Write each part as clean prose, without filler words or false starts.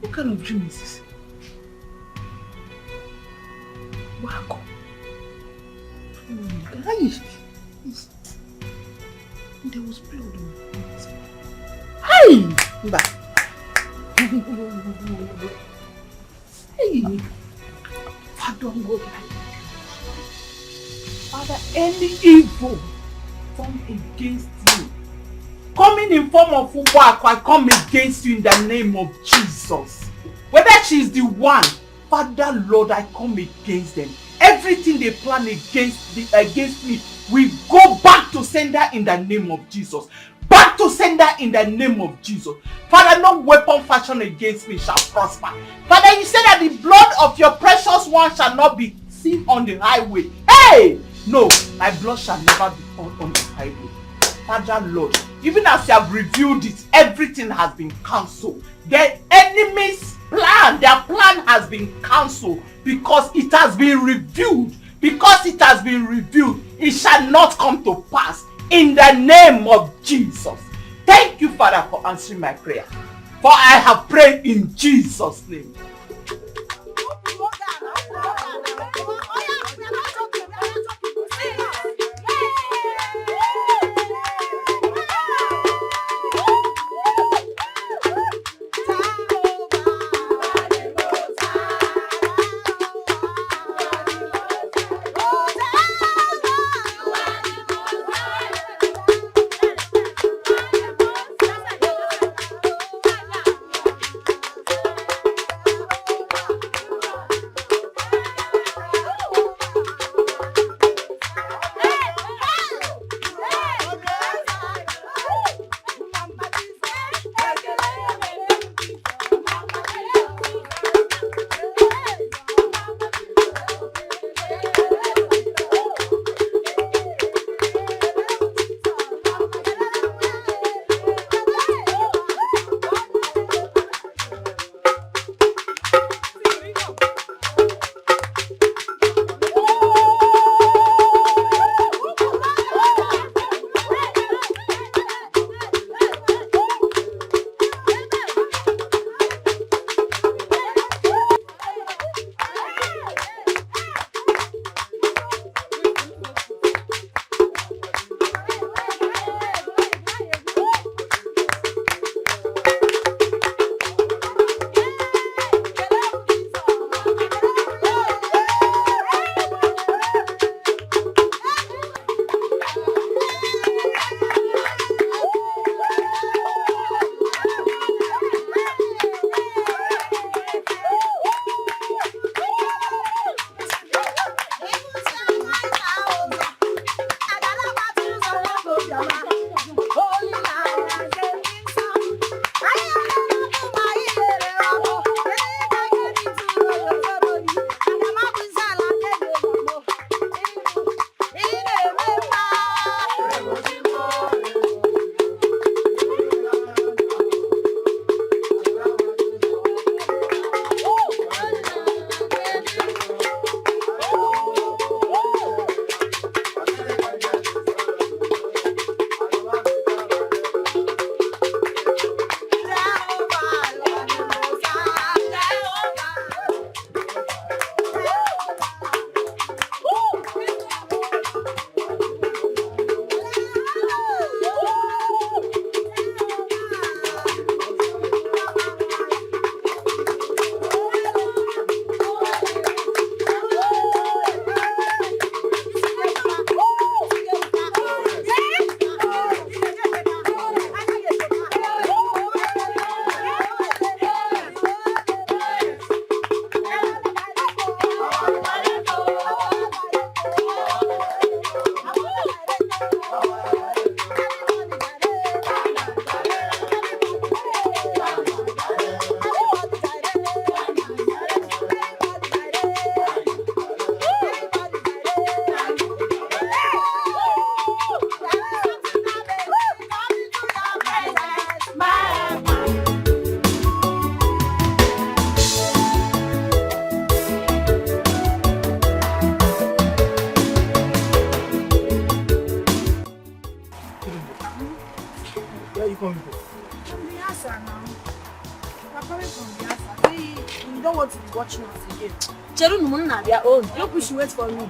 What kind of dream is this? Wow. Guys, there was blood on it. Hey! Hey! Father God, Father, any evil formed against you, coming in form of work, I come against you in the name of Jesus. Whether she is the one, Father Lord, I come against them. Everything they plan against me, we go back to sender in the name of Jesus. Back to sender in the name of Jesus. Father, no weapon fashioned against me shall prosper. Father, you said that the blood of your precious one shall not be seen on the highway. Hey! No, my blood shall never be found on the highway. Father Lord, even as you have revealed it, everything has been cancelled. The enemy's plan, their plan has been cancelled because it has been revealed. Because it has been revealed, it shall not come to pass in the name of Jesus. Thank you, Father, for answering my prayer. For I have prayed in Jesus' name. come here? From the answer now. We're coming from the answer. See, you don't want to be watching us again. Cheru Numun na their own. Look, we should wait for me.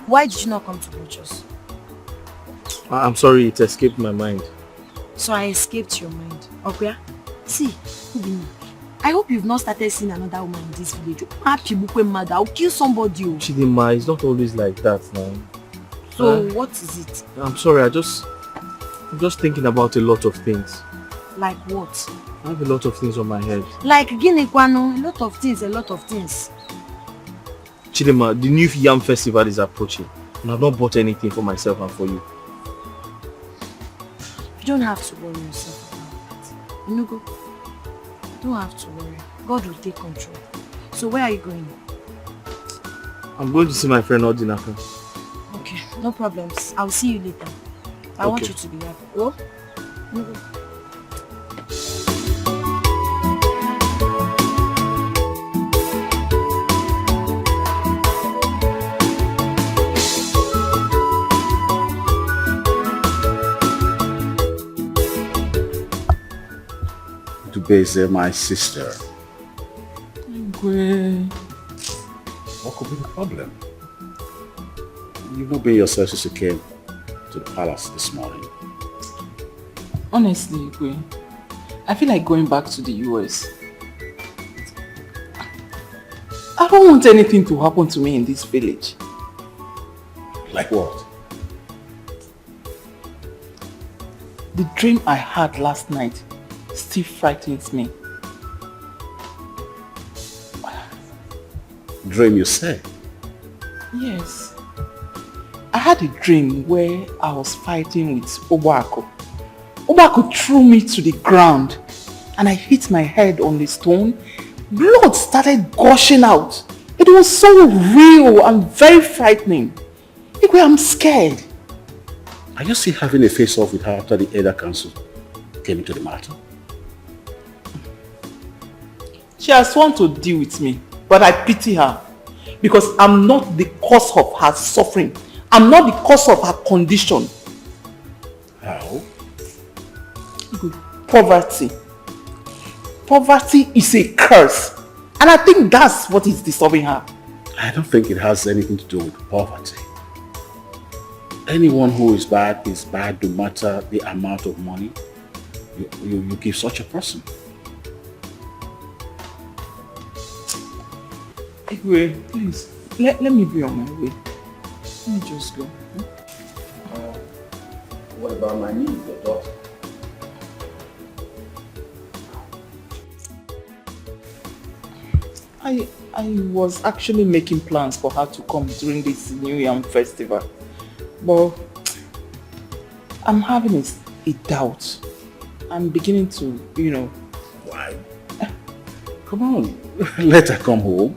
Why did you not come to watch us? I'm sorry, it escaped my mind. So I escaped your mind. Okay? See, Ubini, I hope you've not started seeing another woman in this village. I'll kill somebody. Chidima, it's not always like that now. So what is it? I'm sorry, I'm just thinking about a lot of things. Like what? I have a lot of things on my head. Like Guinea-Kwano, a lot of things. Chidima, the new Yam Festival is approaching, and I've not bought anything for myself and for you. You don't have to worry yourself about that. Inugo, you don't have to worry. God will take control. So where are you going? I'm going to see my friend Odinaka. Okay, no problems. I'll see you later. I want you to be happy. Oh? Inugo. Beze, my sister. What could be the problem? You've not been yourself since you came to the palace this morning. Honestly, Igwe, I feel like going back to the US. I don't want anything to happen to me in this village. Like what? The dream I had last night still frightens me. Dream, you say? Yes. I had a dream where I was fighting with Obako. Obako threw me to the ground and I hit my head on the stone. Blood started gushing out. It was so real and very frightening. I'm scared. Are you still having a face-off with her after the Elder Council came into the matter? She has sworn to deal with me, but I pity her because I'm not the cause of her suffering. I'm not the cause of her condition. How? Poverty. Poverty is a curse. And I think that's what is disturbing her. I don't think it has anything to do with poverty. Anyone who is bad no matter the amount of money you give such a person. Igwe, please, let me be on my way. Let me just go. What about my niece, your daughter? I was actually making plans for her to come during this New Yam Festival. But I'm having a doubt. I'm beginning to, Why? Come on, let her come home.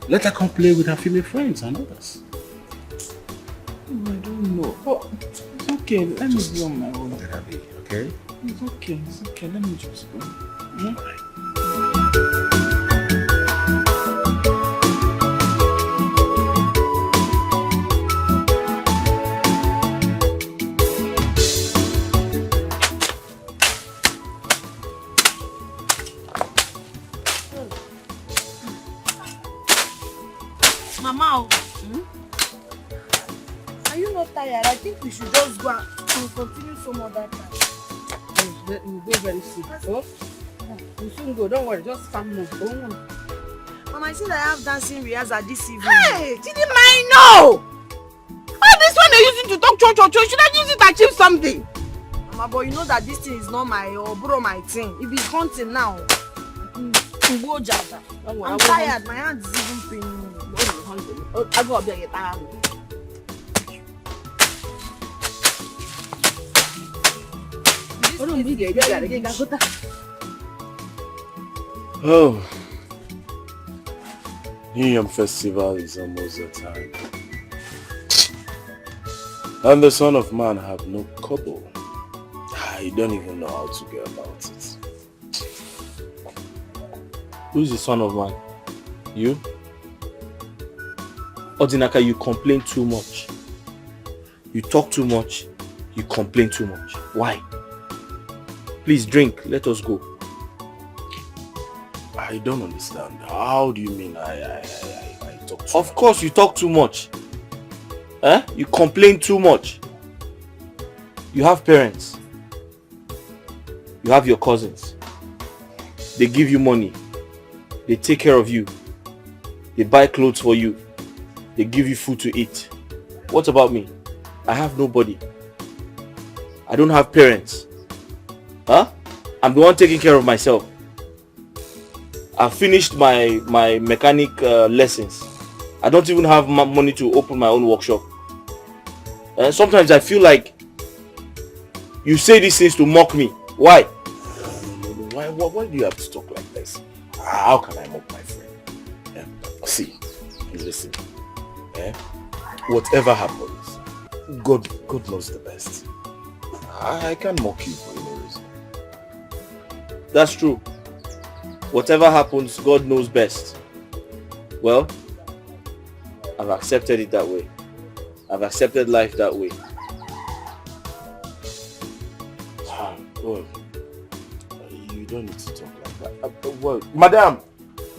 Let her come play with her female friends and others. I don't know. But it's okay. Let me be on my own. Let her be, okay? It's okay. Let me just go. Bye. Mama, are you not tired? I think we should just go and continue some other time. We'll go very soon. Oh? We'll soon go. Don't worry. Just come on. Mama, I see that I have dancing rehearsal this evening. Hey, Chidima, I know! All this one they're using to talk cho. Should I use it to achieve something? Mama, but you know that this thing is not my my thing. If it's hunting now, I'm tired. My hand is even paining me. I'll go up there and get tired. Oh, New Yam Festival is almost at time. And the Son of Man have no kobo. I don't even know how to go about it. Who's the Son of Man? You? Odinaka, you complain too much. You talk too much. You complain too much. Why? Please drink. Let us go. I don't understand. How do you mean I talk too Of course you talk too much. You complain too much. You have parents. You have your cousins. They give you money. They take care of you. They buy clothes for you. They give you food to eat. What about me? I have nobody. I don't have parents. I'm the one taking care of myself. I've finished my mechanic lessons. I don't even have money to open my own workshop. Sometimes I feel like you say these things to mock me. Why? Why do you have to talk like this? How can I mock my friend? See, listen. Whatever happens, God knows the best. I can't mock you for any reason. That's true. Whatever happens, God knows best. Well, I've accepted it that way. I've accepted life that way. Well, you don't need to talk like that. Well, madam,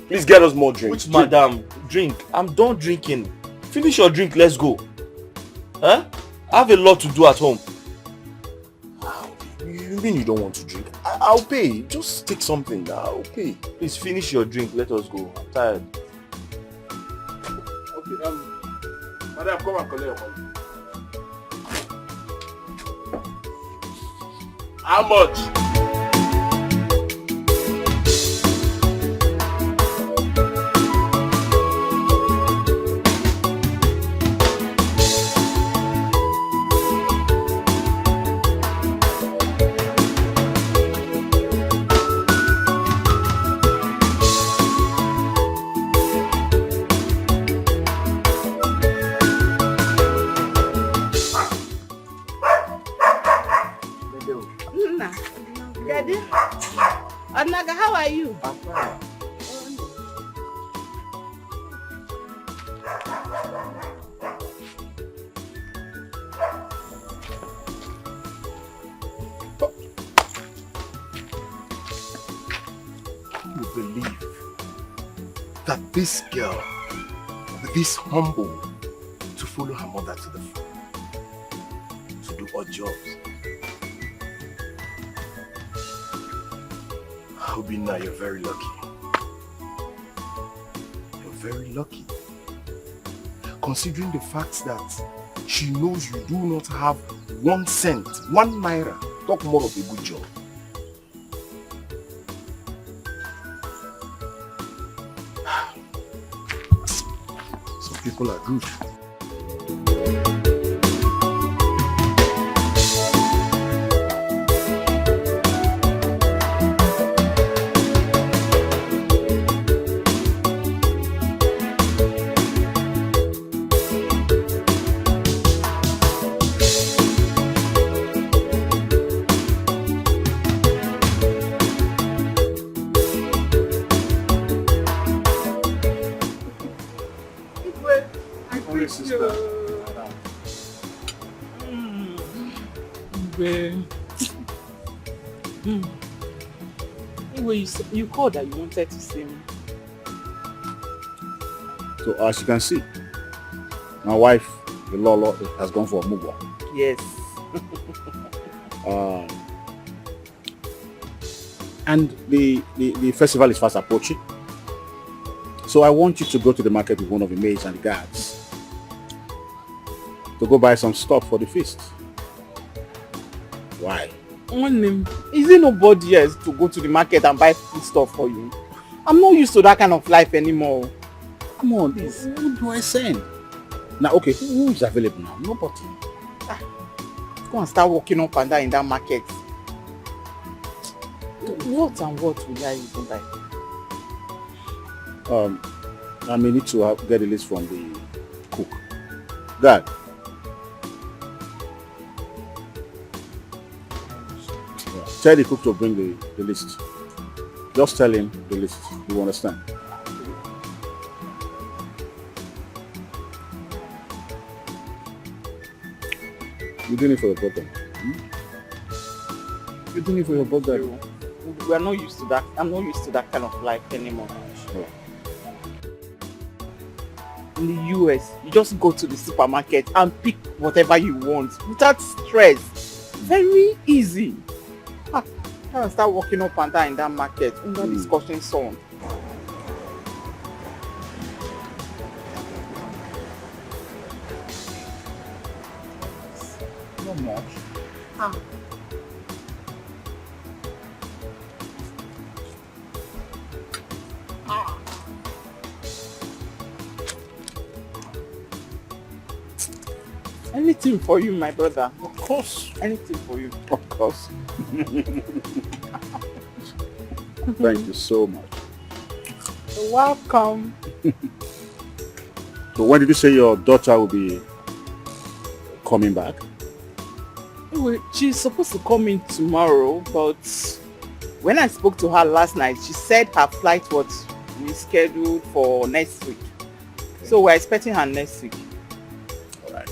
please get us more drinks. Which madam? Drink. I'm done drinking. Finish your drink, let's go. I have a lot to do at home. You mean you don't want to drink? I'll pay. Just take something now. I'll pay. Please finish your drink, let us go. I'm tired. Okay, madam, come and collect your money. How much? Onaga, how are you? I'm fine. You believe that this girl with this humble to follow her mother to the farm to do odd jobs? Obina, you're very lucky. You're very lucky. Considering the fact that she knows you do not have 1 cent, 1 naira, talk more of a good job. Some people are good. You called that you wanted to see me. So as you can see, my wife, the Lolo, has gone for a move on. Yes. And the festival is fast approaching. So I want you to go to the market with one of the maids and the guards to go buy some stuff for the feast. Why? Is there nobody else to go to the market and buy food stuff for you? I'm not used to that kind of life anymore. Come on, please. Who do I send? Now, okay, who is available now? Nobody. Go and start walking up and down in that market. What and what will I even buy? I may need to get a list from the cook. Dad. Tell the cook to bring the list. Just tell him the list. You understand? You're doing it for the problem. You're doing it for your brother. We are not used to that. I'm not used to that kind of life anymore. Sure. In the US, you just go to the supermarket and pick whatever you want without stress. Very easy. I can start walking up and down in that market under the scorching sun. Not much. Anything for you, my brother. Of course. Anything for you. Of course. Thank you so much. You're welcome. So when did you say your daughter will be coming back? Well, she's supposed to come in tomorrow, but when I spoke to her last night, she said her flight was rescheduled for next week. Okay. So we're expecting her next week. All right.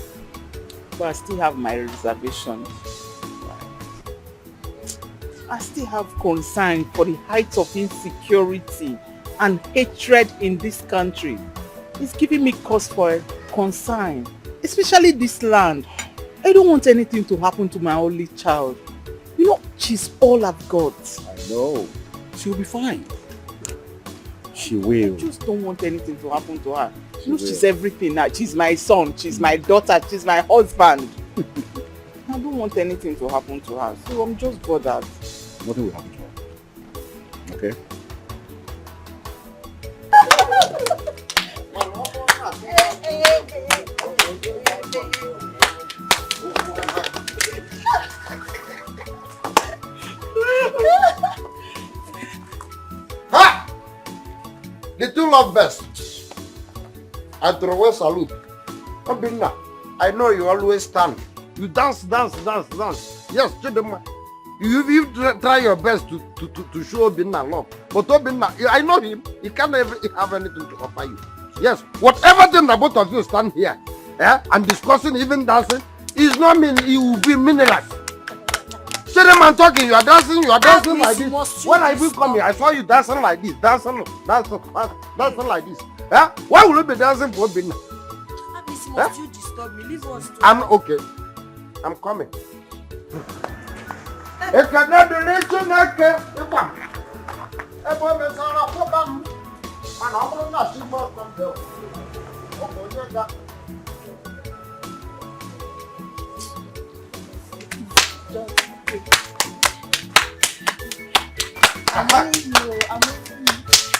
But I still have my reservation. I still have concern for the height of insecurity and hatred in this country. It's giving me cause for concern, especially this land. I don't want anything to happen to my only child. You know, she's all I've got. I know. She'll be fine. She will. I just don't want anything to happen to her. You know, will. she's everything now. She's my son, she's my daughter, she's my husband. I don't want anything to happen to her, so I'm just bothered. Nothing will happen to her. Okay? Ha! The two love best. I throw a salute. Obinna, I know you always stand. You dance. Yes, Chidema. You try your best to show Obinna love. But Obinna, I know him. He can't ever have anything to offer you. Yes, whatever thing that both of you stand here and discussing, even dancing, is not mean it will be meaningless. Chidema talking, you are dancing like this. When I will come here, I saw you dancing like this, dancing like this. Why will you be dancing for Obinna? Must you disturb me? Leave us. I'm okay. I'm coming.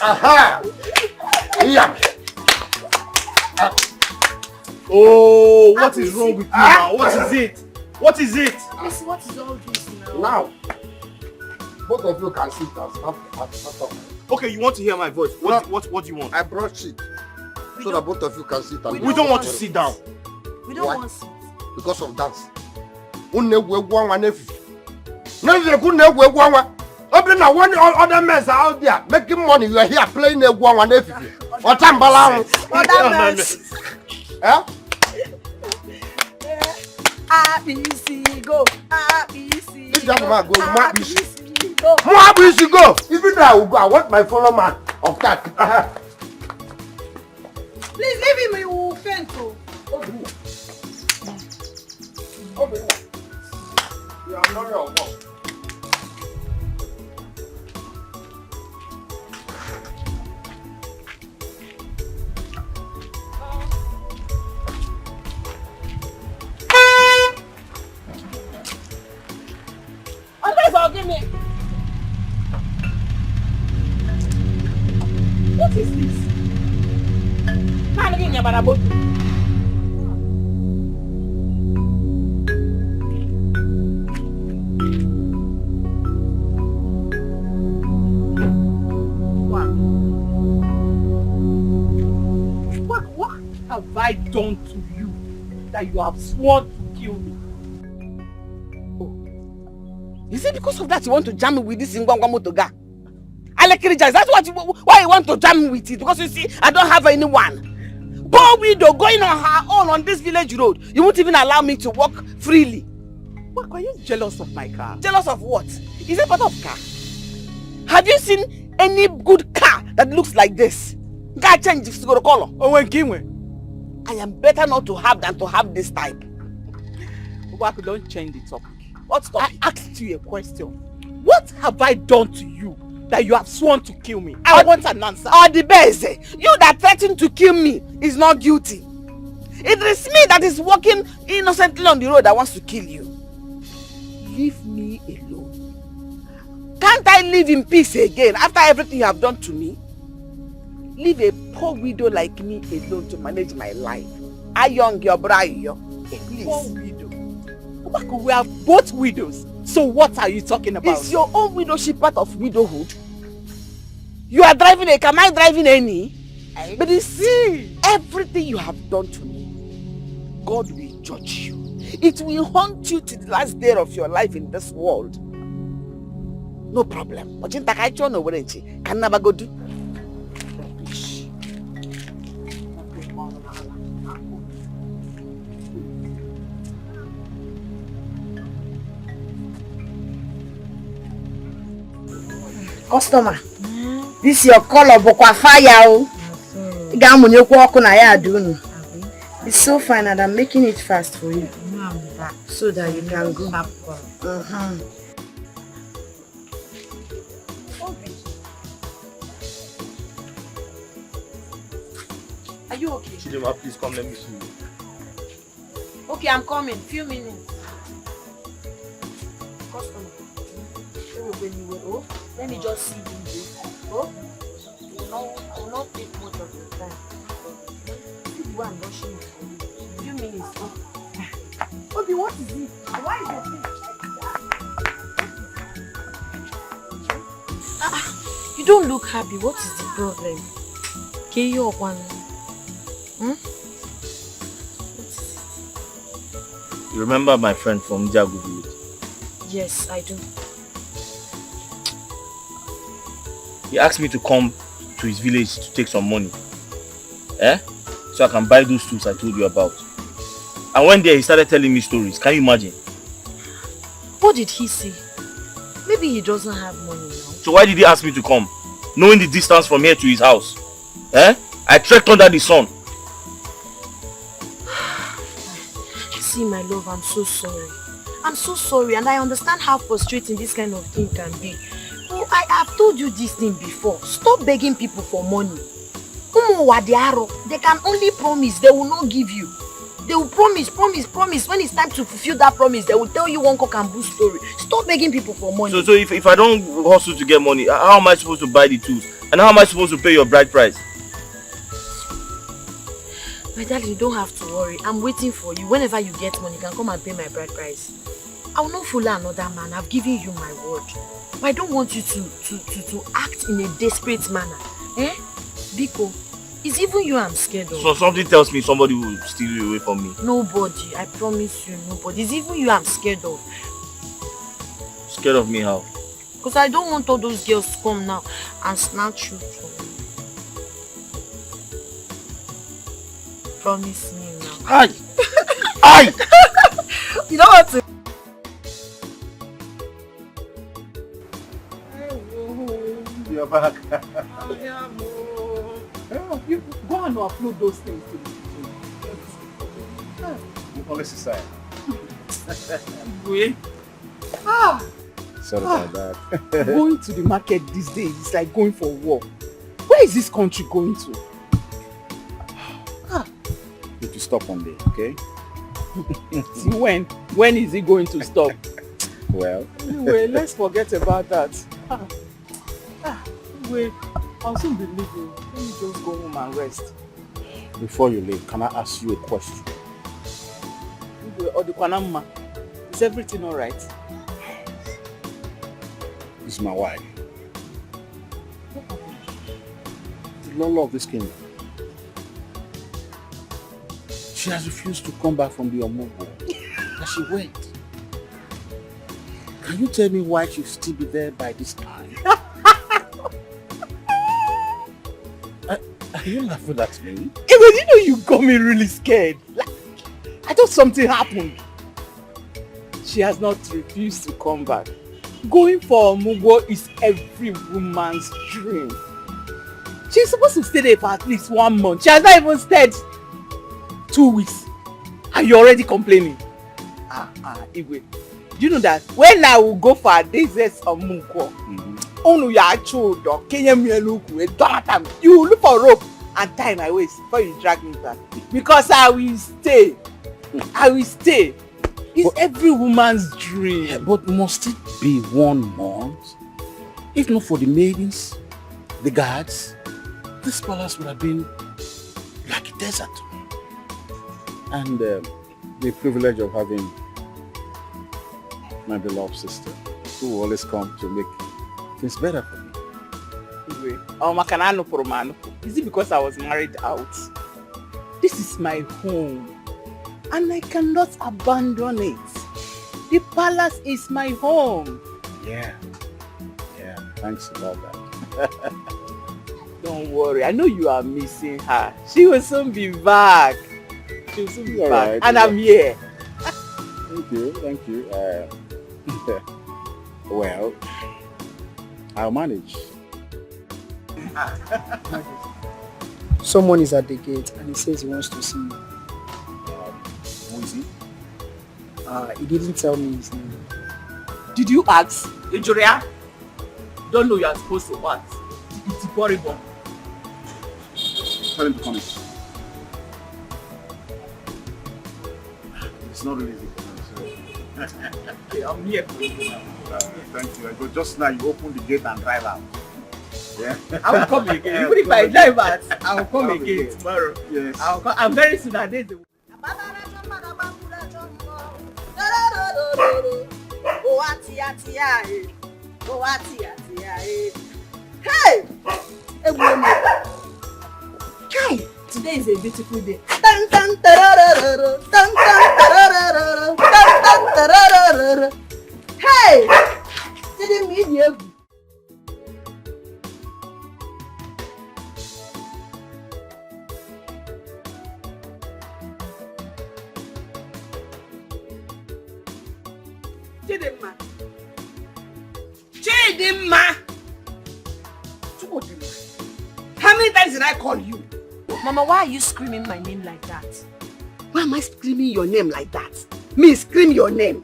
Aha! Yeah. Oh, what is wrong with you now? What is it? What is it? Miss, what is all this now? Now, both of you can sit down. Stop. Okay, you want to hear my voice? What do you want? I brought shit so that both of you can sit down. We don't want to sit down. We don't want sit. Because of dance. Open now, one other mess out there making money. You are here playing a one if or tambala. Other mess. ABC go. ABC. This young man goes ABC go. ABC go. Even though I will go, I want my fellow man of that. Please leave him. He will faint. You are not your boss. Forgive me. What is this? Man, give me a bad boat. What have I done to you that you have sworn to kill me? Is it because of that you want to jam me with this Ngwangwa Motoga? Alekirija, is that why you want to jam me with it? Because you see, I don't have anyone. Poor widow going on her own on this village road. You won't even allow me to walk freely. What, are you jealous of my car? Jealous of what? Is it part of car? Have you seen any good car that looks like this? Car change to go to color. Oh, when Kimwe. I am better not to have than to have this type. Obaku, don't change the topic. What topic? I asked you a question. What have I done to you that you have sworn to kill me? I want an answer. Or the best, you that threatened to kill me is not guilty. It is me that is walking innocently on the road that wants to kill you. Leave me alone. Can't I live in peace again after everything you have done to me? Leave a poor widow like me alone to manage my life. Ayong your brayo. Please. Poor widow. Obaku, we are both widows. So what are you talking about? Is your own widowship part of widowhood? You are driving a car, am I driving any? But you see, everything you have done to me, God will judge you. It will haunt you to the last day of your life in this world. No problem. But you can never go do. Rubbish. Customer, this your color bokwa fire o. It's so fine and I'm making it fast for you. So that you can go. Are you okay? Chidema, please come, let me see you. Okay, I'm coming. Few minutes. Customer. Let me just see you. Oh, I will not take much of your time. You are rushing for you. Few minutes. Okay, what is it? Why is your face like that? You don't look happy. What is the problem? Can you up one? What is it? You remember my friend from Jagudu? Yes, I do. He asked me to come to his village to take some money. So I can buy those tools I told you about. And one day he started telling me stories. Can you imagine? What did he say? Maybe he doesn't have money now. So why did he ask me to come? Knowing the distance from here to his house. I trekked under the sun. See, my love, I'm so sorry. I'm so sorry, and I understand how frustrating this kind of thing can be. Oh, I have told you this thing before. Stop begging people for money. They can only promise, they will not give you. They will promise. When it's time to fulfill that promise, they will tell you one cock and bull story. Stop begging people for money. So if I don't hustle to get money, how am I supposed to buy the tools? And how am I supposed to pay your bride price? My darling, you don't have to worry. I'm waiting for you. Whenever you get money, you can come and pay my bride price. I will not fool another man. I've given you my word. But I don't want you to act in a desperate manner. Biko, it's even you I'm scared of. So something tells me somebody will steal you away from me. Nobody. I promise you, nobody. It's even you I'm scared of. Scared of me how? Because I don't want all those girls to come now and snatch you from me. Promise me now. Aye! Aye! You know what to... You're back. You go and upload those things to the You always decide. kitchen. Sorry about that. Going to the market these days is like going for a walk. Where is this country going to? You have to stop one day, okay? See when? When is it going to stop? Well. Anyway, let's forget about that. Anyway, I'll soon be leaving. Let me just go home and rest. Before you leave, can I ask you a question? Odukwanamma, is everything alright? This is my wife. The Lolo of this kingdom. She has refused to come back from the Omogo. And she went. Can you tell me why she'll still be there by this time? Are you laughing at me? You know you got me really scared. Like, I thought something happened. she has not refused to come back. Going for Omugwo is every woman's dream. She's supposed to stay there for at least 1 month. She has not even stayed 2 weeks. And you're already complaining. Igwe. Do you know that when I will go for a day's Omugwo, you look for rope and tie my waist before you drag me back. Because I will stay. I will stay. It's every woman's dream. Yeah, but must it be 1 month? If not for the maidens, the guards, this palace would have been like a desert to me. And the privilege of having my beloved sister, who will always come to make things better for me. Is it because I was married out? This is my home. And I cannot abandon it. The palace is my home. Yeah, thanks about that. Don't worry, I know you are missing her. She will soon be back. She will soon be back. Right, and I'm here. Thank you. Well, I'll manage. Someone is at the gate and he says he wants to see you. Who is he? He didn't tell me his name. Did you ask? Injuria? Don't know you are supposed to ask. It's horrible. Tell him to come in. It's not really easy for me. Okay, I'm here for you now. Thank you. But just now you open the gate and drive out. Yeah. I will come again. Even if I drive out, I will come again tomorrow. Yes. I'm very soon at this. Hey! Kai! Today is a beautiful day. Hey! Didn't mean you. Chidimma! How many times did I call you? Mama, why are you screaming my name like that? Why am I screaming your name like that? Me scream your name.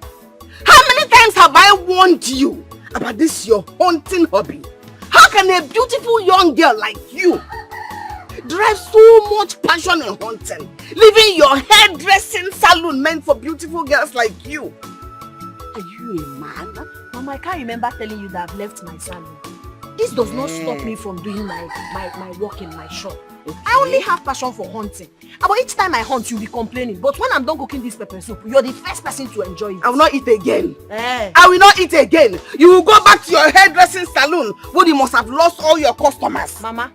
How many times have I warned you about this your hunting hobby? How can a beautiful young girl like you derive so much passion in hunting, leaving your hairdressing salon meant for beautiful girls like you? Are you a man? Mama, I can't remember telling you that I've left my salon. This does not stop me from doing my work in my shop. Okay. I only have passion for hunting. But each time I hunt, you'll be complaining. But when I'm done cooking this pepper soup, you're the first person to enjoy it. I will not eat again. Eh. I will not eat again. You will go back to your hairdressing salon where you must have lost all your customers. Mama,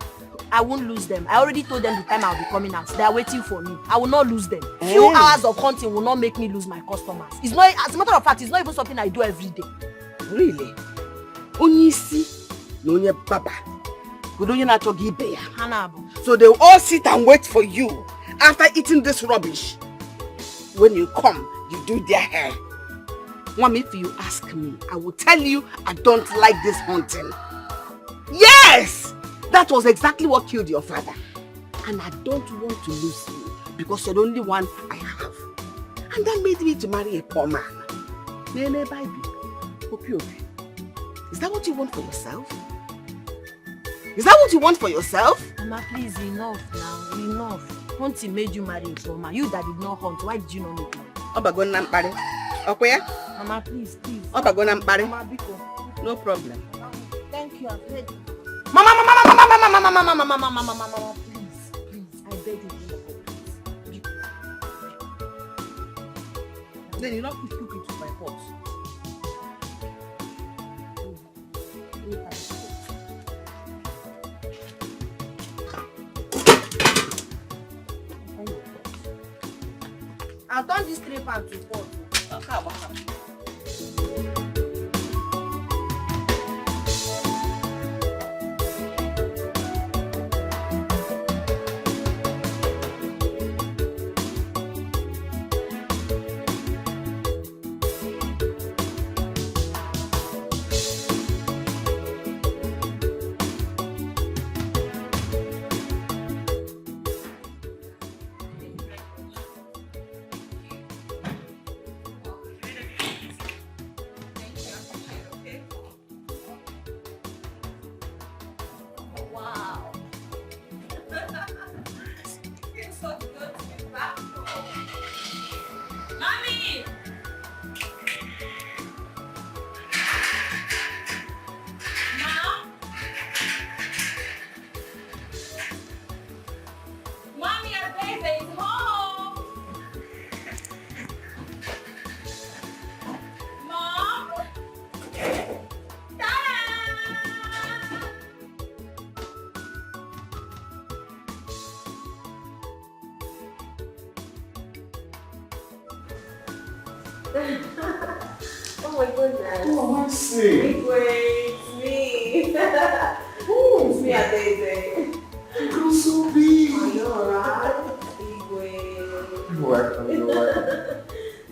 I won't lose them. I already told them the time I'll be coming out. They are waiting for me. I will not lose them. Few hours of hunting will not make me lose my customers. It's not, as a matter of fact, it's not even something I do every day. Really? Onisi, Nonye Baba. So they will all sit and wait for you after eating this rubbish. When you come, you do their hair. Mom, if you ask me, I will tell you I don't like this hunting. Yes! That was exactly what killed your father. And I don't want to lose you because you're the only one I have. And that made me to marry a poor man. Nene baby. Is that what you want for yourself? Is that what you want for yourself? Mama, please, enough now. Enough. Hunting made you marry a poor man. You that did not hunt, why did you not make money? Okay? Mama, please. Mama, No problem. Thank you, I've heard you. Mama, Please, I beg you, please. Then you not put cook into my pot. I've done this 3 pans to 4. Oh my goodness. Oh, I see. Wait, it's me. It's me, Adeze. You're so big. I know, right? Igwe. You're welcome, you're welcome.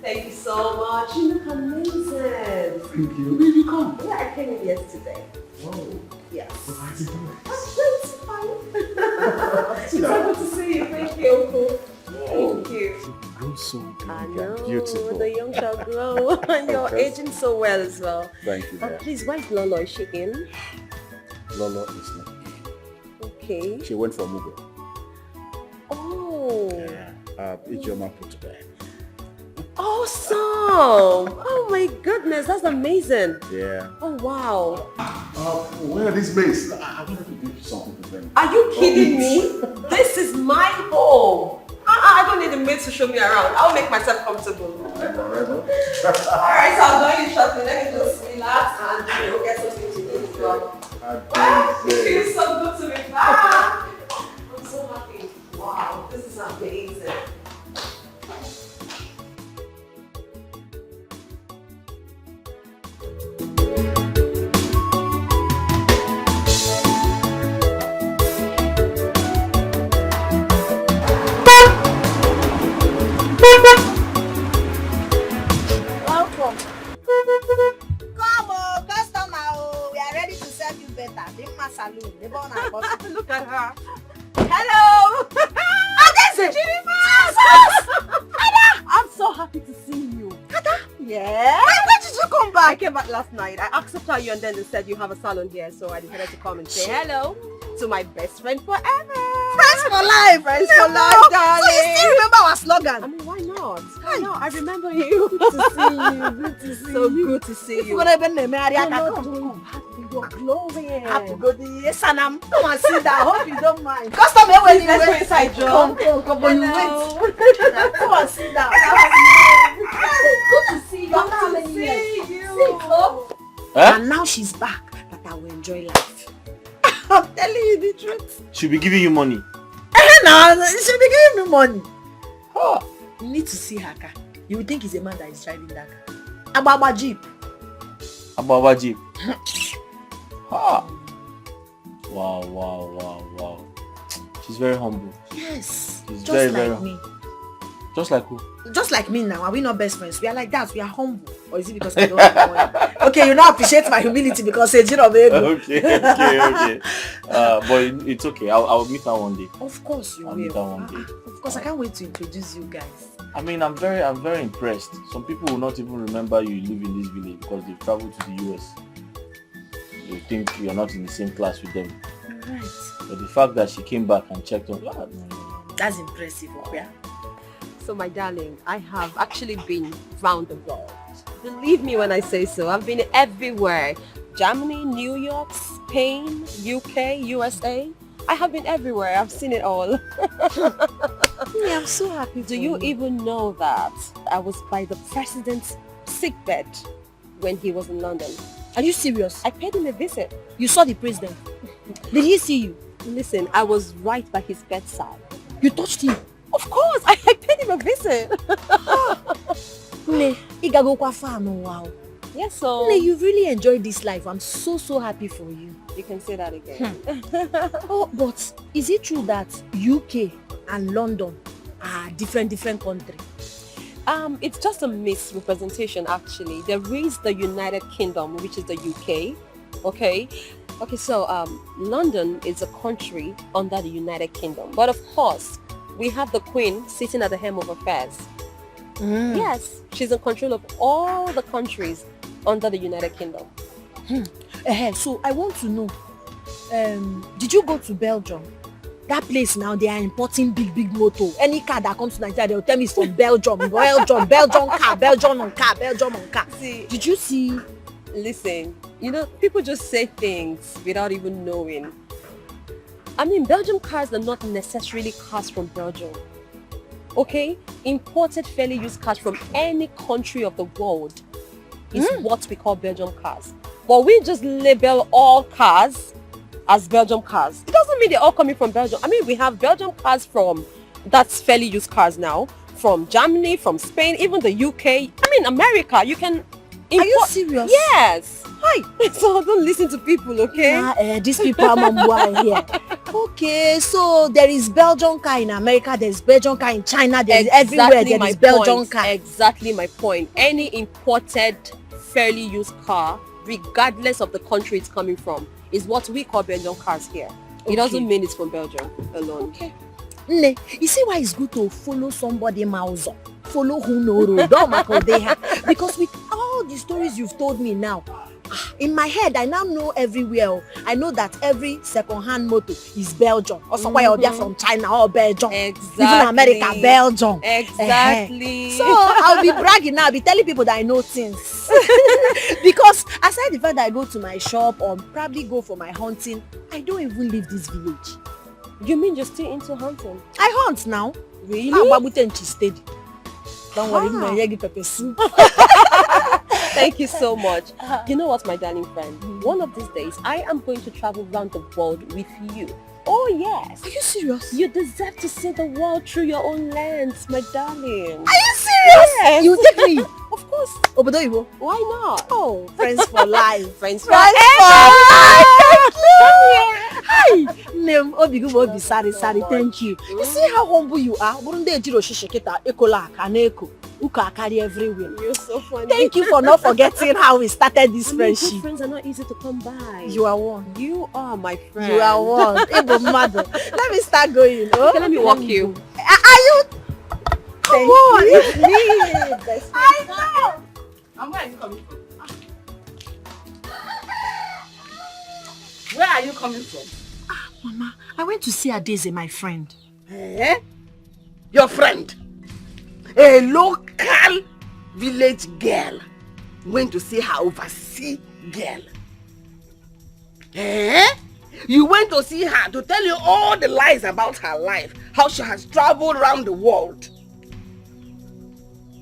Thank you so much. You look amazing. Thank you. Where did you come? Yeah, I came in yesterday. Whoa. Yes. What are you doing? That's fine. It's so good to see you. Thank you, Uncle. Thank you. You grow so big I and know, beautiful. the young shall grow. And you're Okay. aging so well as well. Thank you, dear. Please, why is Lolo? Is she in? Lolo is not in. Okay. She went for Mugo. Oh. Yeah. Ijoma put to bed. Awesome. Oh my goodness, that's amazing. Yeah. Oh wow. Where are these maids? I wanted to give you something to them. Are you kidding me? This is my home. I don't need a maid to show me around. I'll make myself comfortable. Alright, so I'll join you shortly. Let me just relax and get something to eat as well. Wow, it feels so good to be back. I'm so happy. Wow, this is amazing. Welcome. Come on, customer. Oh, we are ready to serve you better. Dimma Saloon. The born and bottom. Look at her. Hello. Adeze. Ada. I'm so happy to see you. Ada. Yeah. When did you come I back? came back last night. I asked after you and then they said you have a salon here, so I decided to come and say hello to my best friend forever. Friends for life. Friends for life, darling. So you still remember our slogan? I mean, why not? Why not? I remember you. Good to see you. Good to see So you. good to see If you. you want to be married, I You're can not come. doing happy. You're glowing. Happy go the Sanam. Come and sit down. Hope you don't mind. Customer, when you Let's go wait. inside, Joe. Come on, you Hello. wait. Come and sit down. Good to see you. After how many years? Sit up. Huh? And now she's back. That I will enjoy life. I'm telling you the truth. She'll be giving you money. Now she'll be giving me money. Oh, you need to see her car. You would think it's a man that is driving that car. Ababa Jeep. Ababa Jeep. Ah. Wow. She's very humble. Yes. She's Just very, like very me. Just like who? Just like me now. Are we not best friends? We are like that. We are humble. Or is it because I don't have money? Okay, you now appreciate my humility because it's baby. Okay. But it's okay. I'll meet her one day. Of course you I'll meet her will. one day. Of course, I can't wait to introduce you guys. I mean, I'm very impressed. Some people will not even remember you live in this village because they've traveled to the US. They think you're not in the same class with them. Right. But the fact that she came back and checked on, no. That's impressive, okay? So my darling, I have actually been round the world. Believe me when I say so. I've been everywhere. Germany, New York, Spain, UK, USA. I have been everywhere. I've seen it all. Yeah, I'm so happy. Do you even know that I was by the president's sickbed when he was in London? Are you serious? I paid him a visit. You saw the president. Did he see you? Listen, I was right by his bedside. You touched him. Of course, I paid him a visit. Ne, igagokwa far no wow. Yes, so Ne, you really enjoyed this life. I'm so happy for you. you can say that again. Oh, but is it true that UK and London are different countries? It's just a misrepresentation actually. There is the United Kingdom, which is the UK. Okay, so London is a country under the United Kingdom. But of course, we have the Queen sitting at the helm of affairs. Yes, she's in control of all the countries under the United Kingdom. So I want to know, did you go to Belgium? That place now, they are importing big motor. Any car that comes to Nigeria, they'll tell me it's from Belgium. Belgium car. See, Did you see? listen, people just say things without even knowing. I mean, Belgium cars are not necessarily cars from Belgium. Okay? Imported fairly used cars from any country of the world is what we call Belgium cars. But we just label all cars as Belgium cars. It doesn't mean they're all coming from Belgium. I mean, we have Belgium cars that's fairly used cars now, from Germany, from Spain, even the UK. I mean, America. You can Are you serious? Yes. Hi. So don't listen to people, okay? These people are here. Okay, so there is Belgian car in America, there's Belgian car in China, there's everywhere there is Belgian car. Exactly my point. Any imported, fairly used car, regardless of the country it's coming from, is what we call Belgian cars here. It doesn't mean it's from Belgium alone. Okay. Ne, you see why it's good to follow somebody mouse, follow who know road, because with all the stories you've told me now, in my head I now know everywhere. I know that every second-hand motor is Belgium, or somewhere they're from China or Belgium, exactly. Even America, Belgium. Exactly. So I'll be bragging now, I'll be telling people that I know things. Because aside the fact that I go to my shop or probably go for my hunting, I don't even leave this village. You mean you're still into hunting? I hunt now. Really? Steady. Don't worry, my pepper soup. Thank you so much. You know what, my darling friend? One of these days, I am going to travel around the world with you. Oh, yes. Are you serious? You deserve to see the world through your own lens, my darling. Are you serious? Yes. You take me? Of course. Obodo, why not? Oh, friends for life. Friends for life. life. Hi. Name Obigu Obi Sari. Thank you. You see how humble you are? Uka carry everywhere. You're so funny. Thank you for not forgetting how we started this friendship. Good friends are not easy to come by. You are one. You are my friend. You are one. Ebo mother. Let me start going. Oh? Okay, let me walk you. Are you? Come on, it's me. I know. And where are you coming from? Where are you coming from? Mama, I went to see Adeze, my friend. Eh? Your friend? A local village girl went to see her overseas girl. Eh? You went to see her to tell you all the lies about her life, how she has traveled around the world.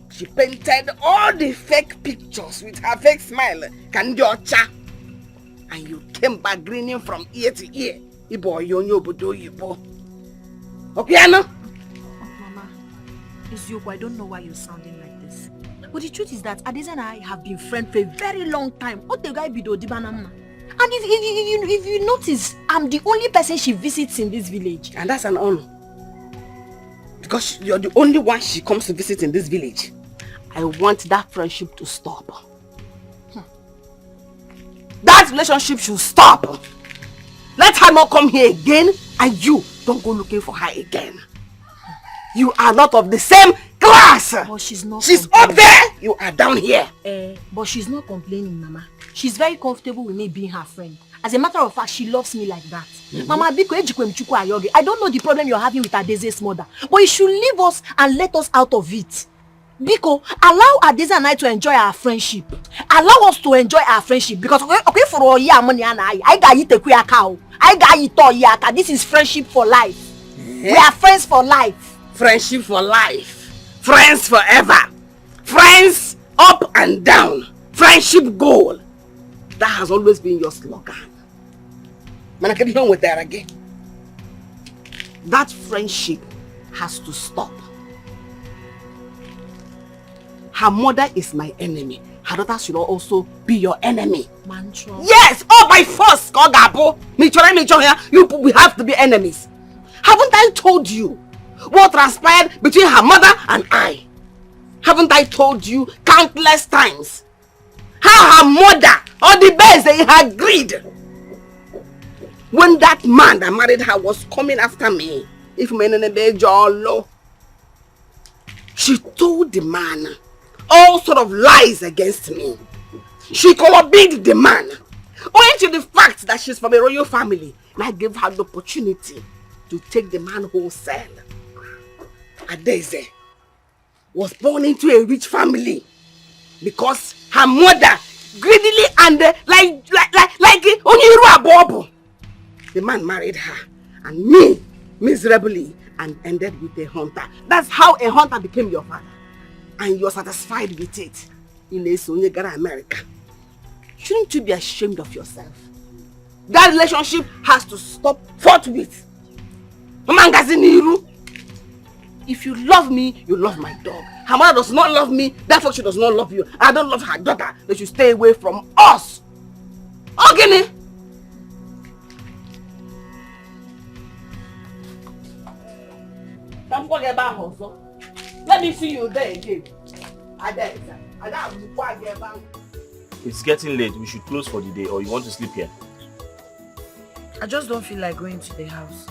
She painted all the fake pictures with her fake smile, Kandiocha. And you came back grinning from ear to ear. Ibo yonyo bodo yibo. Okay, Anna? Mama, it's you. I don't know why you're sounding like this. But the truth is that Adeze and I have been friends for a very long time. What the guy be do dibanama? And if you notice, I'm the only person she visits in this village. And that's an honor. Because you're the only one she comes to visit in this village. I want that friendship to stop. That relationship should stop. Let her not come here again, and you don't go looking for her again. You are not of the same class. But she's not. She's up there, you are down here. But she's not complaining, Mama. She's very comfortable with me being her friend. As a matter of fact, she loves me like that. Mama, I don't know the problem you're having with Adeze's mother, but you should leave us and let us out of it. Biko, allow Adeze and I to enjoy our friendship. Allow us to enjoy our friendship. Because okay for all year money and I got you a cow. I got you to yaka. This is friendship for life. We are friends for life. Friendship for life. Friends forever. Friends up and down. Friendship goal. That has always been your slogan. Man, I can hear with that again. That friendship has to stop. Her mother is my enemy. Her daughter should also be your enemy. Mantra. Yes! Oh, by force! We have to be enemies. Haven't I told you what transpired between her mother and I? Haven't I told you countless times how her mother, or the best they had greed, when that man that married her was coming after me, she told the man all sort of lies against me. She collaborated the man, owing to the fact that she's from a royal family, and I gave her the opportunity to take the man wholesale. Adeze was born into a rich family because her mother greedily and like Oniru Abobo. The man married her and me miserably and ended with a hunter. That's how a hunter became your father. And you're satisfied with it in a America. Shouldn't you be ashamed of yourself? That relationship has to stop forthwith. If you love me, you love my dog. Her mother does not love me, therefore she does not love you. I don't love her daughter. They should stay away from us. Okay? Let me see you there again. It's getting late. We should close for the day, or you want to sleep here? I just don't feel like going to the house.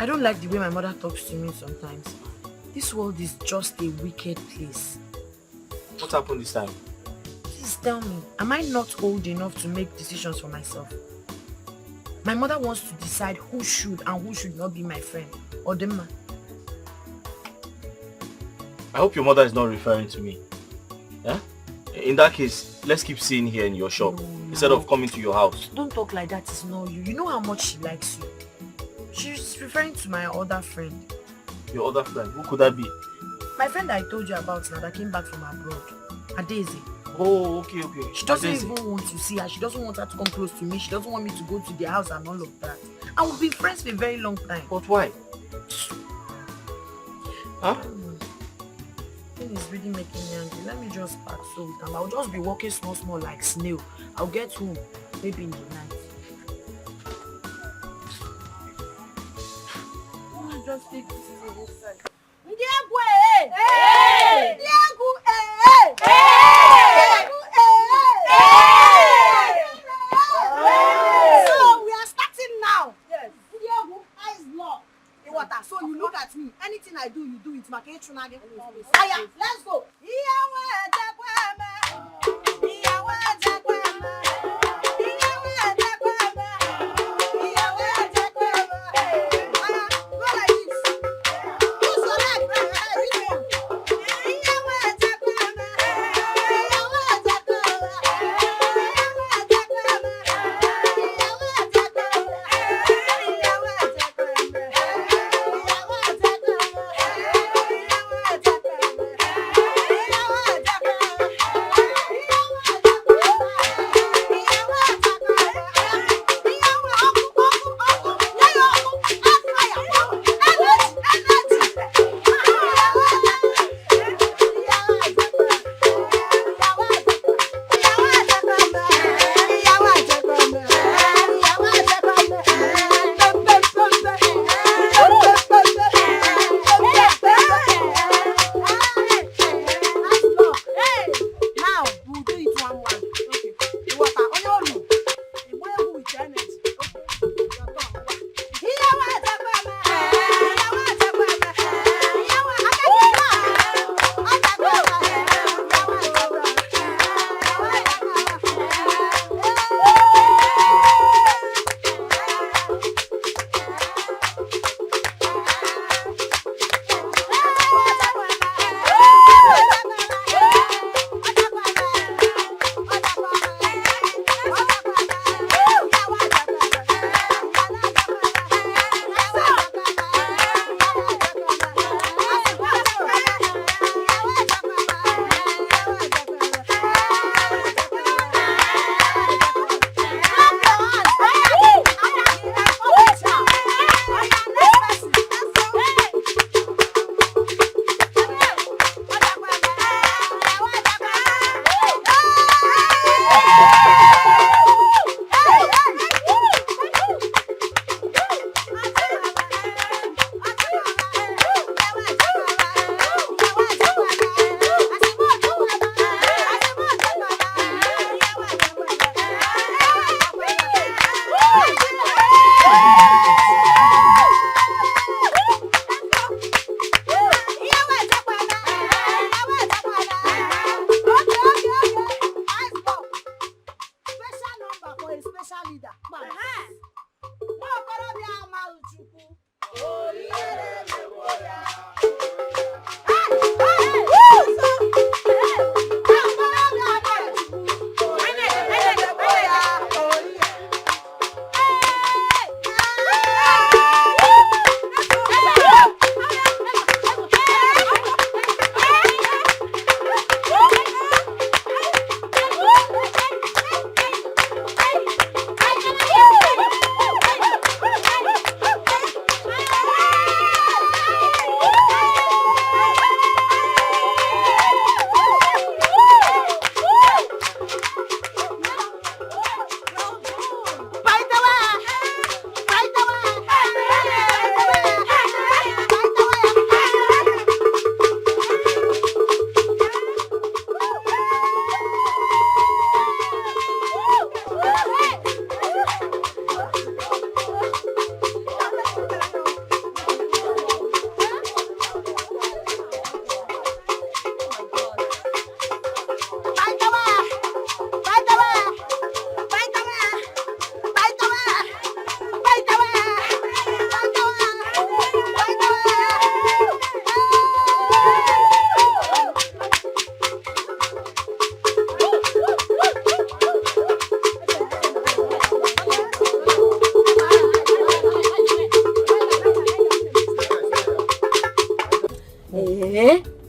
I don't like the way my mother talks to me sometimes. This world is just a wicked place. What happened this time? Please tell me, am I not old enough to make decisions for myself? My mother wants to decide who should and who should not be my friend. Or the man. I hope your mother is not referring to me. Yeah? In that case, let's keep seeing here in your shop instead of coming to your house. Don't talk like that, it's not you. You know how much she likes you. She's referring to my other friend. Your other friend? Who could that be? My friend that I told you about now that came back from abroad. Daisy. Oh, okay. She doesn't even want to see her. She doesn't want her to come close to me. She doesn't want me to go to their house and all of that. And we've been friends for a very long time. But why? Huh? Thing is really making me angry. Let me just pack so we can. I'll just be walking small like snail. I'll get home maybe in the night. Let me just take this thing inside. So we are starting now. Yes. Eyes locked. So you look at me. Anything I do, you do it. Aya, let's go.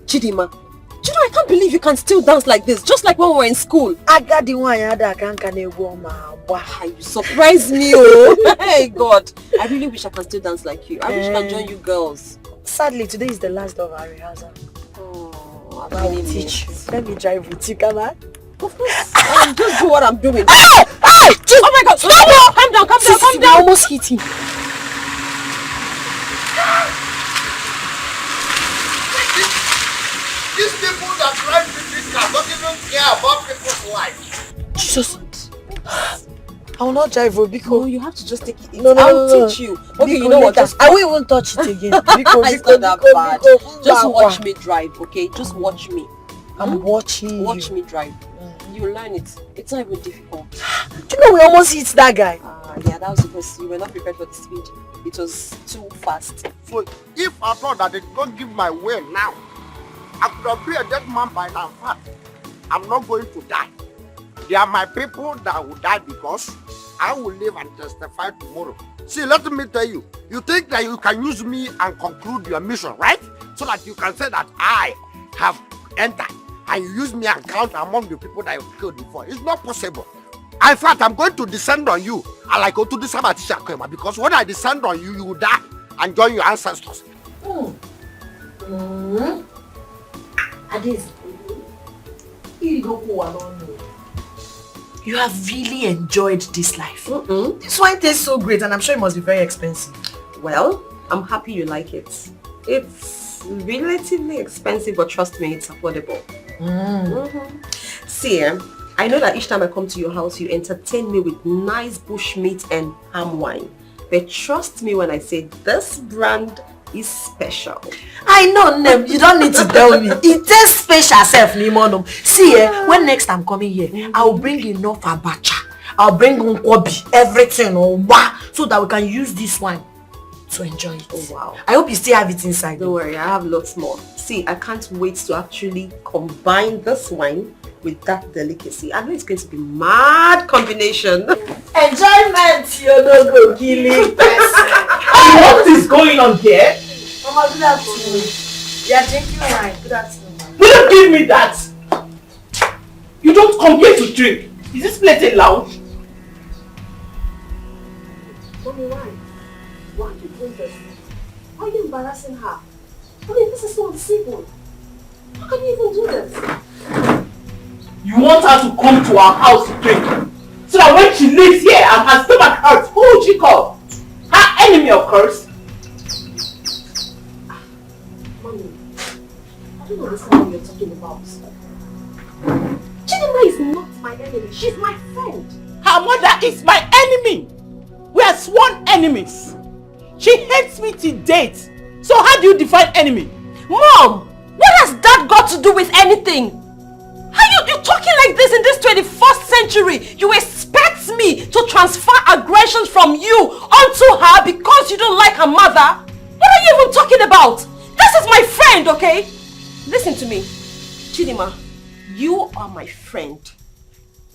Chidima, I can't believe you can still dance like this, just like when we were in school. I got the one I can't Wow, you surprised me, oh. Hey, God. I really wish I can still dance like you. I wish I can join you girls. Sadly, today is the last of our rehearsal. Oh, I will teach you. Let me drive with you, come on. Of course. Just do what I'm doing. Hey! Oh my God! Stop! Calm down, calm down. I almost hit him. These people that drive this car don't even care about people's life. Jesus. I will not drive, because No, you have to just take it. No, I'll teach you. Okay, you know what? I won't even touch it again. It's not that bad. Just watch me drive, okay? Just watch me. I'm watching Watch you. me drive. You learn it. It's not even difficult. Do you know we almost hit that guy? Yeah, that was because you were not prepared for the speed. It was too fast. So if I thought that they don't give my way now, I could have been a dead man by now. In fact, I'm not going to die. They are my people that will die because I will live and testify tomorrow. See, let me tell you, you think that you can use me and conclude your mission, right? So that you can say that I have entered and you use me and count among the people that you've killed before. It's not possible. In fact, I'm going to descend on you. I like go to this Sabatisha because when I descend on you, you will die and join your ancestors. You have really enjoyed this life. This wine tastes so great and I'm sure it must be very expensive. Well, I'm happy you like it. It's relatively expensive, but trust me, it's affordable. See, I know that each time I come to your house, you entertain me with nice bushmeat and palm wine. But trust me when I say this brand is special. I know, Nem. You don't need to tell me. It tastes special, self, Nimono. See, when next I'm coming here, I'll bring enough abacha. I'll bring nkwobi, everything, so that we can use this wine to enjoy it. Oh, wow. I hope you still have it inside. Don't worry, I have lots more. See, I can't wait to actually combine this wine with that delicacy. I know it's going to be mad combination. Enjoyment, you no go killing person. What is going on here? Mama, good afternoon. Yeah, drinking wine. Good afternoon. Will you give me that? You don't come here to drink. Is this place allowed? Mommy, why? Why are you doing this? Why are you embarrassing her? I mean, this is not civil. How can you even do this? You want her to come to our house to drink, so that when she lives here and her stomach hurts, who would she call? Her enemy, of course. Mommy, I don't understand what you're talking about. Chidima is not my enemy. She's my friend. Her mother is my enemy. We are sworn enemies. She hates me to date. So how do you define enemy? Mom, what has that got to do with anything? How you talking like this in this 21st century? You expect me to transfer aggressions from you onto her because you don't like her mother? What are you even talking about? This is my friend, okay? Listen to me. Chidima, you are my friend.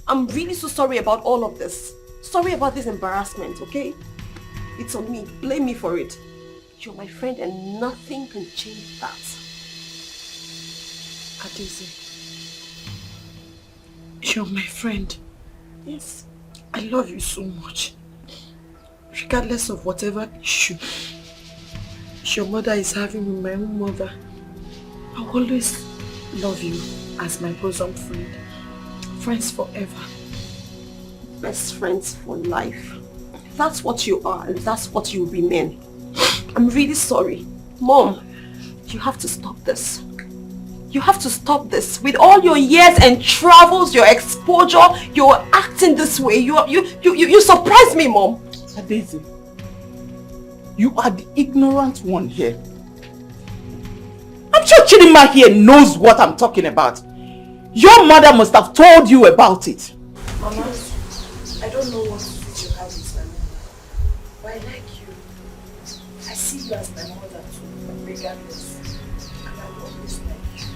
I'm really so sorry about all of this. Sorry about this embarrassment, okay? It's on me. Blame me for it. You're my friend and nothing can change that. Adeze, you're my friend. Yes. I love you so much. Regardless of whatever issue your mother is having with my own mother, I'll always love you as my bosom friend. Friends forever. Best friends for life. That's what you are and that's what you remain. I'm really sorry. Mom, you have to stop this. You have to stop this. With all your years and travels, your exposure, you're acting this way. You surprise me, Mom. Adeze, you are the ignorant one here. I'm sure Chidima here knows what I'm talking about. Your mother must have told you about it. Mama, I don't know what you have with my mother, but I like you. I see you as my mother too, regardless. And I will always like you.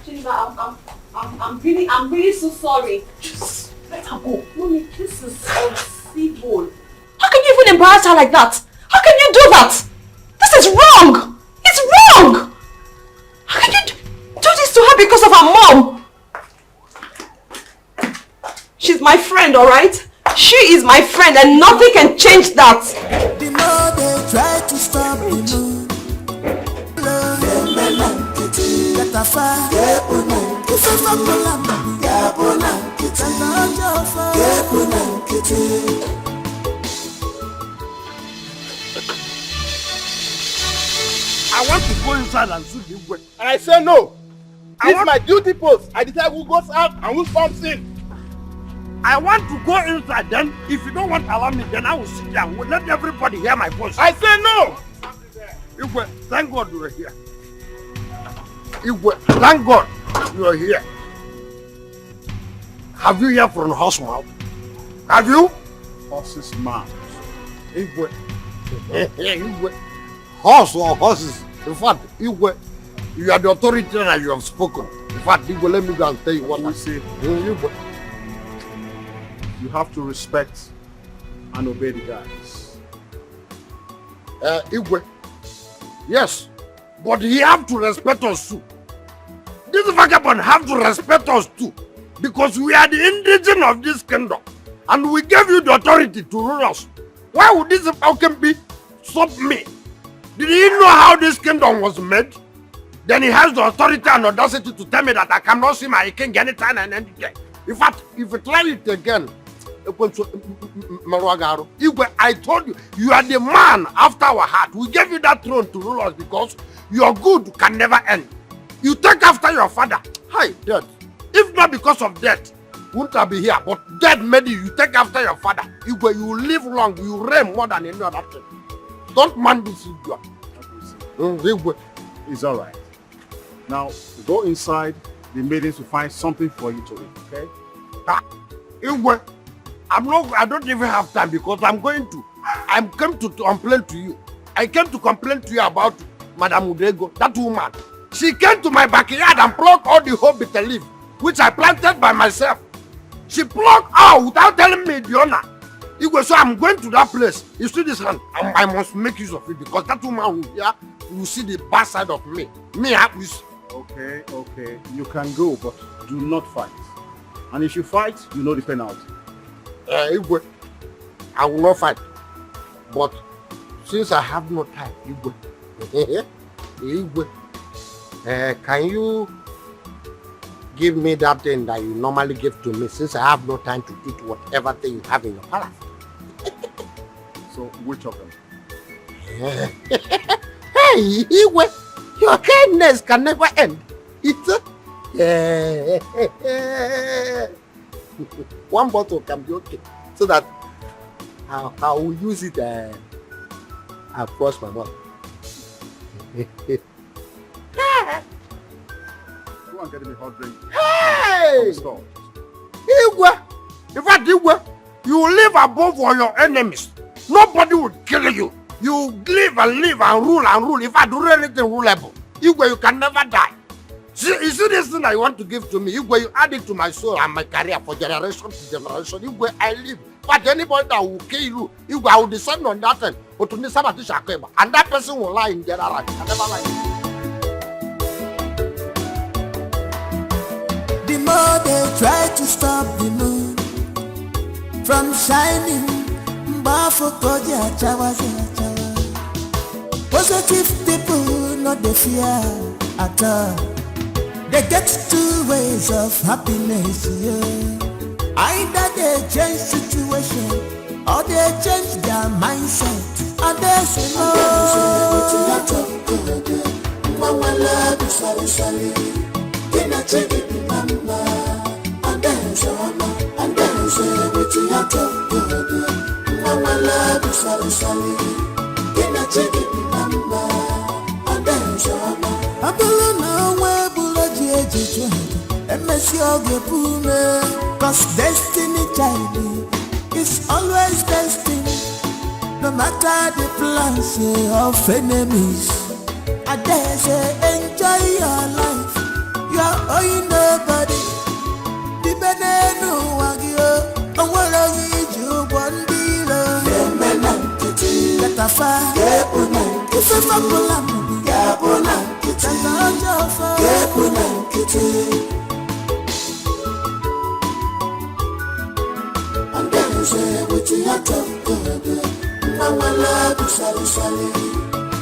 Chidima, I'm really so sorry. Just let her go. Mommy, this is uncivil. How can you even embarrass her like that? How can you do that? This is wrong. her mom. She's my friend, alright? She is my friend and nothing can change that. The more they try to stop the moon, I want to go inside and see the way. And I say no. It's my duty post. I decide who goes out and who comes in. I want to go inside, then if you don't want to allow me, then I will sit down. We'll let everybody hear my voice. I say no. Igwe, thank God you are here. Igwe, thank God you are here. Have you heard from the horse mouth? Have you? Horse's mouth. Igwe. Igwe. Horse or horses. In fact, Igwe, you are the authority and you have spoken. In fact, Igwe, let me go and tell you what I say. Igwe. You have to respect and obey the guys. Igwe. Yes, but he have to respect us too. This vagabond have to respect us too. Because we are the indigene of this kingdom. And we gave you the authority to rule us. Why would this falcon be stop me? Did he know how this kingdom was made? Then he has the authority and audacity to tell me that I cannot see my king anytime and any day. In fact, if you try it again, Igwe, I told you, you are the man after our heart. We gave you that throne to rule us because your good can never end. You take after your father. Hi, death. If not because of death, wouldn't I be here? But death made you. You take after your father. Igwe, you live long. You reign more than any other thing. Don't man this idiot. Igwe. It's all right. Now, go inside. The maidens will find something for you to eat, okay? Igwe. I don't even have time because I came to complain to you. I came to complain to you about Madam Udego, that woman. She came to my backyard and plucked all the whole bitter leaf, which I planted by myself. She plucked out without telling me the owner. Igwe, so I'm going to that place. You see this hand? I must make use of it because that woman will see the bad side of me. Okay. You can go, but do not fight. And if you fight, you know the penalty. Igwe, I will not fight. But since I have no time, Igwe, can you give me that thing that you normally give to me since I have no time to eat whatever thing you have in your palace? So, which of them? Hey, Igwe, your kindness can never end. It's one bottle can be okay, so that I will use it across my mouth. Go and get me a hot drink. Hey! Igwe! In fact, Igwe, you live above all your enemies. Nobody will kill you. You live and rule. If I do anything rulable, Igwe, you can never die. See, you see this thing that you want to give to me, Igwe, you add it to my soul and my career for generation to generation. Igwe, I live. But anybody that will kill you, Igwe, I will descend on that thing. And that person will lie in their life. I never lie. The more they try to stop the moon from shining, positive people not the fear at all. They get two ways of happiness, yeah. Either they change situation or they change their mindset. And they say cause destiny child is always destined. No matter the plans of enemies, I dare say enjoy your life. You are owing nobody. The benenu wagyo, and what I need you one below. Let a fire, if a And then say with your tongue, Mama love sally sally.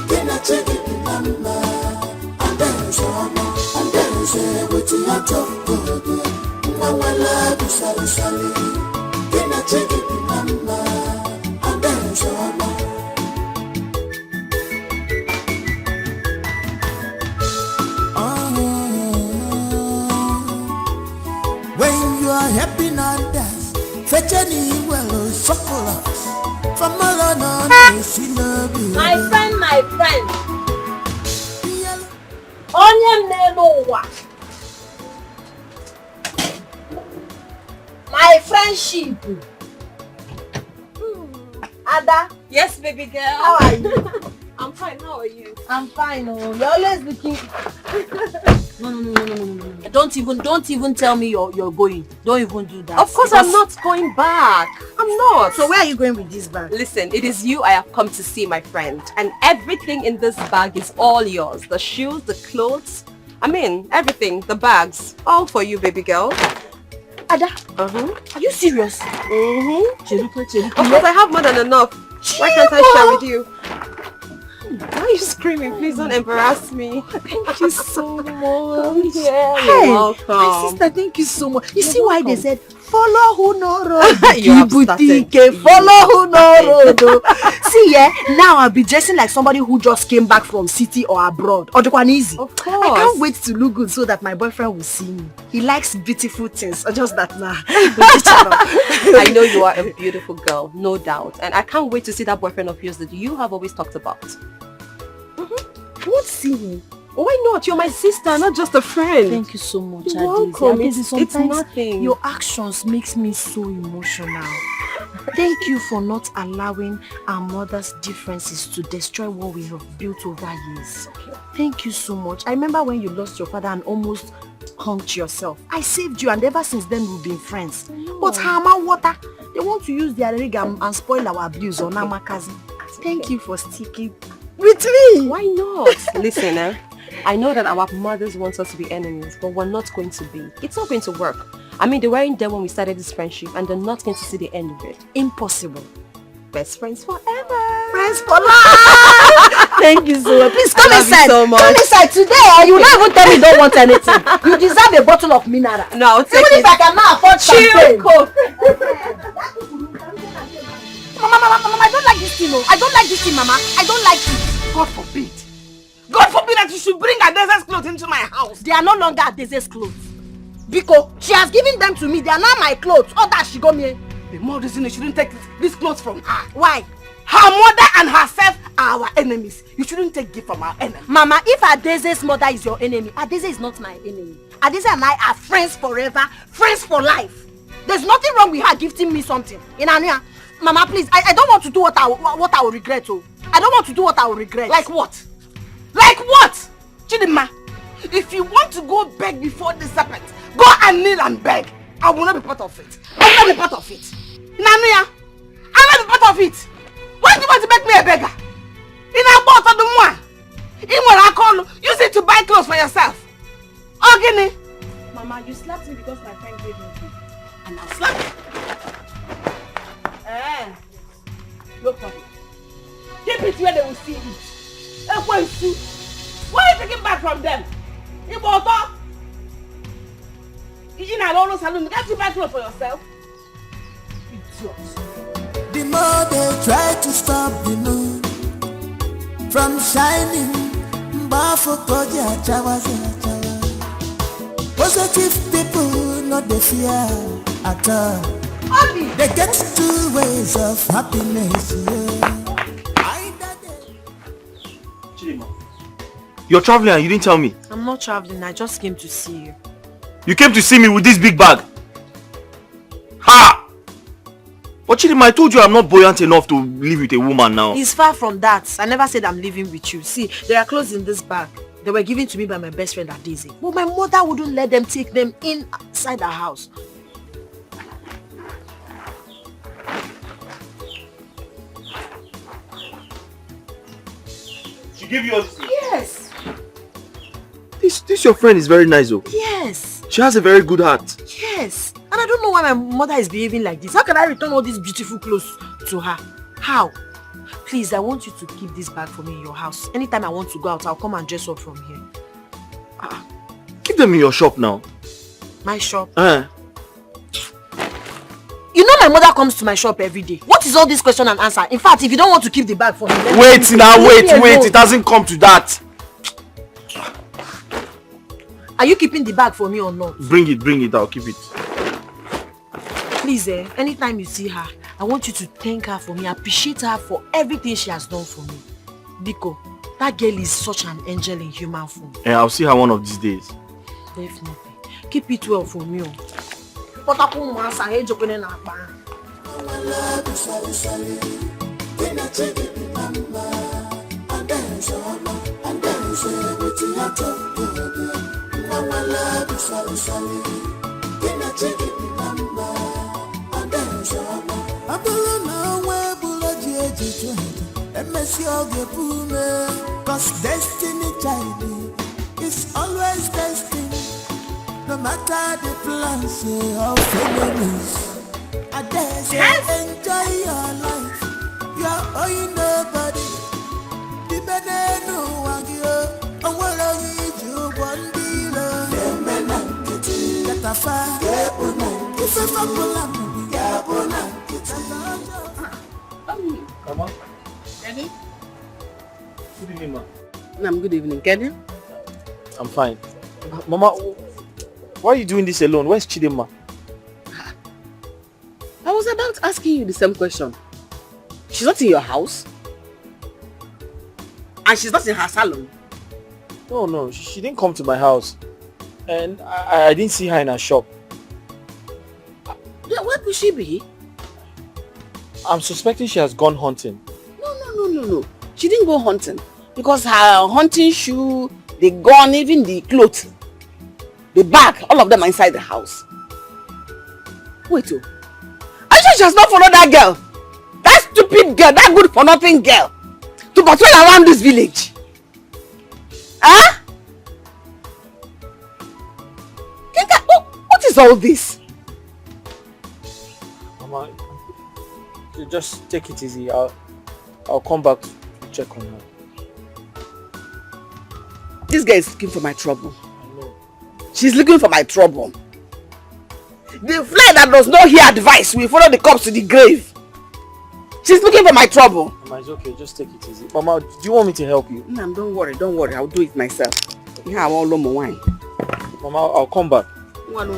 Can I take it number? And then say with your tongue, Mama love sally sally. Can I take it number? And then so when you are happy not dance, fetch any well chocolate from Malana. My friend. Onye nelo wa. My friendship. Ada. Yes, baby girl. How are you? I'm fine. How are you? I'm fine. Oh, you're always looking. No. Don't even tell me you're going. Don't even do that. Of course, I'm not going back. I'm not. So where are you going with this bag? Listen, it is you I have come to see, my friend. And everything in this bag is all yours. The shoes, the clothes. I mean, everything. The bags. All for you, baby girl. Ada. Are you serious? Of course, I have more than enough. Why can't I share with you? Why are you screaming? Please don't embarrass me. Thank you so much. Yeah, Hey, you're welcome. my sister, thank you so much. You see why they said follow who no road, You have started. follow who no road. See, yeah, now I'll be dressing like somebody who just came back from city or abroad. Or easy. Of course. I can't wait to look good so that my boyfriend will see me. He likes beautiful things. Or just that now. I know you are a beautiful girl, no doubt. And I can't wait to see that boyfriend of yours that you have always talked about. I won't see him. Why not? You're my sister, not just a friend. Thank you so much, You're welcome. It's Sometimes nothing. your actions makes me so emotional. Thank you for not allowing our mother's differences to destroy what we have built over years. Thank you so much. I remember when you lost your father and almost hung yourself. I saved you and ever since then we've been friends. But Hama Water, they want to use their rig and spoil our abuse on Amakazi. Thank you for sticking with me. Why not? Listen, I know that our mothers want us to be enemies, but we're not going to be. It's not going to work. I mean, they weren't there when we started this friendship and they're not going to see the end of it. Impossible. Best friends forever. Friends for life. Thank you so much. Please come inside. So much. Come inside today. You not even tell me you don't want anything. You deserve a bottle of mineral. No, I'll take even it. if I cannot afford champagne. Mama, I don't like this thing. I don't like this thing, Mama. I don't like it. God forbid. God forbid that you should bring Adeze's clothes into my house. They are no longer Adeze's clothes. Because she has given them to me. They are now my clothes. All that she got me. The more reason you shouldn't take these clothes from her. Why? Her mother and herself are our enemies. You shouldn't take gift from our enemy. Mama, if Adeze's mother is your enemy, Adeze is not my enemy. Adeze and I are friends forever, friends for life. There's nothing wrong with her gifting me something. Mama, please, I don't want to do what I will regret. Oh. I don't want to do what I will regret. Like what? Like what? Chidima, if you want to go beg before the serpent, go and kneel and beg. I will not be part of it. I will not be part of it. Nanuya, I will not be part of it. Why do you want to make me a beggar? In a boat of the one. In what I call, use it to buy clothes for yourself. Okay, Mama, you slapped me because my friend gave me food. and I'll slap you. No problem. Keep it where they will see it. Why are you taking back from them? You bought up. You know, all those saloons. Get you back clothes for yourself. Idiots. The more they try to stop the moon from shining, positive people not the fear at all. They get two ways of happiness. You're traveling and you didn't tell me. I'm not traveling. I just came to see you. You came to see me with this big bag. Ha! But Chidima, I told you I'm not buoyant enough to live with a woman now. It's far from that. I never said I'm living with you. See, there are clothes in this bag. They were given to me by my best friend Adeze. But my mother wouldn't let them take them inside the house. She gave you all this? Yes. This your friend is very nice though. Yes. She has a very good heart. Yes. And I don't know why my mother is behaving like this. How can I return all these beautiful clothes to her? How? Please, I want you to keep this bag for me in your house. Anytime I want to go out, I'll come and dress up from here. Keep them in your shop now. My shop? Eh. You know my mother comes to my shop every day. What is all this question and answer? In fact, if you don't want to keep the bag for me, wait now, wait. It hasn't come to that. Are you keeping the bag for me or not? Bring it. I'll keep it. Please, anytime you see her, I want you to thank her for me, appreciate her for everything she has done for me. Biko, that girl is such an angel in human form. And I'll see her one of these days. Definitely. Keep it well for me. Cause destiny child is always destined. No matter the plans of enemies, I dare say enjoy your life. You are owing nobody. The man no one you. I wanna need you one dealer. The man get a fire. If I fall, Come on. Kenny? Good evening, ma. Good evening, Kenny. I'm fine. Mama, why are you doing this alone? Where's Chidinma? I was about asking you the same question. She's not in your house? And she's not in her salon? No, she didn't come to my house. And I didn't see her in her shop. Yeah, where could she be? I'm suspecting she has gone hunting. No. She didn't go hunting. Because her hunting shoe, the gun, even the clothes, the bag, all of them are inside the house. Wait, are you sure she has not followed that girl? That stupid girl, that good for nothing girl, to patrol around this village? Huh? What is all this? Mama, you just take it easy. I'll come back to check on her. This girl is looking for my trouble. I know. She's looking for my trouble. The fly that does not hear advice will follow the corpse to the grave. She's looking for my trouble. Mama, it's okay. Just take it easy. Mama, do you want me to help you? No, don't worry. I'll do it myself. Yeah, I want no more wine. Mama, I'll come back. One.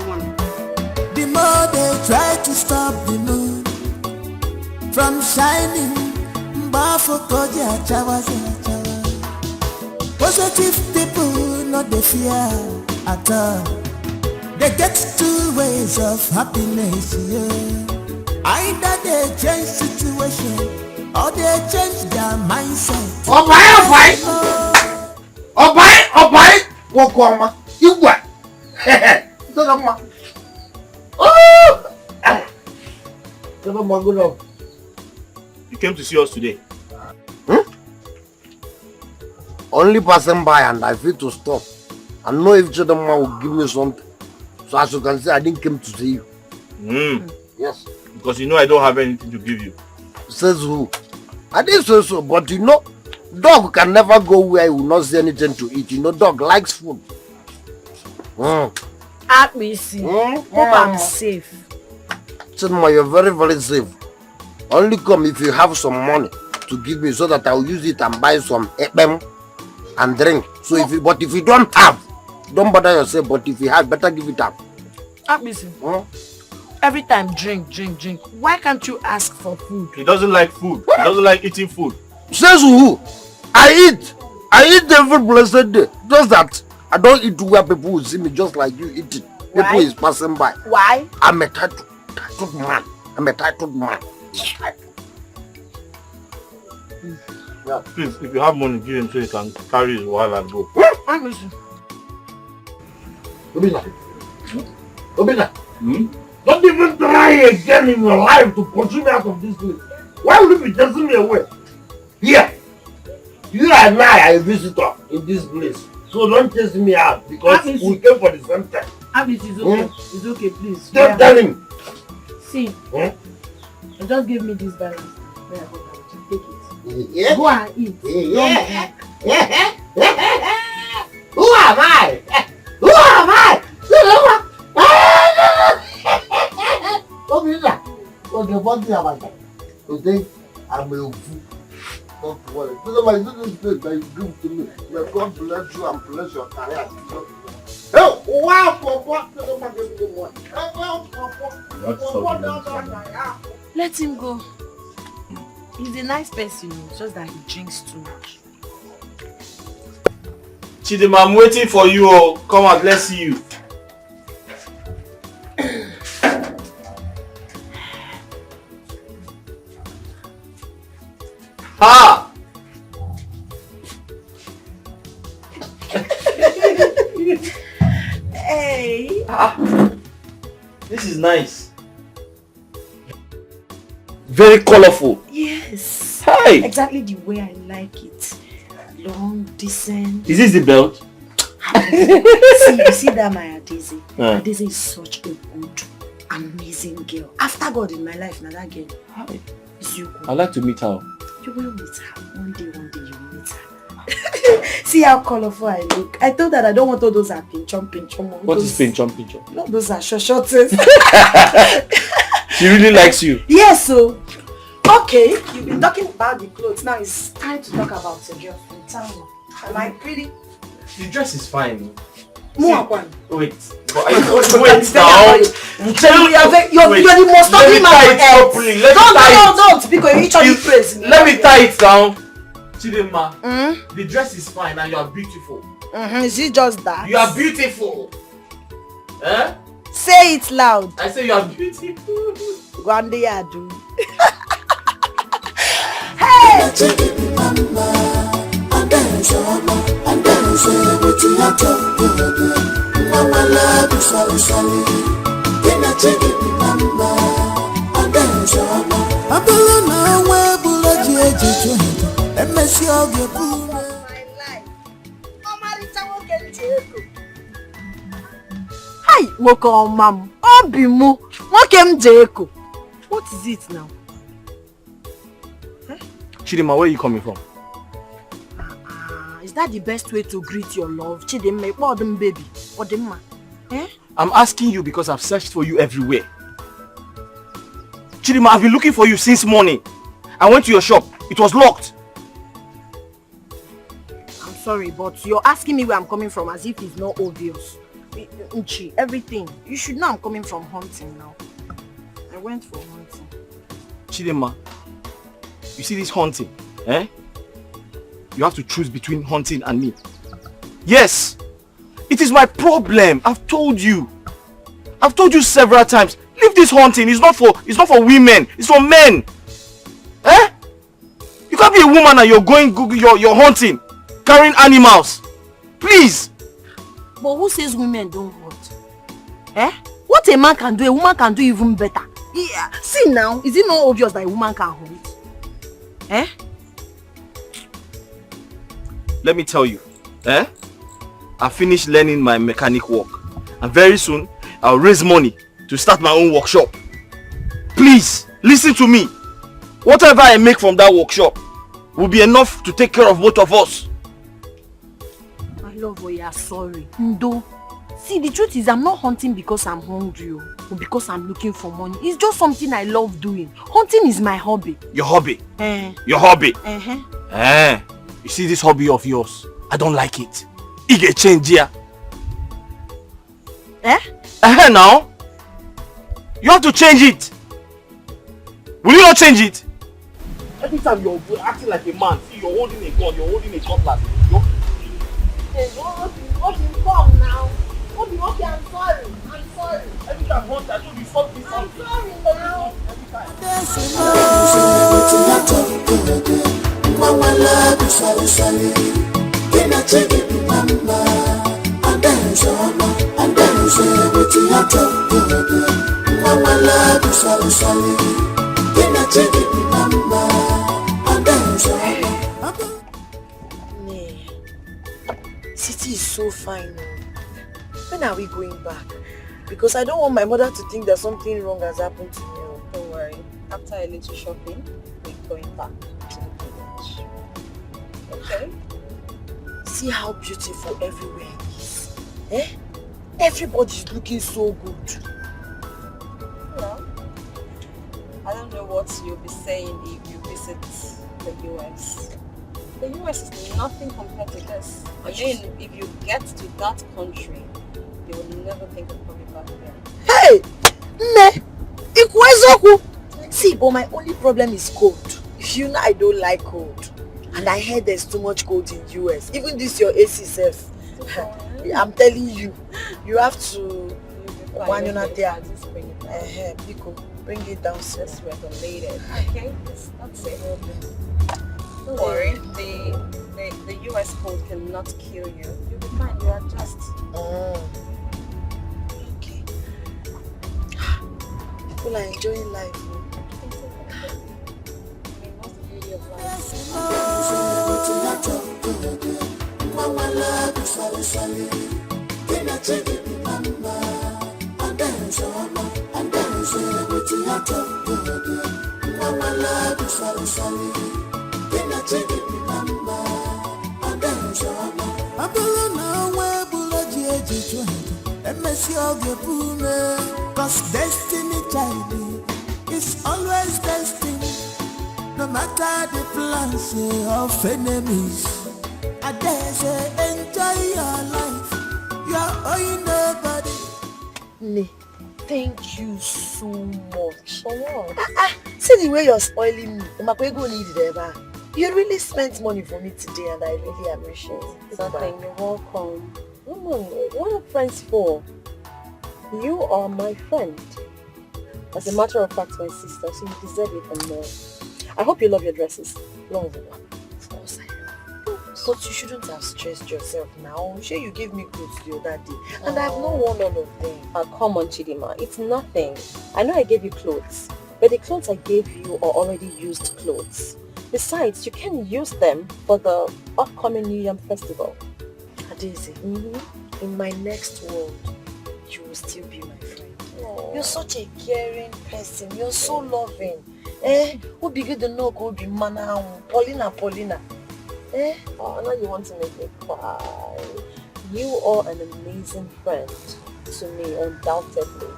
The more they try to stop the moon from shining, positive people not the fear at all. They get two ways of happiness, yeah. Either they change situation or they change their mindset. Obai, Wokoma, you what? You came to see us today. Only passing by and I feel to stop. I know if Chidinma will give me something. So as you can see, I didn't come to see you. Yes. Because you know I don't have anything to give you. Says who? I didn't say so, but you know, dog can never go where he will not see anything to eat. You know, dog likes food. Hope I'm safe. Chidinma, you're very, very safe. Only come if you have some money to give me so that I will use it and buy some ekpem and drink. So if you don't have, don't bother yourself. But if you have, better give it up. Every time drink. Why can't you ask for food? He doesn't like food. He doesn't like eating food. Says who? I eat every blessed day. Just that I don't eat where people will see me just like you eating. People is passing by. Why? I'm a titled man. Yeah, please, if you have money, give him so he can carry his while and go. Obina, don't even try again in your life to pursue me out of this place. Why would you be chasing me away? Here, you and I are a visitor in this place. So don't chase me out because we came for the same time. Abis is okay. It's okay, please. Stop telling. See, you just give me this balance. Where I go now, take it. Yeah. Go and eat. Yeah. Who am I? Who am I? Okay, one thing about that. Today, I'm a fool. Don't worry. This is my little thing that you give to me. May God bless you and bless your career. Oh, wow, Let him go. He's a nice person, just that he drinks too much. Chidima, I'm waiting for you. Oh. Come out, let's see you. Ha! Hey! This is nice. Very colorful. Yes. Hi! Exactly the way I like it. Long, decent. Is this the belt? see that my Adeze. Adeze is such a good, amazing girl. After God in my life, now that girl. Hi. Is you good. I'd like to meet her. You will meet her. One day you will meet her. See how colorful I look. I told her I don't want all those pinchon. What is pinchon? No, those are shorties. She really likes you. Yes, so. Okay, you've been talking about the clothes. Now it's time to talk about your girlfriend. Tell me, am I pretty? The dress is fine. More one. Wait. But wait now. You're the most ugly man on earth. Don't, because you each other praise me. Let me tie it down. Chidima, the dress is fine and you are beautiful. Is it just that? You are beautiful. Eh? Say it loud. I say you are beautiful. One day I do. Hey! Hi, Moko Mam. Obimu. Mokem Jeko. What is it now? Chidima, where are you coming from? Is that the best way to greet your love? Chidima, Odem baby. Odemma. Eh? I'm asking you because I've searched for you everywhere. Chidima, I've been looking for you since morning. I went to your shop. It was locked. I'm sorry, but you're asking me where I'm coming from as if it's not obvious. Nchi, everything. You should know I'm coming from hunting now. I went for hunting. Chidima, you see this hunting, eh? You have to choose between hunting and me. Yes! It is my problem. I've told you. I've told you several times. Leave this hunting. It's not for women. It's for men. Eh? You can't be a woman and you're hunting, carrying animals. Please. But who says women don't hunt? Eh? What a man can do, a woman can do even better. Yeah. See now, is it not obvious that a woman can hunt? Eh? Let me tell you, I finished learning my mechanic work, and very soon I'll raise money to start my own workshop. Please, listen to me. Whatever I make from that workshop will be enough to take care of both of us. My love, you are sorry. Ndo. See, the truth is I'm not hunting because I'm hungry or because I'm looking for money. It's just something I love doing. Hunting is my hobby. Your hobby? Your hobby? You see this hobby of yours? I don't like it. It get change here. Now. You have to change it. Will you not change it? Every time you're acting like a man, see you're holding a gun, you're holding a cutlass. Come now. Okay, I'm sorry. Every time I told you something. I'm sorry now. Mama love is sorry. Can I take it, mama? And dance, and dance with your talk. Mama love is sorry. Can I take it, mama? And dance, Sit Auntie is so fine. When are we going back? Because I don't want my mother to think that something wrong has happened to me. Don't worry. After a little shopping, we're going back to the village. Okay? See how beautiful everywhere is. Eh? Everybody's looking so good. Well, I don't know what you'll be saying if you visit the US. The US is nothing compared to this. I mean, if you get to that country, you will never think of coming back here. Hey! Ne! Ikwezoku! See, but my only problem is cold. You know I don't like cold. And I heard there's too much cold in US. Even this your AC self. I'm telling you, you have to bring it downstairs. Regulated. Okay? That's it. Don't worry. The US cold cannot kill you. You'll be fine. You are just. Okay. People are enjoying life. What's the beauty of life? Cause destiny, child, is always destined. No matter the plans of enemies, I dare say enjoy your life. You are owing nobody. Ne, thank you so much. For what? See the way you're spoiling me. You really spent money for me today and I really appreciate it. Nothing. You're welcome. What are friends for? You are my friend. As a matter of fact, my sister, so you deserve it and more. I hope you love your dresses. Love them. Of course I do. But you shouldn't have stressed yourself now. I'm sure you gave me clothes the other day. And I've not worn all of them. Come on, Chidima. It's nothing. I know I gave you clothes. But the clothes I gave you are already used clothes. Besides, you can use them for the upcoming New Yam Festival. Adeze, in my next world, you will still be my friend. Aww. You're such a caring person. You're so loving. Who begin to know who be mana? Paulina. Oh, now you want to make me cry. You are an amazing friend to me, undoubtedly.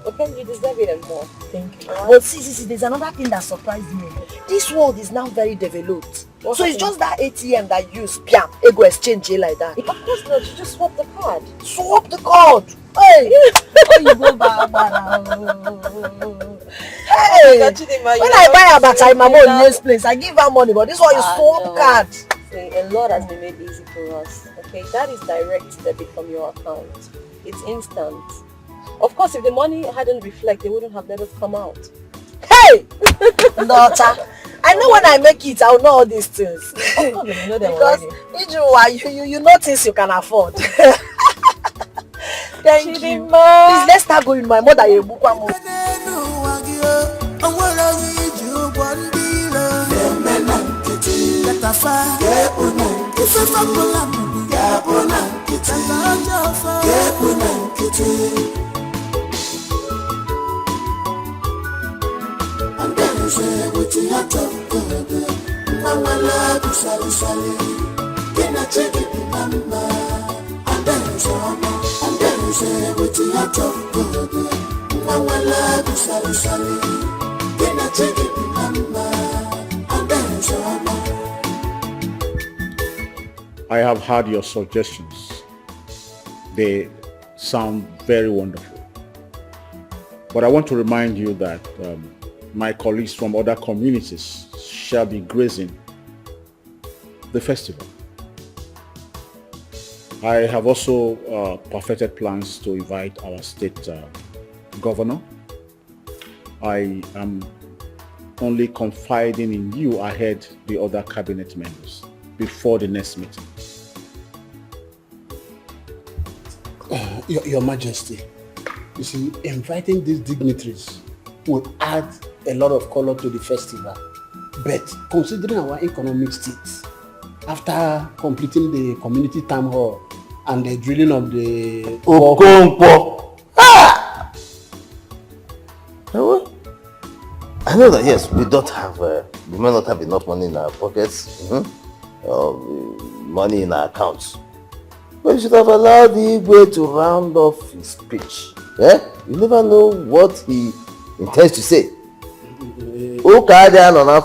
Okay, you deserve it and more. Thank you. But see, there's another thing that surprised me. This world is now very developed. So it's just that ATM that you use, ego exchange like that. Of course not, you just swap the card. Swap the card? Hey! Hey! When I buy Abacha in my mom next place, I give her money, but this one is swap card. See, a lot has been made easy for us. Okay, that is direct debit from your account. It's instant. Of course, if the money hadn't reflected, they wouldn't have let us come out. Hey! Daughter, I know when I make it, I'll know all these things. Of course, you know them because you know things you can afford. Thank you. Please, let's start going. My mother, you book one more. I have heard your suggestions. They sound very wonderful. But I want to remind you that my colleagues from other communities shall be gracing the festival. I have also perfected plans to invite our state governor. I am only confiding in you ahead the other cabinet members before the next meeting. Your Majesty, you see, inviting these dignitaries would add a lot of color to the festival. But considering our economic state, after completing the community town hall and the drilling of the Okonkwo. Ah! I know that yes, we don't have, we may not have enough money in our pockets, money in our accounts. But you should have allowed the Igwe to round off his speech. Yeah? You never know what he intends to say. Allow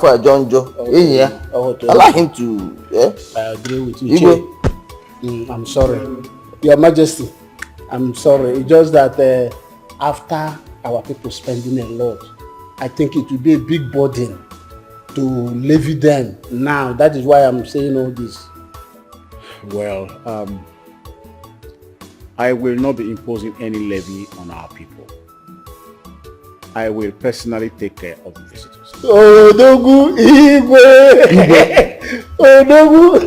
him to. Yeah? I agree with you. I'm sorry, Your Majesty. I'm sorry. It's just that after our people spending a lot, I think it will be a big burden to levy them now. That is why I'm saying all this. Well, I will not be imposing any levy on our people. I will personally take care of the visitors. Odogu Igwe! Odogu!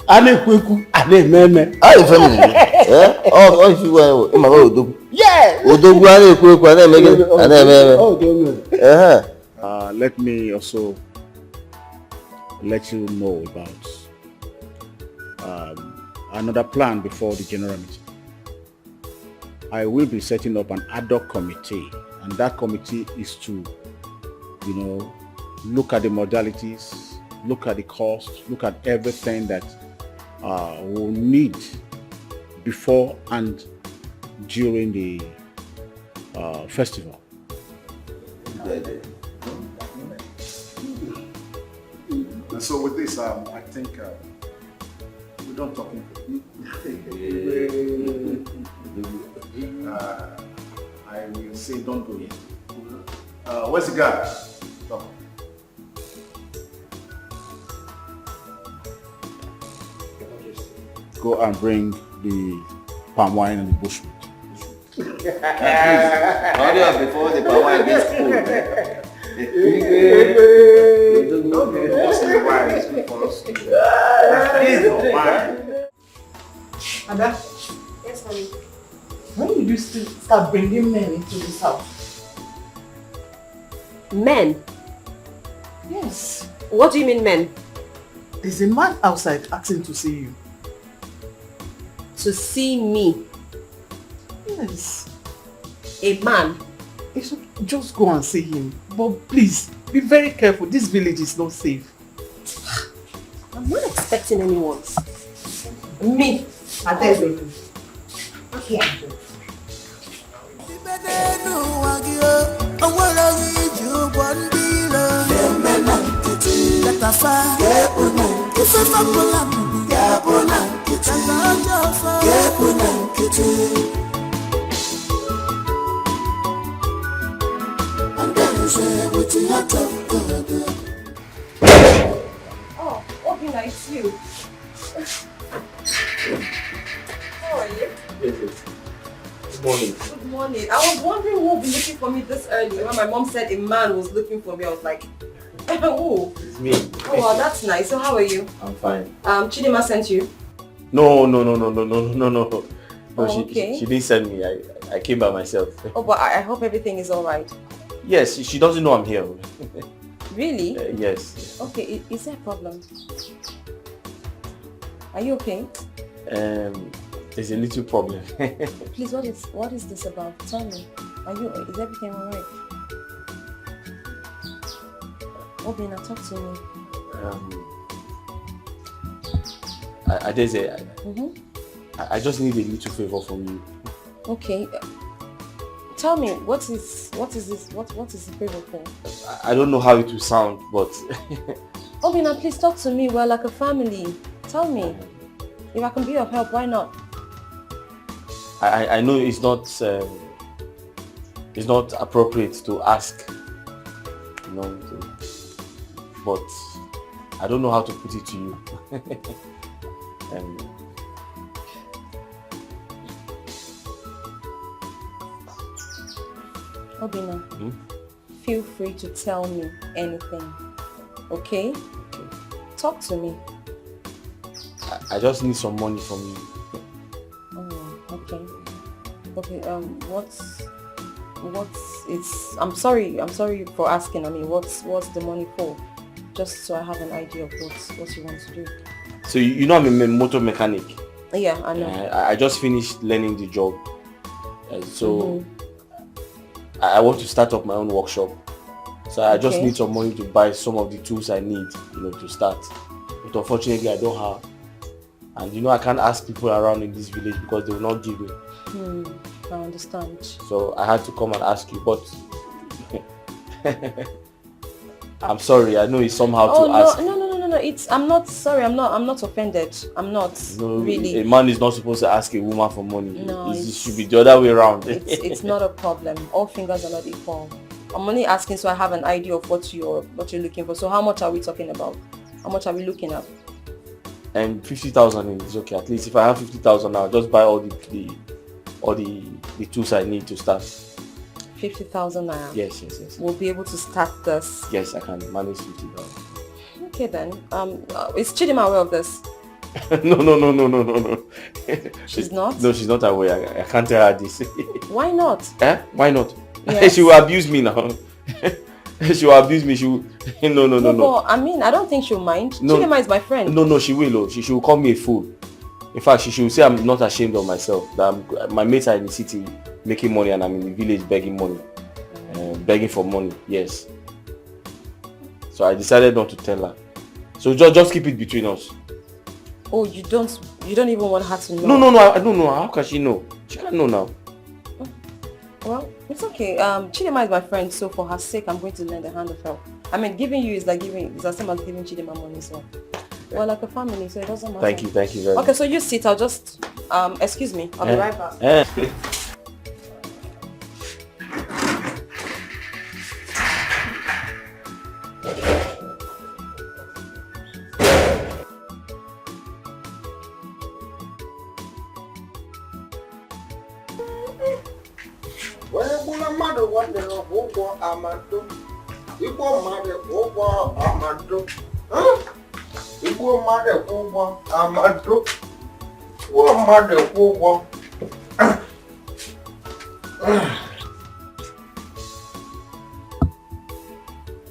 Anekweku, anememe. How you family? Yeah? Oh, if you were Odogu. Yeah! Odogu, Anekweku, anememe. Let me also let you know about another plan before the general meeting. I will be setting up an ad hoc committee, and that committee is to, look at the modalities, look at the cost, look at everything that we'll need before and during the festival. And so with this, I think we're done talking. I will say don't go yet. Where's the guy? Go and bring the palm wine and the bushmeat. Hurry up before the palm wine gets cold. Ada? Yes, honey. When did you start bringing men into this house? Men? Yes. What do you mean men? There's a man outside asking to see you. To see me? Yes. A man? You should just go and see him. But please, be very careful. This village is not safe. I'm not expecting anyone. Me? I tell you. Okay. Oh, Obina, it's you. How are you? Yes. Good morning. Good morning. I was wondering who would be looking for me this early. When my mom said a man was looking for me, I was like, oh. It's me. Oh, wow, that's nice. So how are you? I'm fine. Chidima sent you? No. Oh, okay. She didn't send me. I came by myself. Oh, but I hope everything is alright. Yes, she doesn't know I'm here. Really? Yes. Okay, is there a problem? Are you okay? There's a little problem. Please, what is this about? Tell me. Is everything alright? Obina, talk to me. I just need a little favor from you. Okay. Tell me, what is this? What is the favor for? I don't know how it will sound, but Obina, please talk to me. We're like a family. Tell me. If I can be of help, why not? I know it's not appropriate to ask, but I don't know how to put it to you. Obina, feel free to tell me anything, okay? Talk to me. I just need some money from you. Oh, okay. Okay, I'm sorry for asking. I mean, what's the money for? Just so I have an idea of what you want to do. So you know I'm a motor mechanic. Yeah, I know. I just finished learning the job. So I want to start up my own workshop. So I just need some money to buy some of the tools I need, to start. But unfortunately, I don't have. And I can't ask people around in this village because they will not give me. I understand. So I had to come and ask you, but I'm sorry. I know it's somehow to ask. No. I'm not sorry. I'm not offended. I'm not really. A man is not supposed to ask a woman for money. No, it should be the other way around. It's not a problem. All fingers are not equal. I'm only asking so I have an idea of what you're looking for. So how much are we talking about? How much are we looking at? 50,000 is okay. At least if I have 50,000 now, I'll just buy all the tools I need to start. 50,000 naira. Yes. We'll be able to start this. Yes, I can manage 50,000. Okay then. Is Chidima aware of this? No. She's not? No, she's not aware. I can't tell her this. Why not? Why not? Yes. She will abuse me now. She will abuse me. She will... No. But, I mean, I don't think she'll mind. No. Chidima is my friend. No, she will. She will call me a fool. In fact, she will say I'm not ashamed of myself. That my mates are in the city making money and I'm in the village begging money. Begging for money. Yes. So I decided not to tell her. So just keep it between us. Oh, you don't even want her to know? No, I don't know. How can she know? She can't know now. Well, it's okay. Chidima is my friend, so for her sake, I'm going to lend a hand of help. I mean, giving you is the same as giving Chidima money, so we're like a family, so it doesn't matter. Thank you very much. Okay, so you sit. I'll just excuse me. I'll be right back.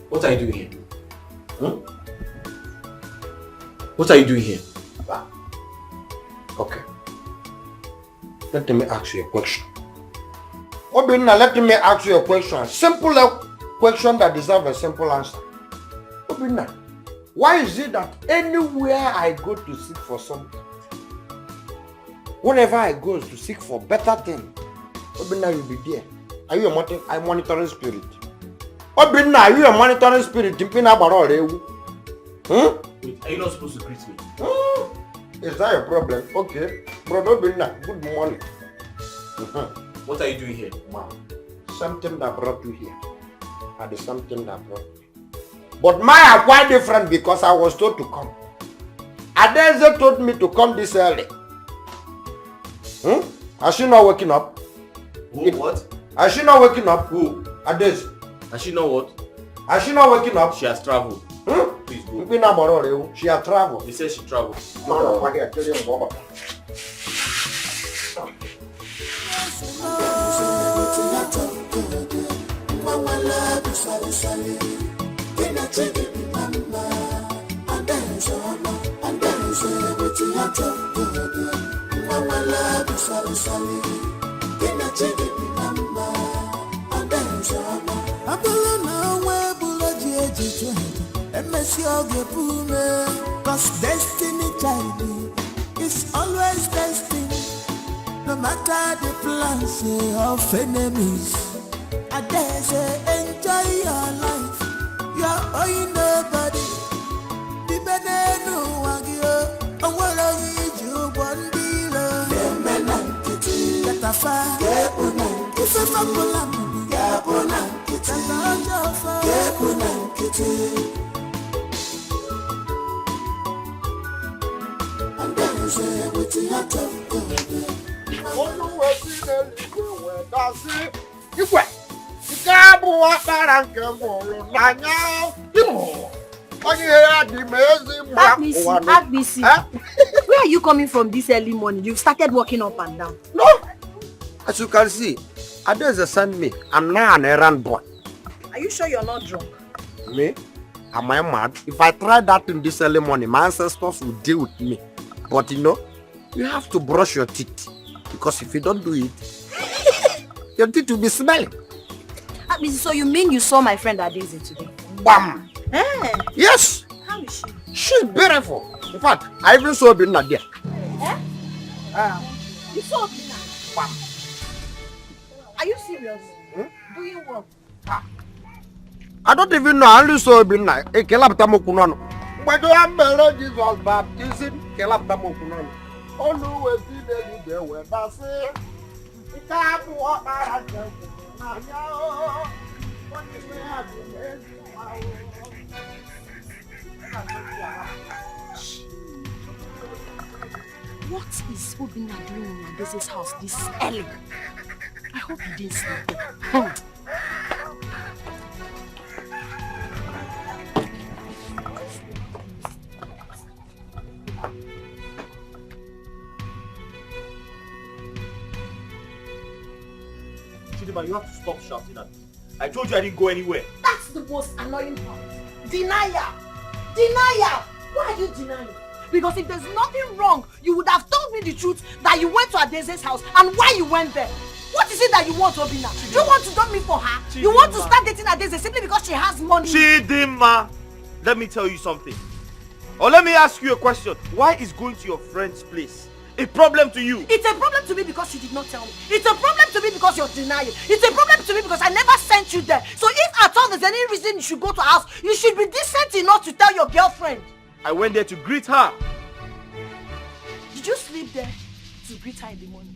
What are you doing here? What are you doing here? Okay. Let me ask you a question. Obinna, let me ask you a question. Simple question that deserves a simple answer. Obinna, why is it that anywhere I go to seek for something, whenever I go to seek for better thing, Obinna, you'll be there. Are you a monitoring spirit? Obinna, are you a monitoring spirit? Wait, are you not supposed to greet me? Is that a problem? Okay. Brother Obinna, good morning. What are you doing here? Something that brought you here. And the something that brought me. But mine are quite different because I was told to come. Adeze told me to come this early. Has she not waking up? Who? What? Has she not waking up? Who? Adeze. Has she not what? Has she not waking up? She has traveled. Please go. She has traveled. They said she traveled. No, I tell you about cause destiny child is always destined. No matter the plans of enemies, I dare say enjoy your life. You're owing nobody. The benenu wagyo, and what are you one dealer? The menankiti, that I find. If I fumble, Agbisi, where are you coming from this early morning? You've started walking up and down. No. As you can see, Adeze sent me. I'm now an errand boy. Are you sure you're not drunk? Me? Am I mad? If I try that in this early morning, my ancestors will deal with me. But You have to brush your teeth. Because if you don't do it, your teeth will be smelling. So you mean you saw my friend Adeze today? Bam! Eh? Yes! How is she? She's beautiful. In fact, I even saw Obinna there. Eh? You saw Obinna? Bam! Are you serious? Doing what? I don't even know. I only saw Obinna. Kelaptamokunono. But you have Jesus baptism. Kelaptamokunono. Always be there when that's it. What is Obinna doing in Adeze's house this early? I hope he didn't sleep there. You have to stop shouting at me. I told you I didn't go anywhere. That's the most annoying part. Denial! Denial! Why are you denying? Because if there's nothing wrong, you would have told me the truth that you went to Adeze's house and why you went there. What is it that you want, Obinna? Do you want to dump me for her? Chidima. You want to start dating Adeze simply because she has money? Chidima, let me tell you something. Or let me ask you a question. Why is going to your friend's place a problem to you? It's a problem to me because you did not tell me. It's a problem to me because you're denying. It's a problem to me because I never sent you there. So if at all there's any reason you should go to her house, you should be decent enough to tell your girlfriend. I went there to greet her. Did you sleep there to greet her in the morning?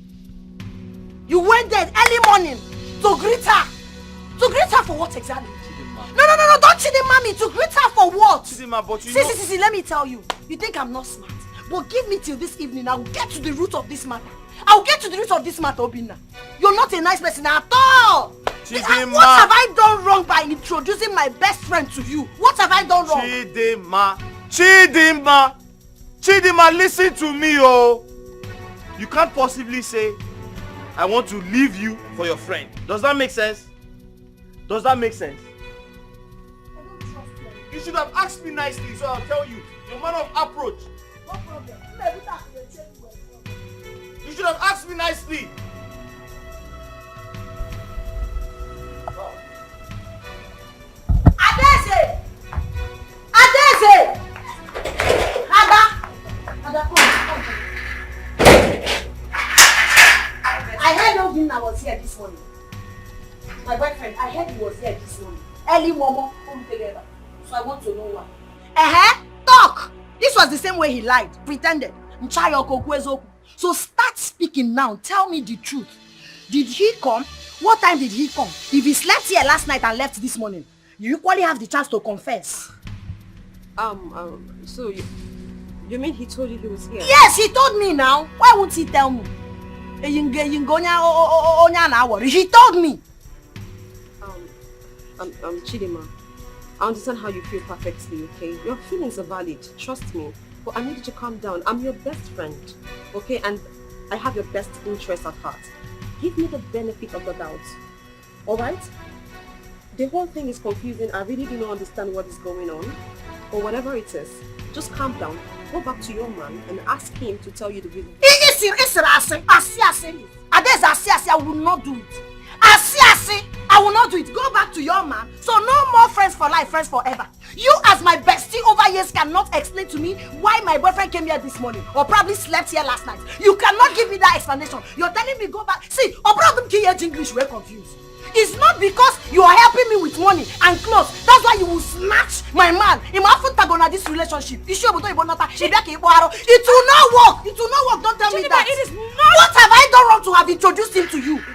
You went there early morning to greet her. To greet her for what exactly? Chidima. No, don't Chidima me. To greet her for what? Chidima, but you know... See, let me tell you. You think I'm not smart? But give me till this evening. I will get to the root of this matter. Obinna. You're not a nice person at all. Chidima. What have I done wrong by introducing my best friend to you? What have I done wrong? Chidima, listen to me, oh. You can't possibly say, I want to leave you for your friend. Does that make sense? I don't trust you. You should have asked me nicely, so I'll tell you. Your manner of approach. No problem. You should have asked me nicely. Adeze! Ada, come. I heard Obinna was here this morning. My boyfriend, I heard he was here this morning. Early Momo, come together. So I want to know why. Talk! This was the same way he lied, pretended. So start speaking now. Tell me the truth. Did he come? What time did he come? If he slept here last night and left this morning, you equally have the chance to confess. So you mean he told you he was here? Yes, he told me now. Why won't he tell me? He told me. Chidima, I understand how you feel perfectly, okay? Your feelings are valid, trust me. But I need you to calm down. I'm your best friend, okay? And I have your best interest at heart. Give me the benefit of the doubt, alright? The whole thing is confusing. I really do not understand what is going on. Or whatever it is, just calm down. Go back to your man and ask him to tell you the reason. I will not do it. I will not do it. Go back to your man. So no more friends for life, friends forever. You as my bestie over years cannot explain to me why my boyfriend came here this morning or probably slept here last night. You cannot give me that explanation. You're telling me go back. See, or problem English, we're confused. It's not because you are helping me with money and clothes. That's why you will snatch my man. This relationship. It will not work. It will not work. Don't tell me that. It is not. What have I done wrong to have introduced him to you? It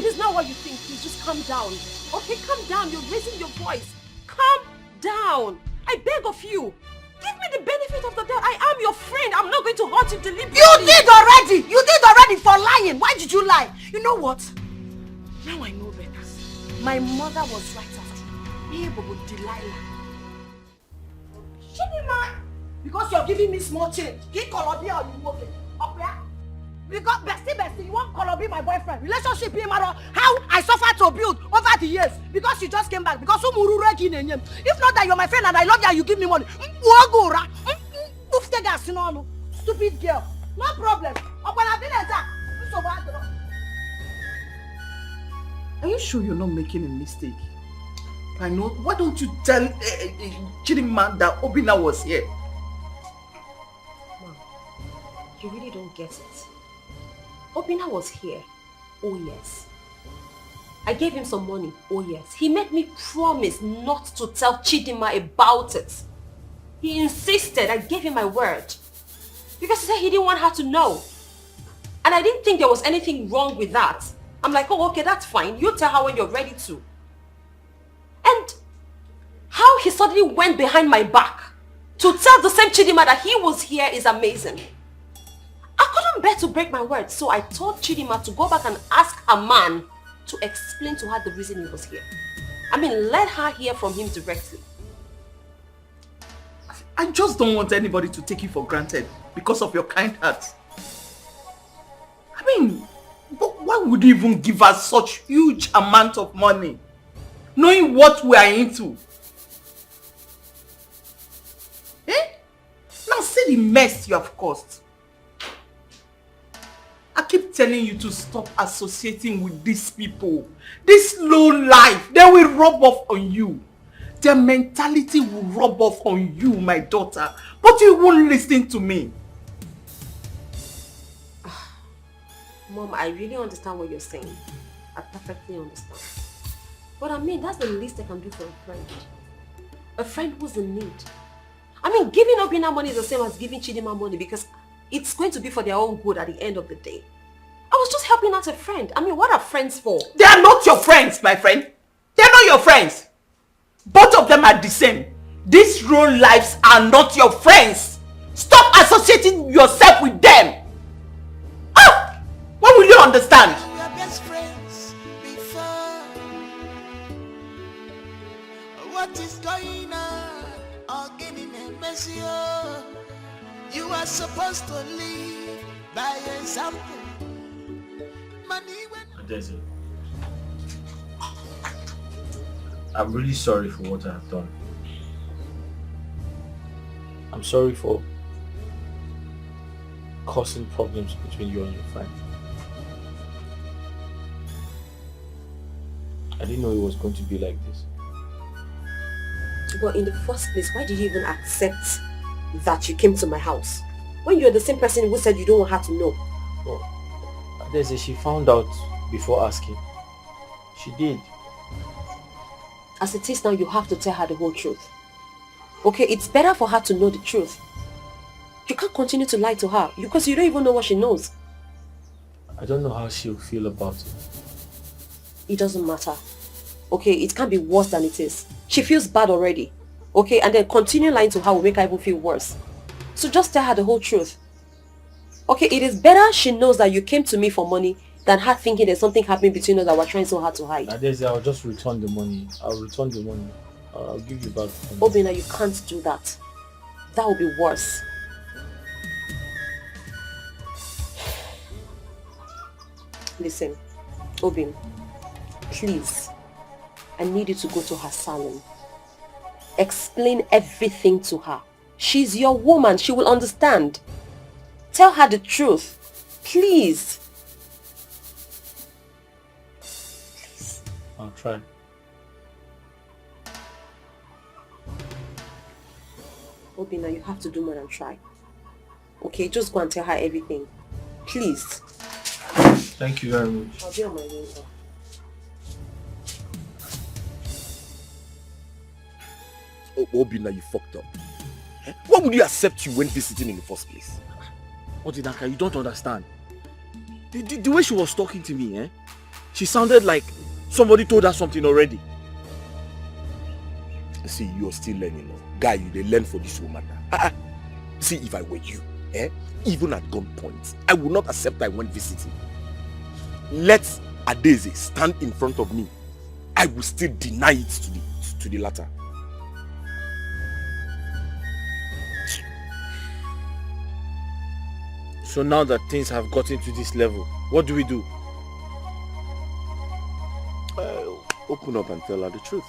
is not what you think. Please just calm down. Okay, calm down. You're raising your voice. Calm down. I beg of you. Give me the benefit of the doubt. I am your friend. I'm not going to hurt you deliberately. You did already for lying. Why did you lie? You know what? Now I know better. My mother was right after you. Delilah. Chidima. Because you're giving me small change. Get Colombia or you move it. Okay? Because bestie, you want Colombia my boyfriend. Relationship him matter how I suffered to build over the years. Because you just came back. Because if not that you're my friend and I love you and you give me money. Stupid girl. No problem. Are you sure you're not making a mistake? I know. Why don't you tell cheating man that Obina was here? Mom, you really don't get it. Obina was here. Oh yes. I gave him some money. Oh yes. He made me promise not to tell Chidima about it. He insisted. I gave him my word. Because he said he didn't want her to know. And I didn't think there was anything wrong with that. I'm like, oh, okay, that's fine. You tell her when you're ready to. And how he suddenly went behind my back to tell the same Chidima that he was here is amazing. I couldn't bear to break my word, so I told Chidima to go back and ask her man to explain to her the reason he was here. I mean, let her hear from him directly. I just don't want anybody to take you for granted because of your kind heart. I mean, but why would you even give us such huge amount of money, knowing what we are into? Eh? Now see the mess you have caused. I keep telling you to stop associating with these people. This low life, they will rub off on you. Their mentality will rub off on you, my daughter. But you won't listen to me. Mom, I really understand what you're saying. I perfectly understand. But I mean, that's the least I can do for a friend. A friend who's in need. I mean, giving Obina money is the same as giving Chidima money because it's going to be for their own good at the end of the day. I was just helping out a friend. I mean, what are friends for? They are not your friends, my friend. They are not your friends. Both of them are the same. These real lives are not your friends. Stop associating yourself with them. Ah! When will you understand? We were best friends before. What is going on? Getting a messy. You are supposed to live by example. Money when Adese, I'm really sorry for what I have done. I'm sorry for causing problems between you and your friend. I didn't know it was going to be like this. Well, in the first place, why did you even accept that you came to my house? When you're the same person who said you don't want her to know. Well, Adese, she found out before asking. She did. As it is now, you have to tell her the whole truth. Okay, it's better for her to know the truth. You can't continue to lie to her because you don't even know what she knows. I don't know how she'll feel about it. It doesn't matter. Okay, it can't be worse than it is. She feels bad already. Okay, and then continue lying to her will make her even feel worse. So just tell her the whole truth. Okay, it is better she knows that you came to me for money than her thinking there's something happening between us that we're trying so hard to hide. Adese, I'll just return the money. I'll return the money. I'll give you back the money. Obina, you can't do that. That will be worse. Listen, Obin, please, I need you to go to her salon. Explain everything to her. She's your woman. She will understand. Tell her the truth. Please. Please. I'll try. Obina, you have to do more than try. Okay, just go and tell her everything. Please. Thank you very much. I'll be on my way now. Oh, Obina, you fucked up. Why would you accept you when visiting in the first place? Odinaka, you don't understand. The way she was talking to me, she sounded like somebody told her something already. See, you're still learning. Guy, they learn for this woman. See, if I were you, even at gunpoint, I would not accept I went visiting. Let Adese stand in front of me. I will still deny it to the latter. So now that things have gotten to this level, what do we do? Open up and tell her the truth.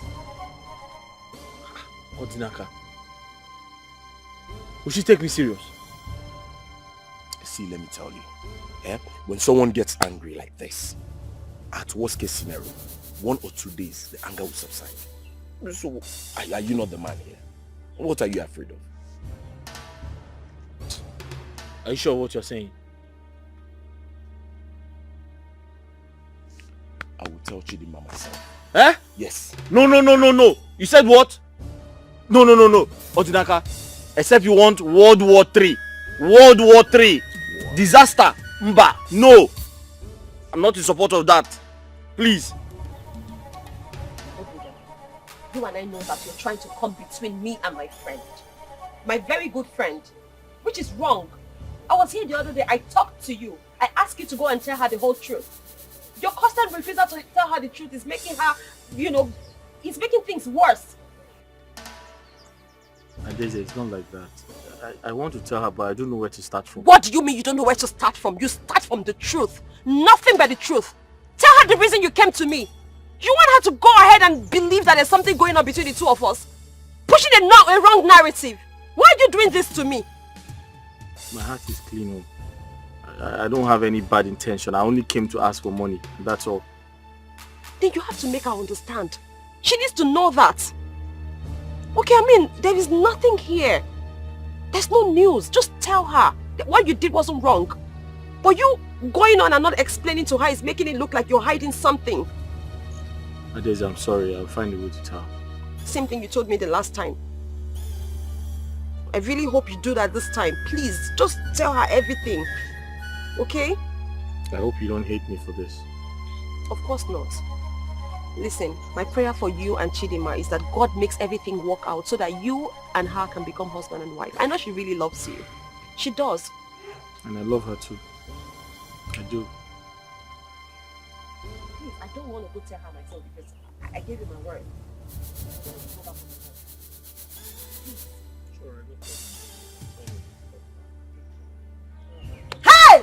Odinaka, will she take me serious? See, let me tell you. When someone gets angry like this, at worst case scenario, 1 or 2 days, the anger will subside. So, are you not the man here? What are you afraid of? Are you sure what you're saying? I will tell Chidima myself. Eh? Yes. No. You said what? No. Otinaka, except you want World War III. World War III. Disaster. Mba. No. I'm not in support of that. Please. You and I know that you're trying to come between me and my friend. My very good friend. Which is wrong. I was here the other day. I talked to you. I asked you to go and tell her the whole truth. Your constant refusal to tell her the truth is making her, it's making things worse. Adeze, it's not like that. I want to tell her, but I don't know where to start from. What do you mean you don't know where to start from? You start from the truth. Nothing but the truth. Tell her the reason you came to me. You want her to go ahead and believe that there's something going on between the two of us? Pushing a wrong narrative. Why are you doing this to me? My heart is clean. I don't have any bad intention. I only came to ask for money. That's all. Then you have to make her understand. She needs to know that. Okay, I mean, there is nothing here. There's no news. Just tell her that what you did wasn't wrong. But you going on and not explaining to her is making it look like you're hiding something. Adeze, I'm sorry. I'll find a way to tell her. Same thing you told me the last time. I really hope you do that this time. Please, just tell her everything. Okay? I hope you don't hate me for this. Of course not. Listen, my prayer for you and Chidima is that God makes everything work out so that you and her can become husband and wife. I know she really loves you. She does. And I love her too. I do. Please, I don't want to go tell her myself because I gave you my word. Hey!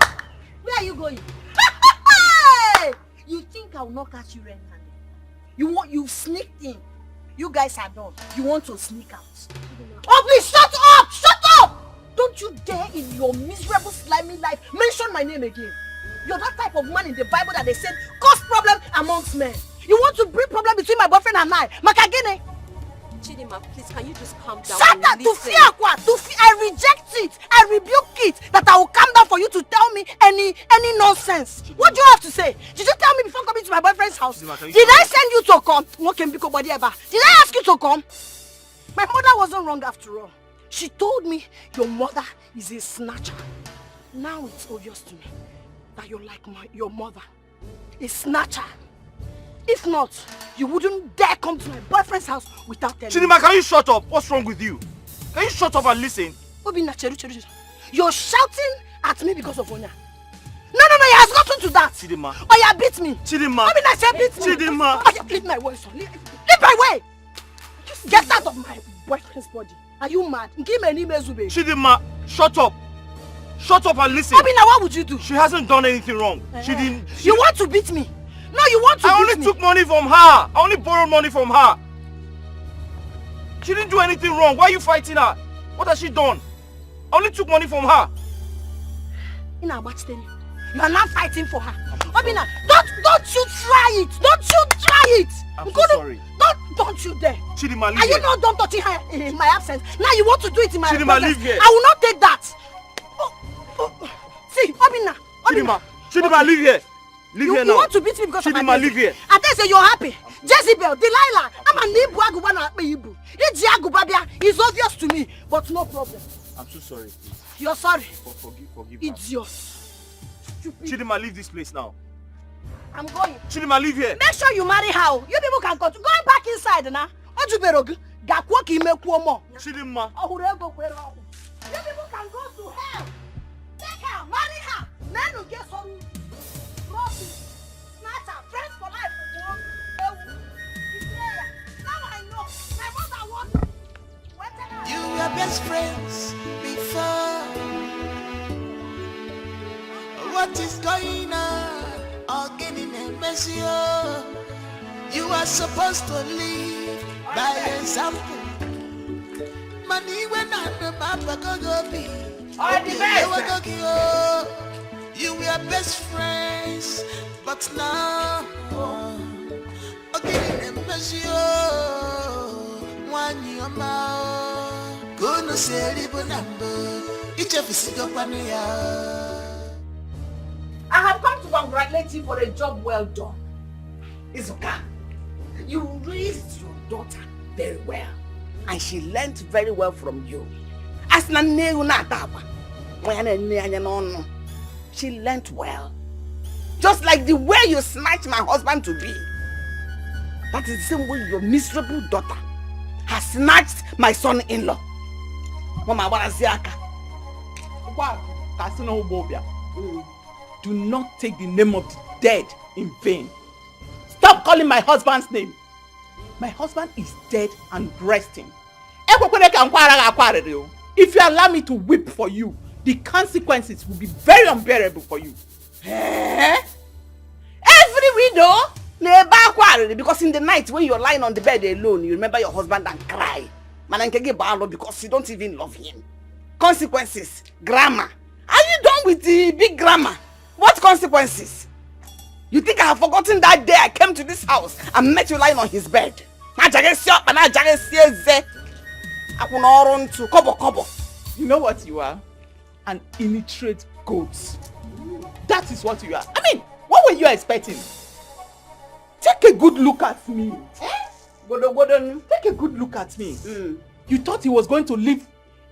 Where are you going? Hey! You think I will not catch you red-handed? You sneaked in. You guys are done. You want to sneak out. Oh please, shut up! Shut up! Don't you dare in your miserable slimy life mention my name again. You're that type of man in the Bible that they said cause problem amongst men. You want to bring problem between my boyfriend and I. Makagene. Chidima, please, can you just calm down? Shut up! I reject it. I rebuke it. That I will calm down for you to tell me any nonsense. Chidima. What do you have to say? Did you tell me before coming to my boyfriend's house? Chidima, did I send you to come? Did I ask you to come? My mother wasn't wrong after all. She told me your mother is a snatcher. Now it's obvious to me that you're like your mother, a snatcher. If not, you wouldn't dare come to my boyfriend's house without telling me. Chidima, can you shut up? What's wrong with you? Can you shut up and listen? Cheru. You're shouting at me because of Onya. No, it has gotten to that. Chidima. Oya beat me. Chidima. Beat me. Chidima. Oya, leave my way, son. Leave my way. Get out of my boyfriend's body. Are you mad? Chidima, shut up. Shut up and listen. Obina, what would you do? She hasn't done anything wrong. She didn't. You want to beat me? No, you want to beat me. I only took money from her. I only borrowed money from her. She didn't do anything wrong. Why are you fighting her? What has she done? I only took money from her. You are not fighting for her. Obina, don't you try it. Don't you try it. I'm so sorry. Don't you dare. Chidima, leave here. Are you not done touching her in my absence? Now you want to do it in my absence. Chidima, leave here. I will not take that. See, Obina. Chidima, leave here. Leave here now. You want to beat me because Chidima, of my leave here. And then say you're happy. Jezebel, Delilah, it's obvious to me, but no problem. I'm so sorry, please. You're sorry. Forgive Idiot. Chidima, leave this place now. I'm going. Chidima, leave here. Make sure you marry her. You people can go back inside now. Chidima. You people can go to hell. Take her, marry her. Men will get some snatcher, friends for life. Now I know. My mother wants. You were best friends before. What is going on? Getting a messy. You are supposed to live by example. Money when I'm the papa go be. All the best. You were best friends, but now okay, one year gonna say live number. Each of us go I have come to congratulate you for a job well done. Izuka, you raised your daughter very well. And she learnt very well from you. She learnt well. Just like the way you snatched my husband to be. That is the same way your miserable daughter has snatched my son-in-law. Mama, what is Aka? Do not take the name of the dead in vain. Stop calling my husband's name. My husband is dead and resting. If you allow me to weep for you, the consequences will be very unbearable for you. Every widow, because in the night when you're lying on the bed alone, you remember your husband and cry. Because you don't even love him. Consequences, grammar. Are you done with the big grammar? What consequences? You think I have forgotten that day I came to this house and met you lying on his bed? You know what you are? An illiterate goat. That is what you are. I mean, what were you expecting? Take a good look at me. Take a good look at me. You thought he was going to leave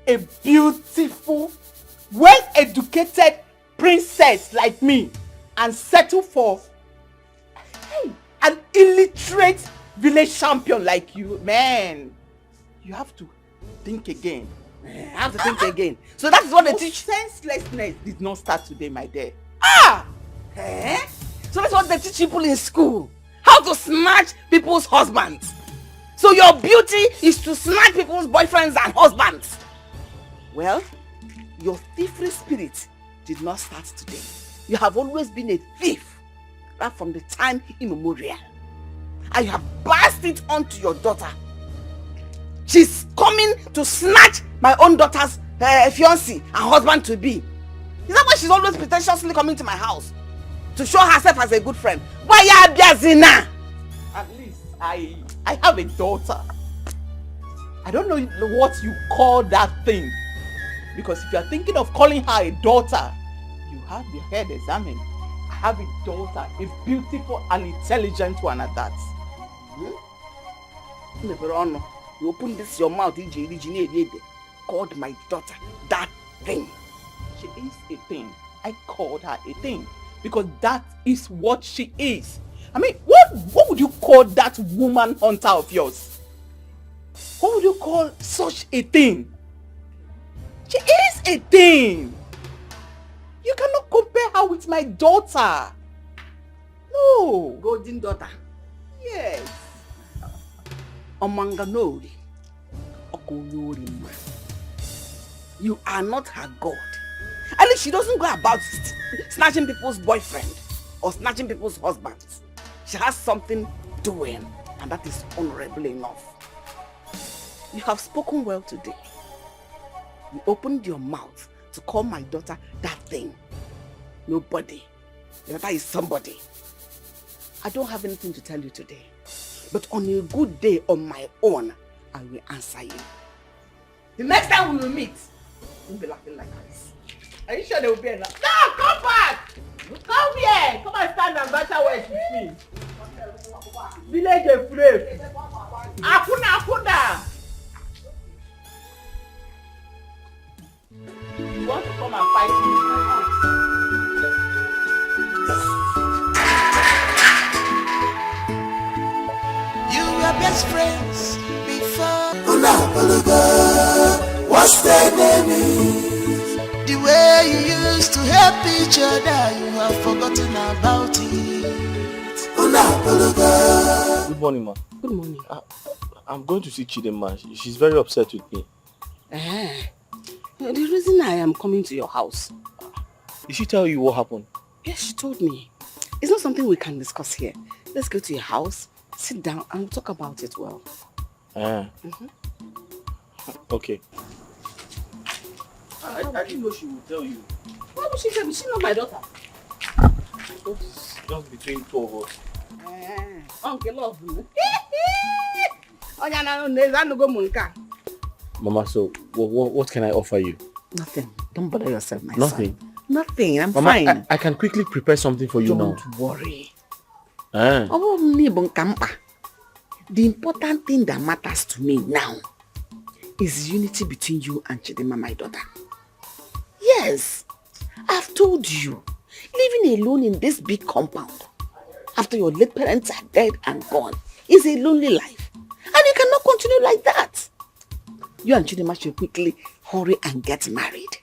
a beautiful, well-educated princess like me and settle for an illiterate village champion like you? Man, you have to think again. I have to think again. So that's what they teach. Senselessness did not start today, my dear. So that's what they teach people in school. How to snatch people's husbands. So your beauty is to snatch people's boyfriends and husbands. Well, your thievery spirit did not start today. You have always been a thief right from the time immemorial. And you have passed it on to your daughter. She's coming to snatch my own daughter's fiancé and husband to be. Is that why she's always pretentiously coming to my house? To show herself as a good friend. Why ya biazina? At least I have a daughter. I don't know what you call that thing. Because if you are thinking of calling her a daughter, you have your head examined. I have a daughter, a beautiful and intelligent one at that. You open this your mouth, called my daughter that thing. She is a thing. I called her a thing because that is what she is. I mean, what would you call that woman hunter of yours? What would you call such a thing? She is a thing. You cannot compare her with my daughter. No. Golden daughter. Yes. Omanganori. You are not her God. At least she doesn't go about snatching people's boyfriend or snatching people's husbands. She has something doing, and that is honorable enough. You have spoken well today. You opened your mouth to call my daughter that thing. Nobody. Your daughter is somebody. I don't have anything to tell you today. But on a good day on my own, I will answer you. The next time we will meet, we'll be laughing like this. Are you sure there will be enough? No, come back! Come here! Come and stand and battle words with me. Village FREE. Akuna! You want to come and fight me in my house? You were best friends before. Unapologa, what's the name? The way you used to help each other, you have forgotten about it. Unapologa. Good morning, ma. Good morning. I'm going to see Chidema. She's very upset with me. The reason I am coming to your house. Did she tell you what happened? Yes, she told me. It's not something we can discuss here. Let's go to your house, sit down, and we'll talk about it well. Okay. I didn't know she would tell you. Why would she tell me? She's not my daughter. Just between two of us. Uncle love me. Mama, so what can I offer you? Nothing. Don't bother yourself, my Nothing. son. Nothing. I'm Mama, fine. I can quickly prepare something for you now. Don't worry. Eh. The important thing that matters to me now is unity between you and Chidima, my daughter. Yes, I've told you, living alone in this big compound after your late parents are dead and gone is a lonely life. And you cannot continue like that. You and Chidima should quickly hurry and get married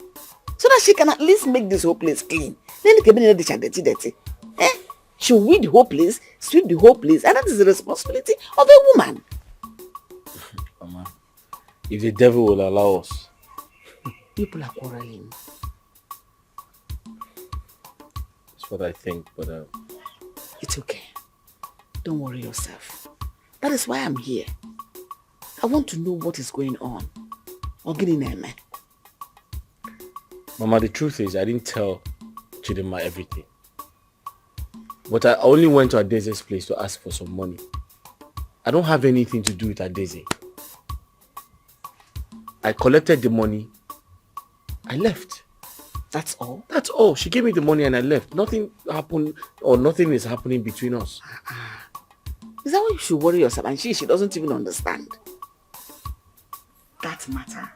so that she can at least make this whole place clean. Then she'll weed the whole place, sweep the whole place, and that is the responsibility of a woman. Mama, if the devil will allow us. People are quarreling. That's what I think, but it's okay. Don't worry yourself. That is why I'm here. I want to know what is going on. Mama, the truth is I didn't tell Chidima everything. But I only went to Adeze's place to ask for some money. I don't have anything to do with Adeze. I collected the money. I left. That's all? That's all. She gave me the money and I left. Nothing happened or nothing is happening between us. Is that why you should worry yourself? And she doesn't even understand. That matter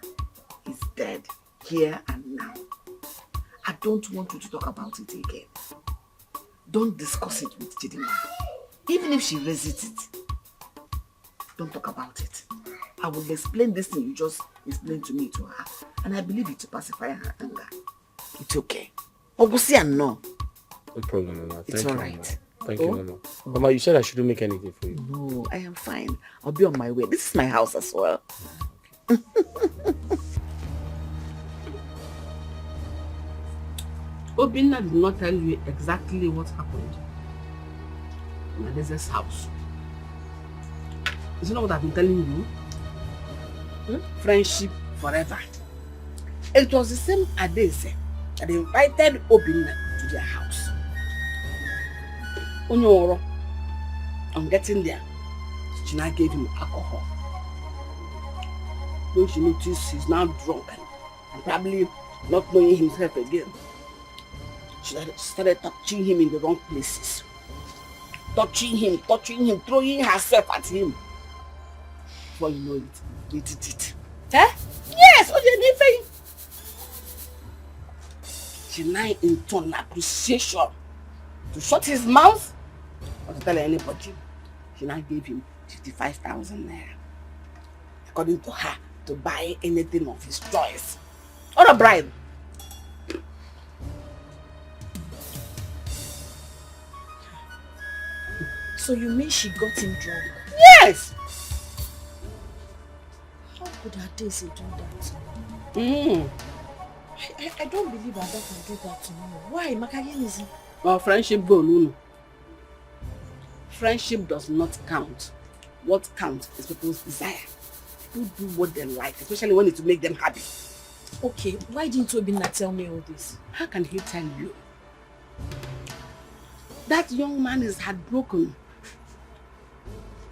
is dead here and now. I don't want you to talk about it again. Don't discuss it with Chidima. Even if she resists it, don't talk about it. I will explain this thing you just explained to me to her. And I believe it to pacify her anger. It's okay. Ogusi and no. No problem, Mama. It's alright. Thank you, Mama. Mama, you said I shouldn't make anything for you. No, I am fine. I'll be on my way. This is my house as well. Obinna did not tell you exactly what happened in Adeze's house. Is it not what I've been telling you? Friendship forever. It was the same Adeze that invited Obinna to their house. Onyoro, on getting there, she now gave him alcohol. When she noticed he's now drunk and probably not knowing himself again, she started touching him in the wrong places. Touching him, throwing herself at him. Before you know it, they did it. Eh? Yes, Oje she now in turn appreciation to shut his mouth or to tell anybody. She now gave him 55,000 naira. According to her, to buy anything of his choice. Or a bribe. So you mean she got him drunk? Yes! How could Adeze do that? I don't believe Ada can do that to me. Why? Makayen is... Well, friendship go, Lulu. Friendship does not count. What counts is people's desire. People do what they like, especially when it's to make them happy. Okay, why didn't Obinna tell me all this? How can he tell you? That young man is heartbroken.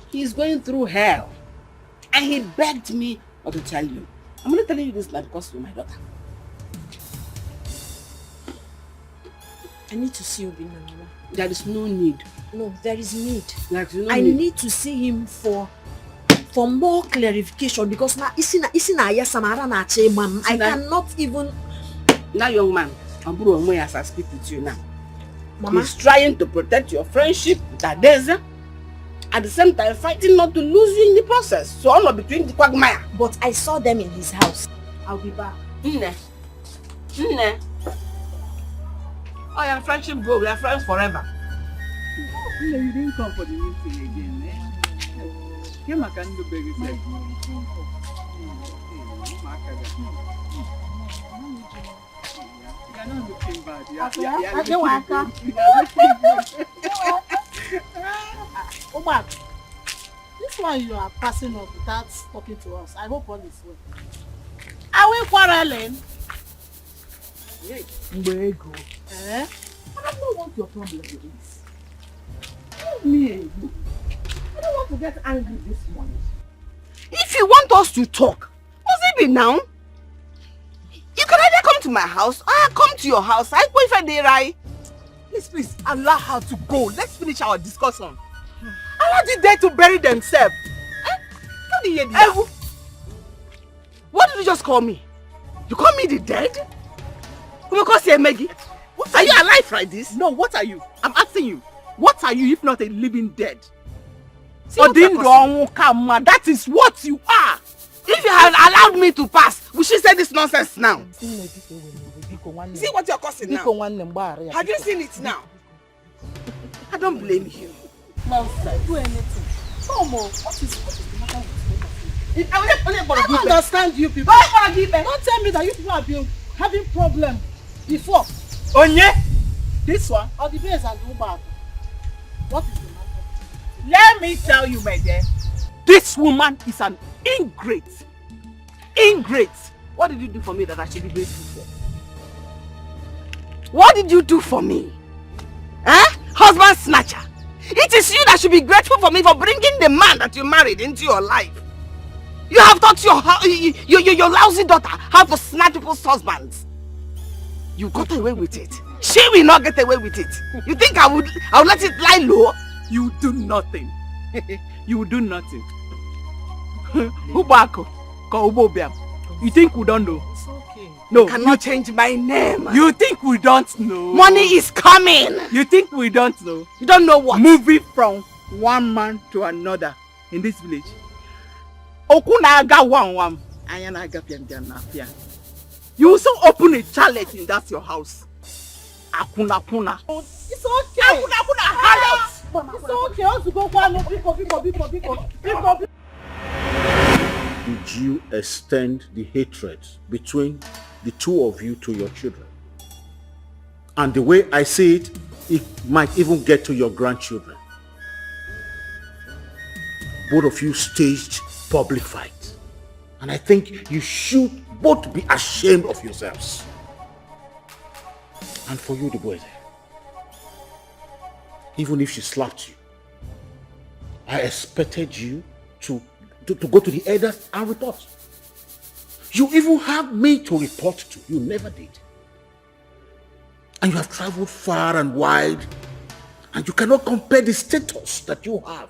He is going through hell. And he begged me not to tell you. I'm only telling you this now because you're my daughter. I need to see Obinna, Mama. There is no need. No, there is need. There is no I need. need to see him for more clarification because now I cannot even... That young man, as I speak with you now, Mama, he's trying to protect your friendship with Adeze, at the same time fighting not to lose you in the process. So I'm not between the quagmire. But I saw them in his house. I'll be back. Oh, your friendship go. We are friends forever. You didn't come for the meeting again, eh? You can't do baby sex. You're not looking bad. Omar, this one you are passing up without talking to us. I hope all is well. Are we quarreling? Mbego. Eh? I don't know what your problem is. Leave me alone. I don't want to get angry this morning. If you want us to talk, must it be now? You can either come to my house or I come to your house. I boyfriend there, right? Please, allow her to go. Let's finish our discussion. Allow the dead to bury themselves. What did you hear? What did you just call me? You call me the dead? Because you're Maggie. Are you alive like this? No, what are you? I'm asking you. What are you if not a living dead? That is what you are. If you had allowed me to pass, we should say this nonsense now. See what you're causing now? Have you seen it now? I don't blame you. Nonsense. Do anything. Tomo, what is the matter with you? I don't understand you people. Don't tell me that you people have been having problems before. Onye? This one? Or the base and the Uber. What is the matter? Let me tell you, my dear. This woman is an ingrate. Ingrate. What did you do for me that I should be grateful for? What did you do for me? Husband snatcher. It is you that should be grateful for me for bringing the man that you married into your life. You have taught your lousy daughter how to snatch people's husbands. You got away with it. She will not get away with it. You think I would let it lie low? You do nothing. You will do nothing. Ubako, you think we don't know? It's okay. No, you cannot change my name. You think we don't know? Money is coming. You think we don't know? You don't know what? Moving from one man to another in this village. Okunaga one. You also open a chalet in that your house. Akuna. It's okay. Akuna. It's okay. I want to go one. Biko. Did you extend the hatred between the two of you to your children? And the way I see it, it might even get to your grandchildren. Both of you staged public fight. And I think you should both be ashamed of yourselves. And for you, the boy there, even if she slapped you, I expected you to go to the elders and report. You even have me to report to. You never did. And you have traveled far and wide, and you cannot compare the status that you have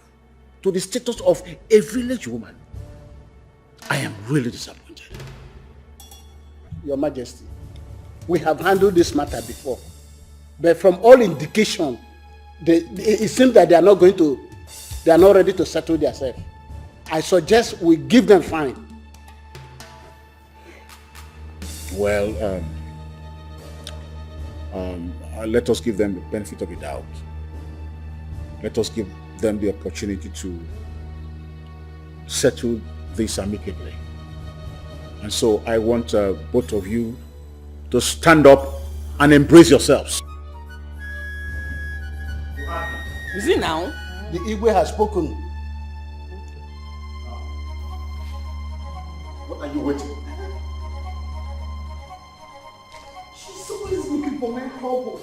to the status of a village woman. I am really disappointed. Your Majesty, we have handled this matter before, but from all indication, it seems that they are not ready to settle themselves. I suggest we give them fine. Well, let us give them the benefit of the doubt. Let us give them the opportunity to settle this amicably. And so I want both of you to stand up and embrace yourselves. You see now? The Igwe has spoken. What are you waiting? She's always looking for my trouble.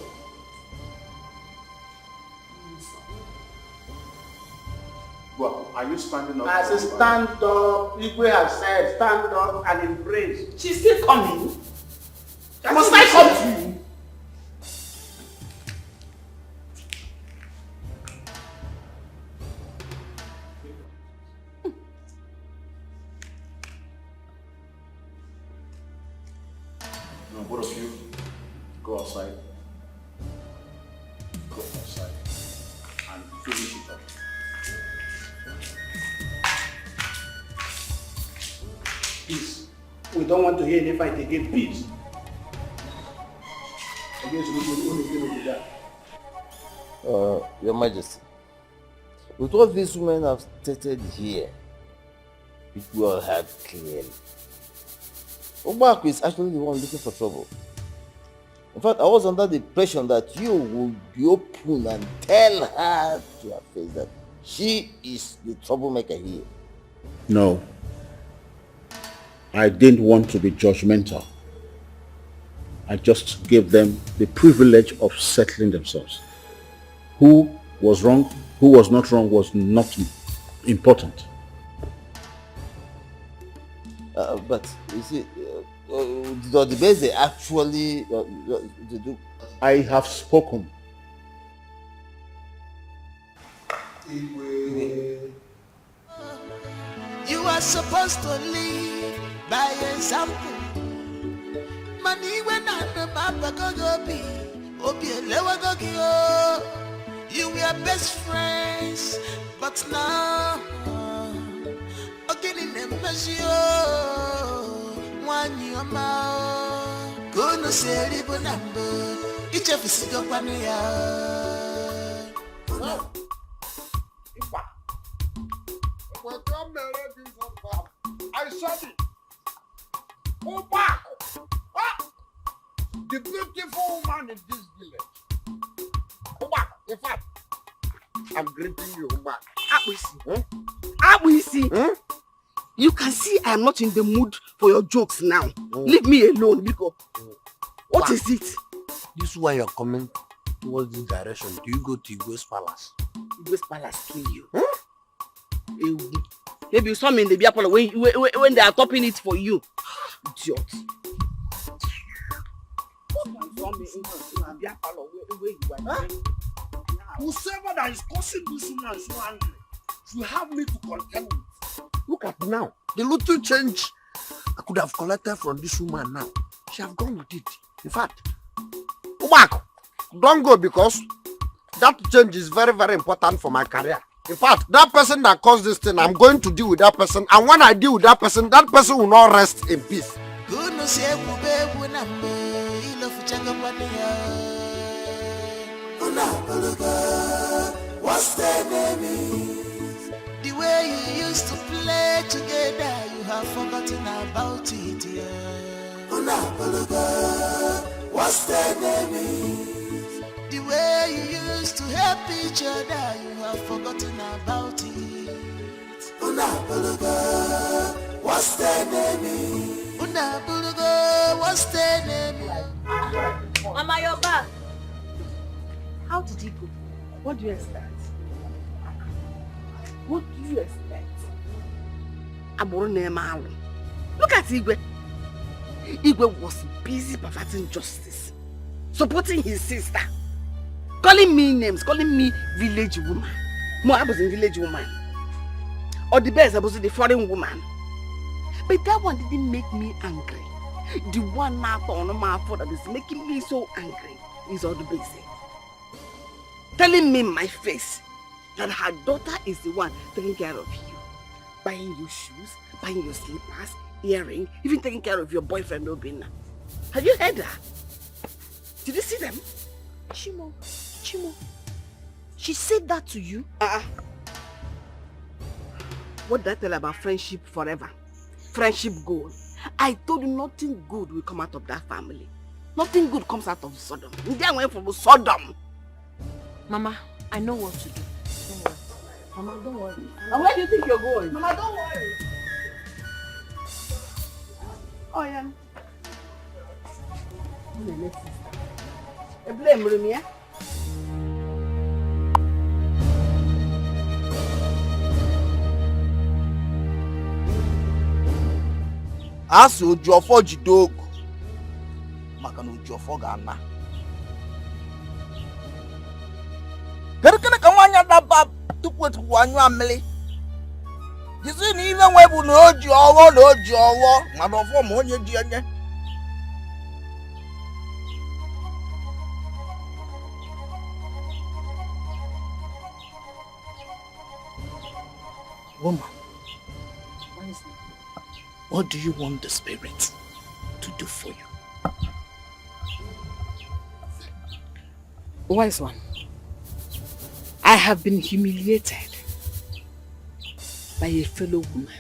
Well, are you standing up? I said stand up. Igwe has said stand up and embrace. She's still coming. Must I come to you? No, both of you, go outside. Go outside and finish it up. Peace. We don't want to hear any fight again. Peace. Your Majesty, with what these women have stated here, which we all heard clearly, Obaku is actually the one looking for trouble. In fact, I was under the impression that you would be open and tell her to her face that she is the troublemaker here. No. I didn't want to be judgmental. I just gave them the privilege of settling themselves. Who was wrong, who was not wrong was not important. But you see, the base they actually do. I have spoken. You are supposed to lead by example. Money when I the mapa go be, obi elewa go go. You were best friends, but now, okay, in the measure, one you are now. Go no say ribo number, each of us go one ya. I saw it. Go back. The beautiful woman in this village. Go back. In fact, I'm greeting you back. Abuisi. You can see I'm not in the mood for your jokes now. Leave me alone, because what is it? This is why you're coming towards this direction. Do you go to Igwe's palace? Igwe's palace kill you. Maybe you saw me in the beer parlor when they are topping it for you. Idiot. Whoever that is causing this woman so angry should have me to contend with. Look at now. The little change I could have collected from this woman now. She have gone with it. In fact, go back. Don't go, because that change is very, very important for my career. In fact, that person that caused this thing, I'm going to deal with that person. And when I deal with that person will not rest in peace. What's the name? The way you used to play together, you have forgotten about it, yeah. What's the name? The way you used to help each other, you have forgotten about it. What's the name? What's the name? Mama, you're back. How did he go? What do you expect? What do you expect? Look at Igwe. Igwe was busy perverting justice, supporting his sister, calling me names, calling me village woman. More I was in village woman. Or the best, I was the foreign woman. But that one didn't make me angry. The one that is making me so angry is all the basic. Telling me in my face that her daughter is the one taking care of you. Buying you shoes, buying your slippers, earring, even taking care of your boyfriend Obina. Have you heard her? Did you see them? Chimo, she said that to you? What did I tell about friendship forever? Friendship goal. I told you nothing good will come out of that family. Nothing good comes out of Sodom. They went from Sodom. Mama, I know what to do. Don't worry. Mama, don't worry. And where do you think you're going? Mama, don't worry. Oh, yeah. Blame me, yeah? As Ojuofo Jidogo, Makano Ojuofo Gana. Kerkene kawanya daba tukwet wanyu amele. Jisi ni even webu no Ojuowo, madofo mo onye di enye. Woman, what do you want the spirit to do for you? Wise one, I have been humiliated by a fellow woman.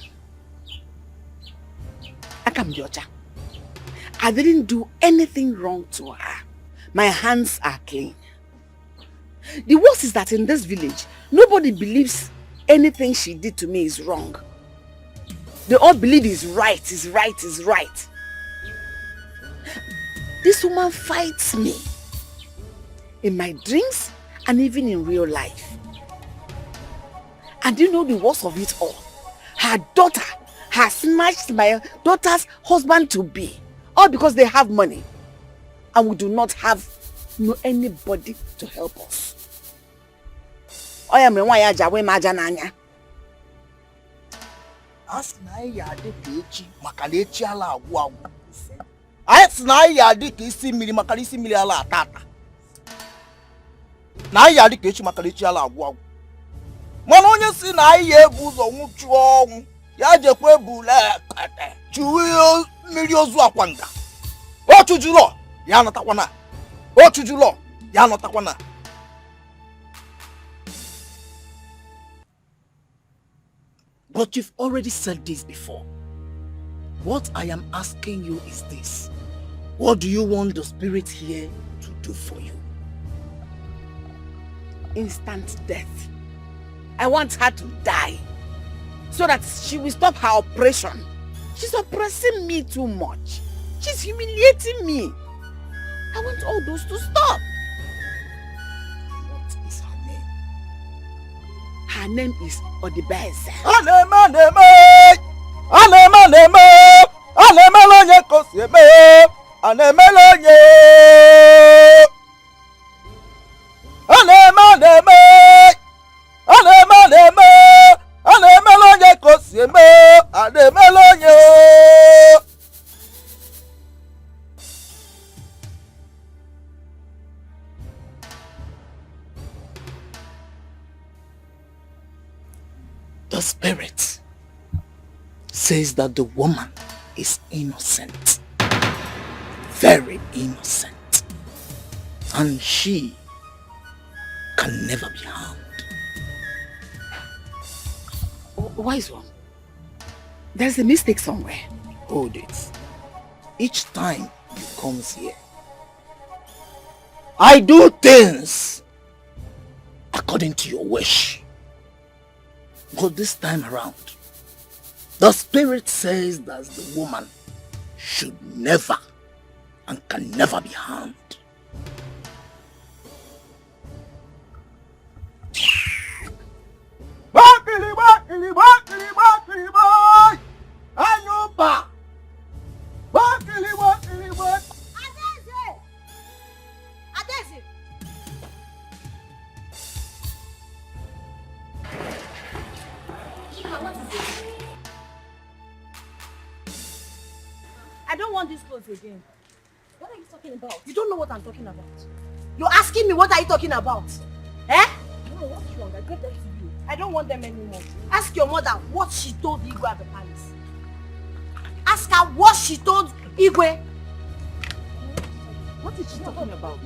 Akamjocha, I didn't do anything wrong to her. My hands are clean. The worst is that in this village, nobody believes anything she did to me is wrong. They all believe is right, is right, is right. This woman fights me in my dreams and even in real life. And you know the worst of it all? Her daughter has snatched my daughter's husband to be, all because they have money and we do not have anybody to help us. I am a wire jawe majananya. Ask na ya de kechi makalechi ala agwu. Ask na ya de kesi mili makalisi mili ala atata. Na ya de kechi makalechi ala agwu. Mana onye si na ya ebu ụzọ nwụchu ọnwụ ya jekwe bule ekete chuwe mmiri ozu akwanga. O chujulo ya natakwana. O chujulo ya natakwana. But you've already said this before. What I am asking you is this. What do you want the spirit here to do for you? Instant death. I want her to die so that she will stop her oppression. She's oppressing me too much. She's humiliating me. I want all those to stop. What is her name? Her name is Odibeze. The spirit says that the woman is innocent, very innocent, and she can never be harmed. Wise one, there's a mistake somewhere. Hold it. Each time you come here, I do things according to your wish. But this time around, the spirit says that the woman should never and can never be harmed. I don't want these clothes again. What are you talking about? You don't know what I'm talking about. You're asking me what are you talking about? Eh? No, what's wrong? I gave them to you. I don't want them anymore. Ask your mother what she told Igwe at the palace. Ask her what she told Igwe. What is she talking about?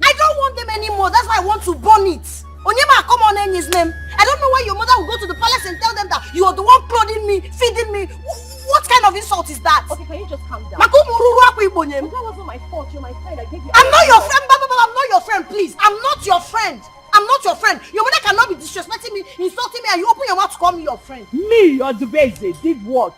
I don't want them anymore. That's why I want to burn it. Onyema, come on in his name. I don't know why your mother will go to the palace and tell them that you are the one clothing me, feeding me. What kind of insult is that? Okay, can you just calm down? That wasn't my fault. You're my friend. I gave you. I'm not your friend. I'm not your friend, please. I'm not your friend. I'm not your friend. Your mother cannot be disrespecting me, insulting me, and you open your mouth to call me your friend. Me, your Dubeze, did what?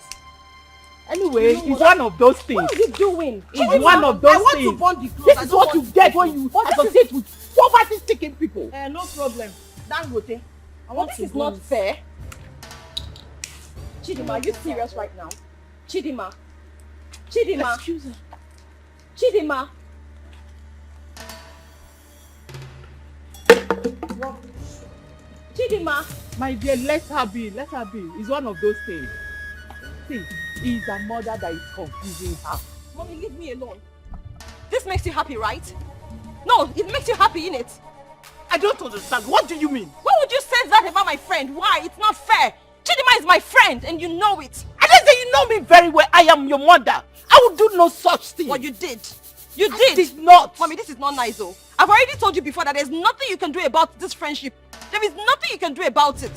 Anyway, it's one of those things. What are you doing? It's one of those things. I want to burn the clothes. This is what you get when you associate with poverty-stricken people. No problem. Dangote. This is not fair. Chidima, are you serious right now? Chidima. Excuse her. Chidima. What? Chidima. My dear, let her be. Let her be. It's one of those things. See, it's a mother that is confusing her. Mommy, leave me alone. This makes you happy, right? No, it makes you happy, innit? I don't understand. What do you mean? Why would you say that about my friend? Why? It's not fair. Chidima is my friend and you know it. I didn't say you know me very well. I am your mother. I would do no such thing. What you did. You I did not. Mommy, this is not nice though. I've already told you before that there's nothing you can do about this friendship. There is nothing you can do about it.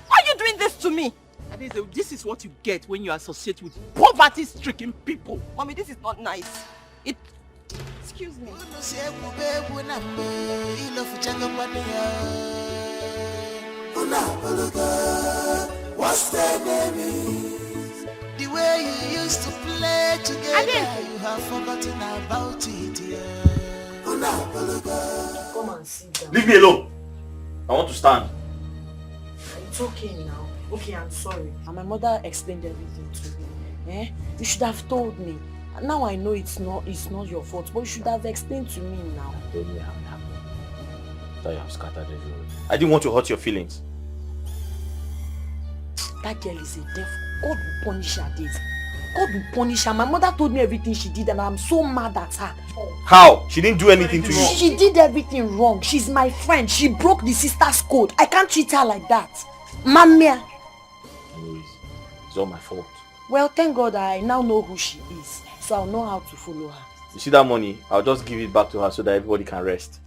Why are you doing this to me? This is what you get when you associate with poverty-stricken people. Mommy, this is not nice. Excuse me. What's their name is? The way you used to play together, you have forgotten about it, yeah. Come and sit down. Leave me alone. I want to stand. It's okay now. Okay, I'm sorry. And my mother explained everything to me. Eh? You should have told me. Now I know it's not your fault, but you should have explained to me now. Tell me how it happened. That you have scattered everywhere. I didn't want to hurt your feelings. That girl is a devil. God will punish her, Dave. God will punish her. My mother told me everything she did and I'm so mad at her. How? She didn't do anything to you. She did everything wrong. She's my friend. She broke the sister's code. I can't treat her like that. Mamma. Anyways, it's all my fault. Well, thank God I now know who she is. So I'll know how to follow her. You see that money? I'll just give it back to her so that everybody can rest.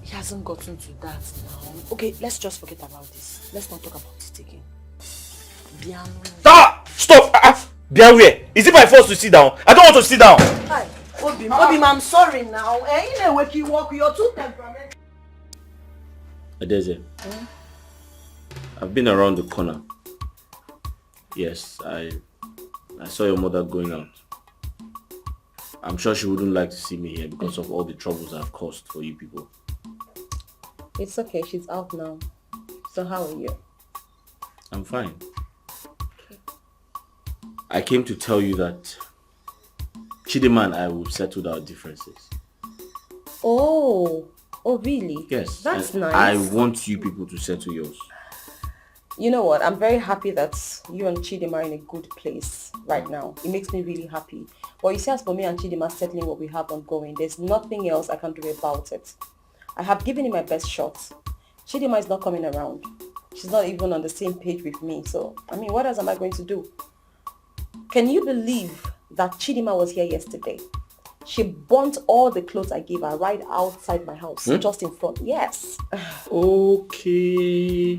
He hasn't gotten to that now. Okay, let's just forget about this. Let's not talk about it again. Stop! Bear where? Is it my fault to sit down? I don't want to sit down. Hi, Obim, I'm sorry now. In a wake you walk, you're too temperamental. Adeze, I've been around the corner. Yes, I saw your mother going out. I'm sure she wouldn't like to see me here because of all the troubles I've caused for you people. It's okay, she's out now. So how are you? I'm fine. I came to tell you that Chidima and I will settle our differences. Oh really? Yes. That's nice. I want you people to settle yours. You know what? I'm very happy that you and Chidima are in a good place right now. It makes me really happy. But you see, as for me and Chidima settling what we have ongoing, there's nothing else I can do about it. I have given it my best shot. Chidima is not coming around. She's not even on the same page with me. So, I mean, what else am I going to do? Can you believe that Chidima was here yesterday? She burnt all the clothes I gave her right outside my house, just in front. Yes. Okay.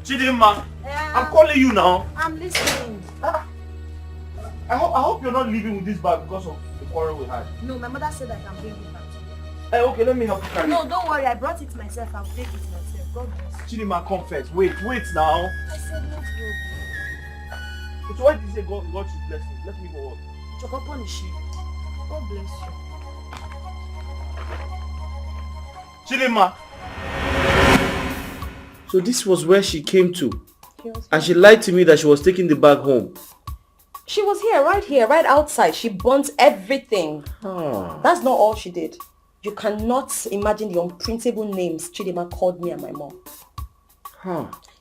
Chidima, I'm calling you now. I'm listening. I hope you're not leaving with this bag because of the quarrel we had. No, my mother said I can bring it back to you. Hey, okay, let me help you carry it. No, don't worry. I brought it myself. I'll take it myself. God bless you. Chidima, come first. Wait now. I said no problem. So why did you say God should bless me? Let me go on. Choko punish you. God bless you. Chidima. So this was where she came to. And she lied to me that she was taking the bag home. She was here, right outside. She burnt everything. That's not all she did. You cannot imagine the unprintable names Chidima called me and my mom.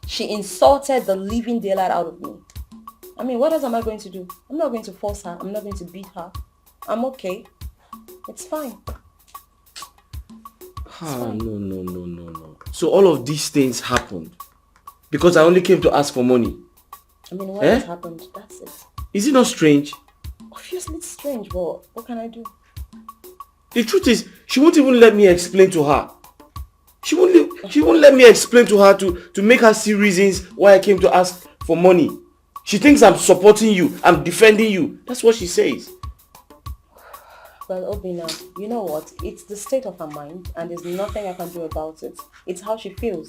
She insulted the living daylight out of me. I mean, what else am I going to do? I'm not going to force her. I'm not going to beat her. I'm okay. It's fine. No. So all of these things happened because I only came to ask for money. I mean, what has happened? That's it. Is it not strange? Obviously it's strange, but what can I do? The truth is, she won't even let me explain to her. She won't let me explain to her to make her see reasons why I came to ask for money. She thinks I'm supporting you, I'm defending you. That's what she says. Well, Obina, you know what? It's the state of her mind and there's nothing I can do about it. It's how she feels.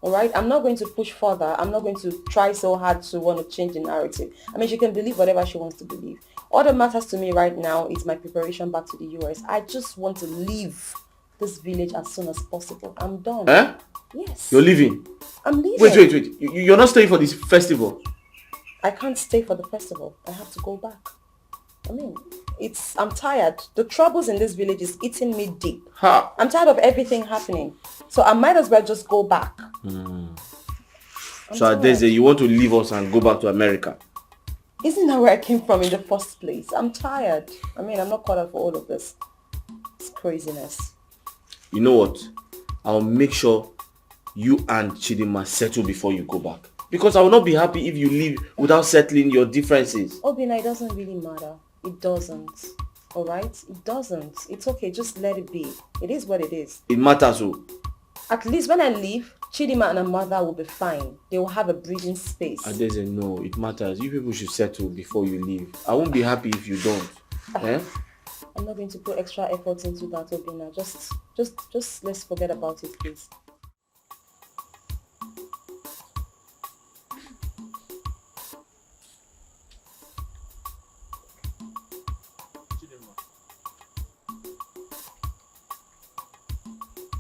Alright? I'm not going to push further. I'm not going to try so hard to want to change the narrative. I mean, she can believe whatever she wants to believe. All that matters to me right now is my preparation back to the US. I just want to leave this village as soon as possible. I'm done. Huh? Yes. You're leaving? I'm leaving. Wait. You're not staying for this festival? I can't stay for the festival. I have to go back. I mean, I'm tired. The troubles in this village is eating me deep. I'm tired of everything happening. So I might as well just go back. So Adeze, you want to leave us and go back to America? Isn't that where I came from in the first place? I'm tired. I mean, I'm not caught up for all of this. It's craziness. You know what? I'll make sure you and Chidima settle before you go back. Because I will not be happy if you leave without settling your differences. Obina, it doesn't really matter. It doesn't. Alright? It doesn't. It's okay. Just let it be. It is what it is. It matters, oh. At least when I leave, Chidima and her mother will be fine. They will have a breathing space. Adeze, no, it matters. You people should settle before you leave. I won't be happy if you don't. I'm not going to put extra effort into that, Obina. Just let's forget about it, please.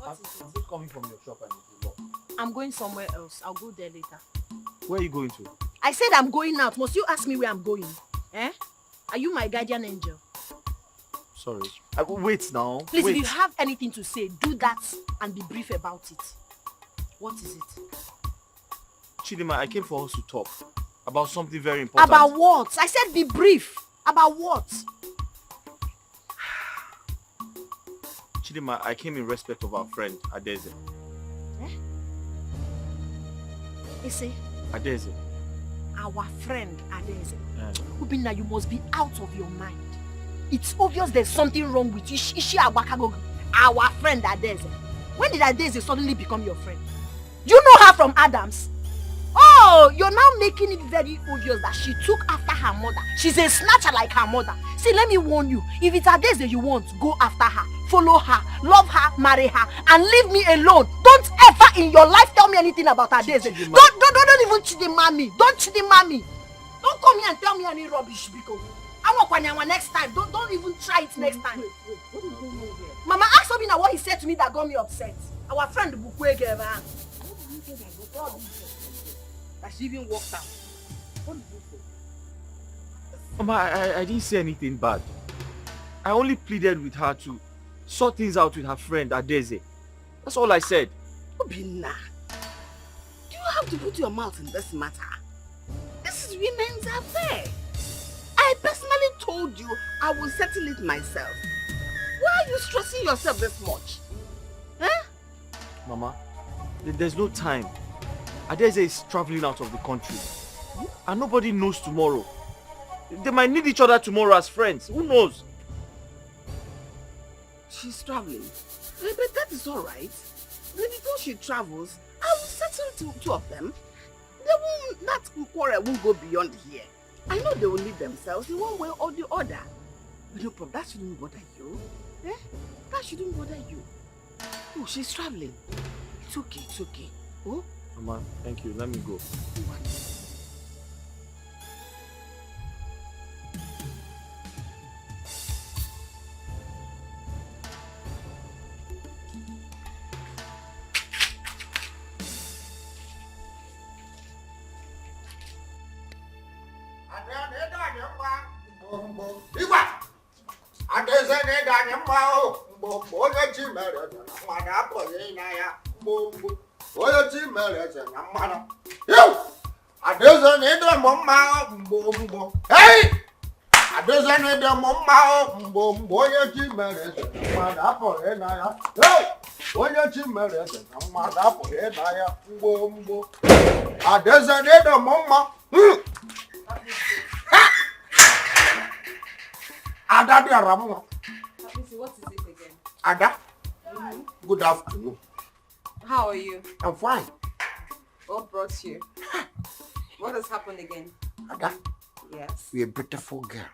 I'm just coming from your shop and it's locked. I'm going somewhere else. I'll go there later. Where are you going to? I said I'm going out. Must you ask me where I'm going? Eh? Are you my guardian angel? Sorry. Wait now. Please, wait. if you have anything to say, do that and be brief about it. What is it? Chidima, I came for us to talk about something very important. About what? I said be brief. About what? Chidima, I came in respect of our friend, Adeze. Eh? Ese? Adeze. Our friend, Adeze. Yeah. Ubina, you must be out of your mind. It's obvious there's something wrong with you. Is she our friend, Adeze? When did Adeze suddenly become your friend? Do you know her from Adams? Oh, you're now making it very obvious that she took after her mother. She's a snatcher like her mother. See, let me warn you. If it's Adeze you want, go after her. Follow her, love her, marry her, and leave me alone. Don't ever in your life tell me anything about Adeze. Don't even chidima me. Don't chidima me. Don't come here and tell me any rubbish, because I want Kwanyama next time. Don't even try it next time. What is going on here? Mama, ask Obina what he said to me that got me upset. Our friend Bukwege. That she even walked out. What did you say? Mama, I didn't say anything bad. I only pleaded with her to sort things out with her friend Adeze. That's all I said. Obina, do you have to put your mouth in this matter? This is women's affair. I personally told you I will settle it myself. Why are you stressing yourself this much? Huh? Mama, there's no time. Adeze is traveling out of the country. And nobody knows tomorrow. They might need each other tomorrow as friends. Who knows? She's traveling. But that is alright. Before she travels, I will settle two of them. That quarrel won't go beyond here. I know they will leave themselves in one way or the other. But no problem, that shouldn't bother you. Eh? That shouldn't bother you. Oh, she's traveling. It's okay. Oh? Mama, thank you. Let me go. What is it again? Ada, good afternoon. How are you? I'm fine. What brought you? What has happened again? Ada, yes. You're a beautiful girl.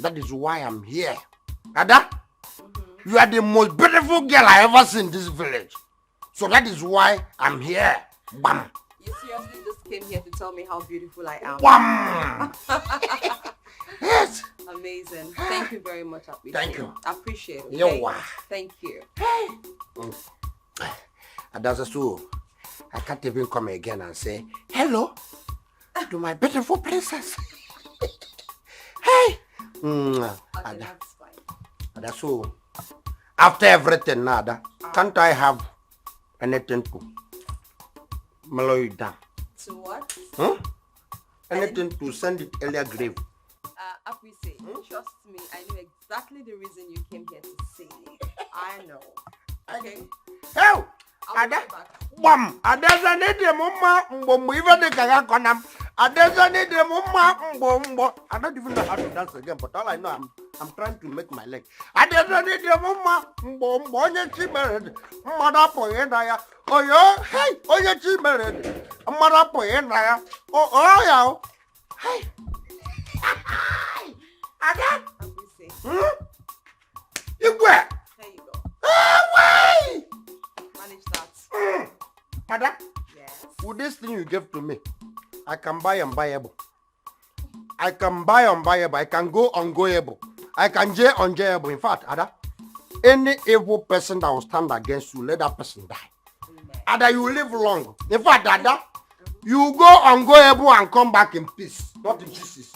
That is why I'm here. Ada, you are the most beautiful girl I ever seen in this village. So that is why I'm here. Bam. You seriously just came here to tell me how beautiful I am? Bam. Yes. Amazing. Thank you very much. Thank you. I appreciate it. Okay? You're welcome. Thank you. And that's so I can't even come again and say hello to my beautiful princess. Hey. Okay, that's fine. And that's so after everything, Nada, can't I have anything to mellow you down? To what? Anything to send it earlier grave. Appreciate. Trust me, I know exactly the reason you came here to see me. I know. Okay. Hey! Ada, bam! Adeza need the mama mbo even the gaga konam. Adeza need the mama mbo. I don't even know how to dance again, but all I know I'm trying to make my leg. Adeza need the mama mbo onye chimered. Mother poyena ya. Oh yo, hey, onye chimered. Mother poyena ya. Oh ya. Hey. Ada. Ada? Yes. With this thing you gave to me, I can buy unbuyable. I can buy unbuyable. I can go ungoable. I can jail unjailable. In fact, Ada, any evil person that will stand against you, let that person die. Ada, you live long. In fact, Ada, you go ungoable and come back in peace, not in pieces.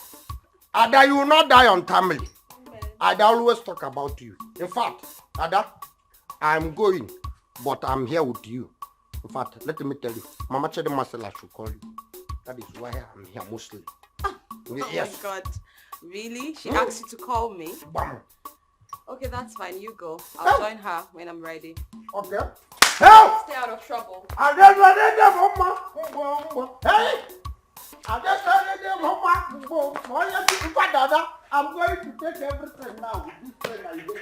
Ada, you will not die untimely. Ada always talk about you. In fact, Ada, I'm going, but I'm here with you. In fact, let me tell you, Mama Chede Marcella should call you. That is why I'm here mostly. Yes. Oh my God. Really? She asked you to call me? Bam. Okay, that's fine. You go. I'll join her when I'm ready. Okay. Help! Stay out of trouble. Hey! I'm going to take everything now. This train are going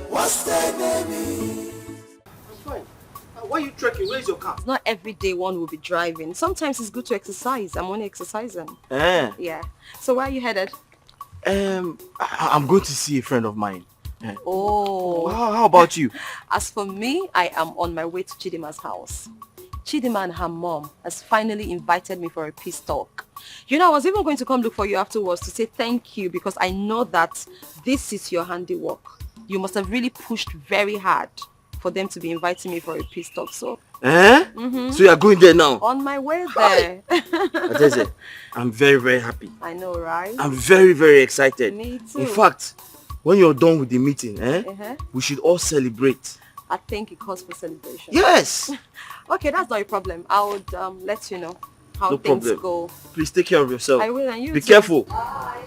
What's their name? I'm fine. Why are you trekking? Where's your car? It's not every day one will be driving. Sometimes it's good to exercise. I'm only exercising. Yeah. So where are you headed? I'm going to see a friend of mine. Oh. How about you? As for me, I am on my way to Chidima's house. Chidima and her mom has finally invited me for a peace talk. You know, I was even going to come look for you afterwards to say thank you because I know that this is your handiwork. You must have really pushed very hard for them to be inviting me for a peace talk. So, So you are going there now? On my way there. I'm very, very happy. I know, right? I'm very, very excited. Me too. In fact, when you're done with the meeting, we should all celebrate. I think it calls for celebration. Yes. Okay, that's not a problem. I would let you know how No things problem. go. Please take care of yourself. I will, and you Be too. careful. Bye.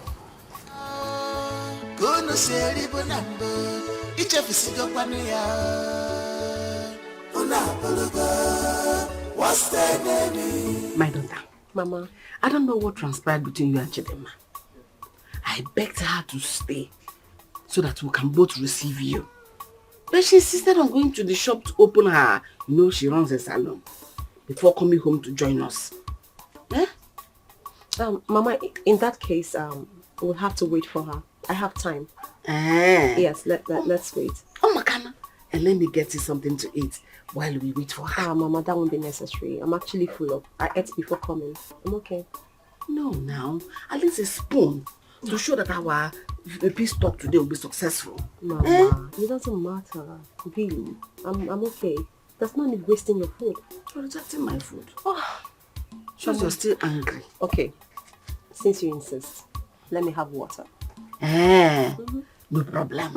What's their name? My daughter, Mama, I don't know what transpired between you and Chidema. I begged her to stay so that we can both receive you. But she insisted on going to the shop to open her, she runs a salon, before coming home to join us. Mama, in that case, we'll have to wait for her. I have time. Yes, let's wait. Oh, Makana, and let me get you something to eat while we wait for her. Mama, that won't be necessary. I'm actually full up. I ate before coming. I'm okay. No, now, at least a spoon to show that our peace talk today will be successful. Mama, it doesn't matter. Really, I'm okay. There's no need wasting your food. You're rejecting my food. Shows you're still angry. Okay, since you insist, let me have water. No problem.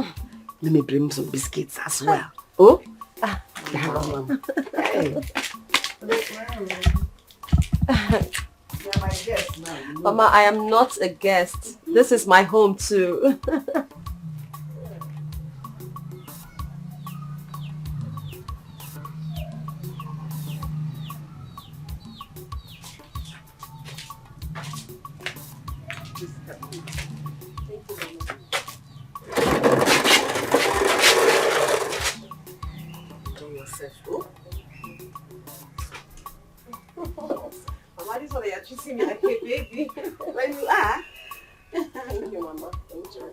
Let me bring some biscuits as well. Oh? Hey. You're my guest now. Mama, I am not a guest. This is my home too. Mama, this one you're treating me like a baby. When you are. Thank you, Mama. Enjoy.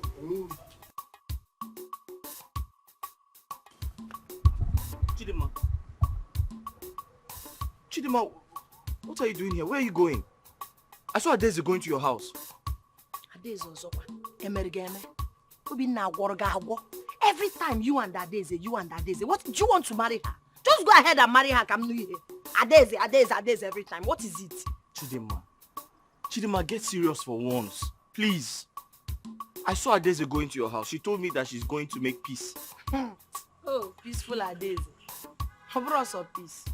Chidima, what are you doing here? Where are you going? I saw Adeze going to your house. Adeze Ozokwa, Emerigeme, every time you and Adeze, what do you want to marry her? Just go ahead and marry her, come here. Adeze every time. What is it? Chidima, get serious for once. Please. I saw Adeze going to your house. She told me that she's going to make peace. Oh, peaceful Adeze. Her bros of peace.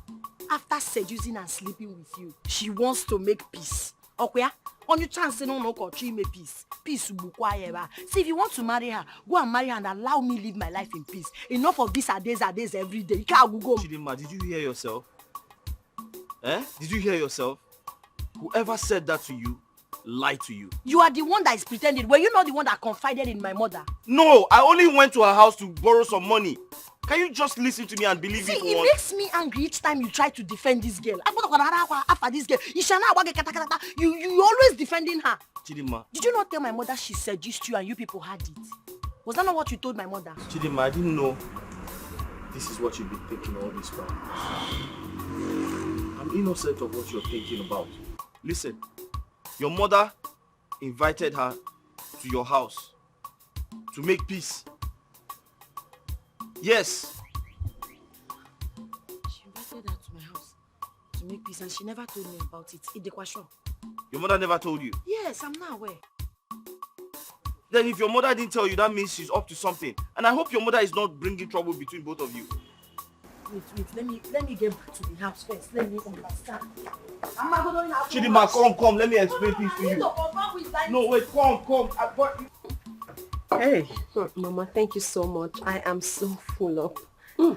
After seducing and sleeping with you, she wants to make peace. Okay? On your chance, no country make peace. Peace will be. See, if you want to marry her, go and marry her and allow me live my life in peace. Enough of this Adeze every day. You can't go. Chidima, did you hear yourself? Did you hear yourself? Whoever said that to you, lied to you. You are the one that is pretending. Were you not the one that confided in my mother? No, I only went to her house to borrow some money. Can you just listen to me and believe me for it once? makes me angry each time you try to defend this girl. After this girl, you always defending her. Chidima. Did you not tell my mother she seduced you and you people had it? Was that not what you told my mother? Chidima, I didn't know this is what you've been thinking all this while. I'm innocent of what you're thinking about. Listen, your mother invited her to your house to make peace. Yes. She invited her to my house to make peace and she never told me about it. Your mother never told you? Yes, I'm not aware. Then if your mother didn't tell you, that means she's up to something. And I hope your mother is not bringing trouble between both of you. Wait, let me get back to the house first. Let me understand. I'm not going to have Chidima, come, let me explain things to you. No, wait, come. Hey, Mama, thank you so much. I am so full up.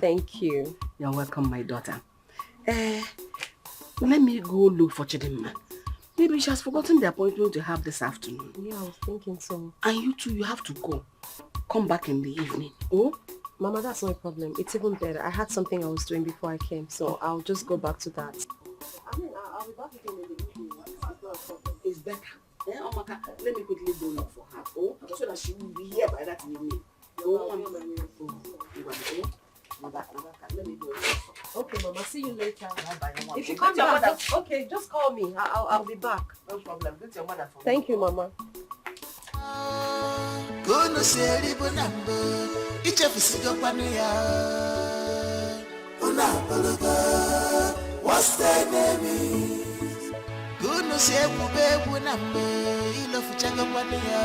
Thank you. You're welcome, my daughter. Let me go look for Chidima. Maybe she has forgotten the appointment to have this afternoon. Yeah, I was thinking so. And you too, you have to go. Come back in the evening. Oh? Mama, that's no problem. It's even better. I had something I was doing before I came, so I'll just go back to that. I mean, I'll be back again in the evening. It's better. Omaka, let me quickly go look for her. Oh, so that she will be here by that evening. Let me go. Okay, Mama. See you later. If you Come come back, okay, just call me. I'll be back. No problem. Get your mother for Thank you, Mama. Kuno seri bonambo, ichefisigo kwaniya. Unapologa, what's the name? Kuno sebu bebu nambo, ilofuchago kwaniya.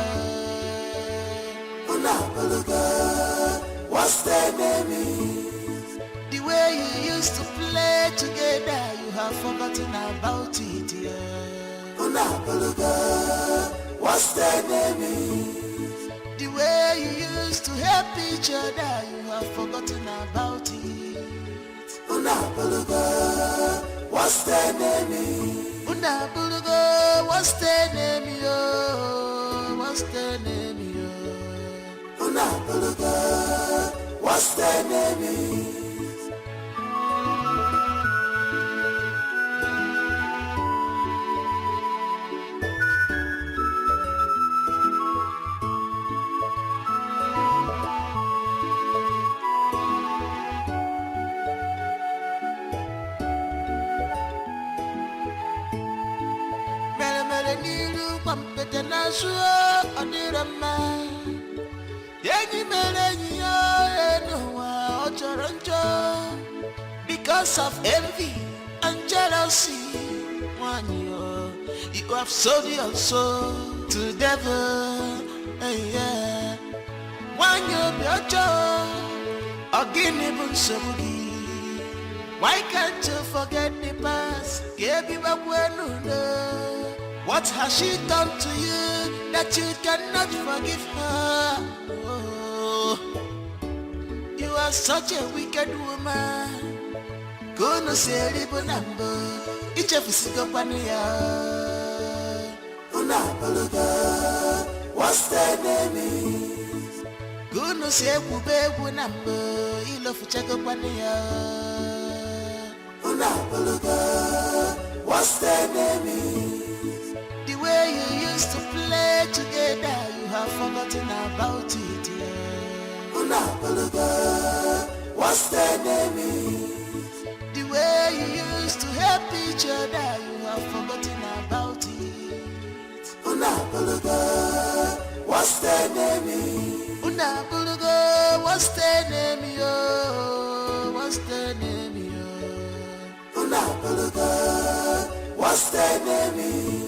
Unapologa, what's the name? The way you used to play together, you have forgotten about it, yeah. Unapologa, what's the name? The way you used to help each other, you have forgotten about it. Unapologa, what's the name? Unapologa, what's the name, yo? What's the name, yo? Unapologa, what's the name? Pampete na suo adirama Yeni merenyo enowa ochoroncho Because of envy and jealousy Wanyo, you have sold your soul to the devil yeah. Wanyo biocho Ogini bunsobugi Why can't you forget the past? Kebi bakwenuno What has she done to you that you cannot forgive her? Oh, you are such a wicked woman. Kuno seri bonambo, ichefisigo kwaniya. Unapologa, what's the name? Kuno sebu bebu nambo, ilofuchago kwaniya. Unapologa, what's the name? The way you used to play together, you have forgotten about it, yeah. Unapologa, what's the name? The way you used to help each other, you have forgotten about it. Unapologa, what's the name? Unapologa, what's the name, yo? What's the name, yo? Unapologa, what's the name?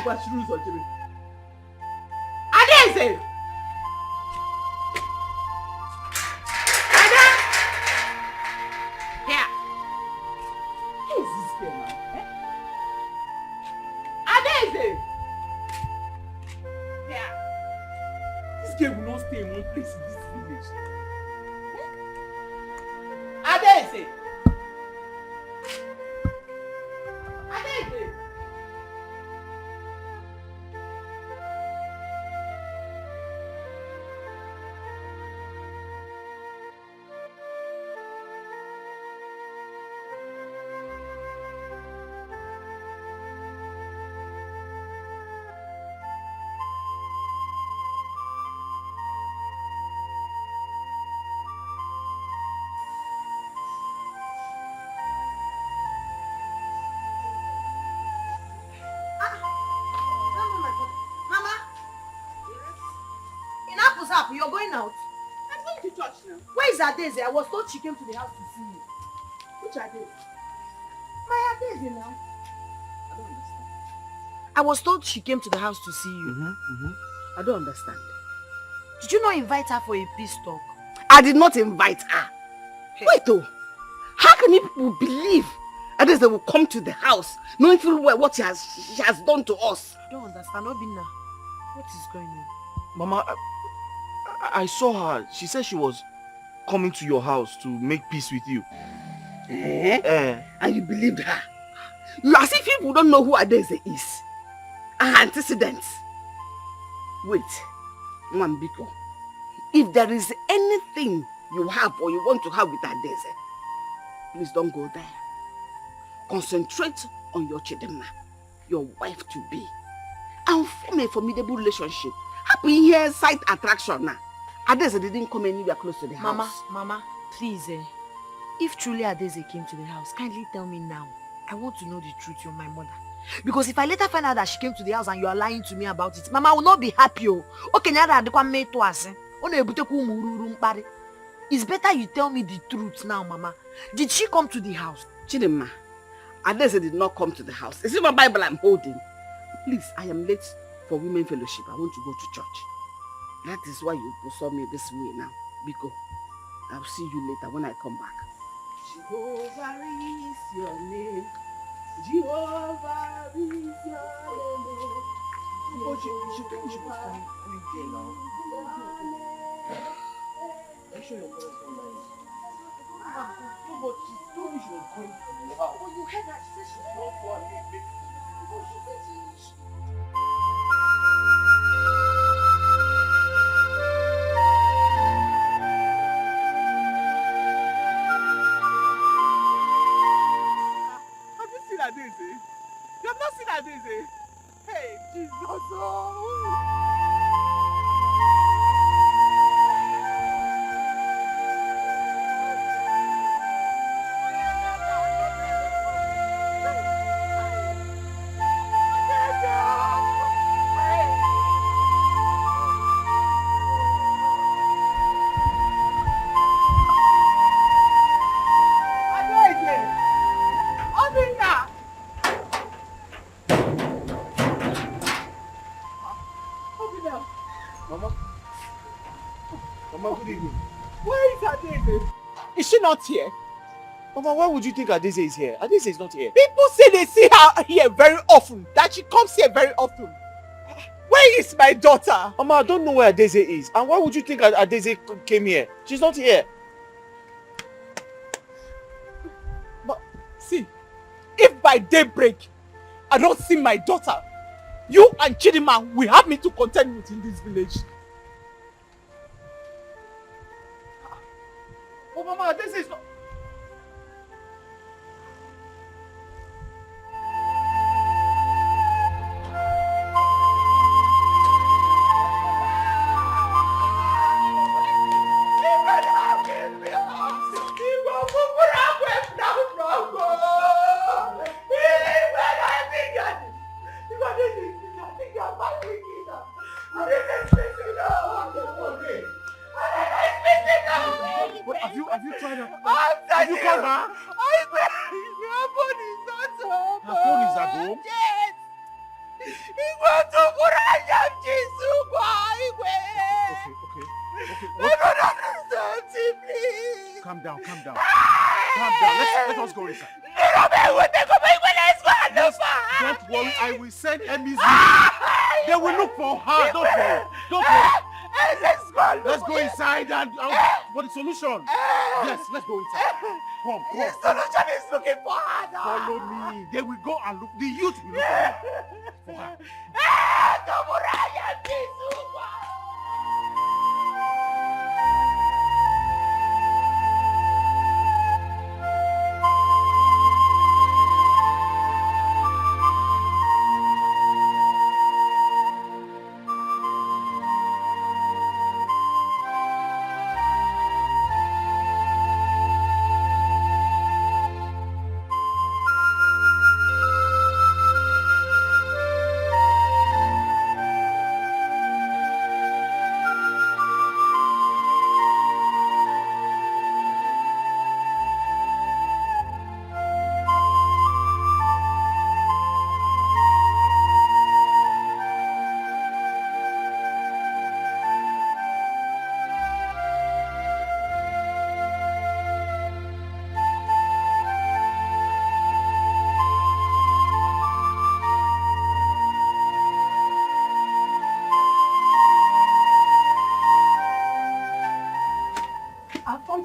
gbachiri ụzọ jebe. Adaeze! Ada! Here. Who is this girl now? Eh? Adaeze! Here. This girl will not stay in one place in this village. Eh? Adaeze! Adaeze! You're going out? I'm going to church now. Where is Adeze? I was told she came to the house to see you. Which Adeze? My Adeze now. I don't understand. I was told she came to the house to see you. I don't understand. Did you not invite her for a peace talk? I did not invite her. Hey. Wait though. How can people believe Adeze will come to the house knowing full well what she has done to us? I don't understand. Obinna, what is going on? Mama, I saw her. She said she was coming to your house to make peace with you. And you believed her? You as if people don't know who Adeze is. Her antecedents. Wait, Mwambiko. If there is anything you have or you want to have with Adeze, please don't go there. Concentrate on your Chidema, your wife-to-be, and form a formidable relationship. Happy here, sight attraction now. Adeze didn't come anywhere close to the house. Mama, please, if truly Adeze came to the house, kindly tell me now. I want to know the truth, you're my mother. Because if I later find out that she came to the house and you are lying to me about it, Mama, I will not be happy. It's better you tell me the truth now, Mama. Did she come to the house? Chidema, Adeze did not come to the house. It's in my Bible I'm holding. Please, I am late for women fellowship. I want to go to church. That is why you saw me this way now. Biko, I'll see you later when I come back. Jehovah is your name. Jehovah is your name. She was coming here now. I'm sure your father's not lying. No, but she told me she was going to the house. Oh, you heard that? She said she's not for me. Oh, she said she... Adeze. You have not seen Adeze. Hey, Jesus. Oh. Mama, good evening. Where is Adeze? Is she not here? Mama, why would you think Adeze is here? Adeze is not here. People say they see her here very often, that she comes here very often. Where is my daughter? Mama, I don't know where Adeze is. And why would you think Adeze came here? She's not here. But see, if by daybreak I don't see my daughter, you and Chidima will have me to contend with in this village. Oh, Mama, Adeze is not... Have you tried her? Have you called her? Her phone is not home. Her phone is at home? Yes. calm down. Calm down. Let us go inside. Don't worry, I will send Emmy's They will look for her. Don't worry. Let's go inside and for the solution. Yes, let's go inside. Come. The solution is looking for her now. Follow me. They will go and look. The youth will look for her.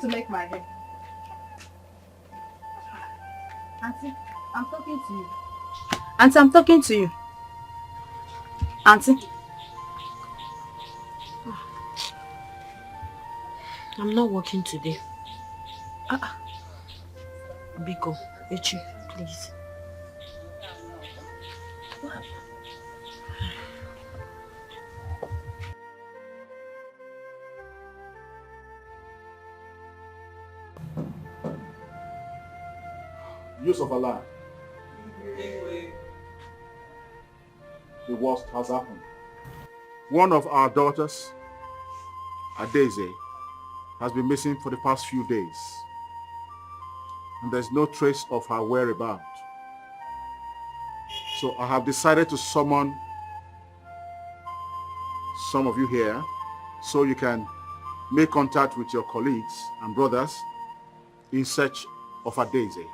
To make my hair. Auntie, I'm talking to you. Auntie, I'm talking to you. Auntie. I'm not working today. Biko, Echi, please. Use of Allah. The worst has happened. One of our daughters, Adeze, has been missing for the past few days. And there's no trace of her whereabouts. So I have decided to summon some of you here so you can make contact with your colleagues and brothers in search of Adeze.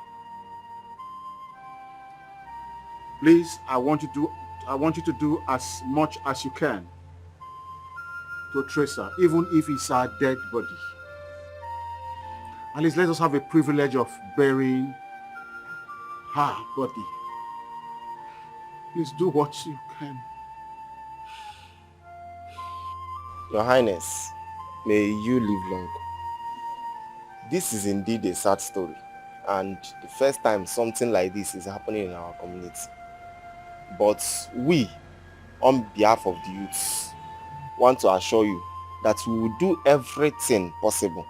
Please, I want you to do as much as you can to trace her, even if it's her dead body. At least let us have a privilege of burying her body. Please do what you can. Your Highness, may you live long. This is indeed a sad story, and the first time something like this is happening in our community. But we, on behalf of the youths, want to assure you that we will do everything possible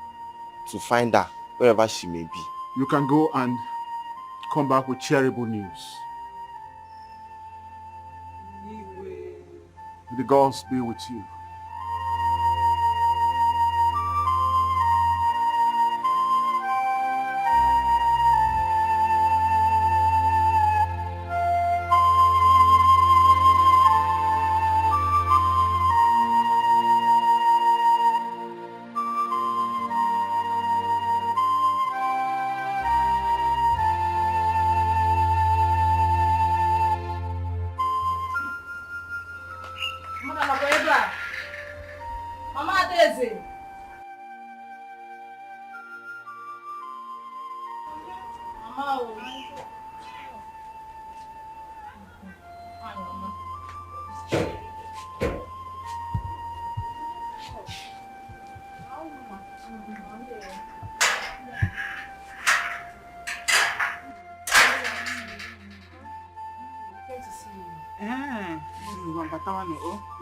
to find her wherever she may be. You can go and come back with cheerful news. May the gods be with you.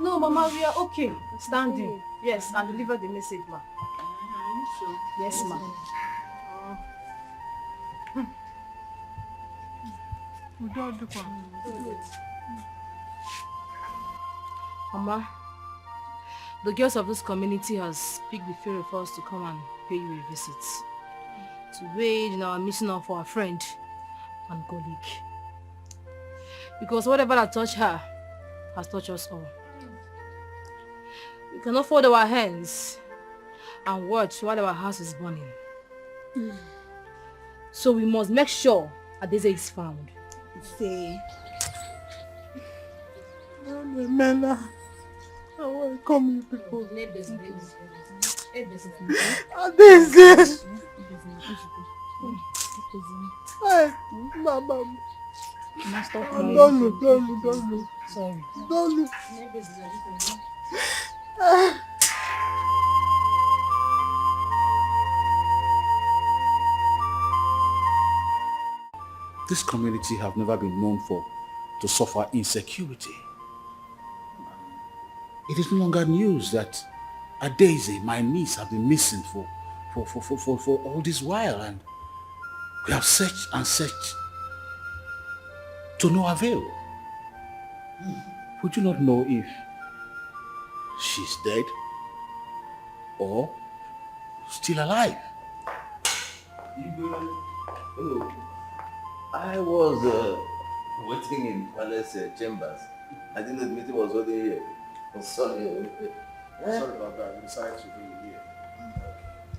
No, Mama, we are okay. Standing. Yes, and deliver the message, ma. Yes, ma. Mama, the girls of this community has picked the fear of us to come and pay you a visit. To wage in our mission of our friend and colleague. Because whatever that touched her has touched us all. We cannot fold our hands and watch while our house is burning. So we must make sure Adeze is found. Say. Mela, I want to come you people. Adeze. Hey, Mama. Don't look. Sorry. Don't look. This community have never been known to suffer insecurity. It is no longer news that Adeze, my niece, have been missing for all this while, and we have searched and searched to no avail. We do not know if she's dead or still alive. Hello. I was waiting in palace chambers. I didn't know the meeting was already here. I'm sorry. Sorry about that. We decided to bring you here.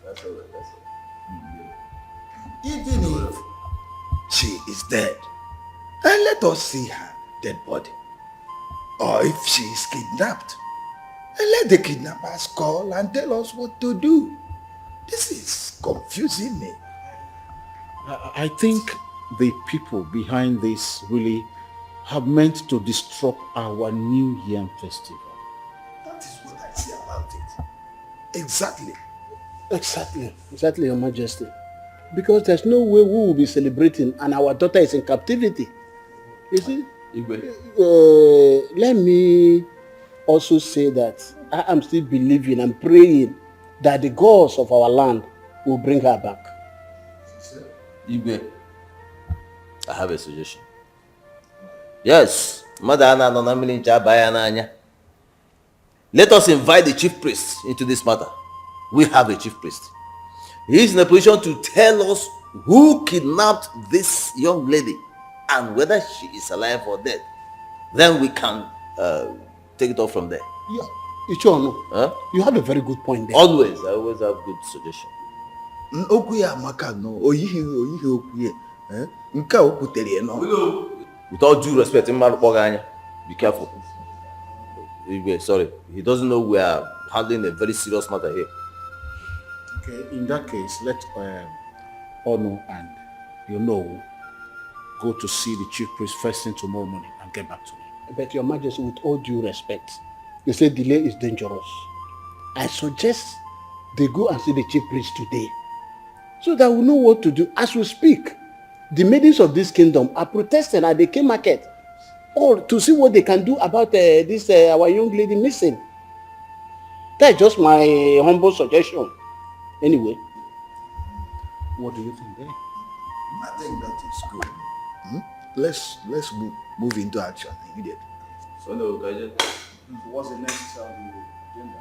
That's all right. Even if she is dead, and let us see her dead body. Or if she is kidnapped, and let the kidnappers call and tell us what to do. This is confusing me. I think the people behind this really have meant to disrupt our New Yam Festival. That is what I say about it. Exactly. Exactly, Your Majesty. Because there's no way we will be celebrating and our daughter is in captivity. You see? Let me also say that I am still believing and praying that the gods of our land will bring her back. Igwe, I have a suggestion. Yes, let us invite the chief priest into this matter. We have a chief priest. He is in a position to tell us who kidnapped this young lady and whether she is alive or dead. Then we can take it off from there. Yeah, Ichono, you have a very good point there. Always, I always have good suggestions. With all due respect, be careful. Sorry, he doesn't know we are handling a very serious matter here. Okay, in that case, let Ono and go to see the chief priest first thing tomorrow morning and get back to me. But Your Majesty, with all due respect, you say delay is dangerous. I suggest they go and see the chief priest today, so that we know what to do. As we speak, the maidens of this kingdom are protesting at the king market, or to see what they can do about this our young lady missing. That's just my humble suggestion. Anyway, what do you think there? I think that is good. Let's move into action immediately. So no, what's the next agenda?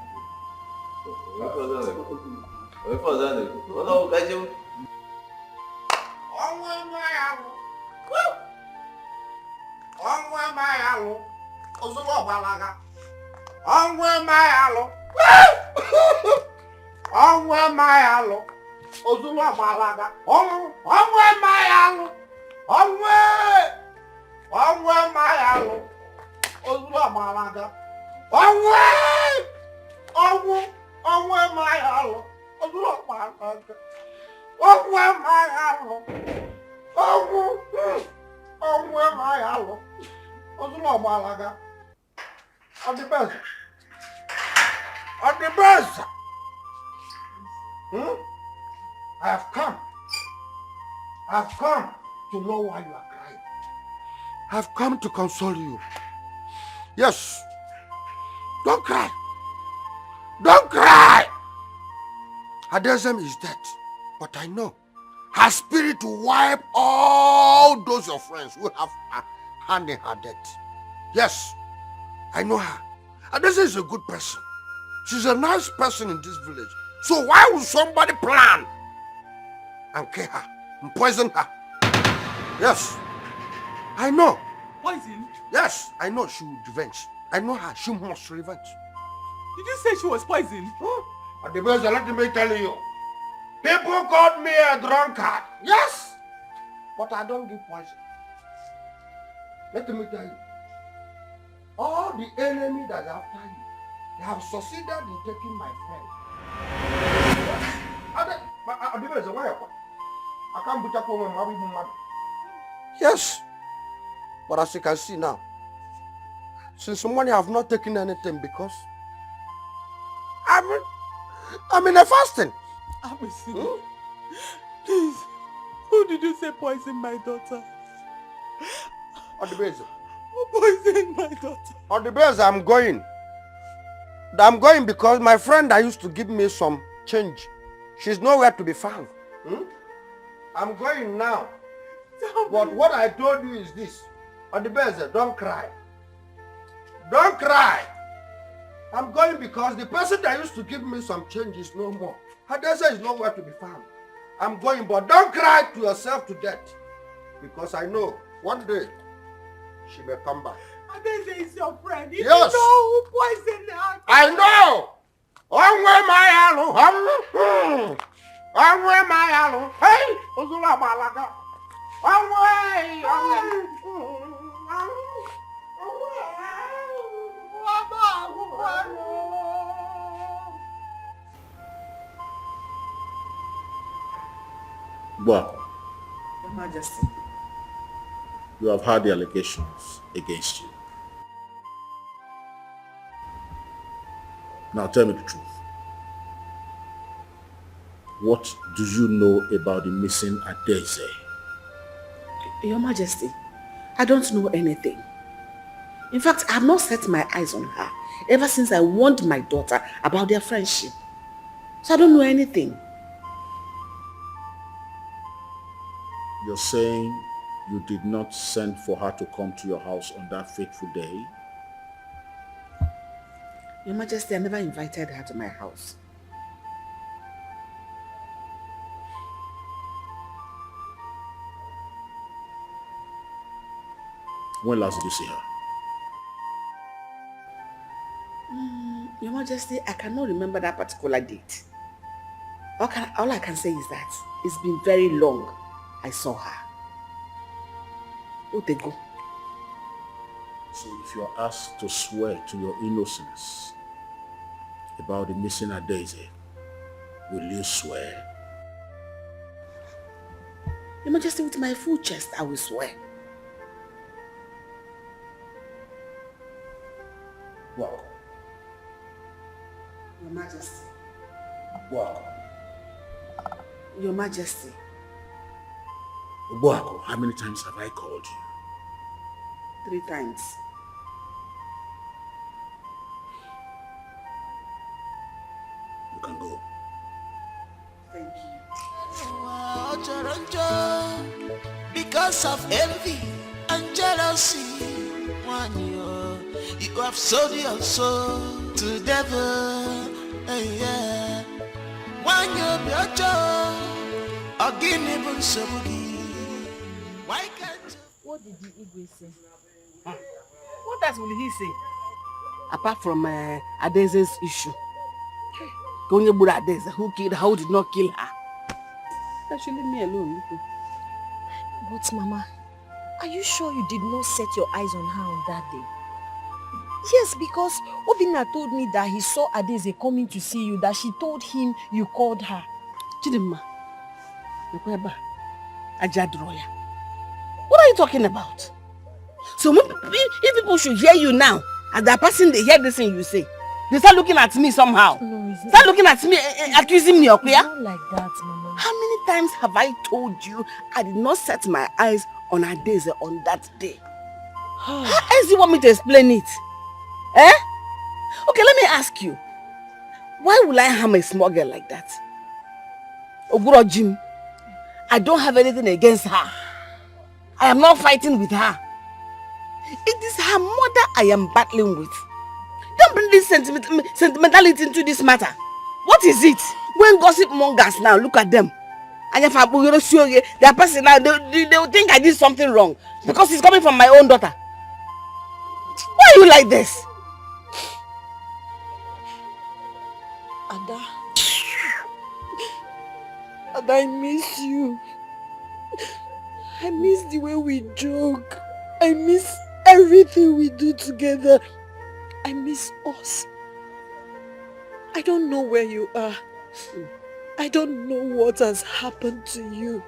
I've come to know why you are crying. I've come to console you. Yes. Don't cry. Don't cry. Adezem is dead, but I know her spirit will wipe all those your friends who have her hand in her death. Yes, I know her. Adezem is a good person. She's a nice person in this village. So why would somebody plan and kill her and poison her? Yes, I know. Poison? Yes, I know she will revenge. I know her. She must revenge. Did you say she was poisoned? At the best, let me tell you. People called me a drunkard. Yes, but I don't give poison. Let me tell you, all the enemy that are after you, they have succeeded in taking my friend. I can't put up on my mother. Yes, but as you can see now, since morning I have not taken anything because I'm in a fasting. Please, who did you say poisoned my daughter? On the base. Who poisoned my daughter? On the base, I'm going. I'm going because my friend that used to give me some change, she's nowhere to be found. I'm going now. But what I told you is this. On the base, don't cry. Don't cry. I'm going because the person that used to give me some change is no more. Hadeza is nowhere to be found. I'm going, but don't cry to yourself to death. Because I know one day she may come back. Hadeza is your friend. If Yes. you know who poisoned her. I know. Hey, Ozula Malaga. Well, Your Majesty. you have heard the allegations against you. Now tell me the truth. What do you know about the missing Adeze? Your Majesty, I don't know anything. In fact, I have not set my eyes on her ever since I warned my daughter about their friendship. So I don't know anything. You're saying you did not send for her to come to your house on that fateful day? Your Majesty, I never invited her to my house. When last did you see her? Your Majesty, I cannot remember that particular date. All I can say is that it's been very long I saw her. Oh, they go. So if you are asked to swear to your innocence about the missing Adeze, will you swear? Your Majesty, with my full chest, I will swear. Welcome. Your Majesty. Welcome. Your Majesty. Welcome. How many times have I called you? 3 times. You can go. Thank you. Because of envy and jealousy, you have sold your soul to the devil. Yeah. One Why can't you? What did the Igwe say? What else will he say? Apart from Adeze's issue. Adeze, who killed her, who did not kill her. Actually, leave me alone. But Mama, are you sure you did not set your eyes on her on that day? Yes, because Obina told me that he saw Adeze coming to see you, that she told him you called her. Chidimma, Ajadroya. What are you talking about? So if people should hear you now, as the person they hear this thing you say, they start looking at me somehow. No, it's not. Start looking at me, accusing me of It's not like that, Mama. How many times have I told you I did not set my eyes on Adeze on that day? How else do you want me to explain it? Eh? Okay, let me ask you. Why will I harm a small girl like that? Oguro Jim, I don't have anything against her. I am not fighting with her. It is her mother I am battling with. Don't bring this sentimentality into this matter. What is it? When gossip mongers now, look at them. And if their person now, they will think I did something wrong. Because it's coming from my own daughter. Why are you like this? Ada. And I miss you. I miss the way we joke. I miss everything we do together. I miss us. I don't know where you are. I don't know what has happened to you.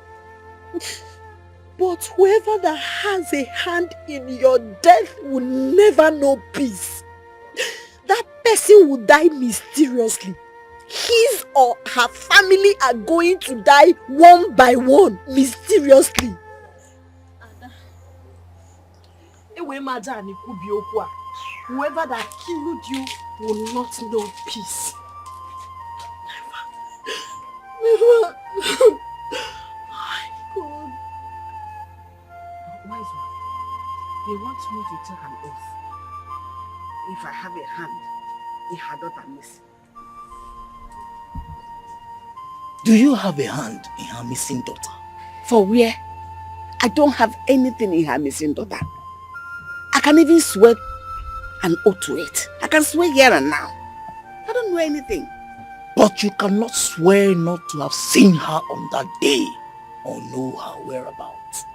But whoever that has a hand in your death will never know peace. That person will die mysteriously. His or her family are going to die one by one, mysteriously. Whoever that killed you will not know peace. Never. My God. Wise one, they want me to take an oath. If I have a hand in her daughter missing. Do you have a hand in her missing daughter? For where? I don't have anything in her missing daughter. I can even swear an oath to it. I can swear here and now. I don't know anything. But you cannot swear not to have seen her on that day or know her whereabouts.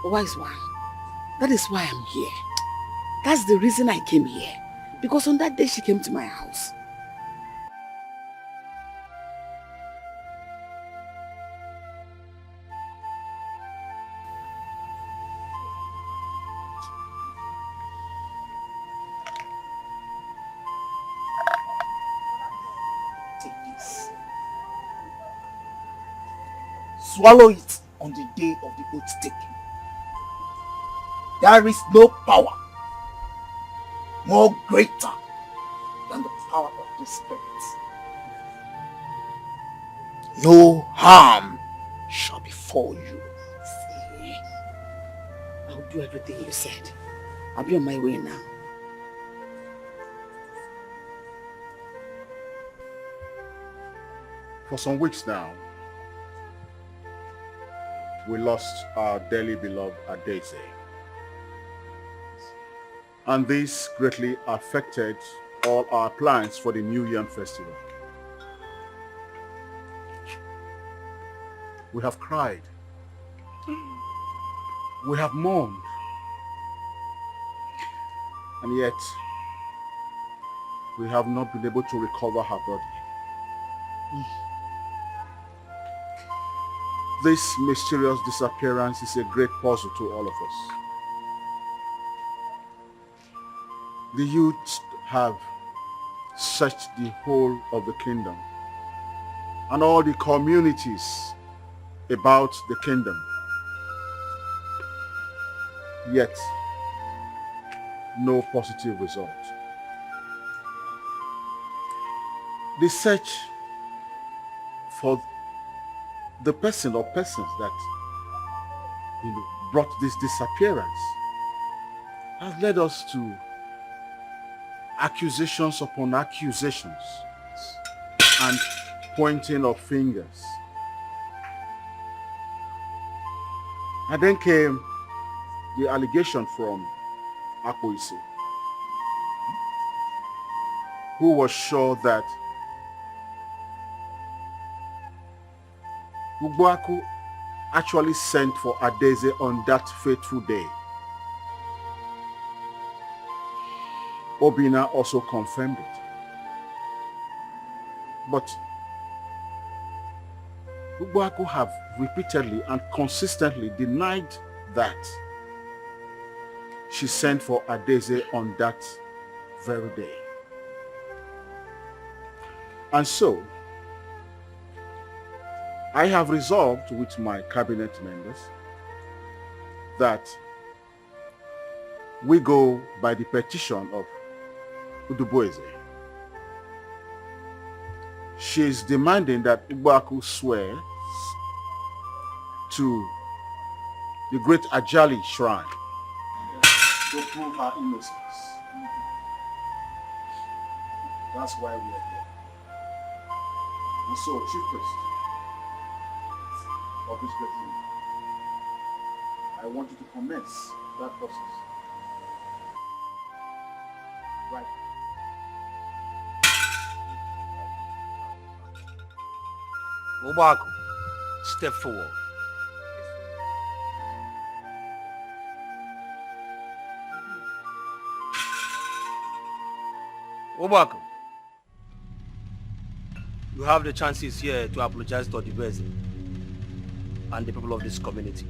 Wise one, that is why I'm here. That's the reason I came here. Because on that day she came to my house. Swallow it on the day of the oath taking. There is no power more greater than the power of the Spirit. No harm shall befall you. See, I'll do everything you said. I'll be on my way now. For some weeks now, we lost our dearly beloved Daisy. And this greatly affected all our plans for the New Year Festival. We have cried. We have mourned. And yet, we have not been able to recover her body. This mysterious disappearance is a great puzzle to all of us. The youth have searched the whole of the kingdom and all the communities about the kingdom. Yet, no positive result. The search for the person or persons that brought this disappearance has led us to accusations upon accusations and pointing of fingers. And then came the allegation from Akpoise, who was sure that Ugboaku actually sent for Adeze on that fateful day. Obina also confirmed it. But Ugboaku have repeatedly and consistently denied that she sent for Adeze on that very day. And so, I have resolved with my cabinet members that we go by the petition of Uduboeze. She is demanding that Ugboaku swear to the great Ajali shrine to prove her innocence. That's why we are here. And so, Chief Priest of this great room, I want you to commence that process. Right. Obaku, step forward. Obaku, you have the chances here to apologize to the person and the people of this community.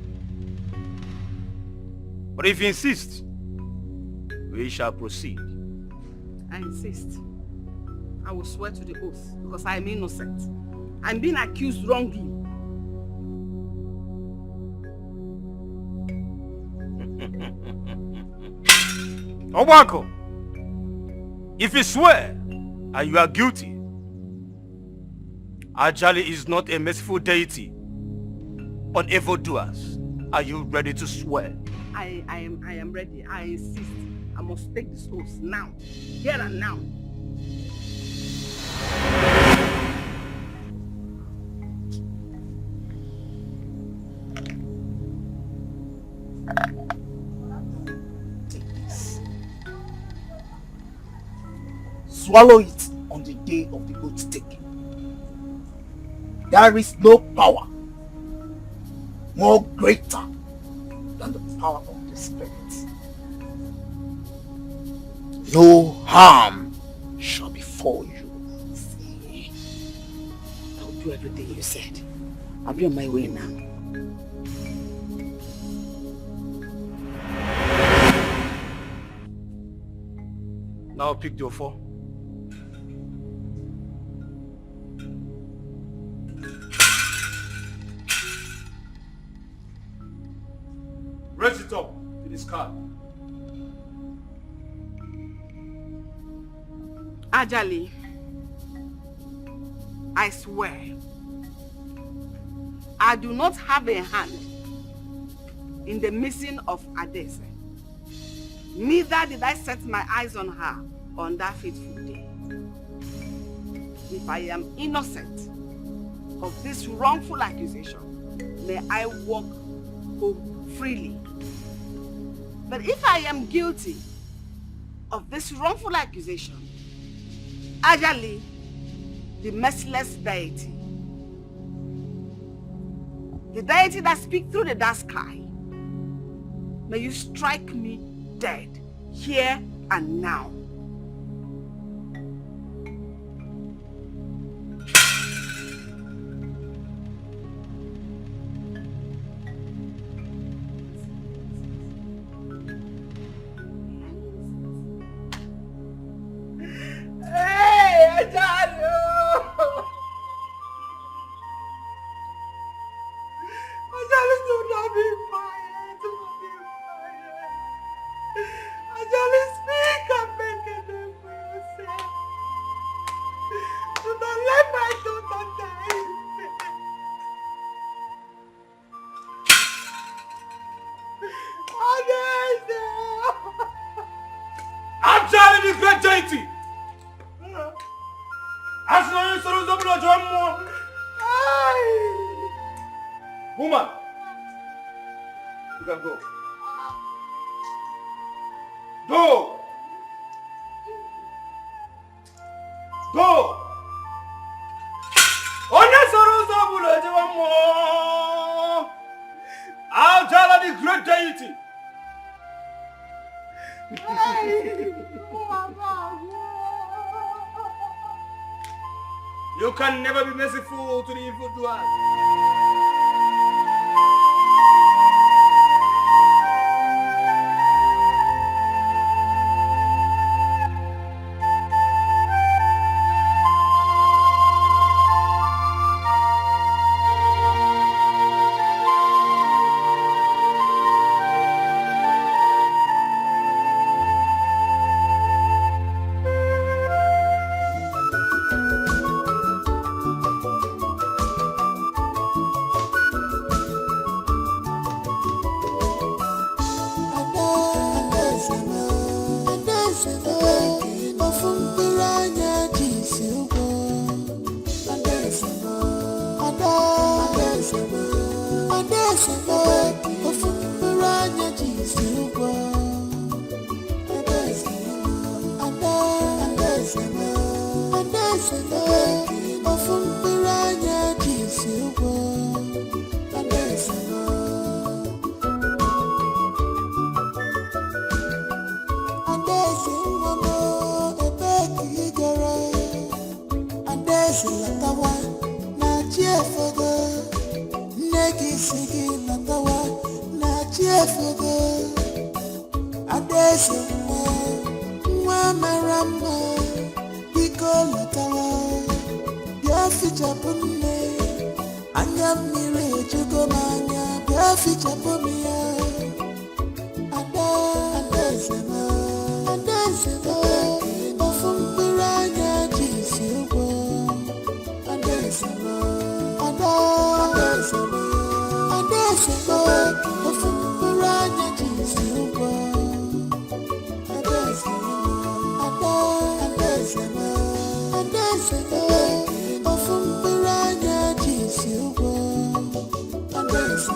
But if you insist, we shall proceed. I insist. I will swear to the oath because I am innocent. I'm being accused wrongly. Obaku, if you swear and you are guilty, Ajali is not a merciful deity on evildoers. Are you ready to swear? I am ready. I insist. I must take this oath now. Here and now. Swallow it on the day of the oath taking. There is no power more greater than the power of the Spirit. No harm shall befall you. See, I'll do everything you said. I'll be on my way now. Now pick your four. Raise it up to this card. Ajali, I swear, I do not have a hand in the missing of Adese. Neither did I set my eyes on her on that fateful day. If I am innocent of this wrongful accusation, may I walk home freely. But if I am guilty of this wrongful accusation, Ajali, the merciless deity, the deity that speaks through the dark sky, may you strike me dead here and now. Woman, you can go. Go. Go. Ajala, the great deity. You can never be merciful to the evildoers. efugo Adese nwa mara mma biko lọtawa bịa fichapụ nne anya mmiri ejugo m anya bịa fichapụ m ya Adese ofu mkpụrụ anya ji isi ụgwọ Adese ofu mkpụrụ anya ji isi ụgwọ Adese ofu mkpụrụ anya ji isi ụgwọ Adese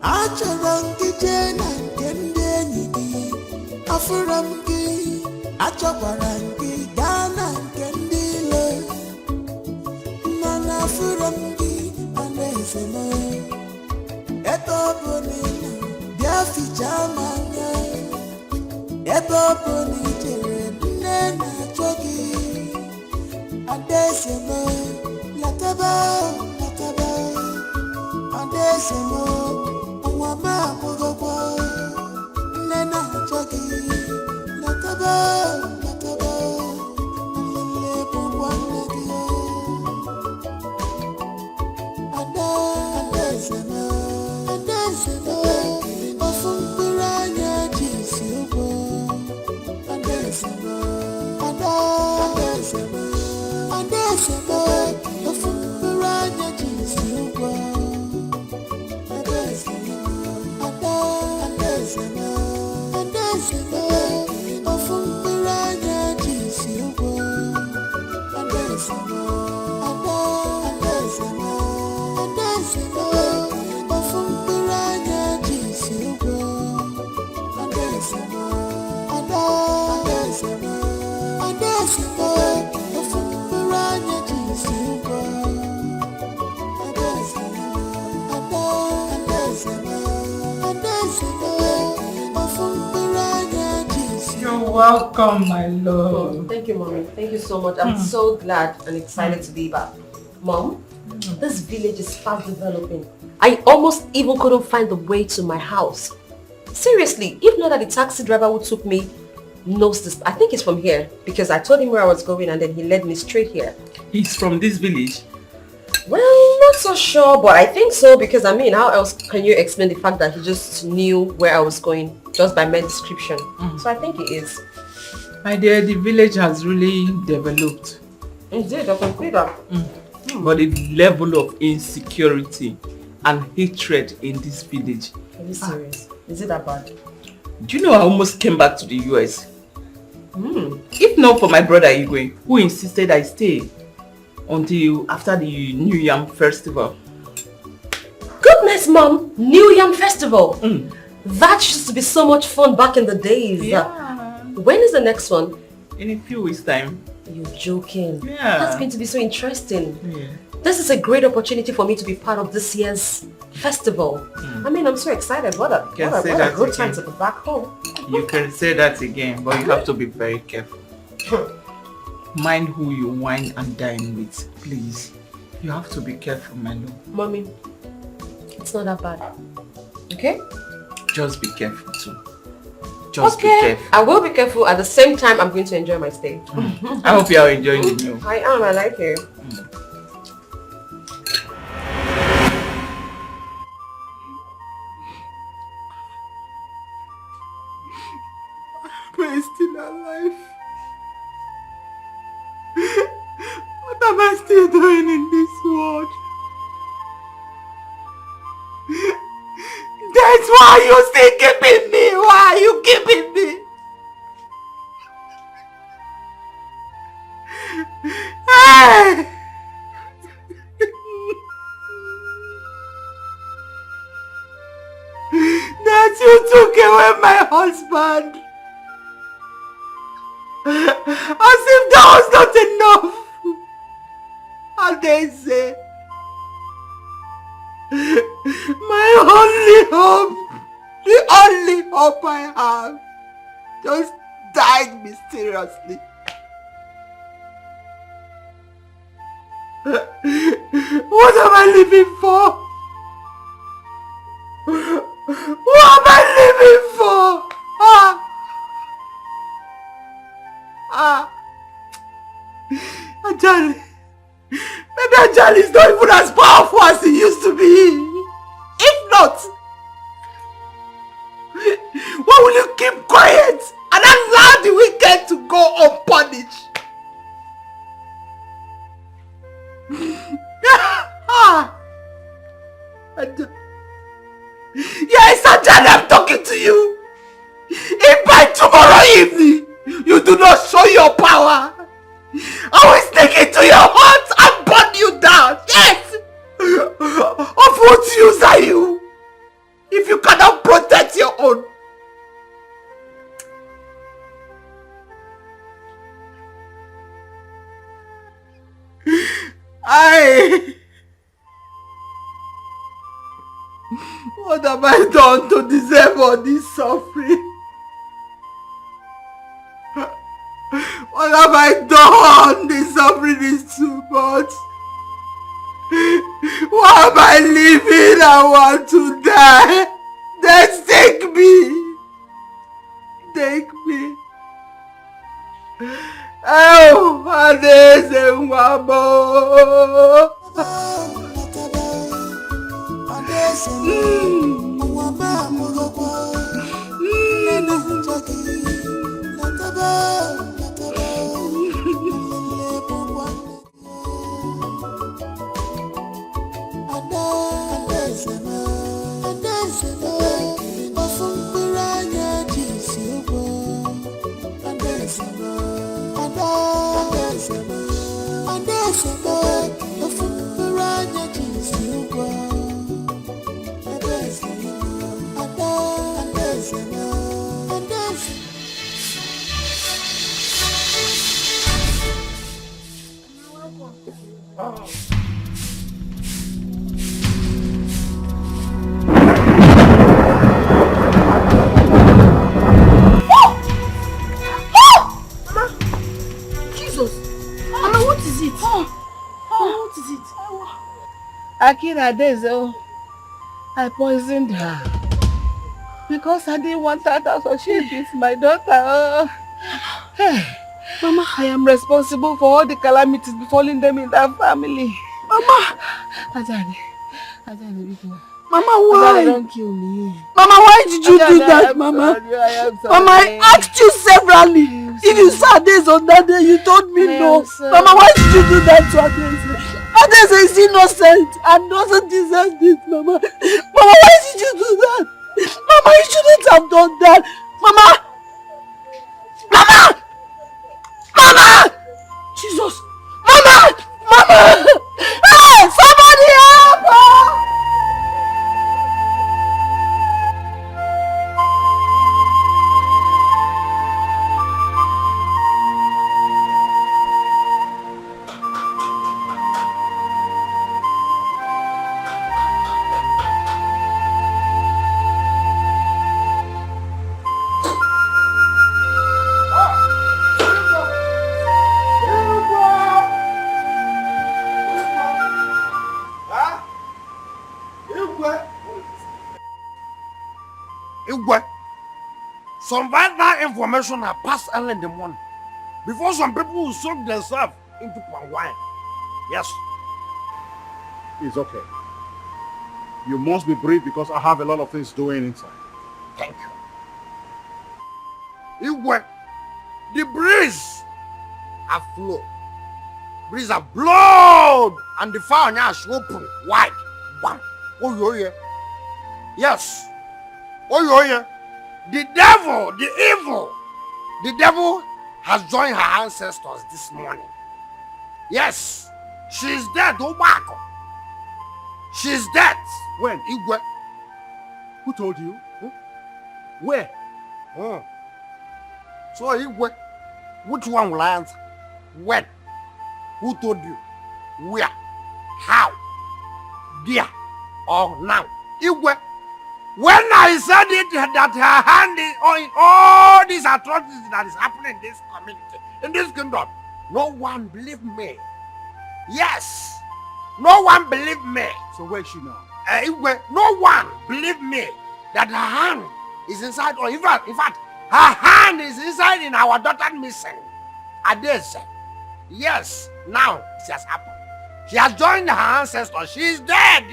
achọrọ gị jee na nke ndị enyi gị afụrụ m gị achọkwara gị gaa na nke ndị ilo mana afụrụ m gị Adaeze m ebe ọ bụ na ị nọ bịa fichaa m anya ebe ọ bụ na ị jere nne na-achọ gị Adaeze m lataba Adaeze m ụwa m akwụgokwa nne na-achọ gị lataba nlele bụkwa nne gị Adaeze m ofu mkpụrụ anya ji isi ụgwọ Adaeze m ofu mkpụrụ anya ji isi ụgwọ Adaeze m ofu mkpụrụ anya ji isi ụgwọ Adaeze m ofu mkpụrụ anya ji isi ụgwọ Adaeze m ofu mkpụrụ anya ji isi ụgwọ You're welcome, my love. Thank you, Mommy. Thank you so much. I'm so glad and excited to be back. Mom, this village is fast developing. I almost even couldn't find the way to my house. Seriously, if not that the taxi driver who took me knows this. I think he's from here because I told him where I was going and then he led me straight here. He's from this village? Well, not so sure, but I think so because I mean, how else can you explain the fact that he just knew where I was going just by my description? So I think he is. My dear, the village has really developed. Indeed, I can see that. But the level of insecurity and hatred in this village. Are you serious? Is it that bad? Do you know I almost came back to the US? If not for my brother Igwe, who insisted I stay until after the New Yam Festival. Goodness, Mom! New Yam Festival! That used to be so much fun back in the days. Yeah. When is the next one? In a few weeks' time. You're joking. Yeah. That's going to be so interesting. Yeah. This is a great opportunity for me to be part of this year's festival. I mean, I'm so excited. What a good time to be back home. You can say that again, but you have to be very careful. Mind who you wine and dine with, please. You have to be careful, my love. Mommy, it's not that bad. Okay? Just be careful too. Just be careful. I will be careful. At the same time, I'm going to enjoy my stay. I hope you are enjoying the meal. I am. I like it. Am I still alive? What am I still doing in this world? That's why you still keeping me. Why are you keeping me? Hey! That you took away my husband. As if that was not enough. of my house just died mysteriously. What am I living for? What am I living for? Ajali. Maybe Ajali is not even as powerful as he used to be. If not, why will you keep quiet and allow the wicked to go unpunished? Yes, Ajali, I'm talking to you. If by tomorrow evening you do not show your power, I will sneak into your heart and burn you down. Yes! Of what use are you if you cannot protect your own? What have I done to deserve all this suffering? What have I done? This suffering is too much. Why am I living? I want to die. Then take me. Take me. Oh, Adeze Nwabo. Akira Dezo, I poisoned her because I didn't want her to associate with my daughter. Hey, Mama, I am responsible for all the calamities befalling them in that family. Mama! Ajani, Mama, why? Ajani, don't kill me. Mama, why did you do that, Mama? Mama, I asked you severally. If you saw this on that day, you told me no. Mama, why did you do that to Adese? Adese is innocent and doesn't deserve this, Mama. Mama, why did you do that? Mama, you shouldn't have done that. Mama! Mama! Mama! Jesus! Mama! Mama! Hey! Somebody help her! Some vital information are passed early in the morning before some people will soak themselves into palm wine. Yes. It's okay. You must be brief because I have a lot of things doing inside. Thank you. Igwe, the breeze have flowed. Breeze have blown and the fire has opened wide. Bam. Oh, you hear? Yes. Oh, you hear? The devil, the devil has joined her ancestors this morning. Yes, she's dead, Obako. She's dead. When? Igwe. Who told you? Where? So, Igwe, which one will I answer? When? Who told you? Where? How? There? Or now? Igwe, When I said it, that her hand is on all these atrocities that is happening in this community, in this kingdom, no one believed me. Yes, no one believed me. So where is she now? No one believed me that her hand is inside, or in fact, her hand is inside in our daughter missing. Ades. Yes, now it has happened. She has joined her ancestors. She is dead.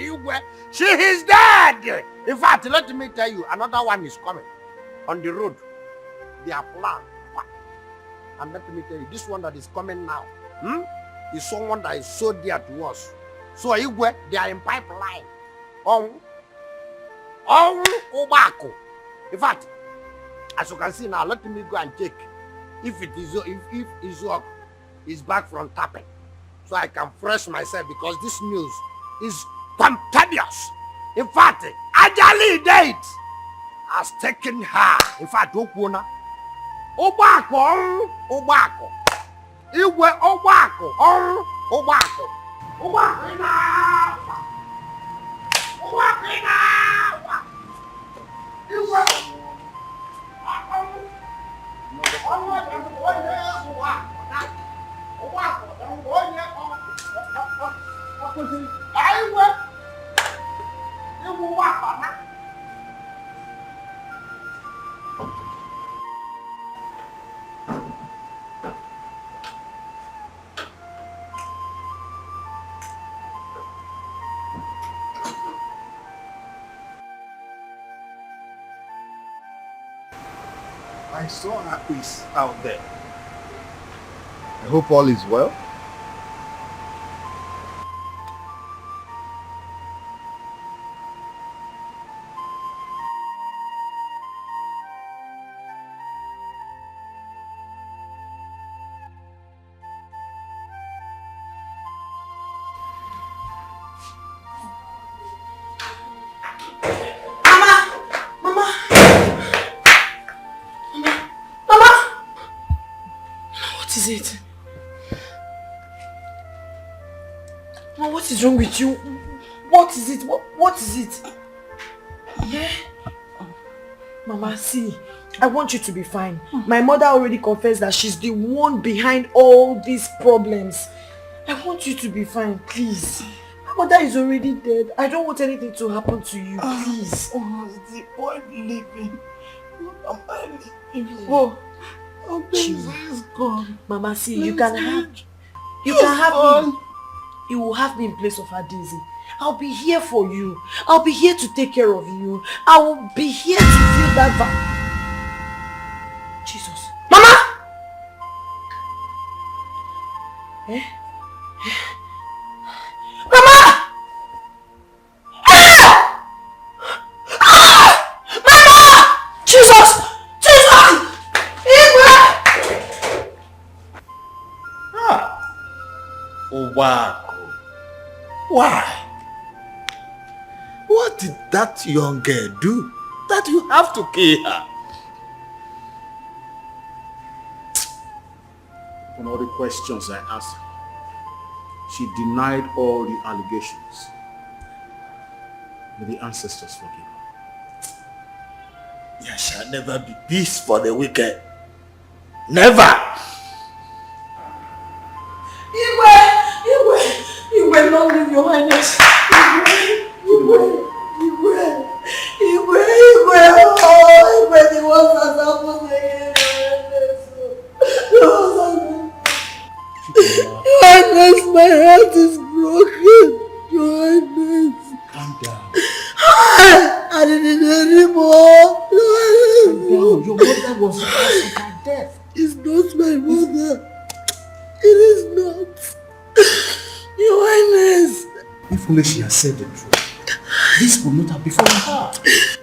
She is dead. In fact, let me tell you, another one is coming on the road. They are planned. And let me tell you, this one that is coming now is someone that is so dear to us. So they are in pipeline. Obako. In fact, as you can see now, let me go and check if Izok is back from tapping, so I can fresh myself, because this news is contagious. In fact, Ajali date has taken her. In fact, Obako, Iwe Obako, I saw Akis out there. I hope all is well. What is it? Mama, what is wrong with you? What is it? What is it? Yeah? Mama, see, I want you to be fine. My mother already confessed that she's the one behind all these problems. I want you to be fine, please. My mother is already dead. I don't want anything to happen to you, please. What's the point living? What am I living? Oh, Daisy is gone. Mama, see, you can have me. You will have me in place of her, Daisy. I'll be here for you. I'll be here to take care of you. I will be here to feel that Jesus. Mama! Eh? Mama! Ah! Ah! Mama! Jesus! Jesus! Oh, wow. Why? What did that young girl do that you have to kill her? On all the questions I asked her, she denied all the allegations. May the ancestors forgive her. There shall never be peace for the wicked. Never! Igwe, long live your highness. Igwe, the ones that happened again. Your highness, my heart is broken. Your highness. Calm down. I didn't anymore. Calm down. Your mother was the cause of her death. It's not my mother. It is not. Your highness. If only she had said the truth, this would not have befallen her.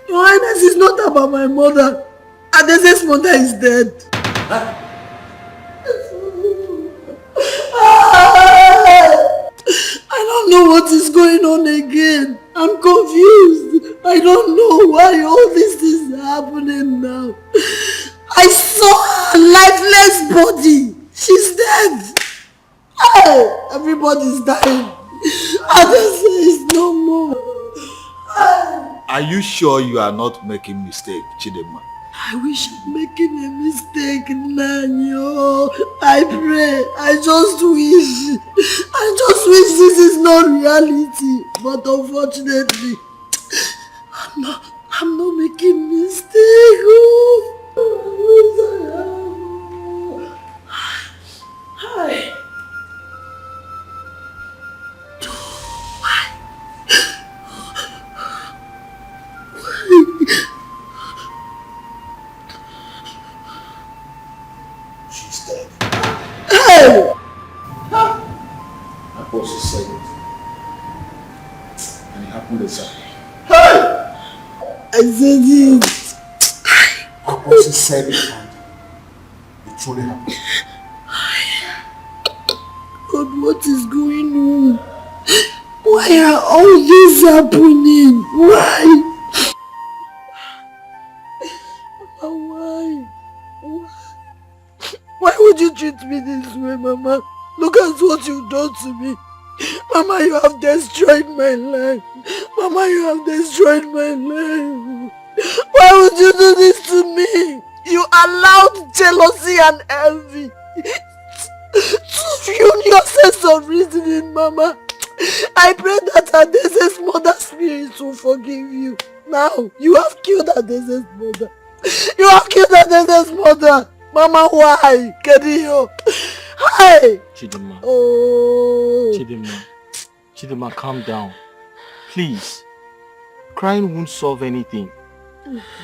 Your highness, is not about my mother. Adese's mother is dead. I don't know what is going on again. I'm confused. I don't know why all this is happening now. I saw her lifeless body. She's dead. Everybody's dying. Adese is no more. Are you sure you are not making mistake, Chidema? I wish I'm making a mistake, Nanyo. I pray. I just wish this is not reality. But unfortunately, I'm not making mistake. Hi. She's dead. Hey! My boss said it. And it happened exactly. Hey! I said it. My boss said it and it truly happened. God, what is going on? Why are all this happening? Why? Why? Why would you treat me this way, Mama? Look at what you've done to me. Mama, you have destroyed my life. Mama, you have destroyed my life. Why would you do this to me? You allowed jealousy and envy to ruin your sense of reasoning, Mama. I pray that Adese's mother spirit will forgive you. Now, you have killed Adese's mother. You have killed Adese's mother. Mama, why? Kedio. Hi. Chidema. Oh. Chidema, calm down. Please. Crying won't solve anything.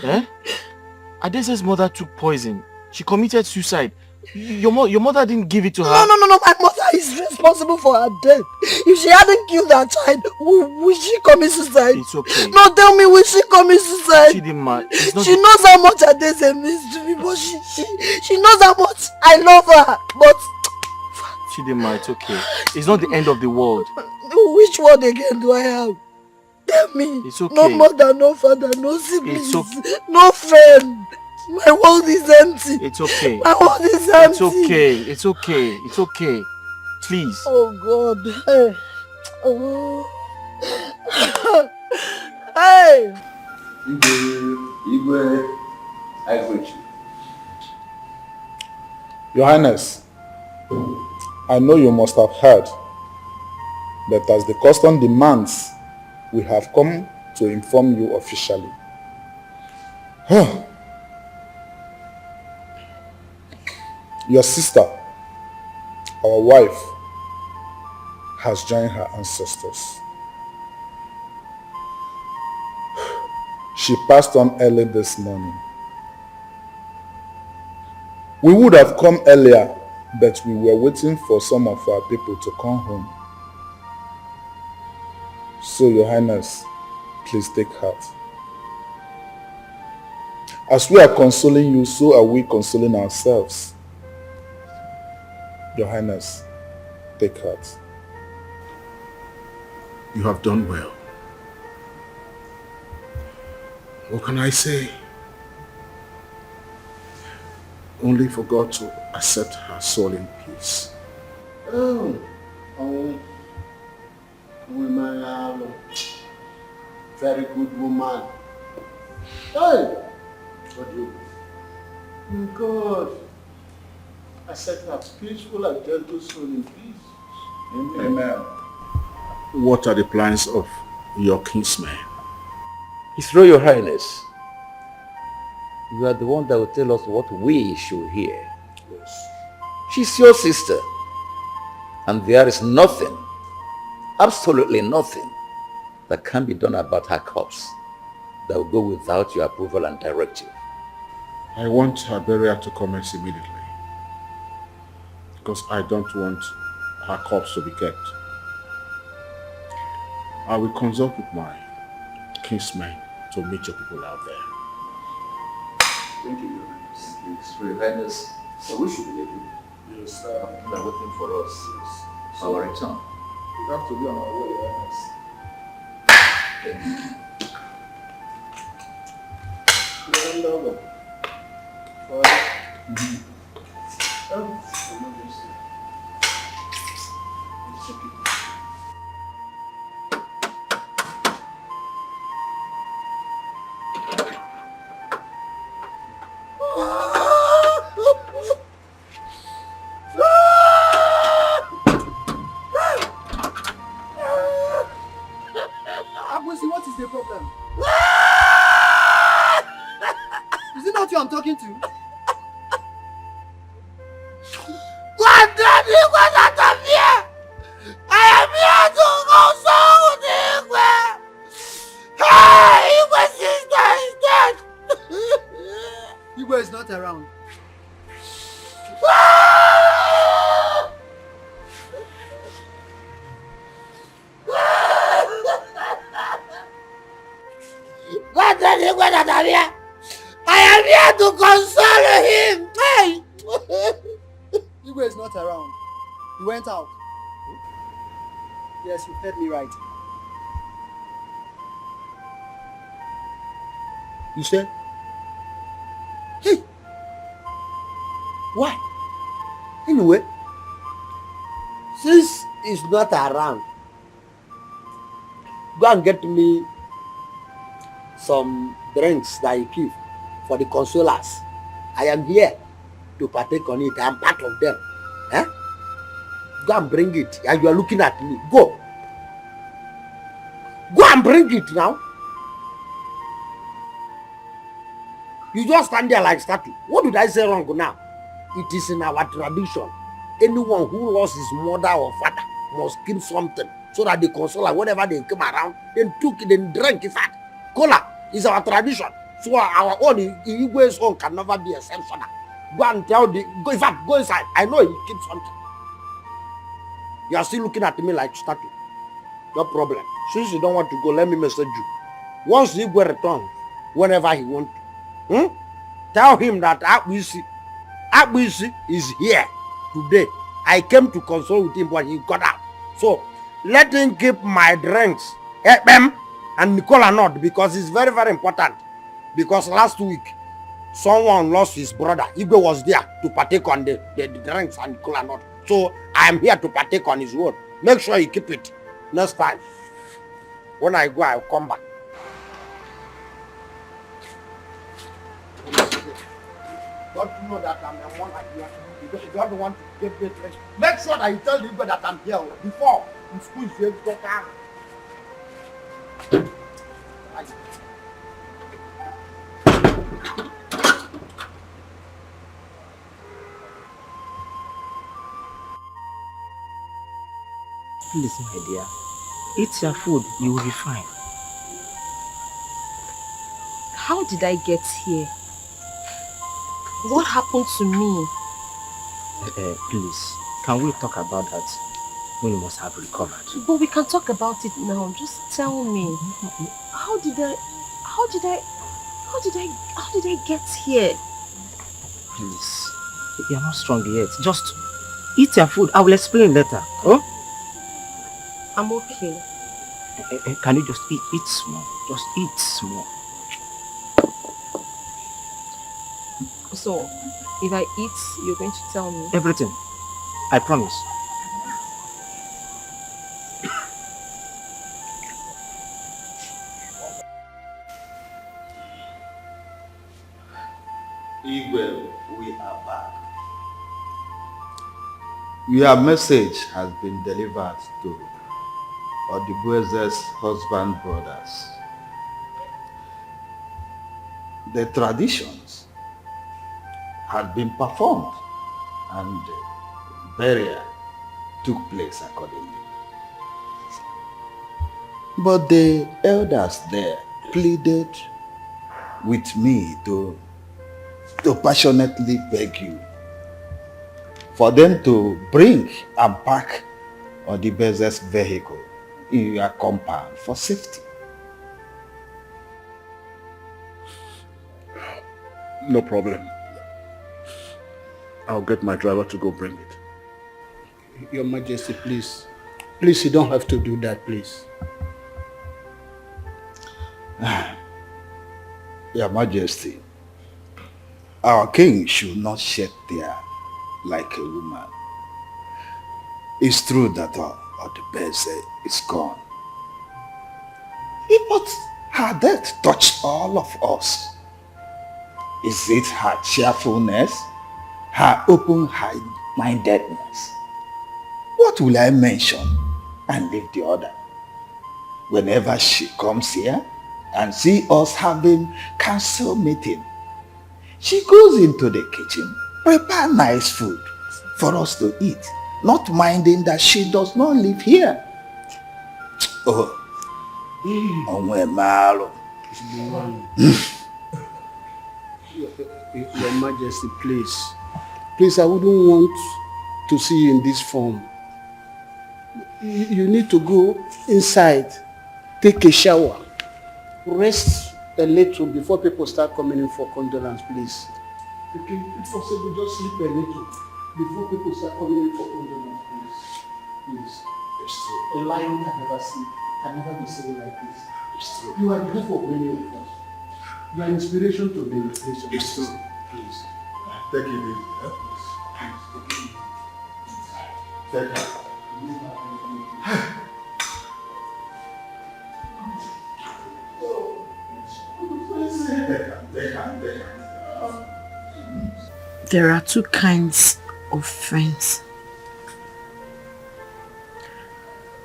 Eh? Adese's mother took poison. She committed suicide. Your mother didn't give it to her. No. My mother is responsible for her death. If she hadn't killed her child, would she commit suicide? It's okay. No, tell me, will she commit suicide? Chidema, she knows how much Adese means to me, but she knows how much I love her. But Chidema, it's okay. It's not the end of the world. Which word again do I have? Tell me. It's okay. No mother, no father, no siblings, It's no friend. My world is empty. It's okay. My world is empty. It's okay. Please. Oh God. Hey. Oh. Hey. Igwe, I greet you. Your Highness, I know you must have heard that as the custom demands, we have come to inform you officially. Your sister, our wife, has joined her ancestors. She passed on early this morning. We would have come earlier, but we were waiting for some of our people to come home. So, Your Highness, please take heart. As we are consoling you, so are we consoling ourselves. Your Highness, take heart. You have done well. What can I say? Only for God to accept her soul in peace. Very good woman. Hey! What do you? God. Accept her peaceful and gentle soul in peace. Amen. What are the plans of your kinsman? His Royal Highness, you are the one that will tell us what we should hear. Yes. She's your sister, and there is nothing, absolutely nothing, that can be done about her corpse that will go without your approval and directive. I want her burial to commence immediately, because I don't want her corpse to be kept. I will consult with my kinsmen to meet your people out there. Thank you, Your Highness. His Royal Highness, so we should be able. Yes, They are waiting for us. Yes. Our return. We have to be on our way, Your Highness. Thank you. talking to? God damn you, get out of here! I am here to console the Igwe! Hey, Igwe's sister is dead! Igwe is not around. God damn you, get out of here! I am here to console him! Hey! Igwe is not around. He went out. Yes, you heard me right. You said? Hey! Why? Anyway, since he's not around, go and get me some drinks that you keep for the consolers. I am here to partake on it. I am part of them. Eh? Go and bring it. And you are looking at me. Go. Go and bring it now. You just stand there like statue. What did I say wrong now? It is in our tradition. Anyone who lost his mother or father must give something so that the consoler, whenever they come around, then took it and drank it. Cola is our tradition. So our own Igwe's own can never be exceptional. Go and tell the go. In fact, go inside. I know he keeps something. You are still looking at me like statue. No problem. Since you don't want to go, let me message you. Once Igwe returns, whenever he wants to, tell him that Akbisi is here today. I came to console with him, but he got out. So let him keep my drinks, Ekpem and Nicola not, because it's very, very important. Because last week, someone lost his brother. Igwe was there to partake on the drinks and Nicola not. So I am here to partake on his word. Make sure you keep it. Next time, when I go, I'll come back. Don't you know that I'm a one idea? You don't want to give me drinks. Make sure that you tell the Igwe that I'm here before in school is able to come. Please, my dear, eat your food, you will be fine. How did I get here? What happened to me? Please, can we talk about that when you must have recovered? But we can talk about it now. Just tell me. How did I get here? Please, you're not strong yet. Just eat your food. I will explain later. Oh? I'm okay. Can you just eat small? Just eat small. So, if I eat, you're going to tell me? Everything. I promise. Igwe, we are back. Your message has been delivered to Odibueze's husband brothers. The traditions had been performed and burial took place accordingly. But the elders there pleaded with me to passionately beg you for them to bring and park Odibueze's vehicle in your compound for safety. No problem. I'll get my driver to go bring it. Your Majesty, please. Please, you don't have to do that, please. Your Majesty, our king should not shed tear like a woman. It's true that Odibueze is gone. But her death touched all of us. Is it her cheerfulness? Her open-mindedness? What will I mention and leave the other? Whenever she comes here and see us having council meeting, She goes into the kitchen, prepare nice food for us to eat, not minding that she does not live here. Oh, Your Majesty, please. Please, I wouldn't want to see you in this form. You need to go inside, take a shower, rest a little before people start coming in for condolence, please. Okay, if possible, just sleep a little before people start coming in for condolence, please. Please. A lion can never sleep, can never be seen like this. It's true. You are the hope of many of us. You are inspiration to many. It's true. Please. Take it easy. Huh? Take it. There are two kinds of friends.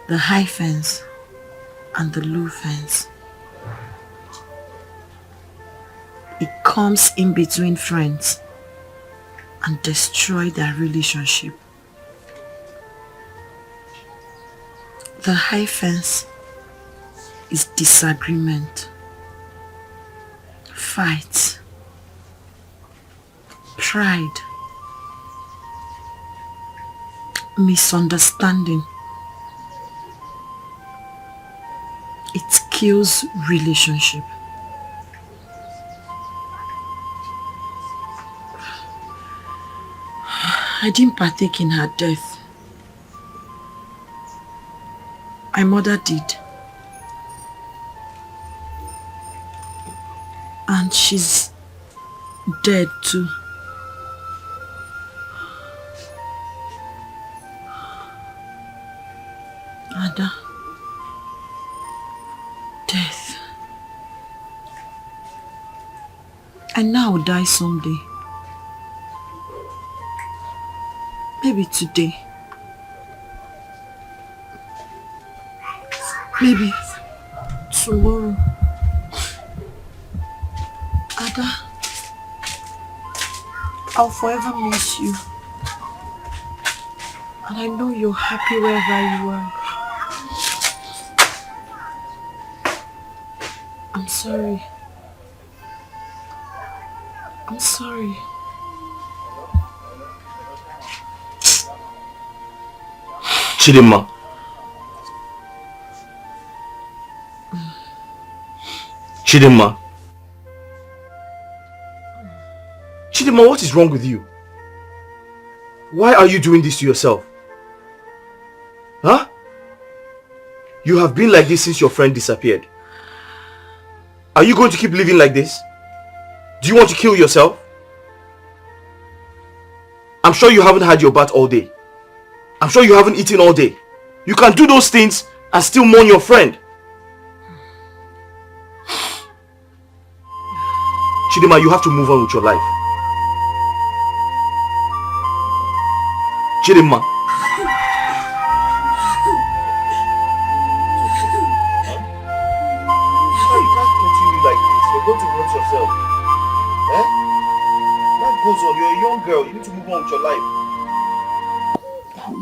The high fence and the low fence. It comes in between friends and destroy their relationship. The high fence is disagreement, fight, pride, misunderstanding. It kills relationship. I didn't partake in her death. My mother did. And she's dead too. Ada. Death. I know I will die someday. Maybe today. Maybe tomorrow. Ada, I'll forever miss you. And I know you're happy wherever you are. I'm sorry. I'm sorry. Chidinma. Chidinma. Chidinma, what is wrong with you? Why are you doing this to yourself? Huh? You have been like this since your friend disappeared. Are you going to keep living like this? Do you want to kill yourself? I'm sure you haven't had your bath all day. I'm sure you haven't eaten all day. You can do those things and still mourn your friend. Chidinma, you have to move on with your life. Chidinma. You can't continue like this. You're going to hurt yourself. Eh? Life goes on. You're a young girl. You need to move on with your life.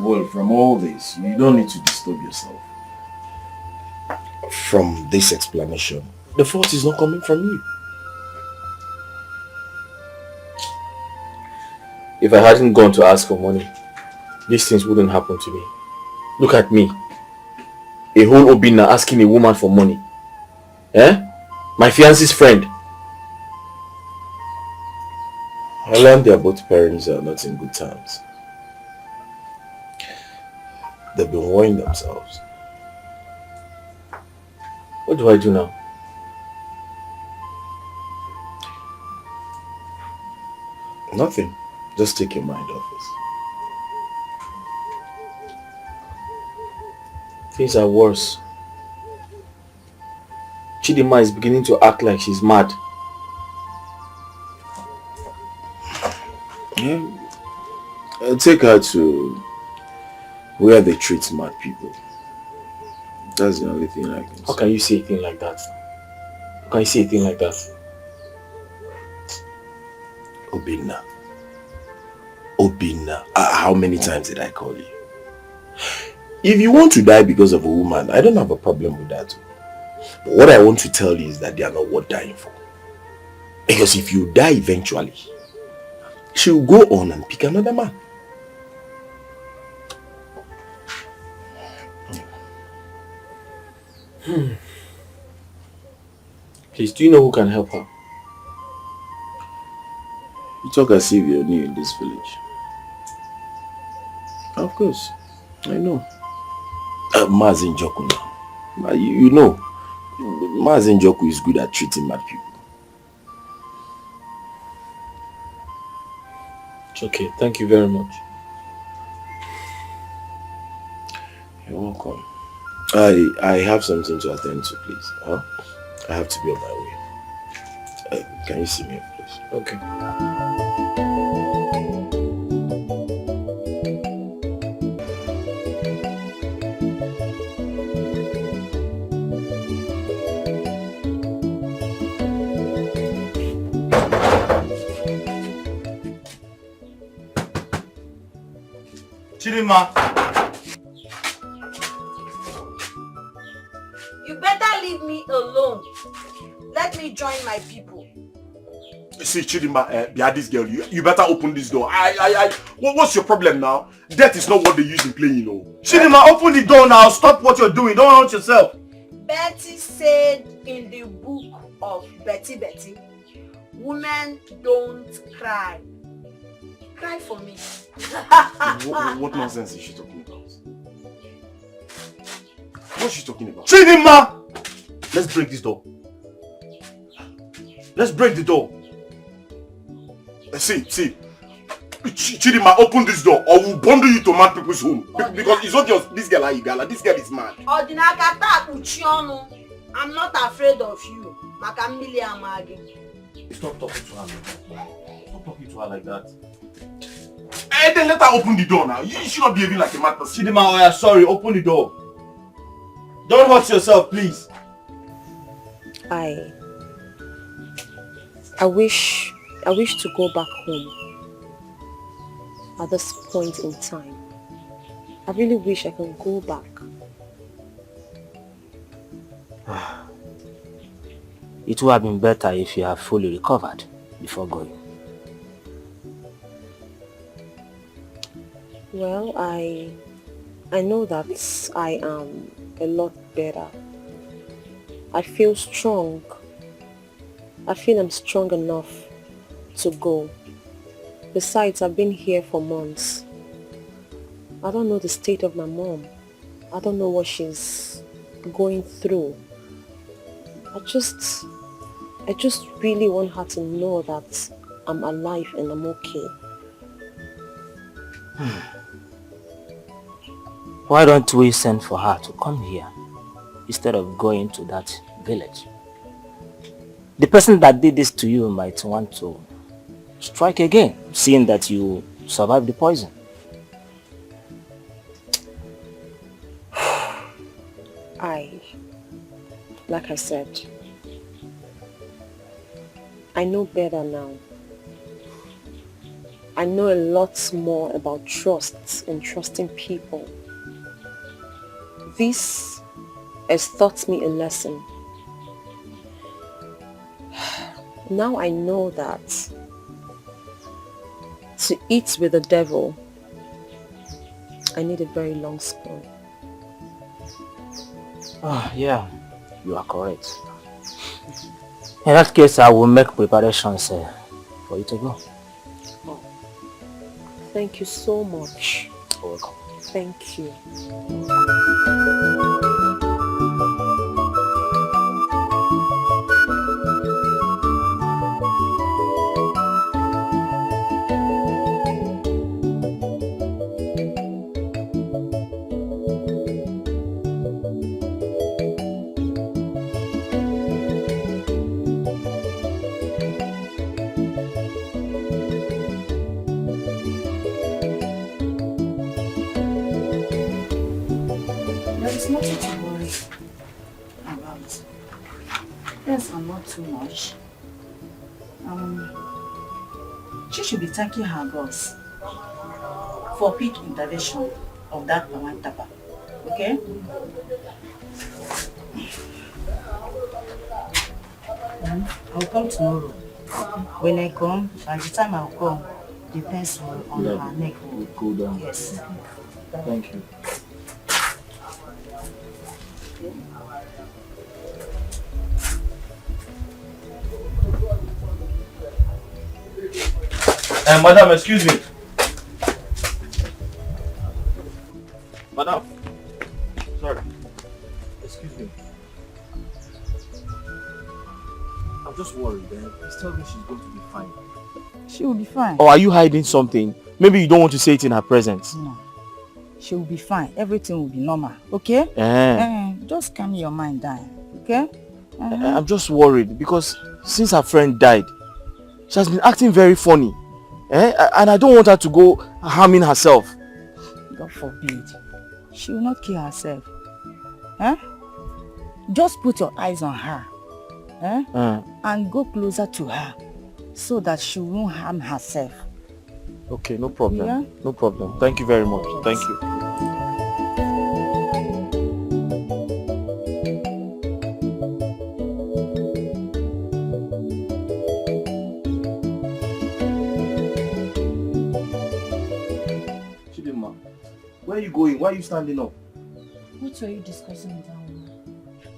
Well, from all this, you don't need to disturb yourself. From this explanation, the fault is not coming from you. If I hadn't gone to ask for money, these things wouldn't happen to me. Look at me. A whole Obina asking a woman for money. Eh? My fiance's friend. I learned that both parents are not in good terms. They've been worrying themselves. What do I do now? Nothing. Just take your mind off it. Things are worse. Chidinma is beginning to act like she's mad. Yeah. Take her to where they treat mad people. That's the only thing I can say. How can you say a thing like that? How can you say a thing like that? Obinna. Obinna. How many times did I call you? If you want to die because of a woman, I don't have a problem with that. But what I want to tell you is that they are not worth dying for. Because if you die eventually, she will go on and pick another man. Please, do you know who can help her? You talk as if you're new in this village. Of course, I know. Mazin Joku now. You know, Mazin Joku is good at treating mad people. It's okay. Thank you very much. You're welcome. I have something to attend to, please. Huh? I have to be on my way. Can you see me, please? Okay. Chidima. You better leave me alone. Let me join my people. See, Chidima, this girl, you better open this door. What's your problem now? Death is not what they use in playing, you know. Chidima, open the door now. Stop what you're doing. Don't hurt yourself. Betty said in the book of Betty, women don't cry. Cry for me. What nonsense is she talking about? What's she talking about? Chidima! Let's break this door. Let's break the door. See. Chidima, open this door or we'll bundle you to mad people's home. Because it's not just this girl, Igala. This girl is mad. I'm not afraid of you. Makamili Amagi. Stop talking to her like that. Stop talking to her like that. Then let her open the door now. You should not be behaving like a mad person. Chidima, we are sorry. Open the door. Don't hurt yourself, please. I wish to go back home at this point in time. I really wish I can go back. It would have been better if you have fully recovered before going. Well, I know that I am a lot better. I feel strong. I feel I'm strong enough to go. Besides, I've been here for months. I don't know the state of my mom. I don't know what she's going through. I just really want her to know that I'm alive and I'm okay. Why don't we send for her to come here instead of going to that village? The person that did this to you might want to strike again, seeing that you survived the poison. Like I said, I know better now. I know a lot more about trust and trusting people. This has taught me a lesson. Now I know that to eat with the devil, I need a very long spoon. Yeah, you are correct. In that case, I will make preparations for you to go. Thank you so much. You're welcome. Thank you. Not too much. She should be thanking her gods for quick intervention of that Pawan Tapa. Okay? I'll come tomorrow. When I come, by the time I'll come, the pencil on her neck will go down. Yes. Thank you. Madam, excuse me. Madam. Sorry. Excuse me. I'm just worried. Please tell me she's going to be fine. She will be fine. Or are you hiding something? Maybe you don't want to say it in her presence. No. She will be fine. Everything will be normal. Okay? Just calm your mind down. Okay? I'm just worried because since her friend died, she has been acting very funny. And I don't want her to go harming herself. God forbid. She will not kill herself. Just put your eyes on her. And go closer to her so that she won't harm herself. Okay, no problem. Yeah? No problem. Thank you very much. Thank you. Chidinma, where are you going? Why are you standing up? What were you discussing with that woman?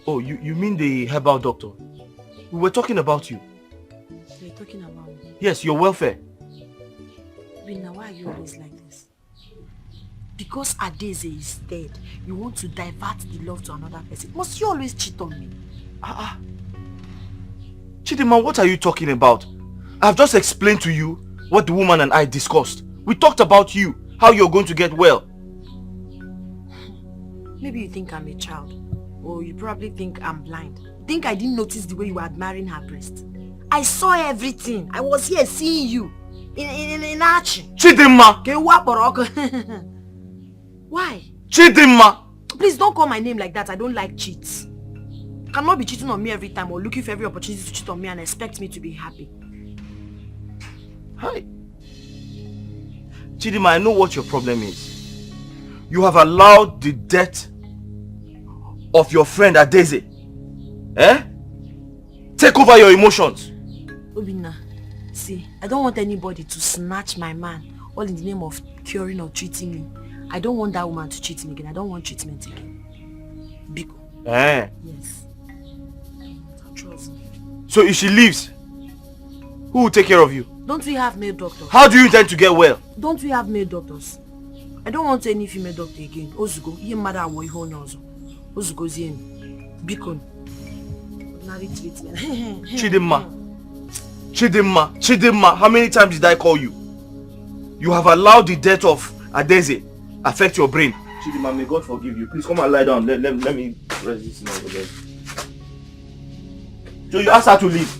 Oh, you mean the herbal doctor? We were talking about you. You're talking about me? Yes, your welfare. Rina, why are you always like this? Because Adeze is dead, you want to divert the love to another person. Must you always cheat on me? Chidinma, what are you talking about? I've just explained to you what the woman and I discussed. We talked about you, how you're going to get well. Maybe you think I'm a child. Or you probably think I'm blind. Think I didn't notice the way you were admiring her breast? I saw everything. I was here seeing you. In action. Chidinma! Why? Chidinma! Please don't call my name like that. I don't like cheats. You cannot be cheating on me every time or looking for every opportunity to cheat on me and expect me to be happy. Hi. Chidinma, I know what your problem is. You have allowed the death of your friend Adeze take over your emotions. Obina, see, I don't want anybody to snatch my man all in the name of curing or treating me. I don't want that woman to cheat me again. I don't want treatment again. Biko. Yes. Trust me. So if she leaves, who will take care of you? Don't we have male doctors? How do you intend to get well? Don't we have male doctors? I don't want any female doctor again. Ozugo, ye mother awo iho nyozo. Ozugo zien. Biko. Ordinary treatment. Chidinma, how many times did I call you? You have allowed the death of Adeze affect your brain. Chidinma, may God forgive you. Please come and lie down. Let me rest this now again. So you asked her to leave.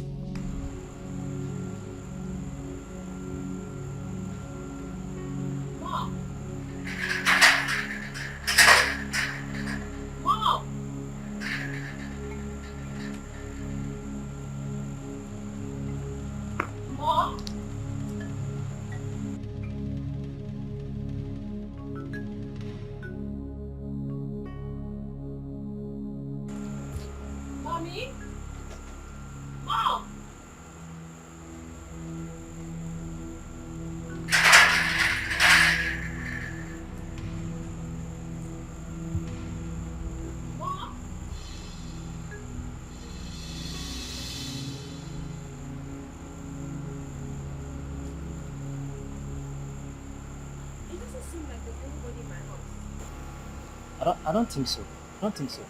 I don't think so. I don't think so.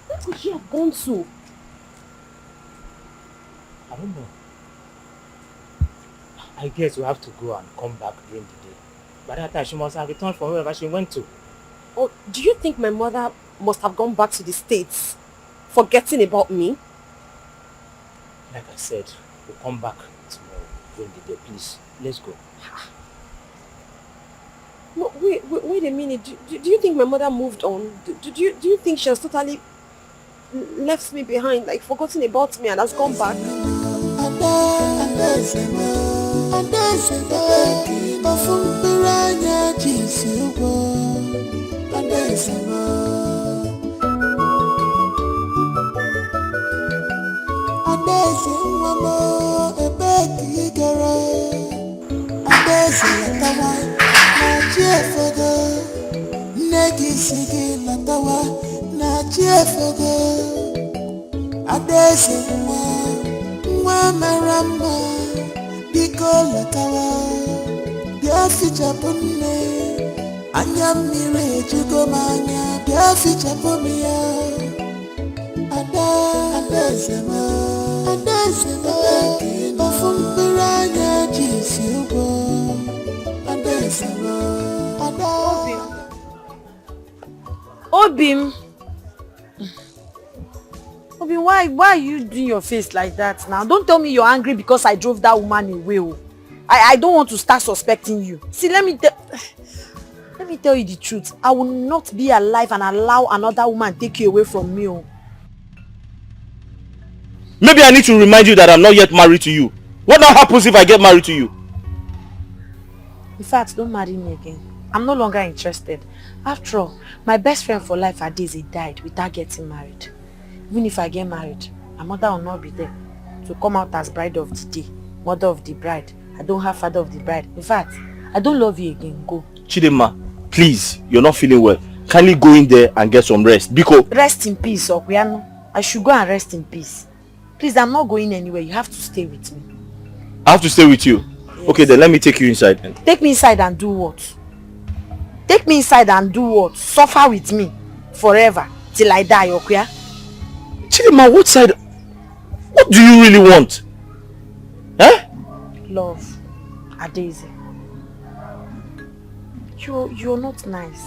Where could she have gone to? I don't know. I guess we have to go and come back during the day. By that time, she must have returned from wherever she went to. Oh, do you think my mother must have gone back to the States, forgetting about me? Like I said, we'll come back tomorrow during the day. Please, let's go. No, wait a minute. Do you think my mother moved on? Do you think she has totally left me behind, like forgotten about me and has gone back? Obim, why are you doing your face like that now? Don't tell me you're angry because I drove that woman away. Oh. I don't want to start suspecting you. See, let me tell you the truth. I will not be alive and allow another woman take you away from me. Oh. Maybe I need to remind you that I'm not yet married to you. What now happens if I get married to you? In fact, don't marry me again. I'm no longer interested. After all, my best friend for life Adeze died without getting married. Even if I get married, my mother will not be there to come out as bride of the day, mother of the bride. I don't have father of the bride. In fact, I don't love you again. Go. Chidema, please, you're not feeling well. Kindly go in there and get some rest. Biko. Rest in peace, Okuyano. I should go and rest in peace. Please, I'm not going anywhere. You have to stay with me. I have to stay with you? Yes. Okay, then let me take you inside. Take me inside and do what? Take me inside and do what? Suffer with me forever till I die, Okuya? Chidema, what side? What do you really want? Eh? Love, Adeze. You're not nice.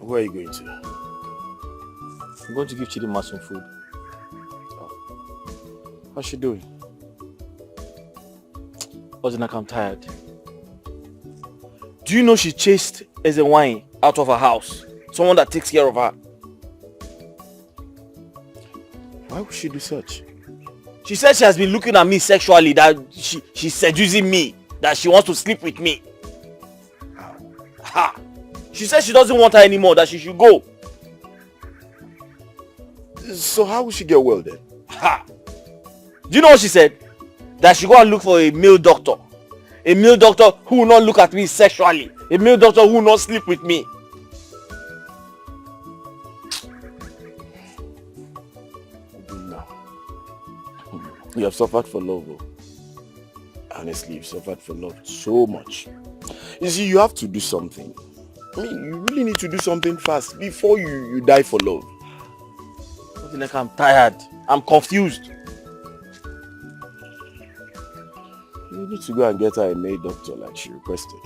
Where are you going to? I'm going to give Chidima some food. Oh. How's she doing? Ozinaka, I'm tired. Do you know she chased Ezenwine out of her house? Someone that takes care of her. Why would she do such? She said she has been looking at me sexually, that she's seducing me, that she wants to sleep with me. Ha! She said she doesn't want her anymore, that she should go. So how will she get well then? Ha! Do you know what she said? That she go and look for a male doctor. A male doctor who will not look at me sexually. A male doctor who will not sleep with me. You have suffered for love. Oh. Honestly, you've suffered for love so much. You see, you have to do something. I mean, you really need to do something fast before you die for love. Like I'm tired. I'm confused. You need to go and get her a male doctor like she requested.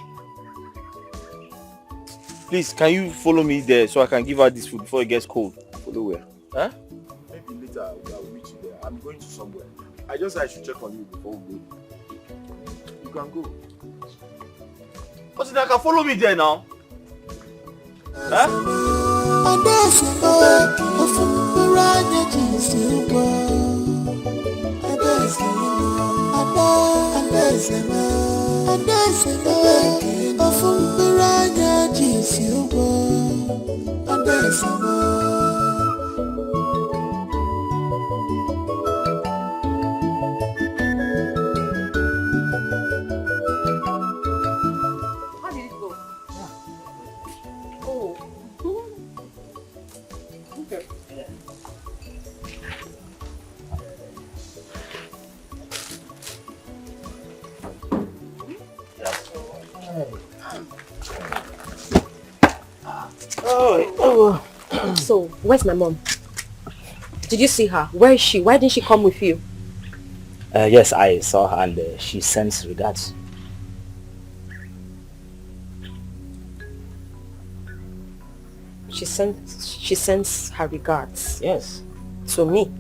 Please, can you follow me there so I can give her this food before it gets cold? Follow where? Huh? Maybe later I will meet you there. I'm going to somewhere. I just said I should check on you before we go. You can go. But I can follow me there now. Huh? So, where's my mom? Did you see her? Where is she? Why didn't she come with you? Yes, I saw her and she sends regards. She sends her regards. Yes. To me.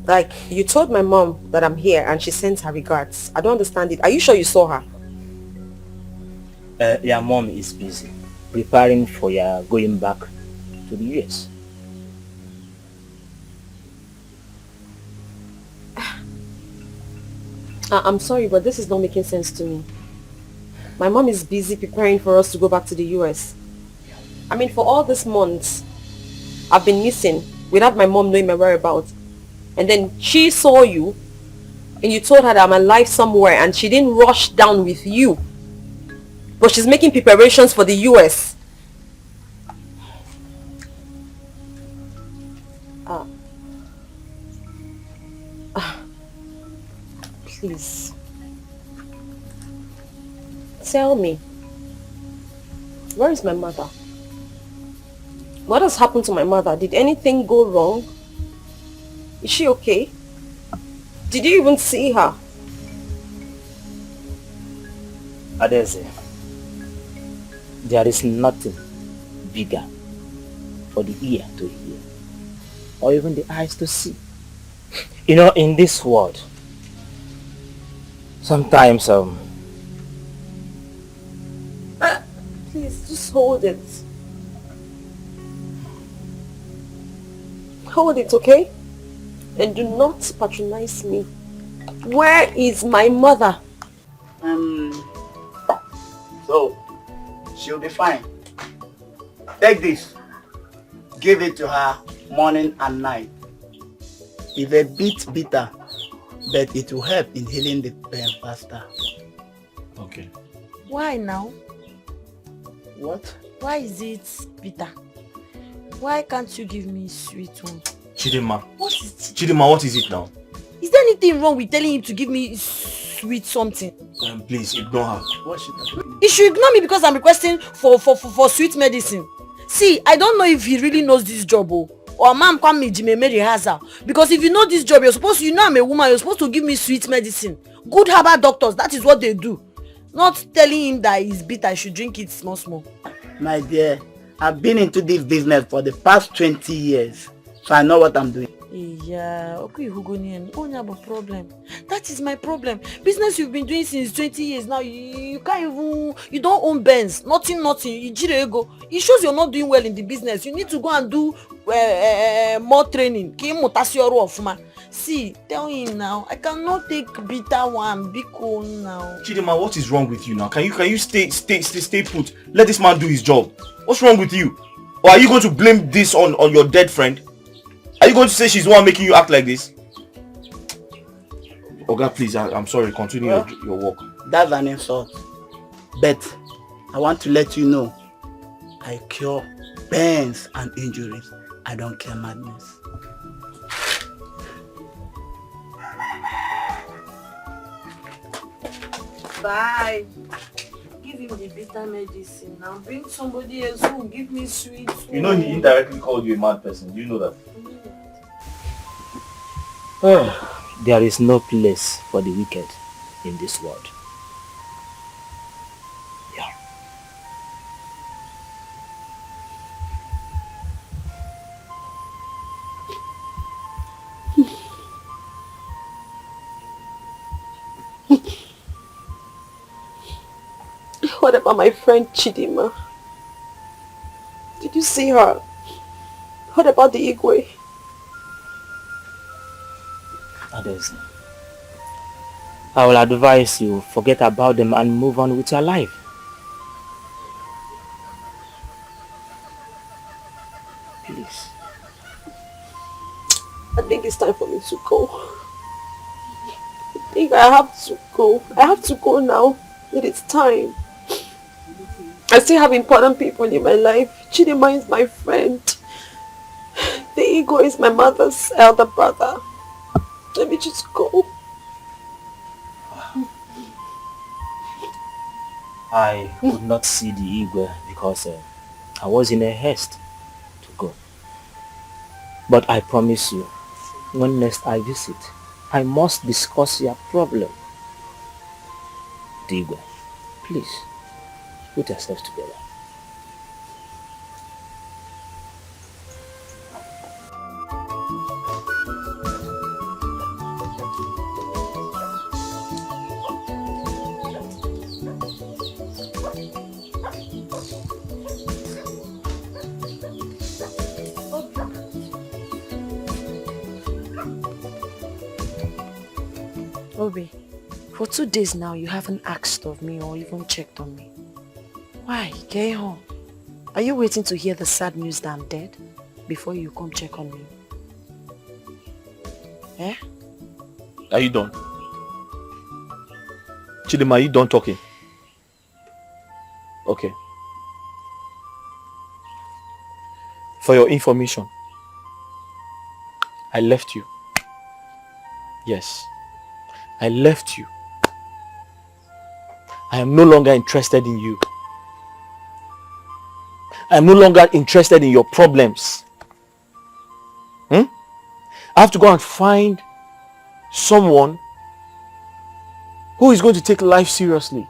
Like, you told my mom that I'm here and she sends her regards. I don't understand it. Are you sure you saw her? Your mom is busy preparing for your going back to the US. I'm sorry, but this is not making sense to me. My mom is busy preparing for us to go back to the US. I mean, for all these months, I've been missing without my mom knowing my whereabouts. And then she saw you and you told her that I'm alive somewhere and she didn't rush down with you. But she's making preparations for the US. Please. Tell me. Where is my mother? What has happened to my mother? Did anything go wrong? Is she okay? Did you even see her? Adeze, there is nothing bigger for the ear to hear or even the eyes to see. You know, in this world, sometimes Please, just hold it. Hold it, okay? And do not patronize me. Where is my mother? So, she'll be fine. Take this. Give it to her morning and night. It's a bit bitter, but it will help in healing the pain faster. Okay. Why now? What? Why is it bitter? Why can't you give me sweet one? Chidima. What is it? Chidima, what is it now? Is there anything wrong with telling him to give me sweet something? Please, ignore her. What should I do? He should ignore me because I'm requesting for sweet medicine. See, I don't know if he really knows this job or mom come me Jimmy rehearsal. Because if you know this job, you know I'm a woman, you're supposed to give me sweet medicine. Good herbal doctors, that is what they do. Not telling him that he's bitter, I should drink it small. My dear, I've been into this business for the past 20 years, so I know what I'm doing. Yeah, okay, only have a problem. That is my problem. Business you've been doing since 20 years now, you can't even, you don't own Benz, nothing. It shows you're not doing well in the business. You need to go and do more training. See, tell him now, I cannot take bitter one, big one now. Chidima, what is wrong with you now? Can you stay put? Let this man do his job. What's wrong with you? Or are you going to blame this on your dead friend? Are you going to say she's the one making you act like this? Oga, please, I'm sorry. Continue your work. That's an insult. But I want to let you know, I cure pains and injuries. I don't care madness. Bye. Give him the bitter medicine now. Bring somebody else who will give me sweet. You know he indirectly called you a mad person. Do you know that? There is no place for the wicked in this world. Yeah. What about my friend Chidima? Did you see her? What about the Igwe? Adeze, I will advise you forget about them and move on with your life. Please. I think it's time for me to go. I think I have to go. I have to go now. It is time. I still have important people in my life. Chidima is my friend. The ego is my mother's elder brother. Let me just go. I could not see the Igwe because I was in a haste to go. But I promise you, when next I visit, I must discuss your problem. Igwe, please, put yourself together. Obi, for 2 days now, you haven't asked of me or even checked on me. Why? Get home. Are you waiting to hear the sad news that I'm dead before you come check on me? Eh? Are you done? Chidima, are you done talking? Okay. For your information, I left you. Yes, I left you. I am no longer interested in you. I am no longer interested in your problems. I have to go and find someone who is going to take life seriously.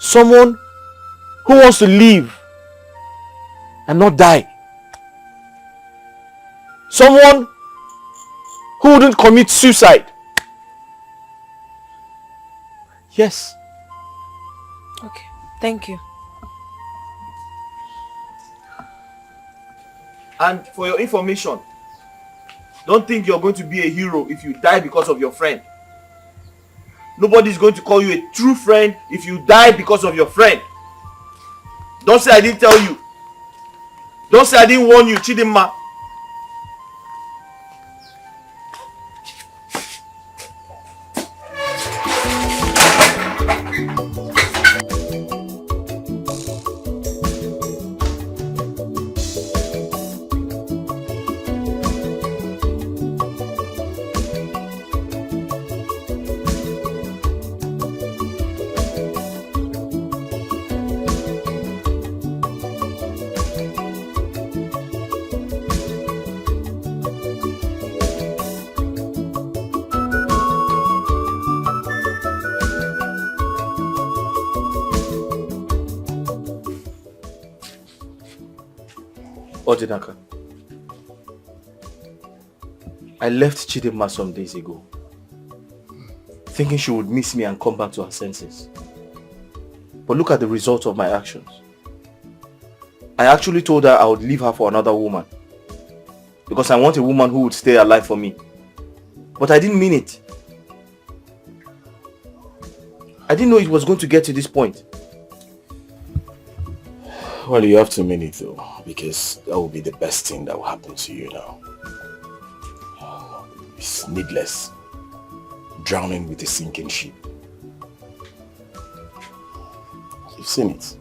Someone who wants to live and not die. Someone who wouldn't commit suicide. Yes. Okay, thank you. And for your information, don't think you're going to be a hero if you die because of your friend. Nobody's going to call you a true friend if you die because of your friend. Don't say I didn't tell you. Don't say I didn't warn you, Chidinma. Odinaka, I left Chidinma some days ago, thinking she would miss me and come back to her senses. But look at the result of my actions. I actually told her I would leave her for another woman, because I want a woman who would stay alive for me. But I didn't mean it. I didn't know it was going to get to this point. Well, you have to mean it though, because that will be the best thing that will happen to you now. It's needless. Drowning with a sinking ship. You've seen it.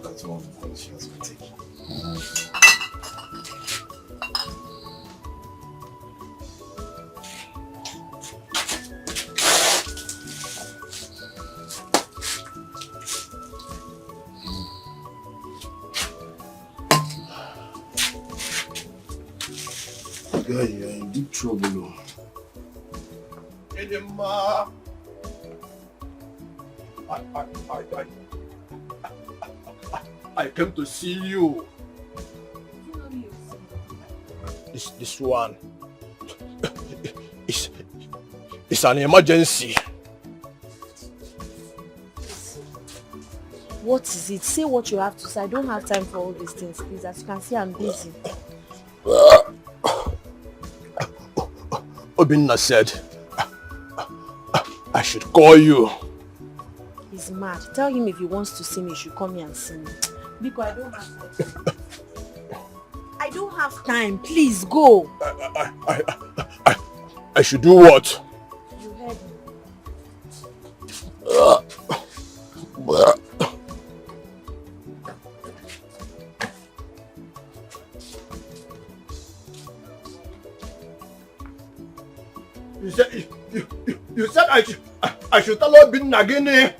Look at all the things she has been taking. Guy, you're in deep trouble. Edema. I came to see you. This one. It's an emergency. What is it? Say what you have to say. I don't have time for all these things, please. As you can see, I'm busy. Obinna said I should call you. He's mad. Tell him if he wants to see me, he should come here and see me. Because I don't have time. I don't have time. Please go. I should do what? You heard me. You said I should tell Obinna again.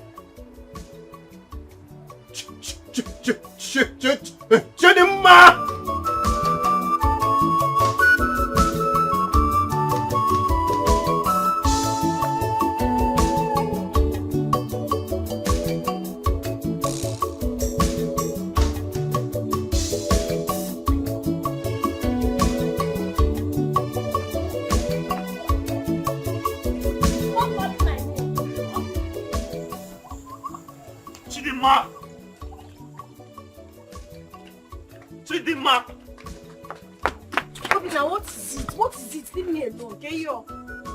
Chidinma! Chidinma! Chidinma! Stop it now. What is it? What is it? Leave me alone. Okay, yo.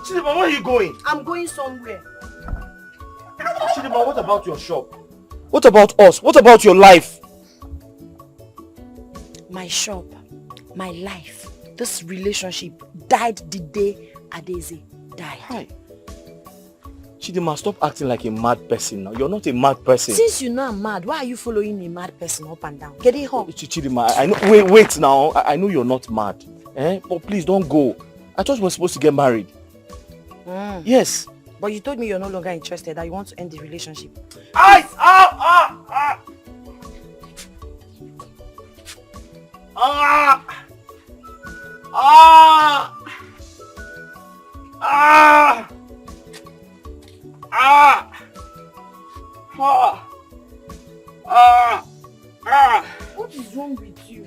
Chidima, where are you going? I'm going somewhere. Chidima, what about your shop? What about us? What about your life? My shop, my life, this relationship died the day Adeze died. Hi. Chidima, stop acting like a mad person now. You're not a mad person. Since you know I'm mad, why are you following a mad person up and down? Get it home. Chidima, I know. Wait now. I know you're not mad. But please don't go. I thought we were supposed to get married. Yes. But you told me you're no longer interested, that you want to end the relationship. What is wrong with you?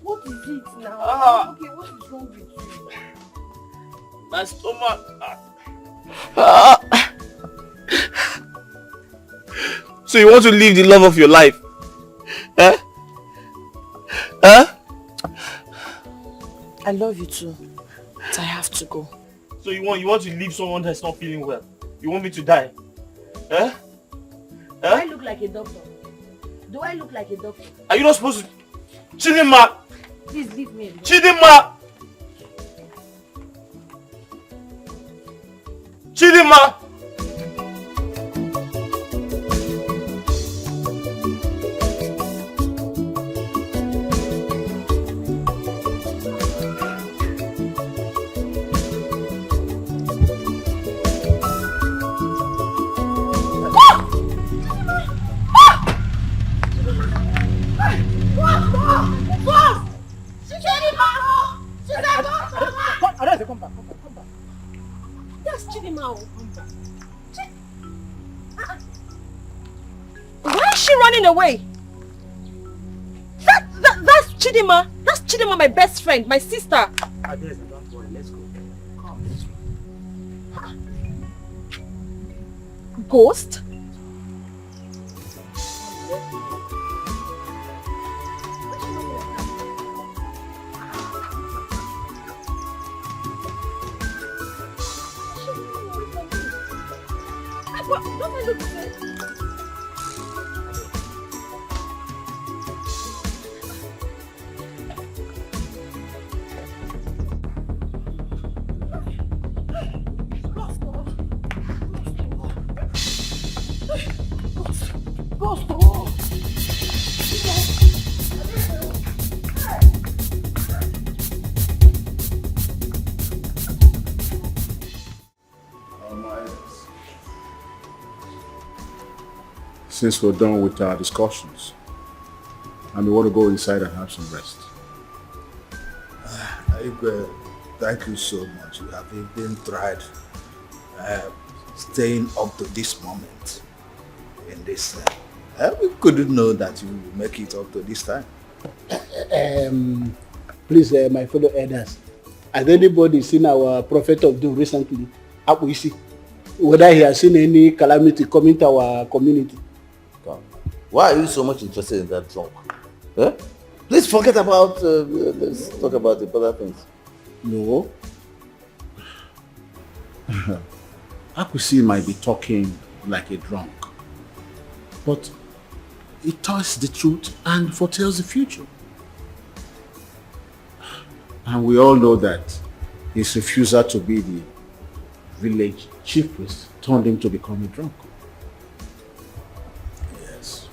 What is it now? Okay, what is wrong with you? My stomach. So you want to leave the love of your life? I love you too, but I have to go. So you want to leave someone that's not feeling well? You want me to die? Do I look like a doctor? Do I look like a doctor? Are you not supposed to? Chidima! Please leave me alone. Chidima! Chidima! Yes, Chidima. Why is she running away? That's Chidima. That's Chidima, my best friend, my sister. Don't worry, let's go. Come, let's go. Ghost? Don't I look the same? Since we're done with our discussions, and we want to go inside and have some rest. Thank you so much. You have even tried staying up to this moment in this. We couldn't know that you would make it up to this time. Please, my fellow elders, has anybody seen our prophet of doom recently? Apuisi? Whether he has seen any calamity coming to our community? Why are you so much interested in that drunk? Please forget about, let's talk about the other things. No. Akwisi might be talking like a drunk, but he tells the truth and foretells the future. And we all know that his refusal to be the village chief priest turned him to become a drunk. Yes.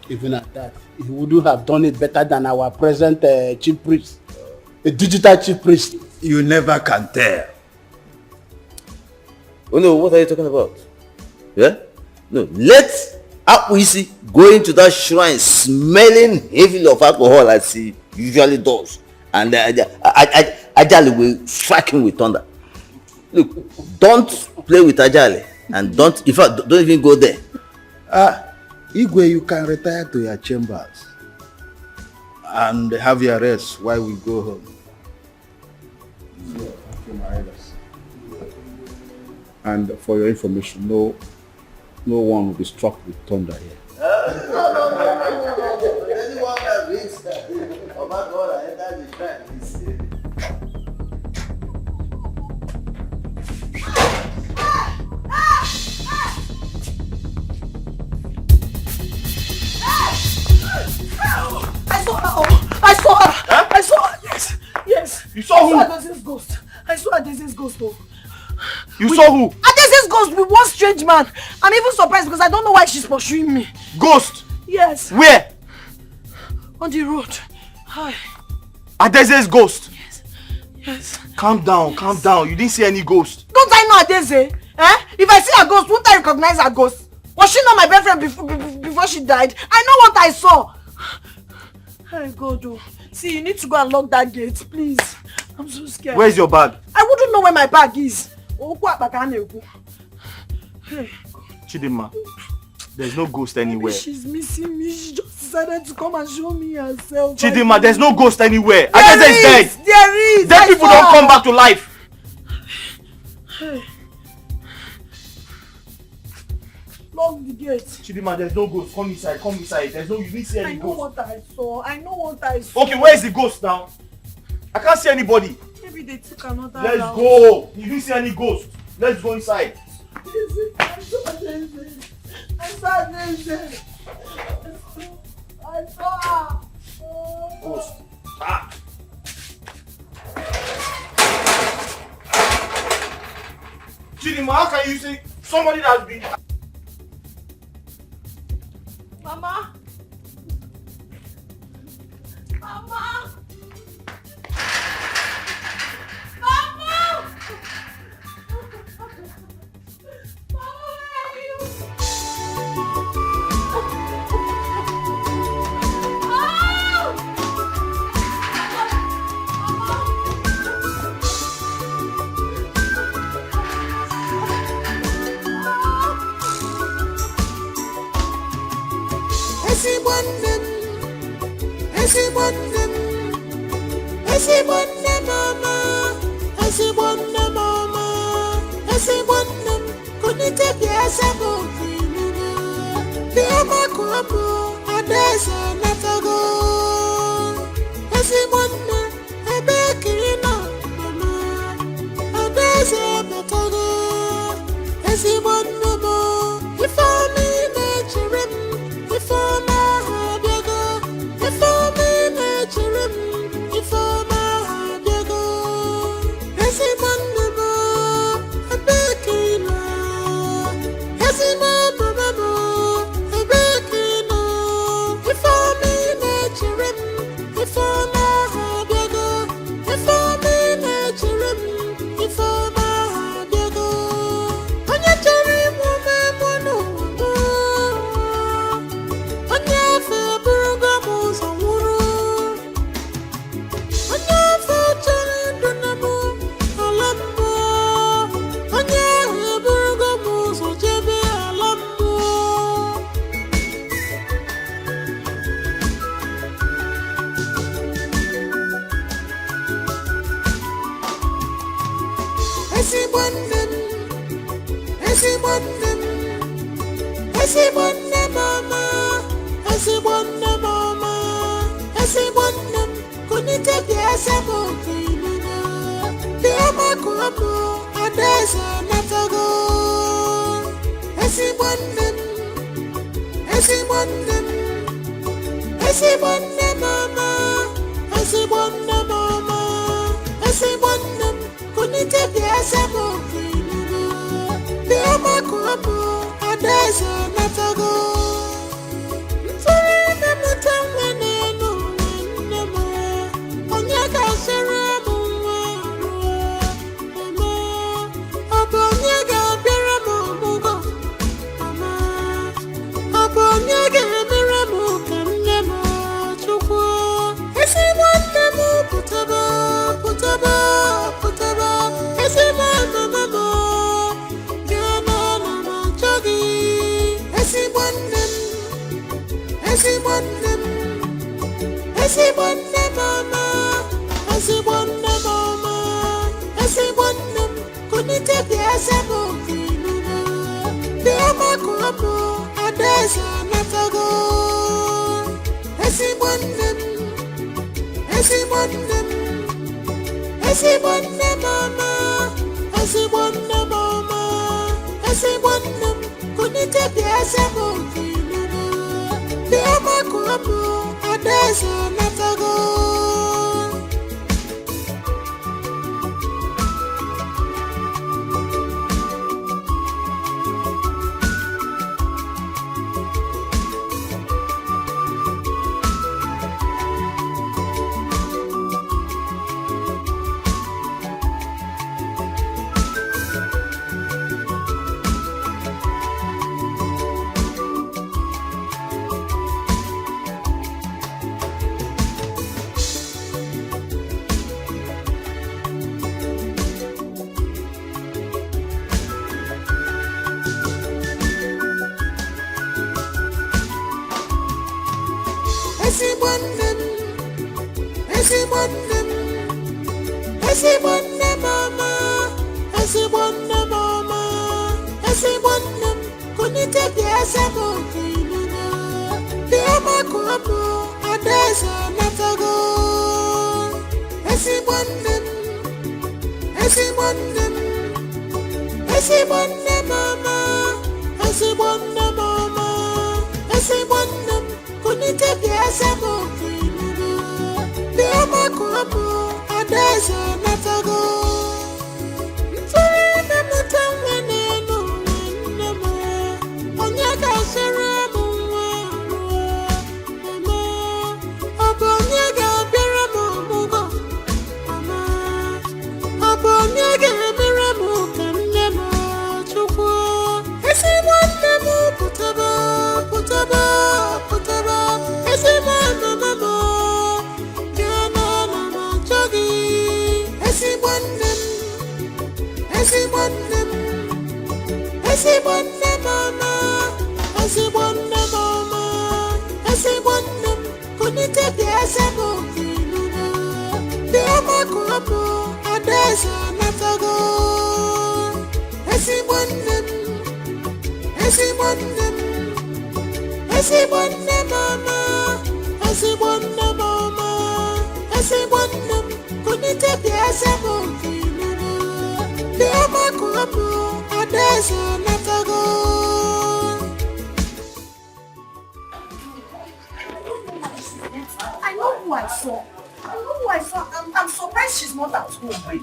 Even at that, he wouldn't have done it better than our present chief priest. A digital chief priest. You never can tell. Oh no, what are you talking about? Yeah? No, let Akwisi go into that shrine smelling heavily of alcohol as he usually does. And Ajali will strike him with thunder. Look, don't play with Ajali. And don't even go there. Igwe, you can retire to your chambers and have your rest while we go home. And for your information, no one will be struck with thunder here. Anyone that reads that I saw, yes. You saw who? I saw Adese's ghost. I saw Adese's ghost, though. You saw who? Adese's ghost with one strange man. I'm even surprised because I don't know why she's pursuing me. Ghost? Yes. Where? On the road. Hi. Adese's ghost? Yes. Calm down, calm down. You didn't see any ghost. Don't I know Adese? Eh? If I see a ghost, won't I recognize a ghost? Was she not my best friend before she died? I know what I saw. Hey, God, oh. See, you need to go and lock that gate, please. I'm so scared. Where's your bag? I wouldn't know where my bag is. Hey. Chidinma, there's no ghost anywhere. Maybe she's missing me. She just decided to come and show me herself. Chidinma, there's no ghost anywhere. There Adese is dead. There is. Dead people don't come back to life. Hey. Lock the gate. Chidinma, there's no ghost. Come inside, come inside. There's no, you didn't see any ghost. I know what I saw. Okay, where is the ghost now? I can't see anybody. Maybe they took another Let's route. go. You didn't see any ghost. Let's go inside. I saw Adese. I saw her. Ghost. Ah. Chidinma, how can you see somebody that's been... Mama. Mama. Mama. I'm surprised she's not at home. Wait.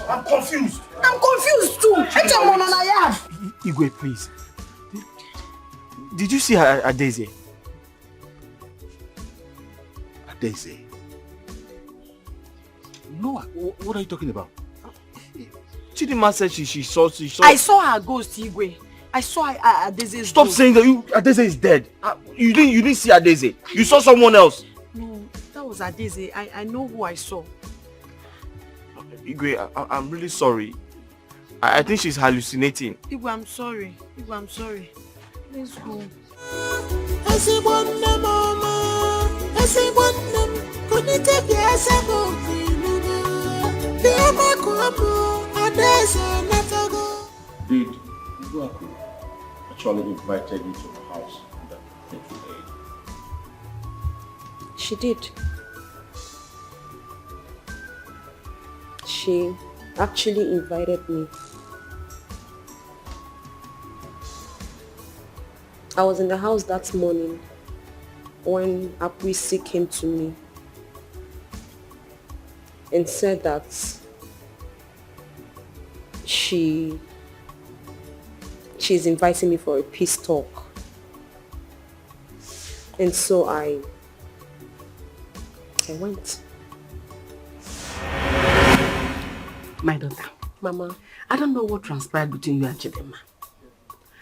I'm confused. I'm confused too. Igwe, please. Did you see her at Daisy? At Daisy? No, what are you talking about? Chidima said she saw... I saw her ghost, Igwe. I saw Adeze. Stop saying that Adeze is dead. You didn't see Adeze. You saw someone else. No, that was Adeze. I know who I saw. Igwe, I'm really sorry. I think she's hallucinating. Igwe, I'm sorry. Let's go. Did Igwe actually invited you to the house that fateful day? She did. She actually invited me. I was in the house that morning when Apuisi came to me and said that she's inviting me for a peace talk. And so I went. My daughter. Mama. I don't know what transpired between you and Chidema.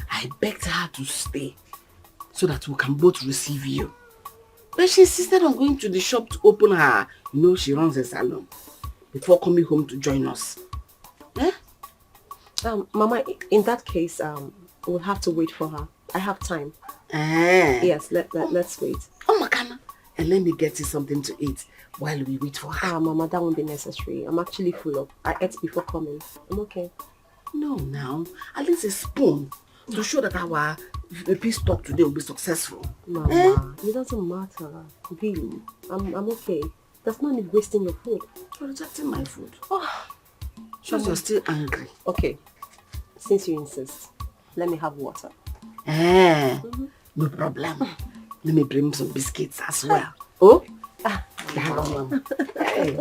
I begged her to stay so that we can both receive you. But she insisted on going to the shop to open her. You know, she runs a salon before coming home to join us. Eh? Mama, in that case, we'll have to wait for her. I have time. Yes, let's wait. Oh, Makana. And let me get you something to eat while we wait for her. Mama, that won't be necessary. I'm actually full up. I ate before coming. I'm okay. No, now. At least a spoon to show that our peace talk today will be successful. Mama, it doesn't matter. Really. I'm okay. There's no need wasting your food. You're rejecting my food. Oh. Because you're still angry. Okay. Since you insist, let me have water. No problem. Let me bring some biscuits as well. Oh? Hey.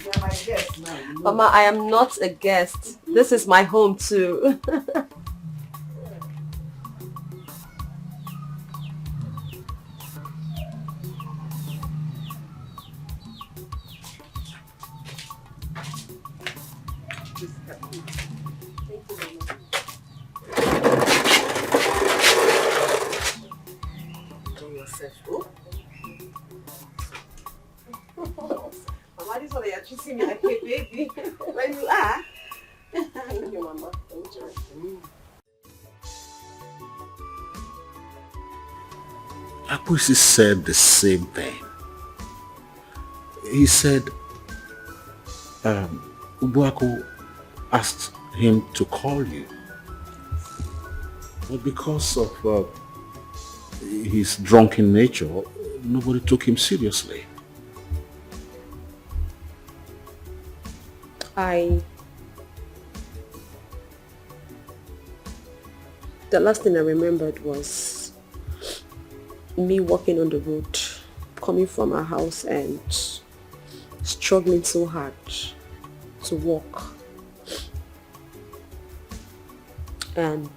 You're my guest now. Mama, I am not a guest. This is my home too. Mama, this one you're treating me like a baby. When you are. Thank you, Mama. Thank you. Akwesi said the same thing. He said Ubuako asked him to call you. But because of his drunken nature, nobody took him seriously. The last thing I remembered was me walking on the road, coming from our house and struggling so hard to walk. And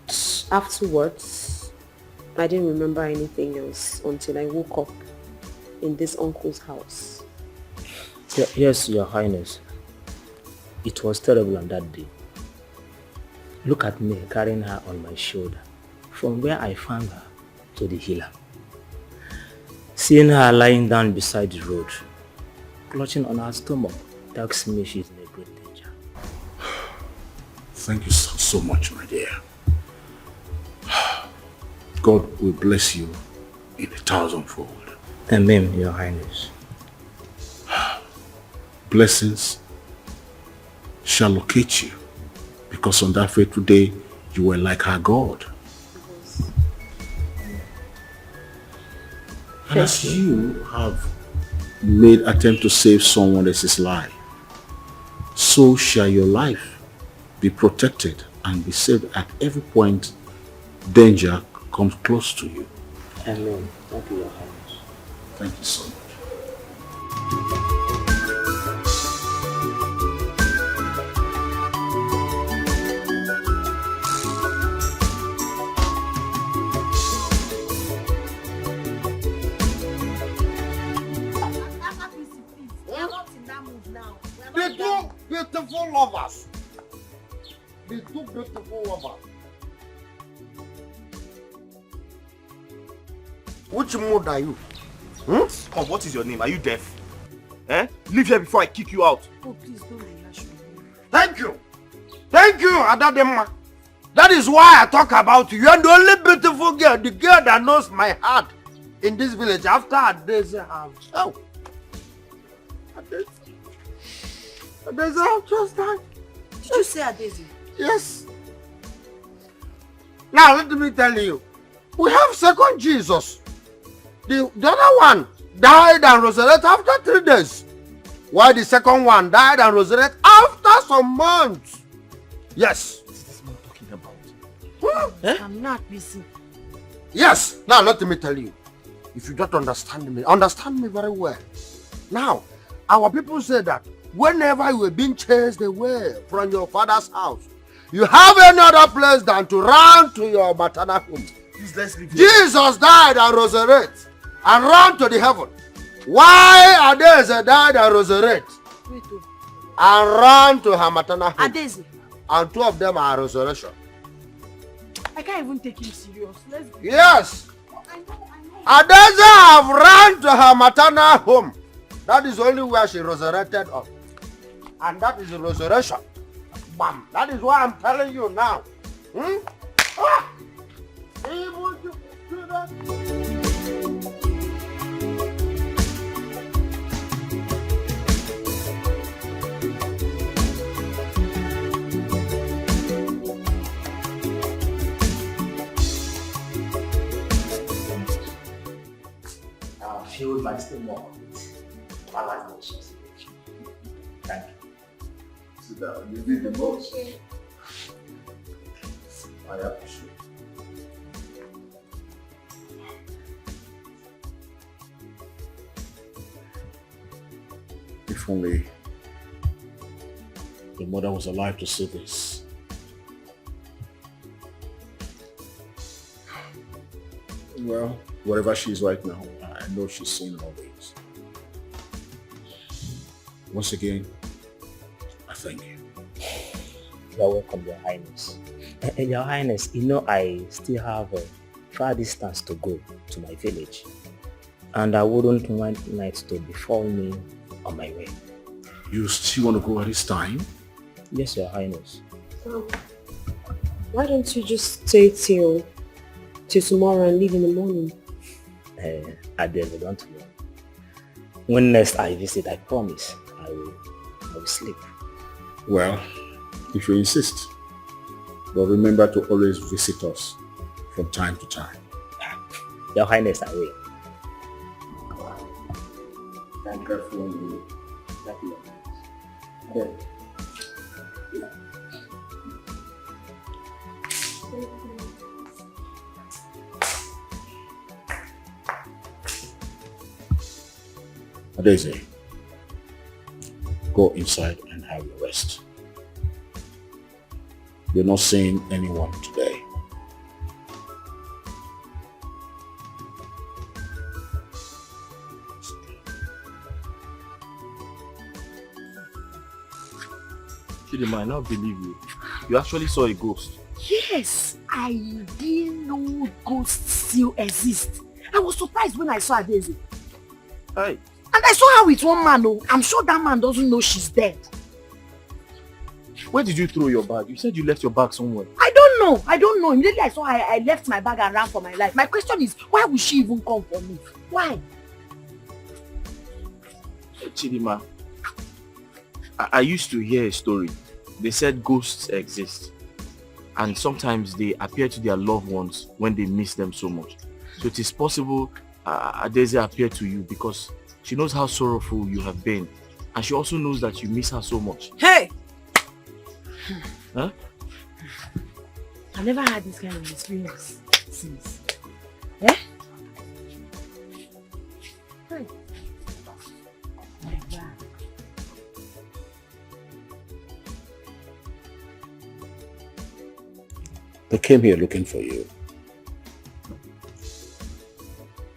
afterwards, I didn't remember anything else until I woke up in this uncle's house. Yes, Your Highness. It was terrible on that day. Look at me carrying her on my shoulder from where I found her to the healer. Seeing her lying down beside the road, clutching on her stomach, tells me she's in a great danger. Thank you so much, my dear. God will bless you in 1,000-fold. Amen, Your Highness. Blessings shall locate you, because on that fateful day, you were like our God. And as you have made attempt to save someone else's life, so shall your life be protected and be saved at every point danger comes close to you. Amen. Thank you, Your Highness. Thank you so much. The two beautiful lovers. The two beautiful lovers. Which mood are you? Come, what is your name? Are you deaf? Leave here before I kick you out. Oh, please don't rehash me. Thank you. Thank you, Adadema. That is why I talk about you. You are the only beautiful girl, the girl that knows my heart in this village after Adeze have. Oh. Adeze have just died. Did you say Adeze? Yes. Now let me tell you. We have second Jesus. The other one died and resurrected after 3 days. While the second one died and resurrected after some months. Yes. What is this man talking about? I'm not busy. Yes. Now let me tell you. If you don't understand me very well. Now, our people say that whenever you are being chased away from your father's house, you have any other place than to run to your maternal home. Please, let's leave here. Jesus died and resurrected and ran to the heaven. Why Adeze died and resurrected and ran to her maternal home? Adeze. And 2 of them are resurrection. I can't even take him serious. Let's go. Yes. Adeze have run to her maternal home. That is only where she resurrected up. And that is the resurrection. Bam. That is why I'm telling you now. Ah! Able to do that? I've filled my stomach with malachies. Thank you. Sit down. You did the most. I appreciate it. If only the mother was alive to see this. Well, wherever she is right now, I know she's seen all this. Once again, I thank you. You're welcome, Your Highness. Your Highness, you know I still have a far distance to go to my village. And I wouldn't want night to befall me on my way. You still want to go at this time? Yes, Your Highness. Why don't you just stay till tomorrow and leave in the morning? Adele, don't worry. When next I visit, I promise I will sleep. Well, if you insist. But remember to always visit us from time to time. Your Highness, I will. Thank you for you. Thank you. Okay. Daisy, go inside and have your rest. You're not seeing anyone today. Chidima, I now believe you. You actually saw a ghost. Yes, I didn't know ghosts still exist. I was surprised when I saw Daisy. Hi. And I saw her with one man. Oh, I'm sure that man doesn't know she's dead. Where did you throw your bag? You said you left your bag somewhere. I don't know. Immediately I saw her, I left my bag and ran for my life. My question is, why would she even come for me? Why? Chidima, I used to hear a story. They said ghosts exist. And sometimes they appear to their loved ones when they miss them so much. So it is possible Adeze appeared to you because she knows how sorrowful you have been. And she also knows that you miss her so much. Hey! Huh? I never had this kind of experience since. Eh? Hey. My God. They came here looking for you.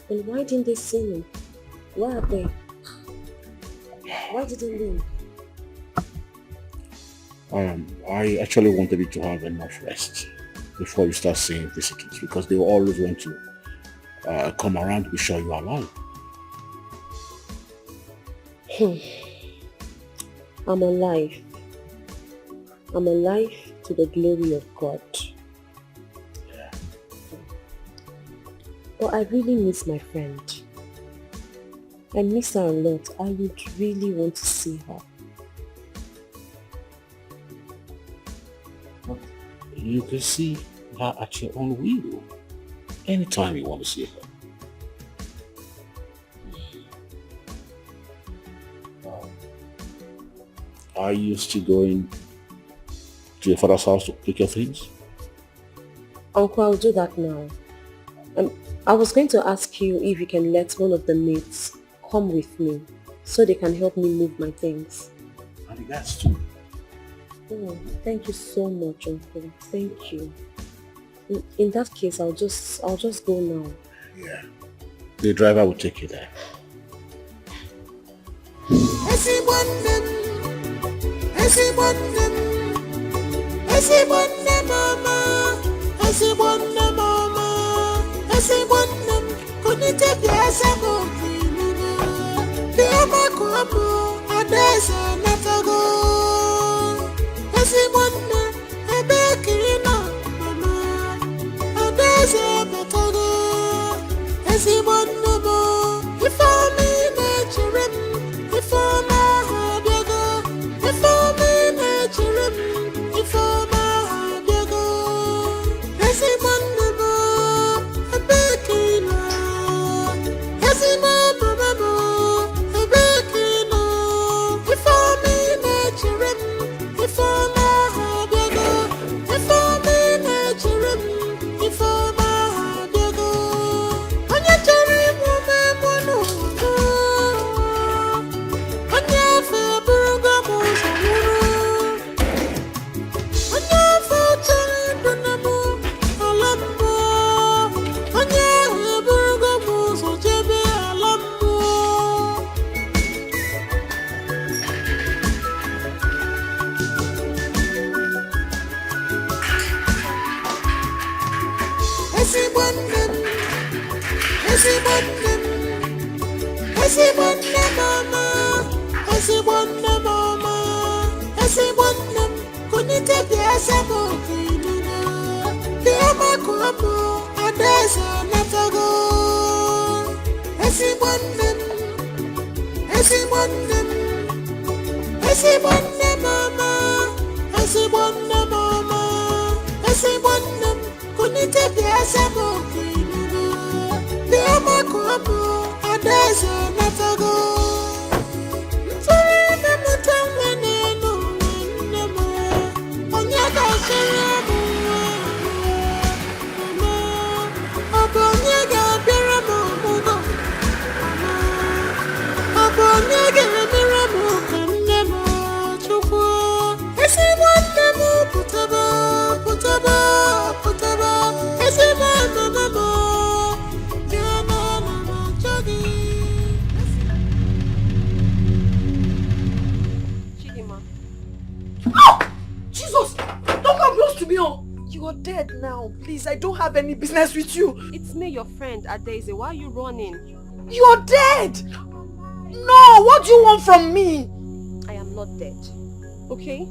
And why didn't they see me? Where are they? Why didn't they? I actually wanted you to have enough rest before you start seeing visitors because they always want to come around to be sure you are alive. I'm alive. I'm alive to the glory of God. But I really miss my friend. I miss her a lot. I would really want to see her. You can see her at your own will. Anytime you want to see her. Are you still going to your father's house to pick your things? Uncle, I'll do that now. I was going to ask you if you can let one of the maids come with me so they can help me move my things. I think that's too. Oh, thank you so much, Uncle. Thank you. In that case, I'll just go now. Yeah. The driver will take you there. You're dead now. Please, I don't have any business with you. It's me, your friend, Adaeze. Why are you running? You're dead! No, what do you want from me? I am not dead. Okay?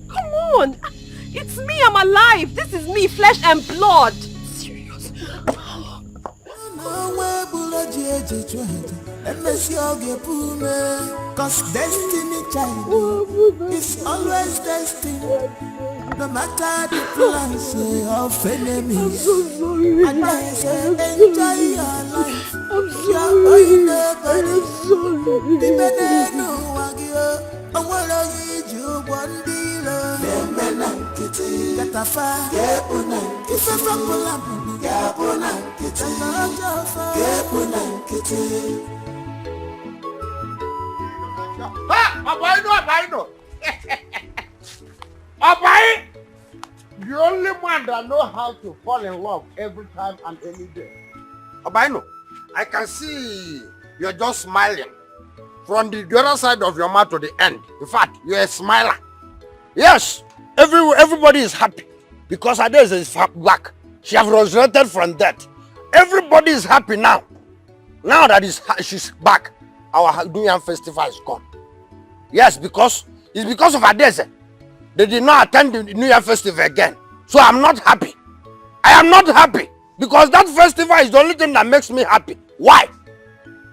Come on! It's me, I'm alive! This is me, flesh and blood! Serious? Cause destiny child is always destined. No matter the plans of enemies. I'm so sorry. And I say enjoy your life. I'm sorry. I'm sorry. Abaino. Abai! The only man that know how to fall in love every time and any day. Abaino, I can see you're just smiling. From the other side of your mouth to the end. In fact, you're a smiler. Yes, everybody is happy. Because Adaeze is back. She has resurrected from death. Everybody is happy now. Now that she's back, our New Year festival is gone. Yes, it's because of Adaeze. They did not attend the New Year festival again. So I'm not happy. I am not happy. Because that festival is the only thing that makes me happy. Why?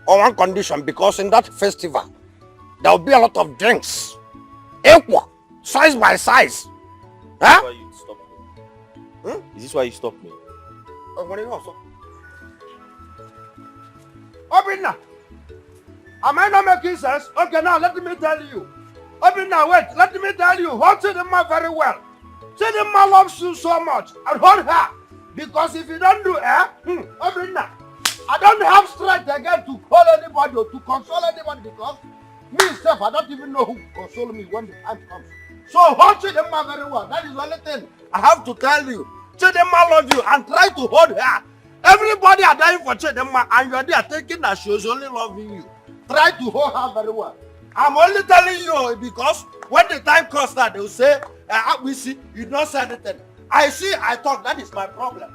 On one condition, because in that festival, there will be a lot of drinks. Equal. Size by size. Huh? Is this why you stopped me? What do you know? Obinna, am I not making sense? Okay, now let me tell you. Obinna, wait, let me tell you. Hold Chidinma very well. Chidinma loves you so much. And hold her. Because if you don't do Obinna, I don't have strength again to call anybody or to console anybody because myself, I don't even know who console me when the time comes. So hold Chidinma very well. That is the only thing I have to tell you. Chidinma loves you and try to hold her. Everybody are dying for Chidinma and you are there thinking that she was only loving you. Try to hold her very well. I'm only telling you because when the time comes that they will say, we see, you don't say anything. I see, I talk, that is my problem.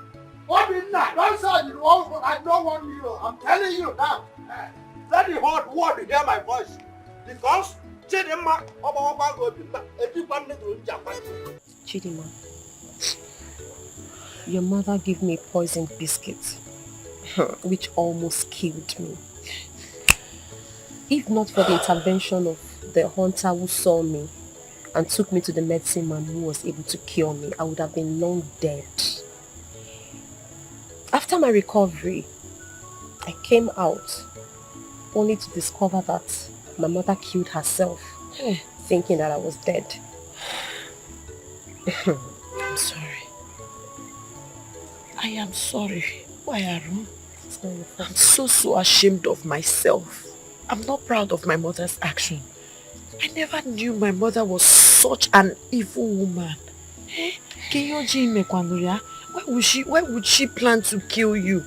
Obinna, don't say you want, I don't want you. I'm telling you now. Let the whole world hear my voice. Because Chidinma, Chidinma, your mother gave me poisoned biscuits, which almost killed me. If not for the intervention of the hunter who saw me and took me to the medicine man who was able to cure me, I would have been long dead. After my recovery, I came out only to discover that my mother killed herself, thinking that I was dead. I'm sorry. I am sorry. Why, Arun? It's not your fault. I'm so ashamed of myself. I'm not proud of my mother's action. I never knew my mother was such an evil woman. Why would she plan to kill you?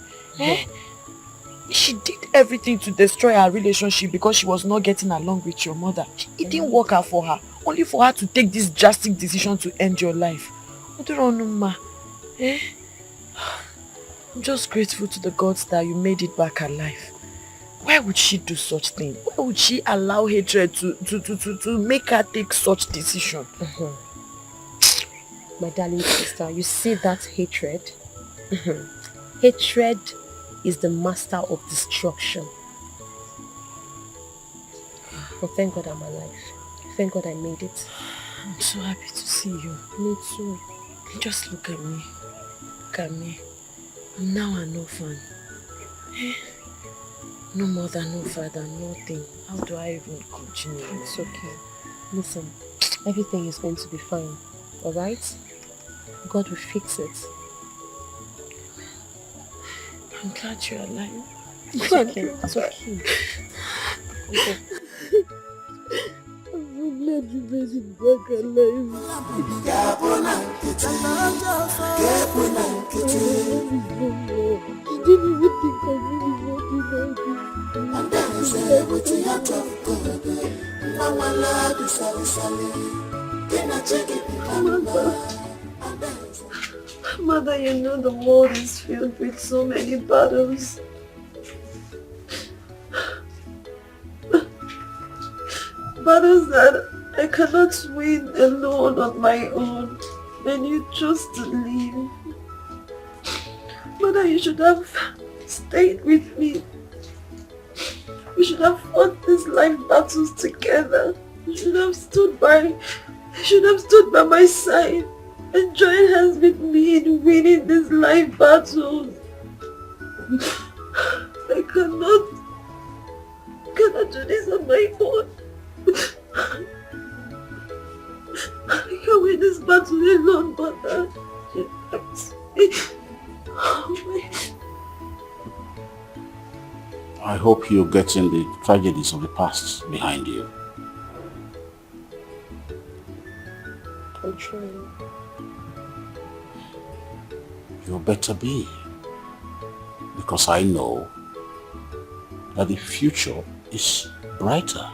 She did everything to destroy our relationship because she was not getting along with your mother. It didn't work out for her. Only for her to take this drastic decision to end your life. I'm just grateful to the gods that you made it back alive. Why would she do such thing? Why would she allow hatred to make her take such decision? My darling sister, you see that hatred? Hatred is the master of destruction. But thank God I'm alive. Thank God I made it. I'm so happy to see you. Me too. Just look at me. Look at me. I'm now an orphan. No mother, no father, nothing. How do I even continue? It's okay. Listen, everything is going to be fine. Alright? God will fix it. I'm glad you're alive. It's okay. It's okay. Okay. I'm so glad you made it back alive. You didn't even think of me before you know this. And then you say everything out of God. Mama love is Mother, you know the world is filled with so many battles. Battles that I cannot win alone on my own. And you chose to leave. Mother, you should have stayed with me. We should have fought these life battles together. You should have stood by my side and joined hands with me in winning these life battles. I cannot do this on my own. I can't win this battle alone, Mother. I hope you're getting the tragedies of the past behind you. I'm trying. You better be. Because I know that the future is brighter.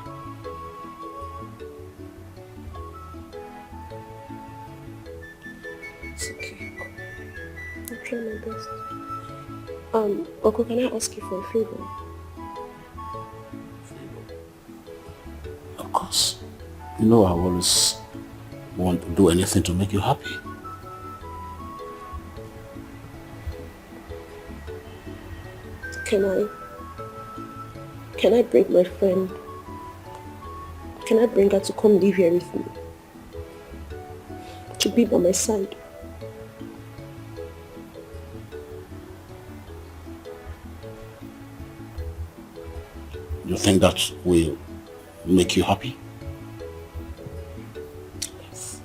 It's okay. I'll try my best. Uncle, can I ask you for a favor? Of course. You know I always want to do anything to make you happy. Can I bring my friend? Can I bring her to come live here with me? To be by my side? You think that will make you happy? Yes.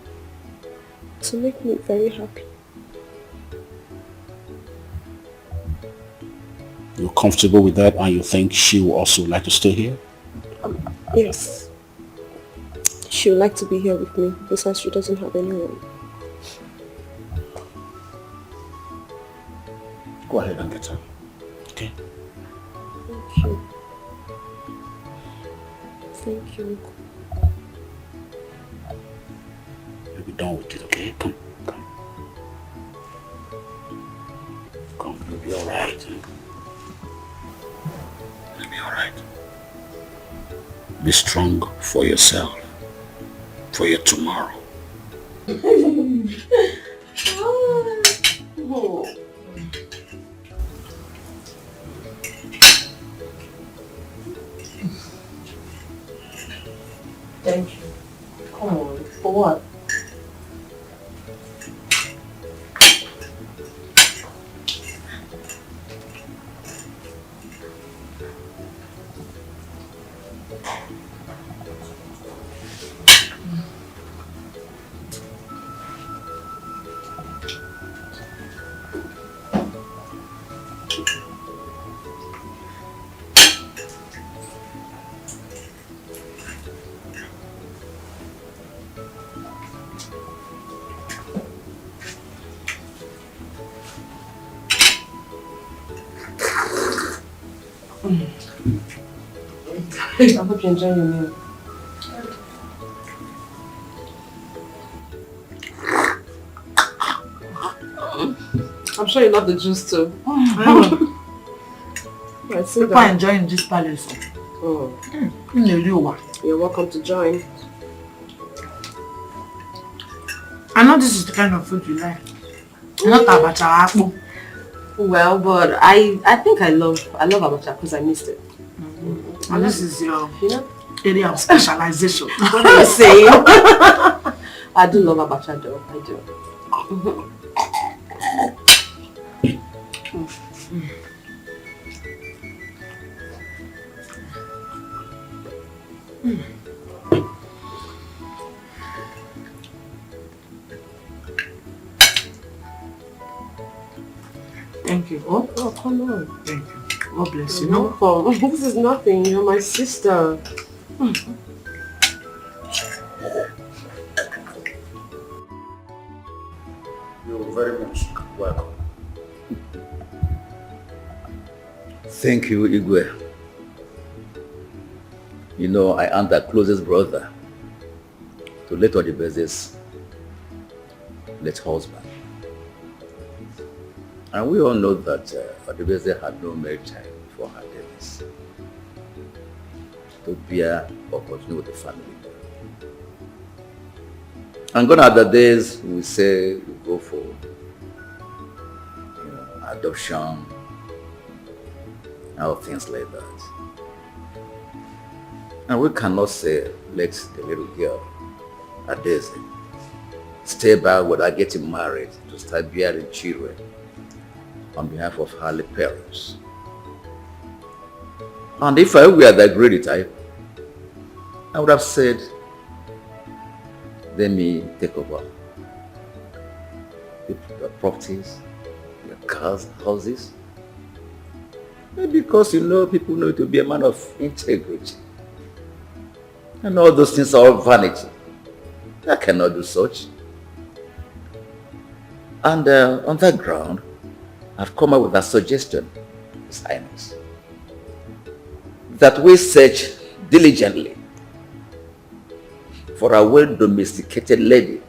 To make me very happy. You're comfortable with that and you think she will also like to stay here? Yes. She would like to be here with me besides she doesn't have anyone. Go ahead and get her. Okay? Thank you. Thank you. You'll be done with it, okay? Come. Come, you'll be alright. You'll be alright. Be strong for yourself. For your tomorrow. Thank you. Come on, for what? I hope you enjoy your meal. I'm sure you love the juice too. Right, People are enjoying this palace. Oh. You're welcome to join. I know this is the kind of food you like. Not abacha akpu. Well, but I think I love abacha because I missed it. And this is your area of specialization. What are you saying? I do love abacha though. I do. Thank you. Oh, come on. Thank you. God bless you. No problem. This is nothing. You're my sister. You're very much welcome. Thank you, Igwe. You know, I am the closest brother to late Odibeze's late husband. And we all know that Odibeze had no marriage time before her death to bear or continue with the family. And gone are the days we say we go for adoption, and things like that. And we cannot say, let the little girl, Adeze, stay back without getting married to start bearing children on behalf of her parents. And if I were the greedy type, I would have said, let me take over your properties, your cars, houses. Because people know to be a man of integrity. And all those things are all vanity. I cannot do such. And on that ground, I've come up with a suggestion, His Highness, that we search diligently for a well-domesticated lady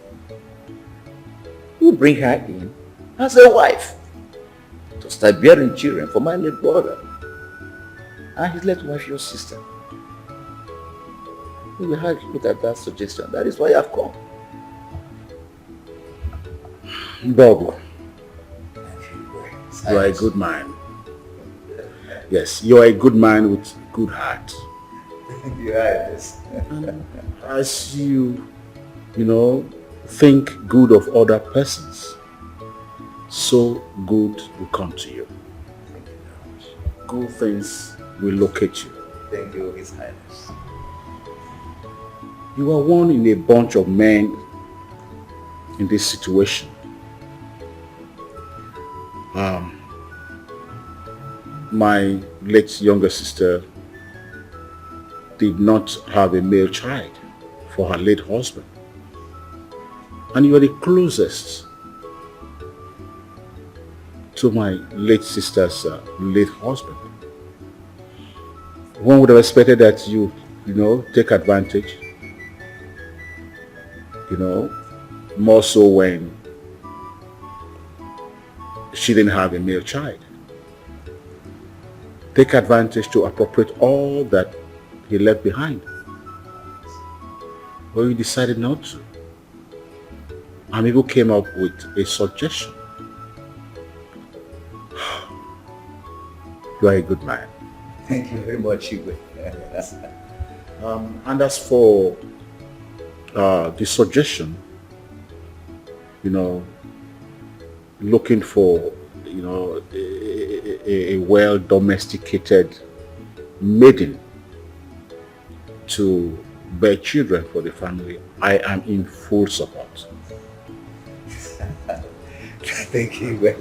who bring her in as a wife to start bearing children for my late brother and his late wife, your sister. We will have looked at that suggestion. That is why I've come. Bobo, you are a good man. Yes, you are a good man with good heart. You are this. As you think good of other persons, so good will come to you. Thank you very much. Good things will locate you. Thank you, His Highness. You are one in a bunch of men in this situation. My late younger sister did not have a male child for her late husband. And you are the closest to my late sister's late husband. One would have expected that you take advantage, more so when she didn't have a male child. Take advantage to appropriate all that he left behind. But you decided not to. And people came up with a suggestion. You are a good man. Thank you very much, Igwe. And as for the suggestion, looking for a well-domesticated maiden to bear children for the family, I am in full support. Thank you.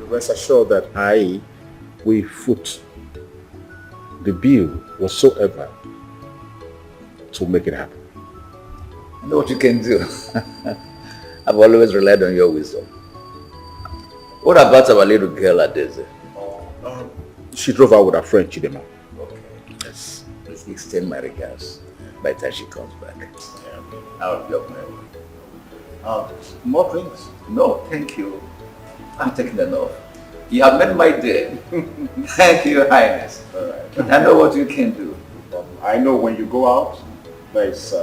Rest assured that I will foot the bill whatsoever to make it happen. I know what you can do. I've always relied on your wisdom. What about our little girl, Adeze? She drove out with her friend, Chidema. Okay. Yes. Please extend my regards by the time she comes back. I'll be up my way. More drinks? No, thank you. I'm taking enough. You have made my day. Thank you, Highness. All right. I know what you can do. I know when you go out, there's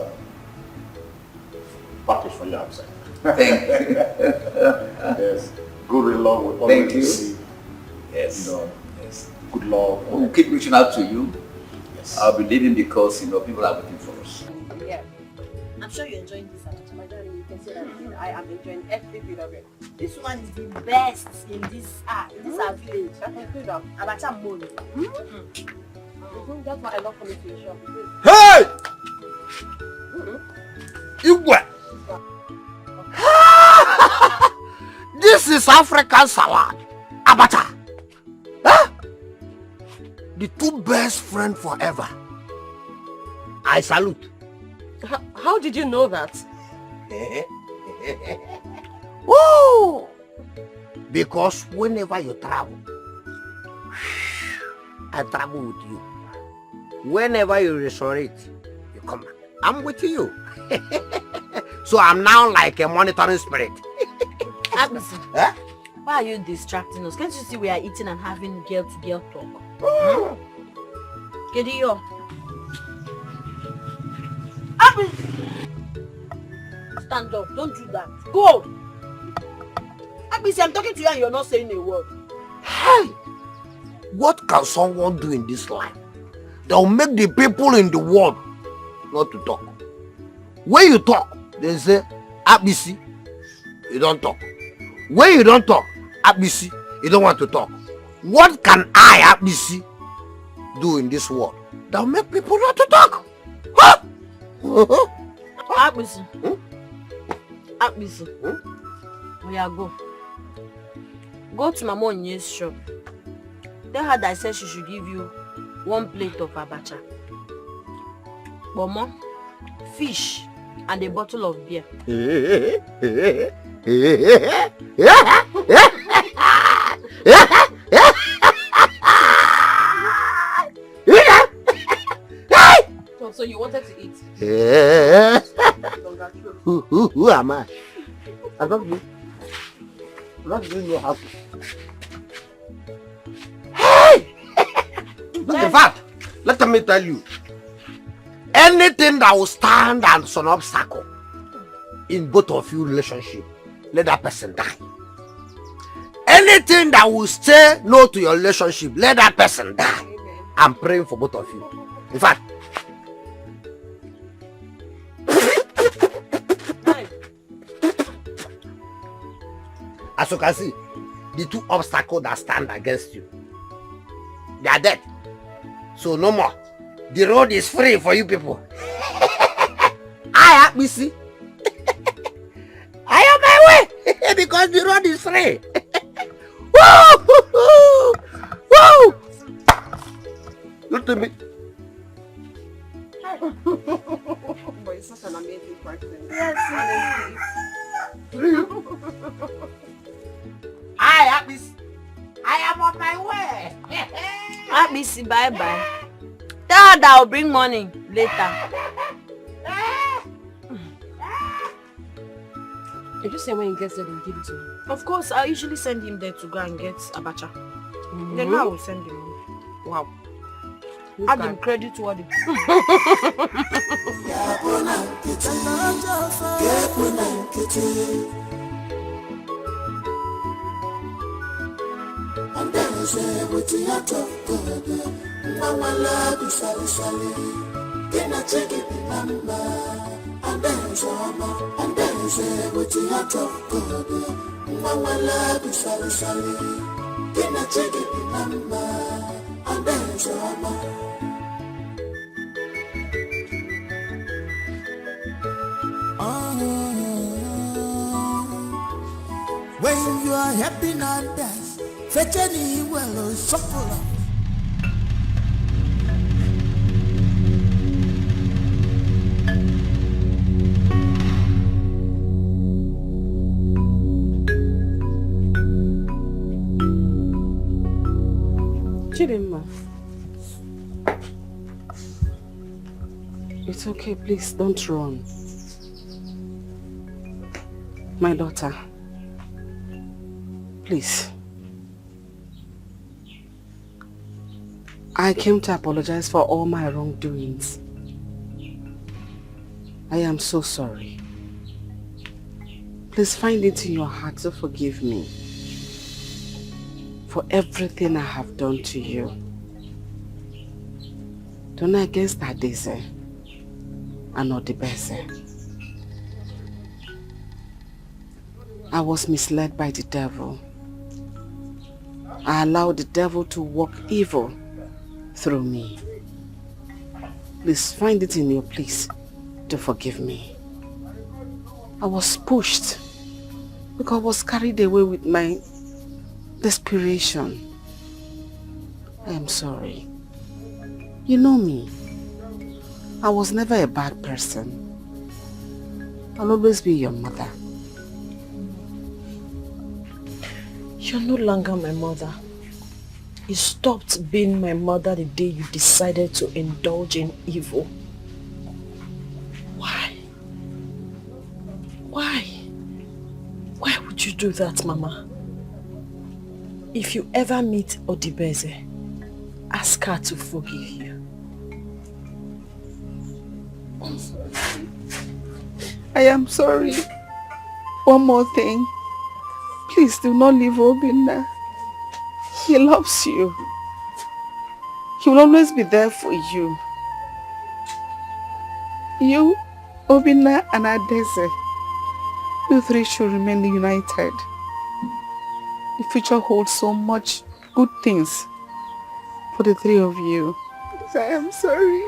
package for you outside. Thank you. Yes. Good love will Thank always you. receive. Yes. You know, Yes. good love. We'll keep reaching out to you. Yes. I'll be leaving because people are waiting for us. Yeah. I'm sure you're enjoying this. My darling, you can say that I am enjoying every bit of it. This one is the best in this our village. Abacha Mourning. That's what I love coming to your shop. Hey! Igwe! This is African salad. Abacha. Huh? The two best friends forever. I salute. How did you know that? Woo! Because whenever you travel, I travel with you. Whenever you resurrect, you come back. I'm with you. So I'm now like a monitoring spirit. Abisi, Huh? why are you distracting us? Can't you see we are eating and having girl-to-girl talk? Kediyo. Abisi! Stand up, don't do that. Go! Abisi, I'm talking to you and you're not saying a word. Hey! What can someone do in this life that will make the people in the world not to talk? When you talk, they say, Abisi, you don't talk. When you don't talk, Abisi, you don't want to talk. What can I, Abisi, do in this world that will make people not to talk? Huh? Abisi. Abisi. Oh yeah, go. Go to Mama Onye's shop. Tell her that I said she should give you 1 plate of abacha, bomo, fish, and a bottle of beer. So you wanted to eat? Who am I? I don't know. Not doing no how to. Hey! In fact, let me tell you, anything that will stand as an obstacle in both of you relationship, let that person die. Anything that will say no to your relationship, let that person die. I'm praying for both of you. In fact, as you can see, the two obstacles that stand against you, they are dead. So no more. The road is free for you people. I have me see. I am my way because the road is free. Woo! Woo! Look to me. But you're such an amazing person. Yes, I have me. I am on my way. Abisi, bye-bye. Tell her that I'll bring money later. You just say when he gets there, then give it to him. Of course, I usually send him there to go and get abacha. Then I will send him money. Wow. Add him credit to what he And then I say, with the heart of God, Mama love is sally. Then I take it number. And then I say, with the heart of God, Mama love is sally. Then I take it number. And then I when you are happy and dance, fetch any well supple. Chidimma, it's okay, please don't run. My daughter, Please. I came to apologize for all my wrongdoings. I am so sorry. Please find it in your heart to forgive me for everything I have done to you. Don't against that Daisy and not the best. I was misled by the devil. I allowed the devil to work evil through me. Please find it in your place to forgive me. I was pushed because I was carried away with my desperation. I am sorry. You know me. I was never a bad person. I'll always be your mother. You're no longer my mother. You stopped being my mother the day you decided to indulge in evil. Why? Why? Why would you do that, Mama? If you ever meet Odibeze, ask her to forgive you. I am sorry. One more thing. Please do not leave Obinna. He loves you. He will always be there for you. You, Obinna and Adeze, you three should remain united. The future holds so much good things for the three of you. I am sorry.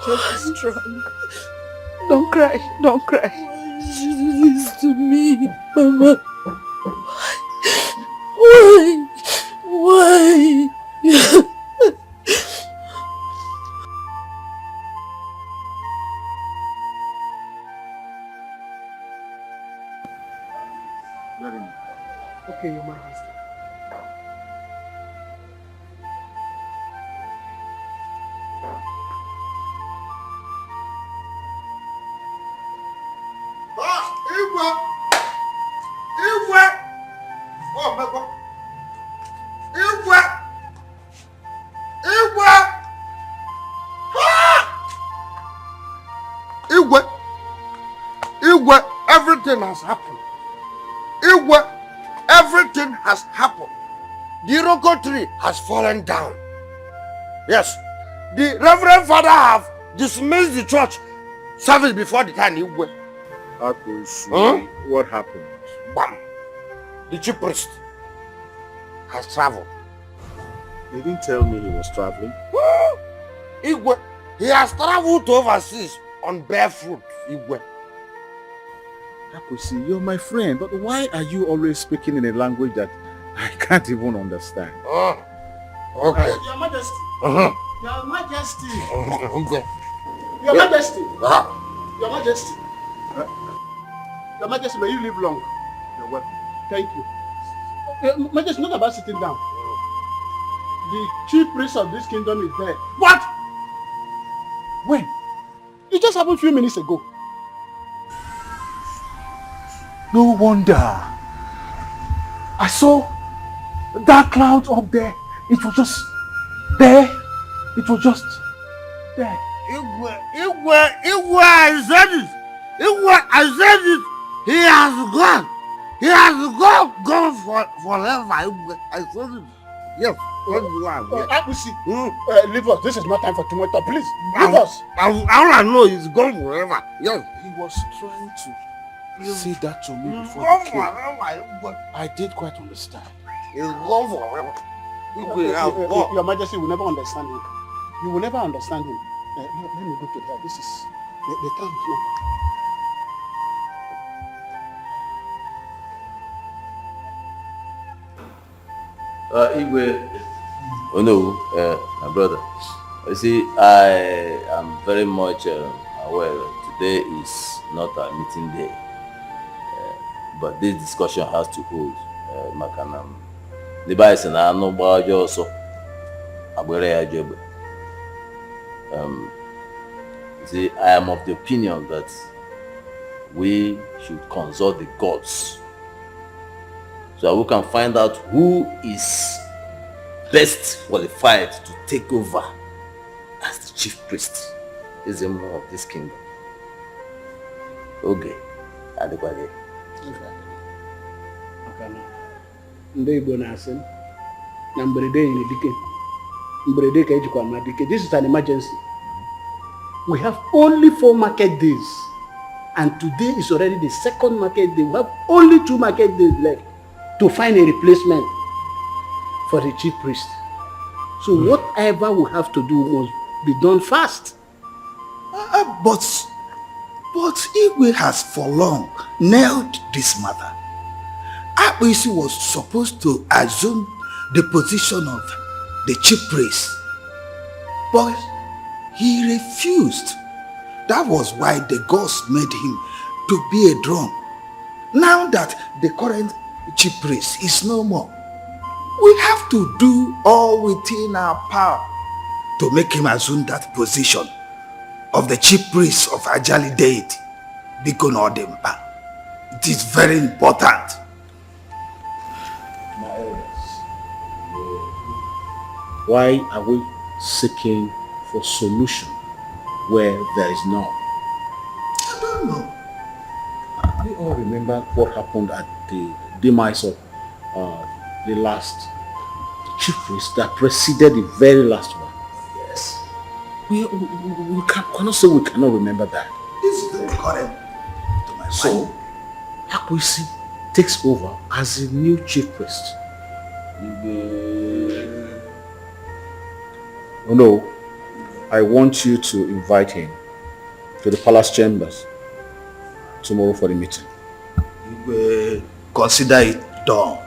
Just be strong. Don't cry, don't cry. Why did you do this to me, Mama? Why? Why? Okay, Your Majesty. Everything has happened. Everything has happened. The Iroko tree has fallen down. Yes, the Reverend Father have dismissed the church service before the time. What happened? Bam! The chief priest has traveled. He didn't tell me he was traveling. He has traveled to overseas on barefoot. Akusi, you're my friend, but why are you always speaking in a language that I can't even understand? Okay. Your Majesty. Uh-huh. Your Majesty. Okay. Your Majesty. Uh-huh. Your Majesty. Your Majesty, may you live long. You're welcome. Thank you. Majesty, not about sitting down. The chief priest of this kingdom is there. What? When? It just happened a few minutes ago. No wonder. I saw that cloud up there. It was just there. It was just there. I said it. I said it. He has gone. He has gone forever. I said it. Yes. Leave us. This is not time for too much talk. Please, leave us. All I know is gone forever. Yes. He was trying to say that to me before Gone he came. forever. I did quite understand. He's gone forever. Your Majesty will never understand him. You will never understand him. Let me go to that. This is the time is not. Igwe, oh no, my brother. You see, I am very much aware today is not a meeting day, but this discussion has to hold. Makanam, the bison are no barge also. See, I am of the opinion that we should consult the gods so that we can find out who is best qualified to take over as the chief priest is the more of this kingdom. Okay, Adequate. Ndị Igbo na-asị na mberede nyere dike, mberede ka ejikwa ma dike. This is an emergency. We have only 4 market days, and today is already the 2nd market day. We have only 2 market days left to find a replacement for the chief priest. So whatever we have to do must be done fast. But Igwe has for long nailed this matter. Akpisi was supposed to assume the position of the chief priest, but he refused. That was why the gods made him to be a drone. Now that the current chief priest is no more, we have to do all within our power to make him assume that position of the chief priest of Ajali deity, Bikon Odemba. It is very important. My elders, why are we seeking for solution where there is none? I don't know. We all remember what happened at the demise of the last chief priest that preceded the very last one. Yes. We cannot say we cannot remember that. This is very current to my So, Akwisi takes over as the new chief priest. Oh no, I want you to invite him to the palace chambers tomorrow for the meeting. You will consider it done.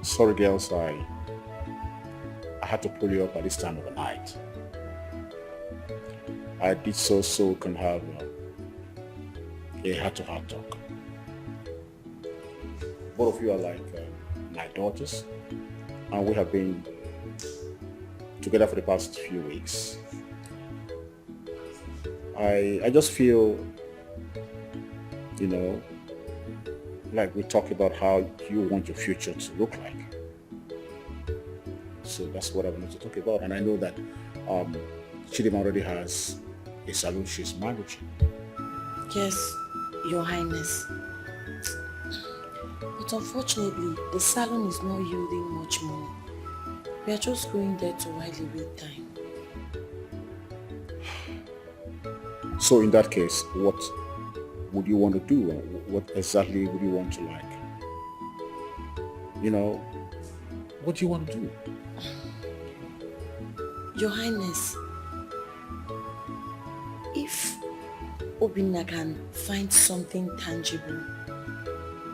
Sorry girls, I had to pull you up at this time of the night. I did so we can have a heart-to-heart talk. Both of you are like my daughters, and we have been together for the past few weeks. I just feel, like we talk about how you want your future to look like. So that's what I wanted to talk about. And I know that Chidima already has a salon she's managing. Yes, Your Highness. But unfortunately, the salon is not yielding much money. We are just going there to while away time. So in that case, what would you want to do? What exactly would you want to like? What do you want to do? Your Highness, if Obinna can find something tangible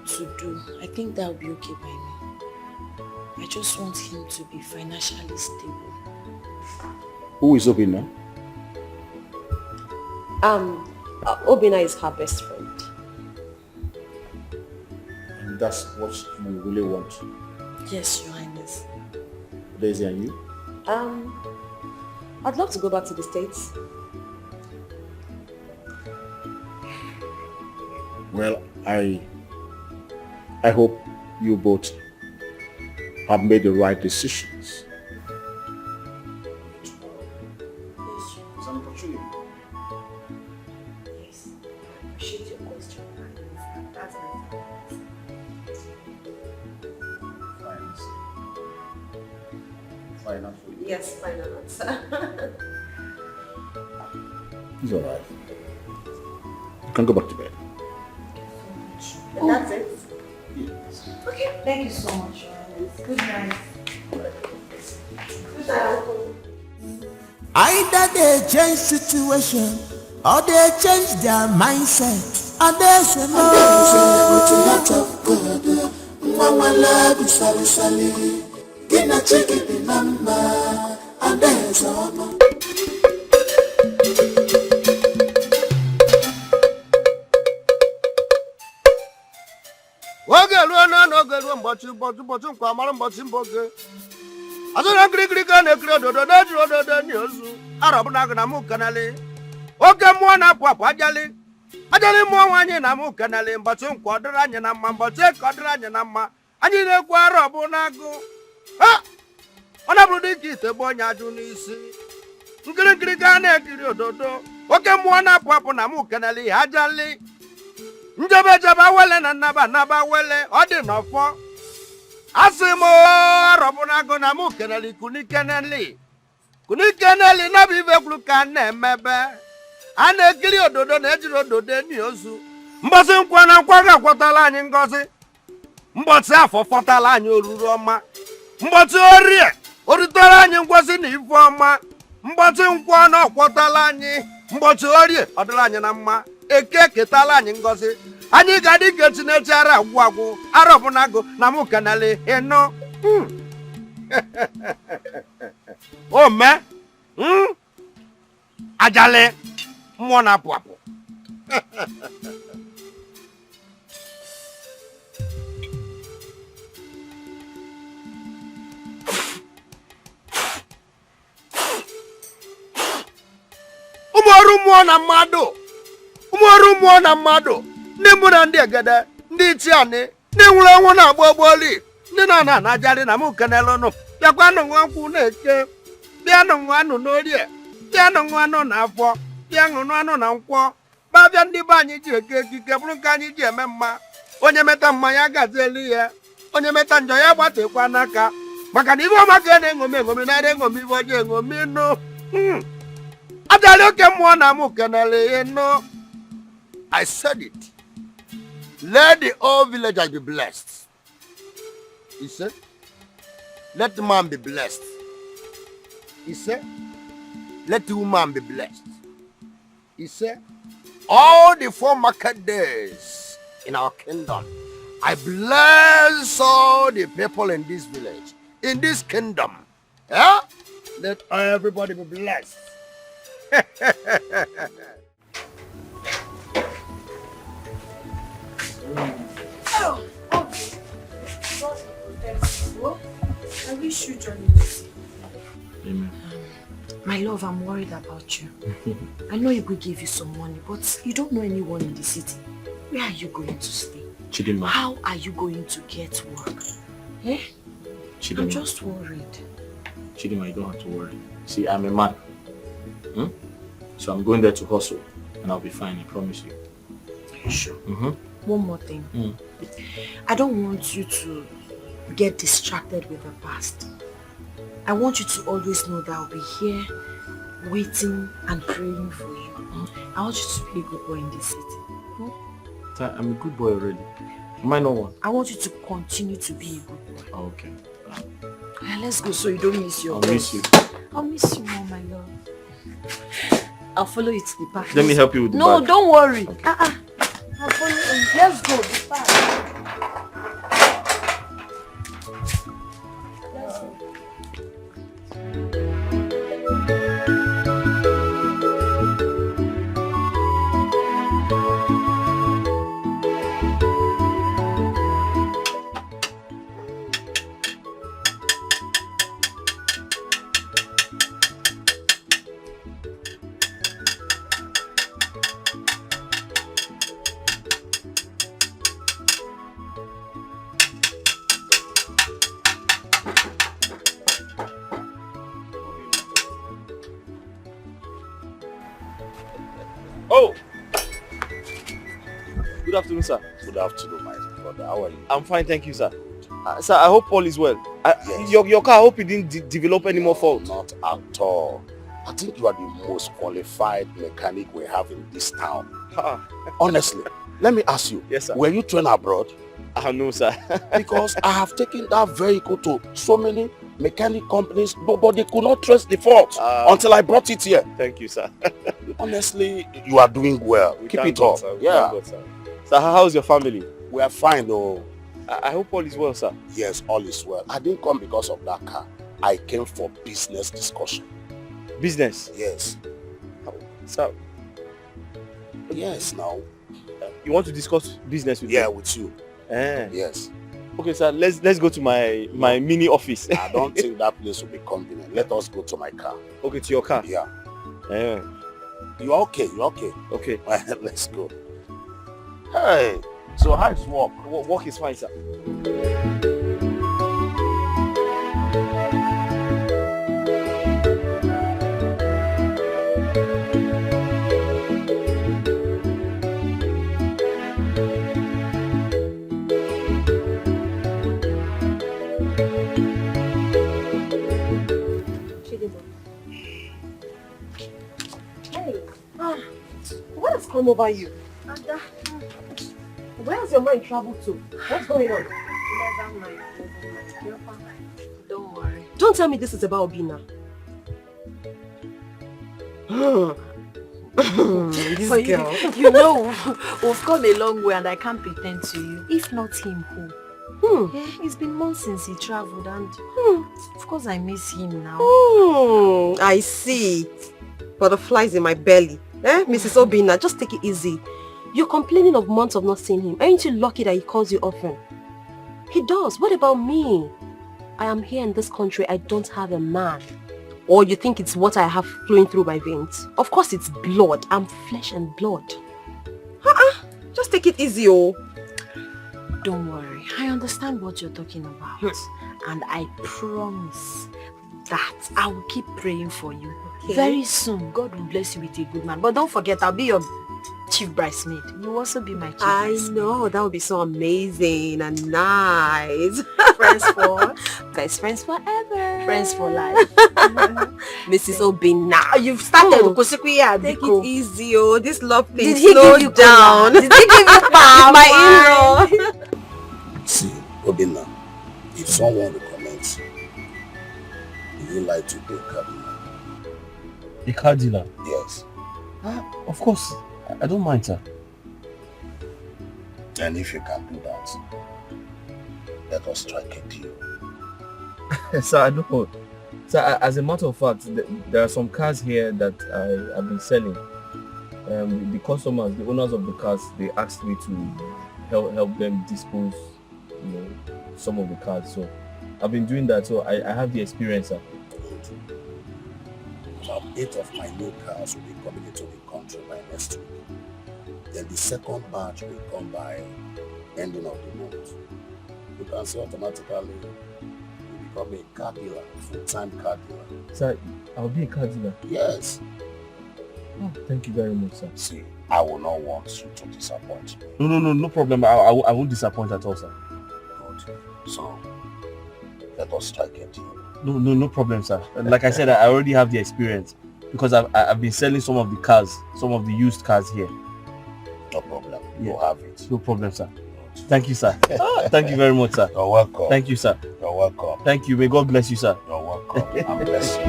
to do, I think that would be okay by me. I just want him to be financially stable. Who is Obinna? Obinna is her best friend. And that's what you really want? Yes, Your Highness. Daisy and you? I'd love to go back to the States. Well, I hope you both have made the right decisions. It's an opportunity. Yes, I appreciate your question. That's my Finance for you. Yes, finance. It's all right. You can go back to bed. And that's it? Yes. Okay, thank you so much, Your Highness. Good night. Good night, Uncle. Either they change situation or they change their mindset. And there's a no. Mama love sali sali. Gina chicken mama. And there's a no. Oge ruo n'oge ruo ụbọchị nkwa mara ụbọchị mboge. Azụrụ nkirikiri ka na-ekiri ododo na-ejiri ododo ndị ozu. Arọbụna gị na mụ kanali. Oke mmụọ na-apụ apụ ajali. Ajali mmụọ nwaanyị na mụ kanali. Mbọchị nkwa ọ dịrị anyị na mma. Mbọchị ka ọ dịrị anyị na mma. Anyị na-ekwu arọbụna agụ. Ha! Ọ na-abụrụ dịka ite bụ onye ajụ n'isi. Nkirikiri ka na-ekiri ododo. Oke mmụọ na-apụ apụ na mụ kanali. Ajali. Njebe jebe wele na naba wele ọ dị n'ọfọ. Asị m arọbụna agụ na mụ keneli kunikeneli na bụ ife kwuru ka na-emebe. A na-ekiri ododo na ejiri ododo enyi ozu. Mbọsị nkwa na nkwa ga-akwọtala anyị ngọzi. Mbọsị afọ fọtala anyị oruru ọma. Mbọsị orie orutere anyị ngọzi na ife ọma. Mbọsị nkwa na ọkwọtala anyị. Mbọsị orie ọ dịrị anyị na mma. Eke ketala anyị ngọzi. Anyị ga-adị ka Chineke ara agwụ arọbụna agụ na mụ kanali ịnụ. Ome ajali mmụọ na-apụ apụ. Ụmụ ọrụ mmụọ na mmadụ. Ụmụ ọrụ mmụọ na mmadụ. Ndị mbụ na ndị egede, ndị ichiani, ndị nwụrụ ọnwụ na-agba ogboli, ndị na na-ajali na mụ kenelụnụ. Bịakwanụ nwa nkwụ na-eke, bịanụ nwa anụ n'orie, bịanụ nwa anụ na afọ, bịanụ anụ na nkwọ. Babịa ndị be anyị ji eke ekike bụrụ nke anyị ji eme mma. Onye meta mma ya gazieli ya, onye meta njọ ya gbatekwa n'aka. Maka na ibe ọma ka na-eṅomi na eṅomi ibe ọjọọ eṅomi nụ. Ajali oke mmụọ na mụ kenele ịnụ. I said it. Let the whole villagers be blessed. He said, let the man be blessed. He said, let the woman be blessed. He said, all the 4 market days in our kingdom, I bless all the people in this village, in this kingdom. Yeah? Let everybody be blessed. I wish you journey with me. Amen. My love, I'm worried about you. I know it will give you some money, but you don't know anyone in the city. Where are you going to stay? Chidinma. How are you going to get work? Eh? Chidinma. I'm just worried. Chidinma, you don't have to worry. See, I'm a man. So I'm going there to hustle, and I'll be fine, I promise you. Are you sure? One more thing. I don't want you to get distracted with the past. I want you to always know that I'll be here waiting and praying for you. I want you to be a good boy in this city. I'm a good boy already. Am I not one? I want you to continue to be a good boy. Okay. Yeah, let's go so you don't miss your I'll bus. miss you. I'll miss you more, my love. I'll follow you to the park. Let me help you with the No, bag. don't worry. I'll follow you. Let's go. The park. Let's go. Oh! Good afternoon, sir. Good afternoon, my brother. How are you? I'm fine, thank you, sir. Sir, I hope all is well. Your car, I hope it didn't develop any more fault. Not at all. I think you are the most qualified mechanic we have in this town. Honestly, let me ask you. Yes, sir. Were you trained abroad? No, sir. Because I have taken that vehicle to so many mechanic companies, but they could not trace the fault until I brought it here. Thank you, sir. Honestly, you are doing well. Keep it up. Yeah. Sir, how's your family? We are fine, though. I hope all is well, sir. Yes, all is well. I didn't come because of that car. I came for business discussion. Business? Yes. Sir? Yes, now. You want to discuss business with me? Yeah, with you. Yes. Okay, sir, let's go to my mini office. I don't think that place will be convenient. Let us go to my car. Okay, to your car? Yeah. You're okay, you're okay. Okay. Let's go. Hey, so how is work? Work is fine, sir. What has come over you? Where has your mind traveled to? What's going on? Never mind. Don't worry. Don't tell me this is about Obina. This For girl. you know, we've come a long way and I can't pretend to you. If not him, who? Yeah, it's been months since he traveled and of course I miss him now. I see. Butterflies in my belly. Mrs. Obina, just take it easy. You're complaining of months of not seeing him. Aren't you lucky that he calls you often? He does. What about me? I am here in this country. I don't have a man. Or you think it's what I have flowing through my veins? Of course it's blood. I'm flesh and blood. Just take it easy, oh. Don't worry. I understand what you're talking about. And I promise that I will keep praying for you. Okay. Very soon, God will bless you with a good man. But don't forget, I'll be your chief bridesmaid. You will also be my chief bridesmaid. I know, that would be so amazing and nice. Friends for best friends forever. Friends for life. Mrs. Obina, you've started. Take it easy, oh. This love thing. Did he slow give you down. Did he give you my in-law? See, Obina, if someone recommends, do you like to be a car dealer? A car dealer? Yes. Of course. I don't mind, sir. And if you can do that, let us strike a deal. Sir, I know. Sir, as a matter of fact, there are some cars here that I have been selling. The customers, the owners of the cars, they asked me to help them dispose, some of the cars. So I've been doing that. So I have the experience, sir. About 8 of my new cars will be coming into the country by next week. Then the second batch will come by ending of the month. You can see automatically you become a car dealer, full-time car dealer. Sir, I'll be a car dealer? Yes. Oh, thank you very much, sir. See, I will not want you to disappoint me. No problem. I won't disappoint at all, sir. Good. So, let us strike a deal. No problem, sir. Like I said, I already have the experience because I've been selling some of the cars, some of the used cars here. No problem. Yeah. You have it. No problem, sir. Thank you, sir. Thank you very much, sir. You're welcome. Thank you, sir. You're welcome. Thank you. May God bless you, sir. You're welcome. I'm blessed.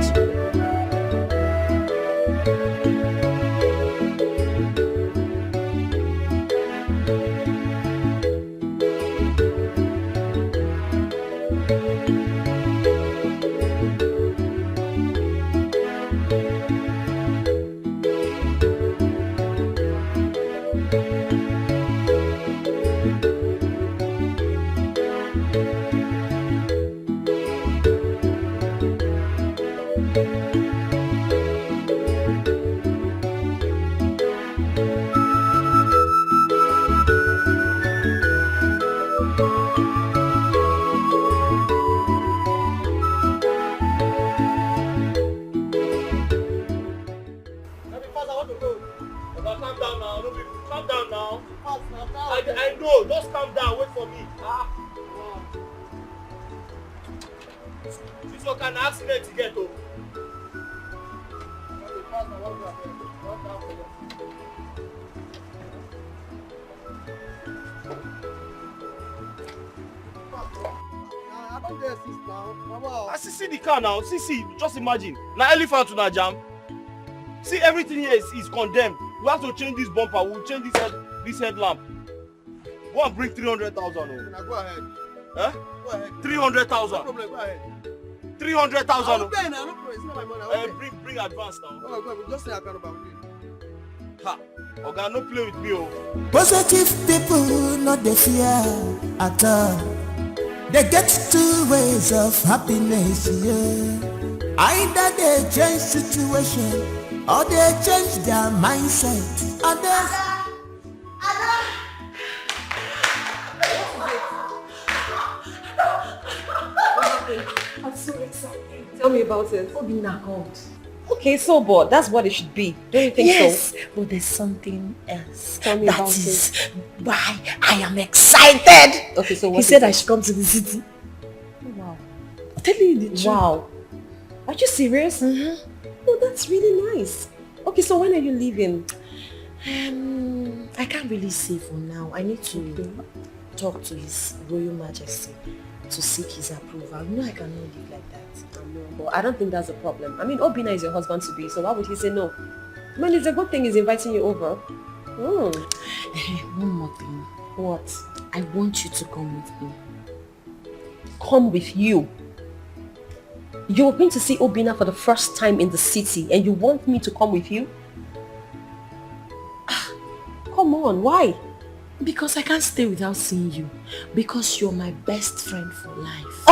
I know. Just calm down. Wait for me. This one can accident to get over. See the car now. See. Just imagine. Now elephant to na jam. See, everything here is condemned. We have to change this bumper. We'll change this headlamp. Go and bring 300,000. Go ahead. Huh? Go ahead. 300,000. No problem. Go ahead. 300,000. I'll pay now. No problem. It's not my money. Bring advance now. Oh, go. Just say I can't about you. Ha. Okay, no play with me, oh. Positive people not the fear at all. They get two ways of happiness, yeah. Either they change situation or they change their mindset. Others. I'm so excited. Tell me about it. Obina called. Okay, so but that's what it should be. Don't you think so? Yes, but there's something else. Tell me about it. That is why I am excited. Okay, so what he said I should come to the city. Oh, wow. I'm telling you the truth. Wow. Are you serious? Mm-hmm. Oh, that's really nice. Okay, so when are you leaving? I can't really say for now. I need to talk to His Royal Majesty to seek his approval. You know I cannot live like that. I know, but I don't think that's a problem. I mean, Obina is your husband to be, so why would he say no? I mean, it's a good thing he's inviting you over. One more thing. What? I want you to come with me. Come with you? You're going to see Obina for the first time in the city and you want me to come with you? Come on, why? Because I can't stay without seeing you. Because you're my best friend for life.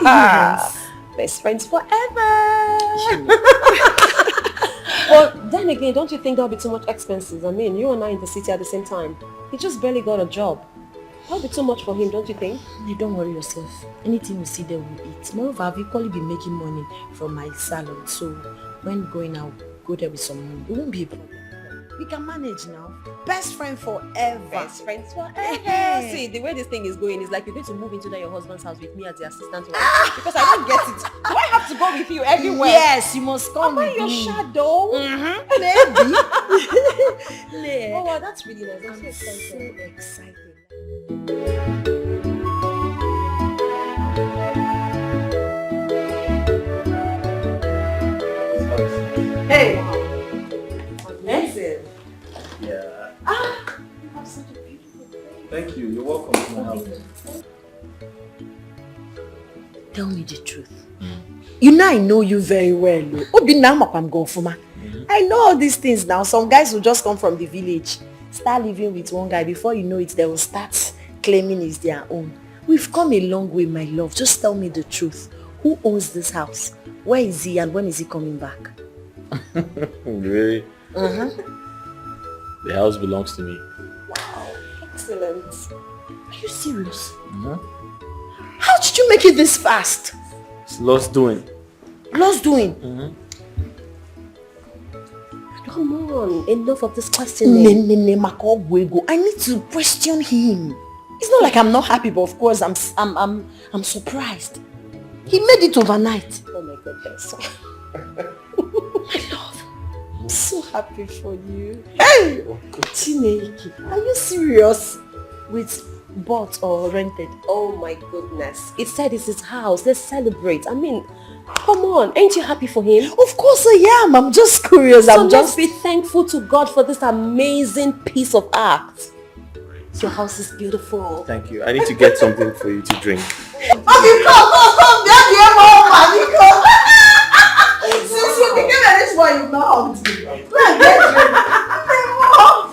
Yes. Best friends forever. But then again, don't you think that'll be too much expenses? I mean, you and I in the city at the same time. He just barely got a job. That'll be too much for him, don't you think? You don't worry yourself. Anything we see there we'll eat. Moreover, I've equally been making money from my salon. So when going out, go there with some money. It won't be a problem. We can manage now. Best friend forever. Best friends forever. See, the way this thing is going is like you're going to move into your husband's house with me as the assistant wife. Because I don't get it. Do I have to go with you everywhere? Yes, you must come with your me. shadow? Maybe. Oh, wow, that's really nice. I'm so excited. Hey. Amazing. Yeah. You have such a beautiful place. Thank you. You're welcome to my house. Tell me the truth. You know I know you very well. I know all these things now. Some guys will just come from the village, start living with one guy. Before you know it, they will start claiming it's their own. We've come a long way, my love. Just tell me the truth. Who owns this house? Where is he and when is he coming back? Really? Uh-huh. The house belongs to me. Wow. Excellent. Are you serious? How did you make it this fast? It's lost doing. Lost doing? Come on, enough of this questioning. I need to question him. It's not like I'm not happy, but of course I'm surprised. He made it overnight. Oh my goodness. My love, I'm so happy for you. Hey! Chineke, are you serious? Wait, Bought or rented? Oh my goodness. It said it's his house. Let's celebrate. I mean, come on. Ain't you happy for him? Of course I am. I'm just curious. So let's be thankful to God for this amazing piece of art. Your house is beautiful. Thank you. I need to get something for you to drink. Okay, come. Since you became a rich boy, you now hugged me. Go and get drink.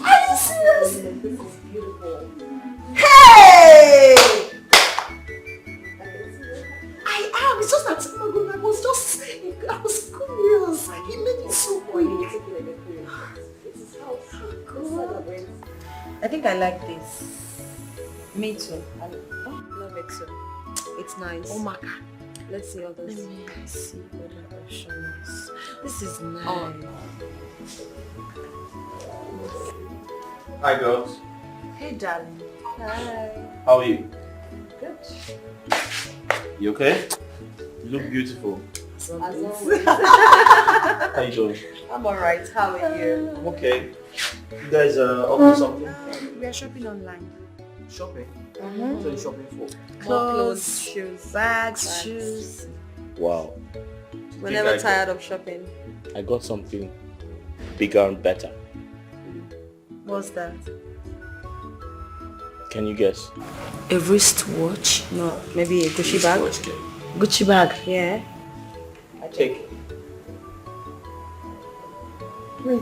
Are you serious? This is beautiful. Hey! I am. It's just that I was curious. He made it so quick. This is how God. I think I like this. Me too. I love it too. It's nice. Oh my God. Let's see all this. Let me see what the option is. This is nice. Hi girls. Hey darling. Hi. How are you? Good. You okay? You look beautiful. As always. How you doing? I'm alright. How are you? I'm okay. You guys are up to something? We are shopping online. Shopping? Mhm. What are you shopping for? More clothes, shoes, bags, shoes. Wow. We're never tired of shopping. I got something bigger and better. What's that? Can you guess? A wristwatch? No, maybe a Gucci bag. Gucci bag? Yeah. Take it. Wait,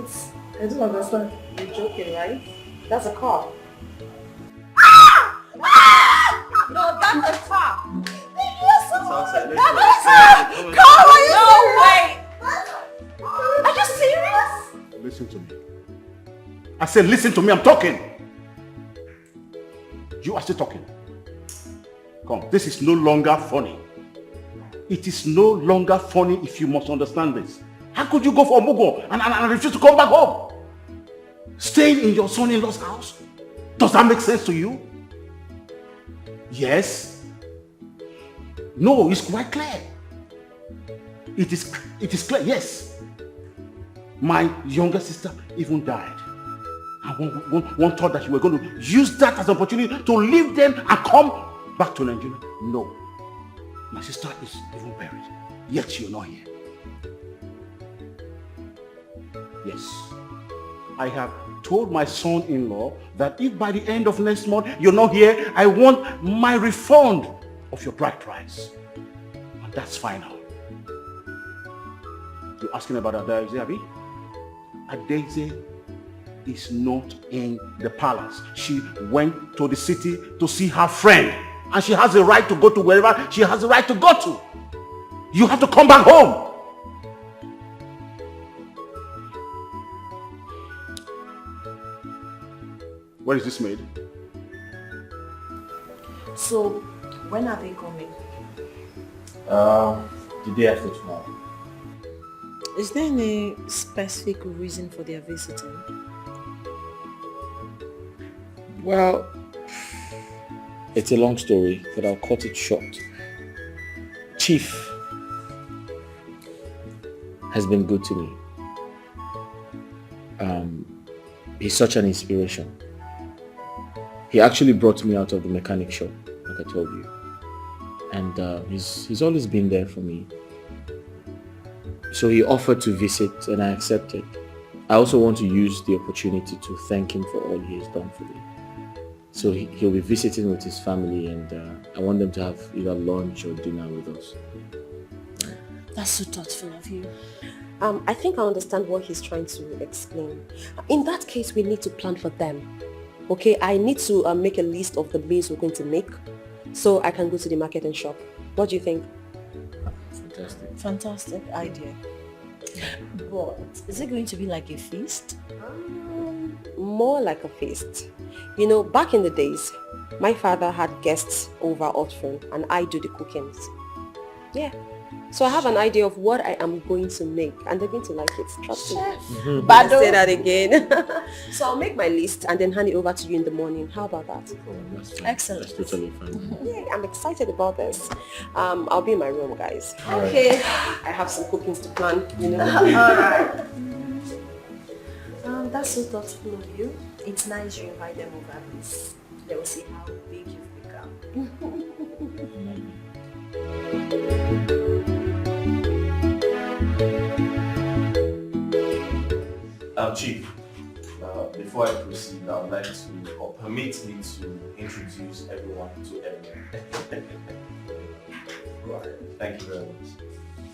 I don't understand. You're joking, right? That's a car. No, that's a car. No way! Are you serious? Listen to me. I said listen to me, I'm talking. You are still talking. Come, this is no longer funny. It is no longer funny if you must understand this. How could you go for a mugo and refuse to come back home? Staying in your son-in-law's house? Does that make sense to you? Yes? No, it's quite clear. It is clear, yes. My younger sister even died. And one thought that you were going to use that as an opportunity to leave them and come back to Nigeria. No. My sister is even buried. Yet you're not here. Yes. I have told my son-in-law that if by the end of next month you're not here, I want my refund of your bride price. And that's final. You're asking about Adaeze, Abi? Adaeze is not in the palace. She went to the city to see her friend. And she has the right to go to wherever she has the right to go to. You have to come back home. Where is this made? So, when are they coming? The day after tomorrow. Is there any specific reason for their visiting? Well, it's a long story, but I'll cut it short. Chief has been good to me. He's such an inspiration. He actually brought me out of the mechanic shop, like I told you. And he's always been there for me. So he offered to visit and I accepted. I also want to use the opportunity to thank him for all he has done for me. So he'll be visiting with his family and I want them to have either lunch or dinner with us. That's so thoughtful of you. I think I understand what he's trying to explain. In that case, we need to plan for them. Okay, I need to make a list of the meals we're going to make so I can go to the market and shop. What do you think? Fantastic. Fantastic idea. But is it going to be like a feast? More like a feast. You know, back in the days, my father had guests over often and I do the cookings. Yeah. So I have an idea of what I am going to make and they're going to like it. Trust me. But I'll say that again. So I'll make my list and then hand it over to you in the morning. How about that? Excellent. That's totally fine. Yeah, I'm excited about this. I'll be in my room, guys. Okay. I have some cookings to plan, you know. Alright. That's so thoughtful of you. It's nice you invite them over at least. They will see how big Chief, before I proceed, I would like to, or permit me to introduce everyone to everyone. Thank you very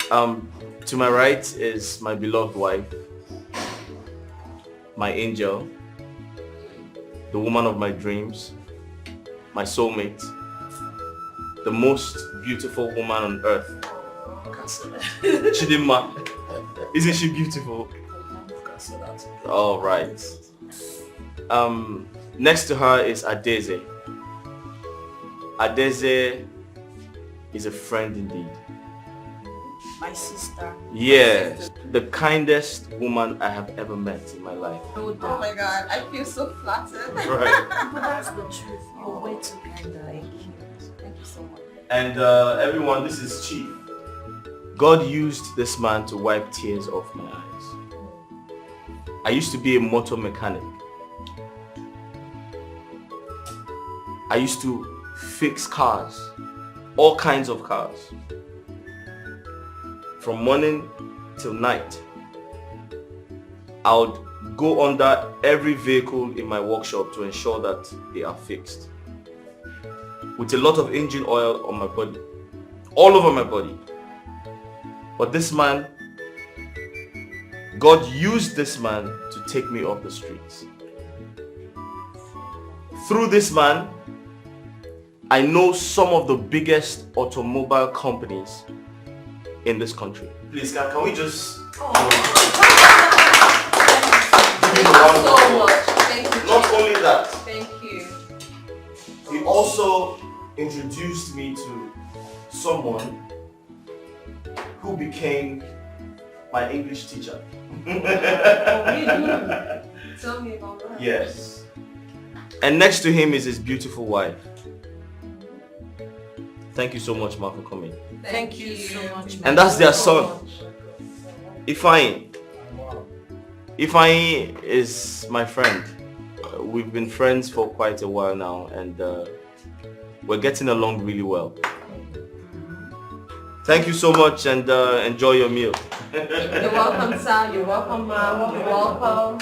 much. To my right is my beloved wife, my angel, the woman of my dreams, my soulmate, the most beautiful woman on earth. Chidimma. Isn't she beautiful? All right. Next to her is Adeze. Adeze is a friend indeed. My sister. Yes, the kindest woman I have ever met in my life. Oh my God, I feel so flattered. Right. But that's the truth. You're way too kind. Thank you. Thank you so much. And everyone, this is Chief. God used this man to wipe tears off my eyes. I used to be a motor mechanic. I used to fix cars, all kinds of cars. From morning till night. I would go under every vehicle in my workshop to ensure that they are fixed. With a lot of engine oil on my body, all over my body. But this man, God used this man to take me off the streets. Through this man, I know some of the biggest automobile companies in this country. Please, can we just... Thank you so much. Thank you. Not only that, Thank you. he also introduced me to someone who became my English teacher. Tell me about that. Yes. And next to him is his beautiful wife. Thank you so much, Ma, for coming. Thank you so much. And that's their son, Ifeanyi. Ifeanyi is my friend. We've been friends for quite a while now, and we're getting along really well. Thank you so much, and enjoy your meal. You're welcome, sir. You're welcome, ma'am. You're welcome.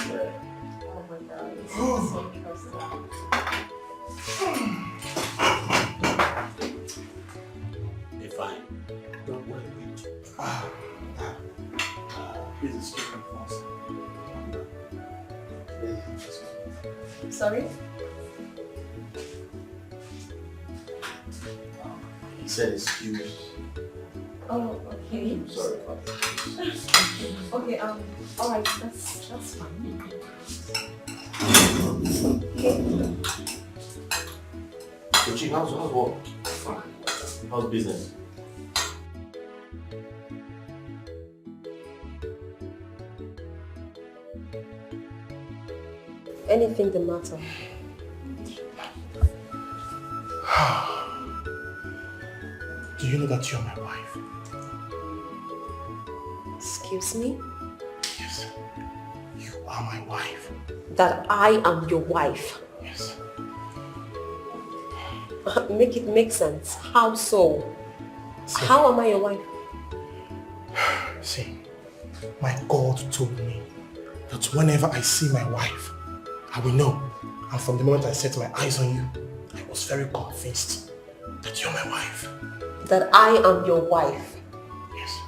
Oh my God, this is so interesting. Be fine. Don't worry. This is chicken first. Sorry? He said excuse. Oh, okay. Sorry. Okay, alright, that's fine. So, Chief, how's work? How's business? Anything the matter? Do you know that you're my wife? Excuse me? Yes. You are my wife. That I am your wife? Yes. Make it make sense. How so? How am I your wife? See, my God told me that whenever I see my wife, I will know. And from the moment I set my eyes on you, I was very convinced that you're my wife. That I am your wife? Yes.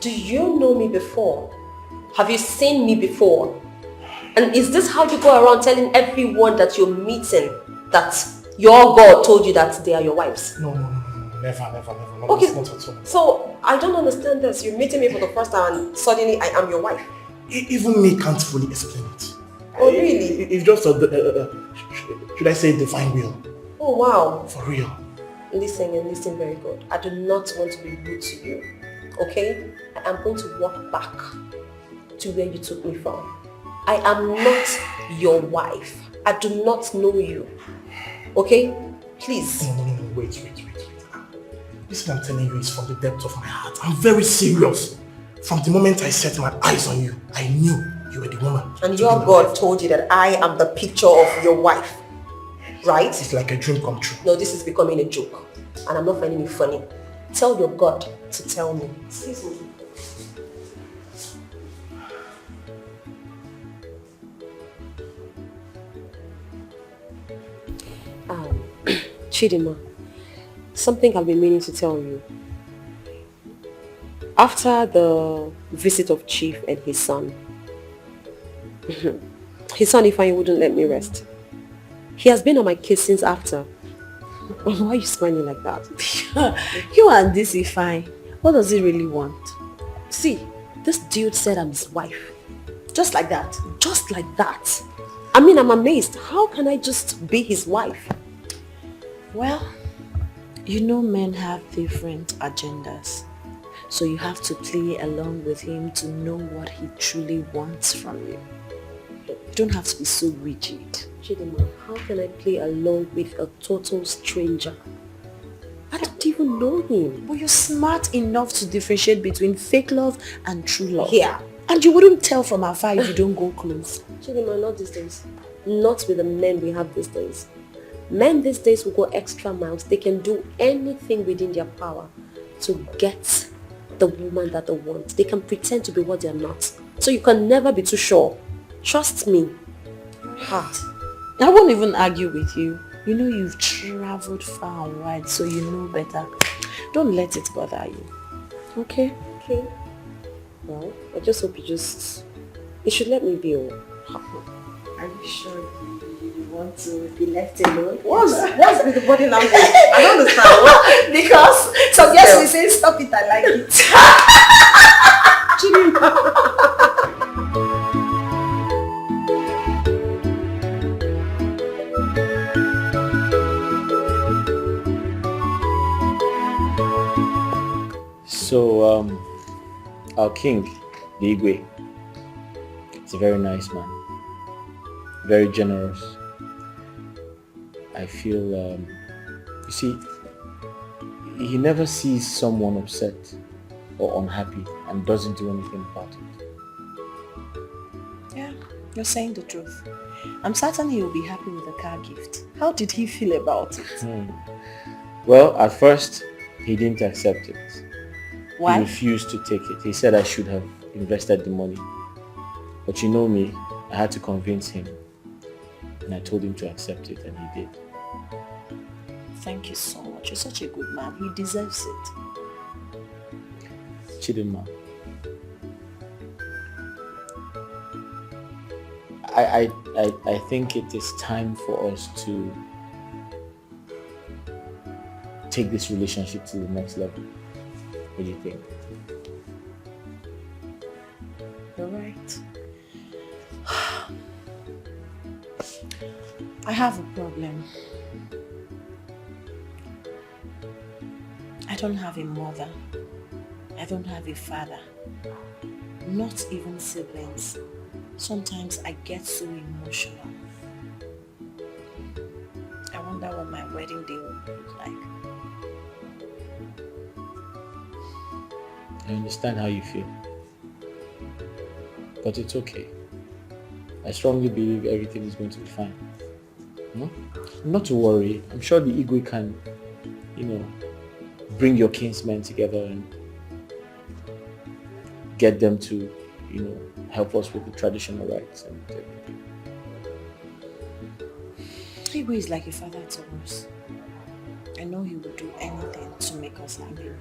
Do you know me before? Have you seen me before? And is this how you go around telling everyone that you're meeting that your God told you that they are your wives? No, never. No, Okay, not at all. so I don't understand this. You're meeting me for the first time and suddenly I am your wife. Even me can't fully explain it. Oh, really? It's just should I say divine will? Oh, wow. For real. Listen and listen very good. I do not want to be rude to you. Okay? I am going to walk back to where you took me from. I am not your wife. I do not know you. Okay? Please. No, wait. This I'm telling you is from the depth of my heart. I'm very serious. From the moment I set my eyes on you, I knew you were the woman. And your God told you that I am the picture of your wife. Right? It's like a dream come true. No, this is becoming a joke. And I'm not finding it funny. Tell your God to tell me. Excuse me. Chidima, something I've been meaning to tell you. After the visit of Chief and his son, Ifeanyi wouldn't let me rest. He has been on my case since after. Why are you smiling like that? You and this Ifeanyi, what does he really want? See, this dude said I'm his wife. Just like that. Just like that. I mean, I'm amazed. How can I just be his wife? Well, you know men have different agendas. So you have to play along with him to know what he truly wants from you. You don't have to be so rigid. Chidima, how can I play along with a total stranger? I don't even know him. But you're smart enough to differentiate between fake love and true love. Yeah. And you wouldn't tell from afar if you don't go close. Chidima, not these days. Not with the men we have these days. Men these days will go extra miles. They can do anything within their power to get the woman that they want. They can pretend to be what they're not. So you can never be too sure. Trust me. I won't even argue with you. You know you've traveled far and wide, so you know better. Don't let it bother you. Okay? Okay. Well, I just hope you should let me be. Are you sure you want to be left alone? What's with the body language? I don't understand. What? Because some guys will say, stop it, I like it. So, our king, the Igwe, is a very nice man, very generous. I feel, you see, he never sees someone upset or unhappy and doesn't do anything about it. Yeah, you're saying the truth. I'm certain he will be happy with the car gift. How did he feel about it? Well, at first, he didn't accept it. Why? He refused to take it. He said I should have invested the money. But you know me, I had to convince him. And I told him to accept it, and he did. Thank you so much. You're such a good man. He deserves it. Chidima, I think it is time for us to take this relationship to the next level. What do you think? You're right. I have a problem. I don't have a mother. I don't have a father. Not even siblings. Sometimes I get so emotional. I wonder what my wedding day will look like. I understand how you feel. But it's okay. I strongly believe everything is going to be fine. Not to worry. I'm sure the Igwe can, bring your kinsmen together and get them to, help us with the traditional rites and everything. Igwe is like a father to us. I know he will do anything to make us happy.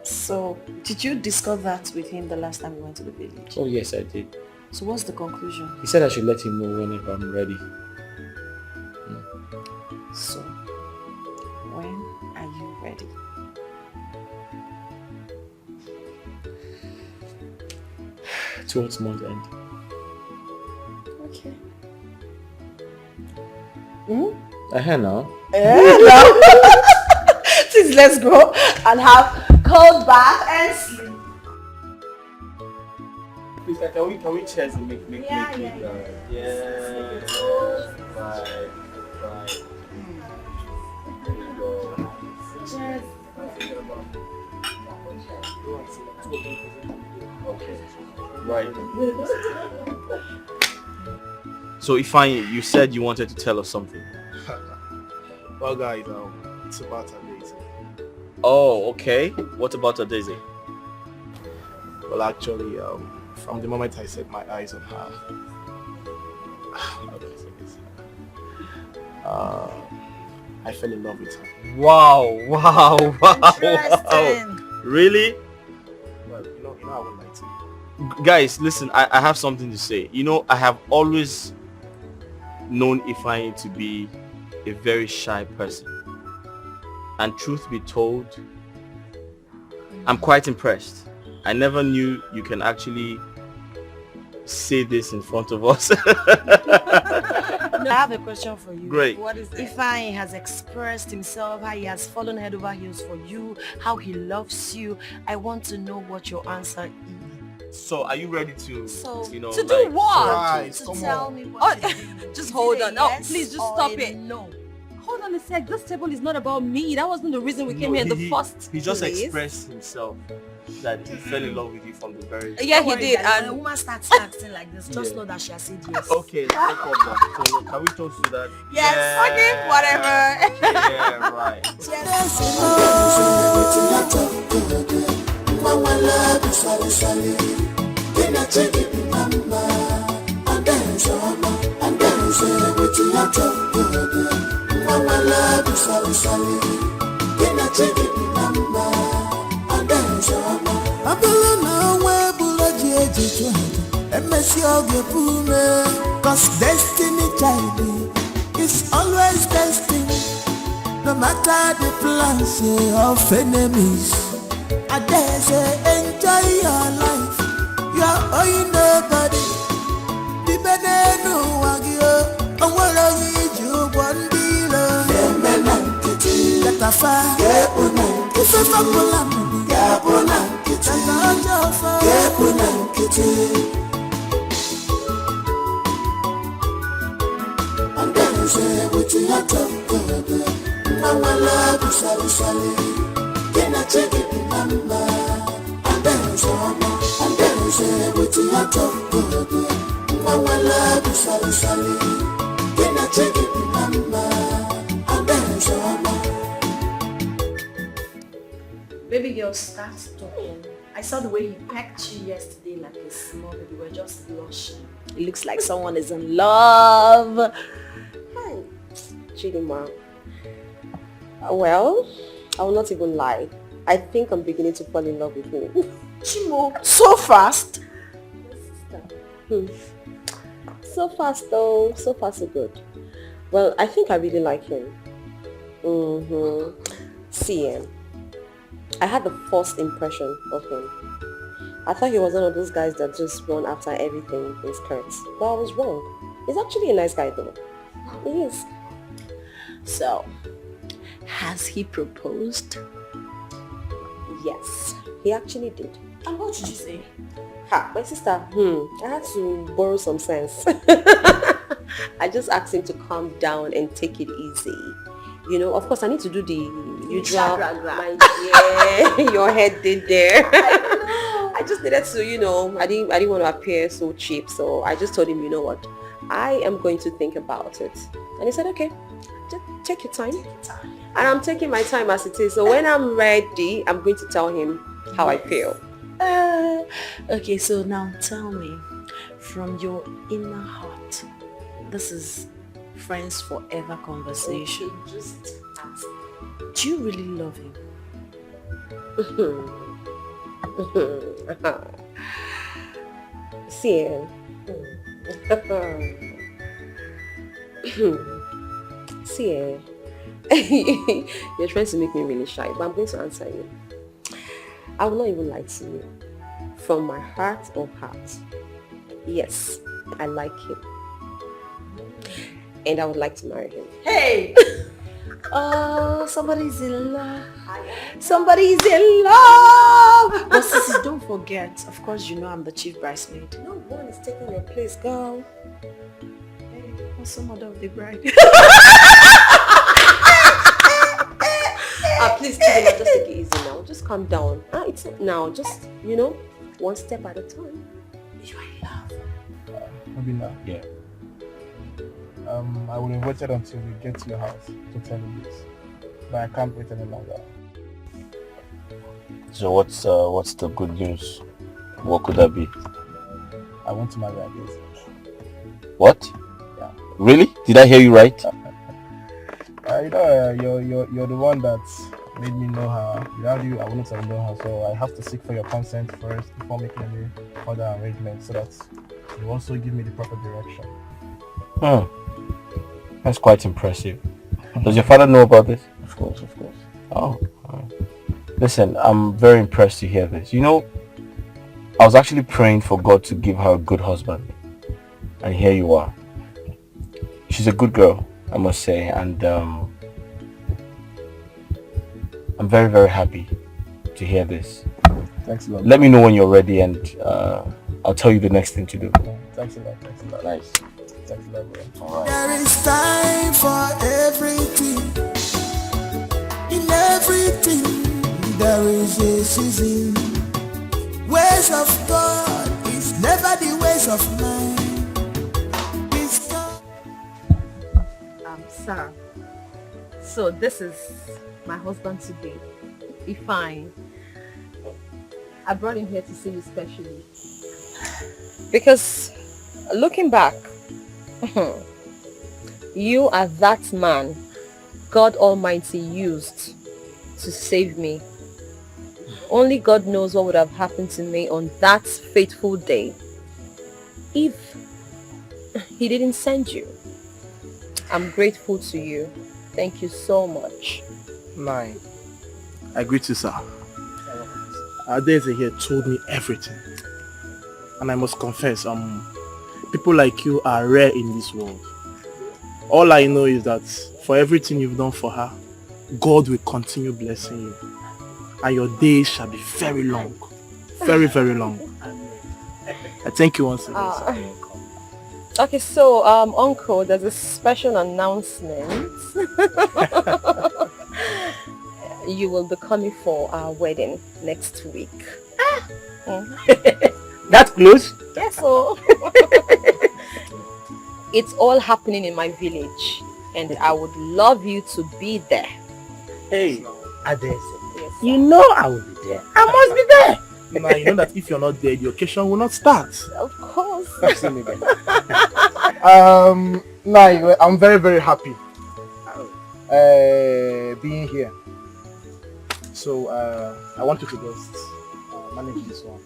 So, did you discuss that with him the last time we went to the village? Oh yes, I did. So what's the conclusion? He said I should let him know whenever I'm ready. So, when are you ready? Towards month end. Okay. I hear now. Please, let's go and have cold bath and sleep. Please, can we cheers and make Yeah. Right. Cheers. Okay. Right. So Ifeanyi, you said you wanted to tell us something. Well guys, it's about a Daisy. Oh, okay. What about a Daisy? Well actually, from the moment I set my eyes on her, how do I say this? I fell in love with her. Wow. Interesting. Really? Well, you know I won't lie to you. Guys, listen, I have something to say. You know, I have always known Ifeanyi to be a very shy person. And truth be told, I'm quite impressed. I never knew you can actually say this in front of us. I have a question for you. Great. What is that? Ifeanyi has expressed himself, how he has fallen head over heels for you, how he loves you. I want to know what your answer is. So, are you ready to, you know, to do what? To tell me what just hold on. Yes, Please just stop it. No. Hold on a sec. This table is not about me. That wasn't the reason we came here in the first He just place. expressed himself that he fell in love with you from the very... Yeah, he did. When a woman starts acting like this, just know that she has said yes. Okay, no problem. So, can we toast to that? Yes. Okay, whatever. Yeah, right. Cause destiny child is always destined. No matter the plans of enemies, I dare say enjoy your life. You are owing nobody. The benenu wagyo, and what are you one dealer? Let a fire, if a fabulam, and then say with your top, Mama love you, Sally. Then I take it, Mama, and then say with your top, Mama love you, Sally. Then I take it, Mama, and then Baby girl, start talking. I saw the way he pecked you yesterday like a small baby. You were just blushing. It looks like someone is in love. Hi, Chidima. Well, I will not even lie. I think I'm beginning to fall in love with him. Chimo, so fast? So fast though. So far so good. Well, I think I really like him. See, I had the first impression of him. I thought he was one of those guys that just run after everything in skirts. But I was wrong. He's actually a nice guy though. He is. So, has he proposed? Yes, he actually did. And what did you say? Ha, my sister, I had to borrow some sense. I just asked him to calm down and take it easy. You know, of course, I need to do the usual. My dear, your head did there. I just needed to, you know, I didn't want to appear so cheap. So I just told him, you know what, I am going to think about it. And he said, okay, just take your time. And I'm taking my time as it is. So when I'm ready, I'm going to tell him how I feel. Okay, so now tell me, from your inner heart, this is friends forever conversation. Okay, just ask. Do you really love him? See, see, you're trying to make me really shy, but I'm going to answer you. I will not even lie to you. From my heart of hearts, yes, I like him. And I would like to marry him. Hey! Oh, somebody's in love. Somebody's in love. But sissy, don't forget. Of course, you know I'm the chief bridesmaid. No one is taking your place, girl. Hey, what's the mother of the bride? Please, Chidima, just take it easy now. Just calm down. It's not now. Just, you know, one step at a time. You are in love. Obina. Yeah. I will have waited until we get to your house to tell you this, but I can't wait any longer. So what's the good news? What could that be? I want to marry Adeze. What? Yeah. Really? Did I hear you right? You you're the one that made me know her. Without you, I wouldn't have known her. So I have to seek for your consent first before making any further arrangements, so that you also give me the proper direction. That's quite impressive. Does your father know about this? Of course, of course. Oh, alright. Listen, I'm very impressed to hear this. You know, I was actually praying for God to give her a good husband. And here you are. She's a good girl, I must say. And I'm very, very happy to hear this. Thanks a lot. Let me know when you're ready and I'll tell you the next thing to do. Thanks a lot. Thanks a lot. Nice. Thanks a lot, bro. Alright. There is time for everything. In everything, there is a season. Ways of God is never the ways of man. Sir, so this is my husband today, Ifeanyi. I brought him here to see you specially because looking back, you are that man God Almighty used to save me. Only God knows what would have happened to me on that fateful day if he didn't send you. I'm grateful to you. Thank you so much. I greet you, sir. Adeze here told me everything. And I must confess, people like you are rare in this world. All I know is that for everything you've done for her, God will continue blessing you. And your days shall be very long. Very, very long. I thank you once again, sir. Okay, so Uncle, there's a special announcement. You will be coming for our wedding next week. That's close? Yes, so it's all happening in my village and I would love you to be there. Hey, Adese, yes, you know I will be there. I must be there. Now you know that if you're not there, the occasion will not start. Of course. I'm very, very happy being here. So I want you to just manage this one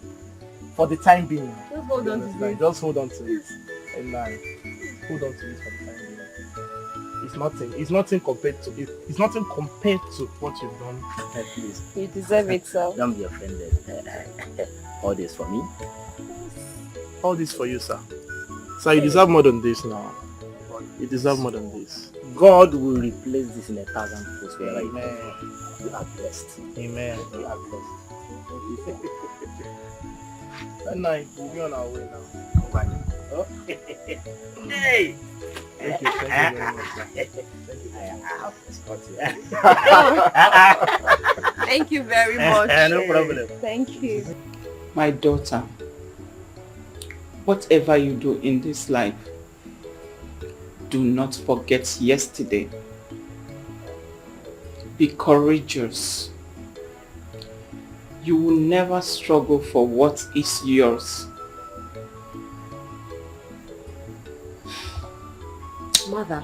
for the time being. Just hold on to it. Just hold on to it, and hold on to it for the time being. It's nothing compared to it. It's nothing compared to what you've done. Please. You deserve it, sir. Don't be offended. All this for me. All this for you, sir. Sir, you deserve more than this now. You deserve more than this. God will replace this in 1,000 folds wherever you Amen. go. You are blessed. Amen. You are blessed. That night, we'll be on our way now. Oh. Hey! Thank you very much, sir. Thank you. I have to escort you. Thank you very much. No problem. Thank you. My daughter, whatever you do in this life, do not forget yesterday. Be courageous. You will never struggle for what is yours. Mother,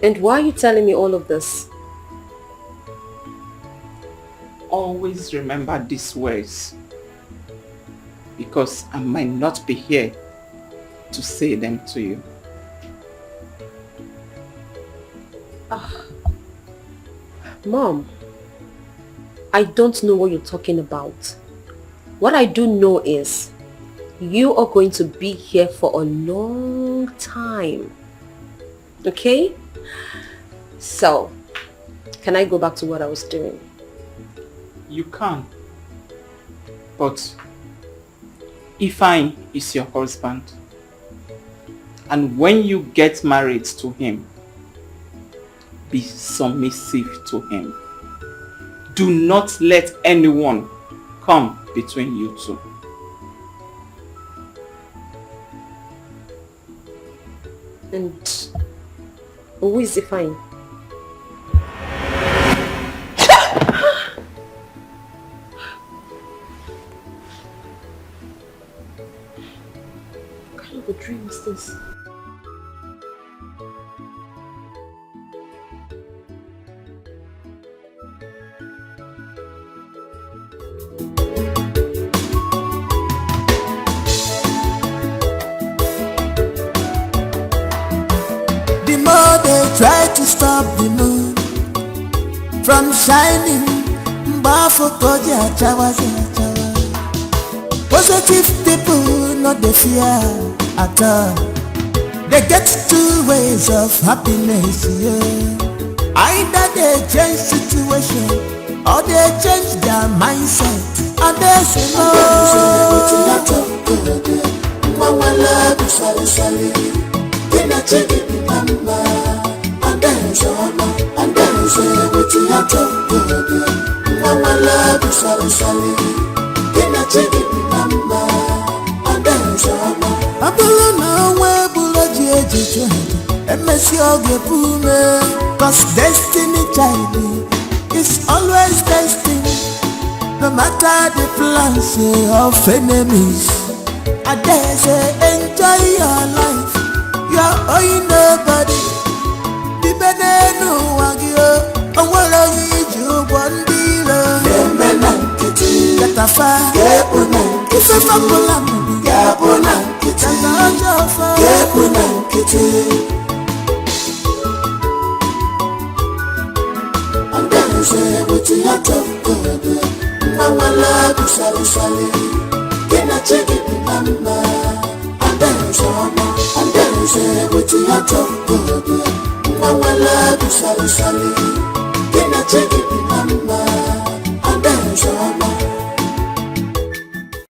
and why are you telling me all of this? Always remember these words, because I might not be here to say them to you. Mom, I don't know what you're talking about. What I do know is you are going to be here for a long time. Okay? So, can I go back to what I was doing? You can. But Ifeanyi is your husband. And when you get married to him, be submissive to him. Do not let anyone come between you two. And who is Ifeanyi? What kind of a dream is this? try to stop the moon from shining. Positive people not the fear at all. They get two ways of happiness, yeah. Either they change situation or they change their mindset. And they say no. Mama love is sorry. Then I take it number. And then say no. And then say what you have to do. Mama love is sorry. Then I take it number. And then say no. I believe now where bullets MSC Pume, cause destiny child is always destined. No matter the plans of enemies, I dare say enjoy your life. You're owing nobody. The benenu wagyo, and what are you one below? Get a fire, if a fabulam, Gabona, it's a large offer, Gabona, say what you have to do. Mama love you sorry. Can I check it number? And then say what you have to do. Mama love you sorry. Can I check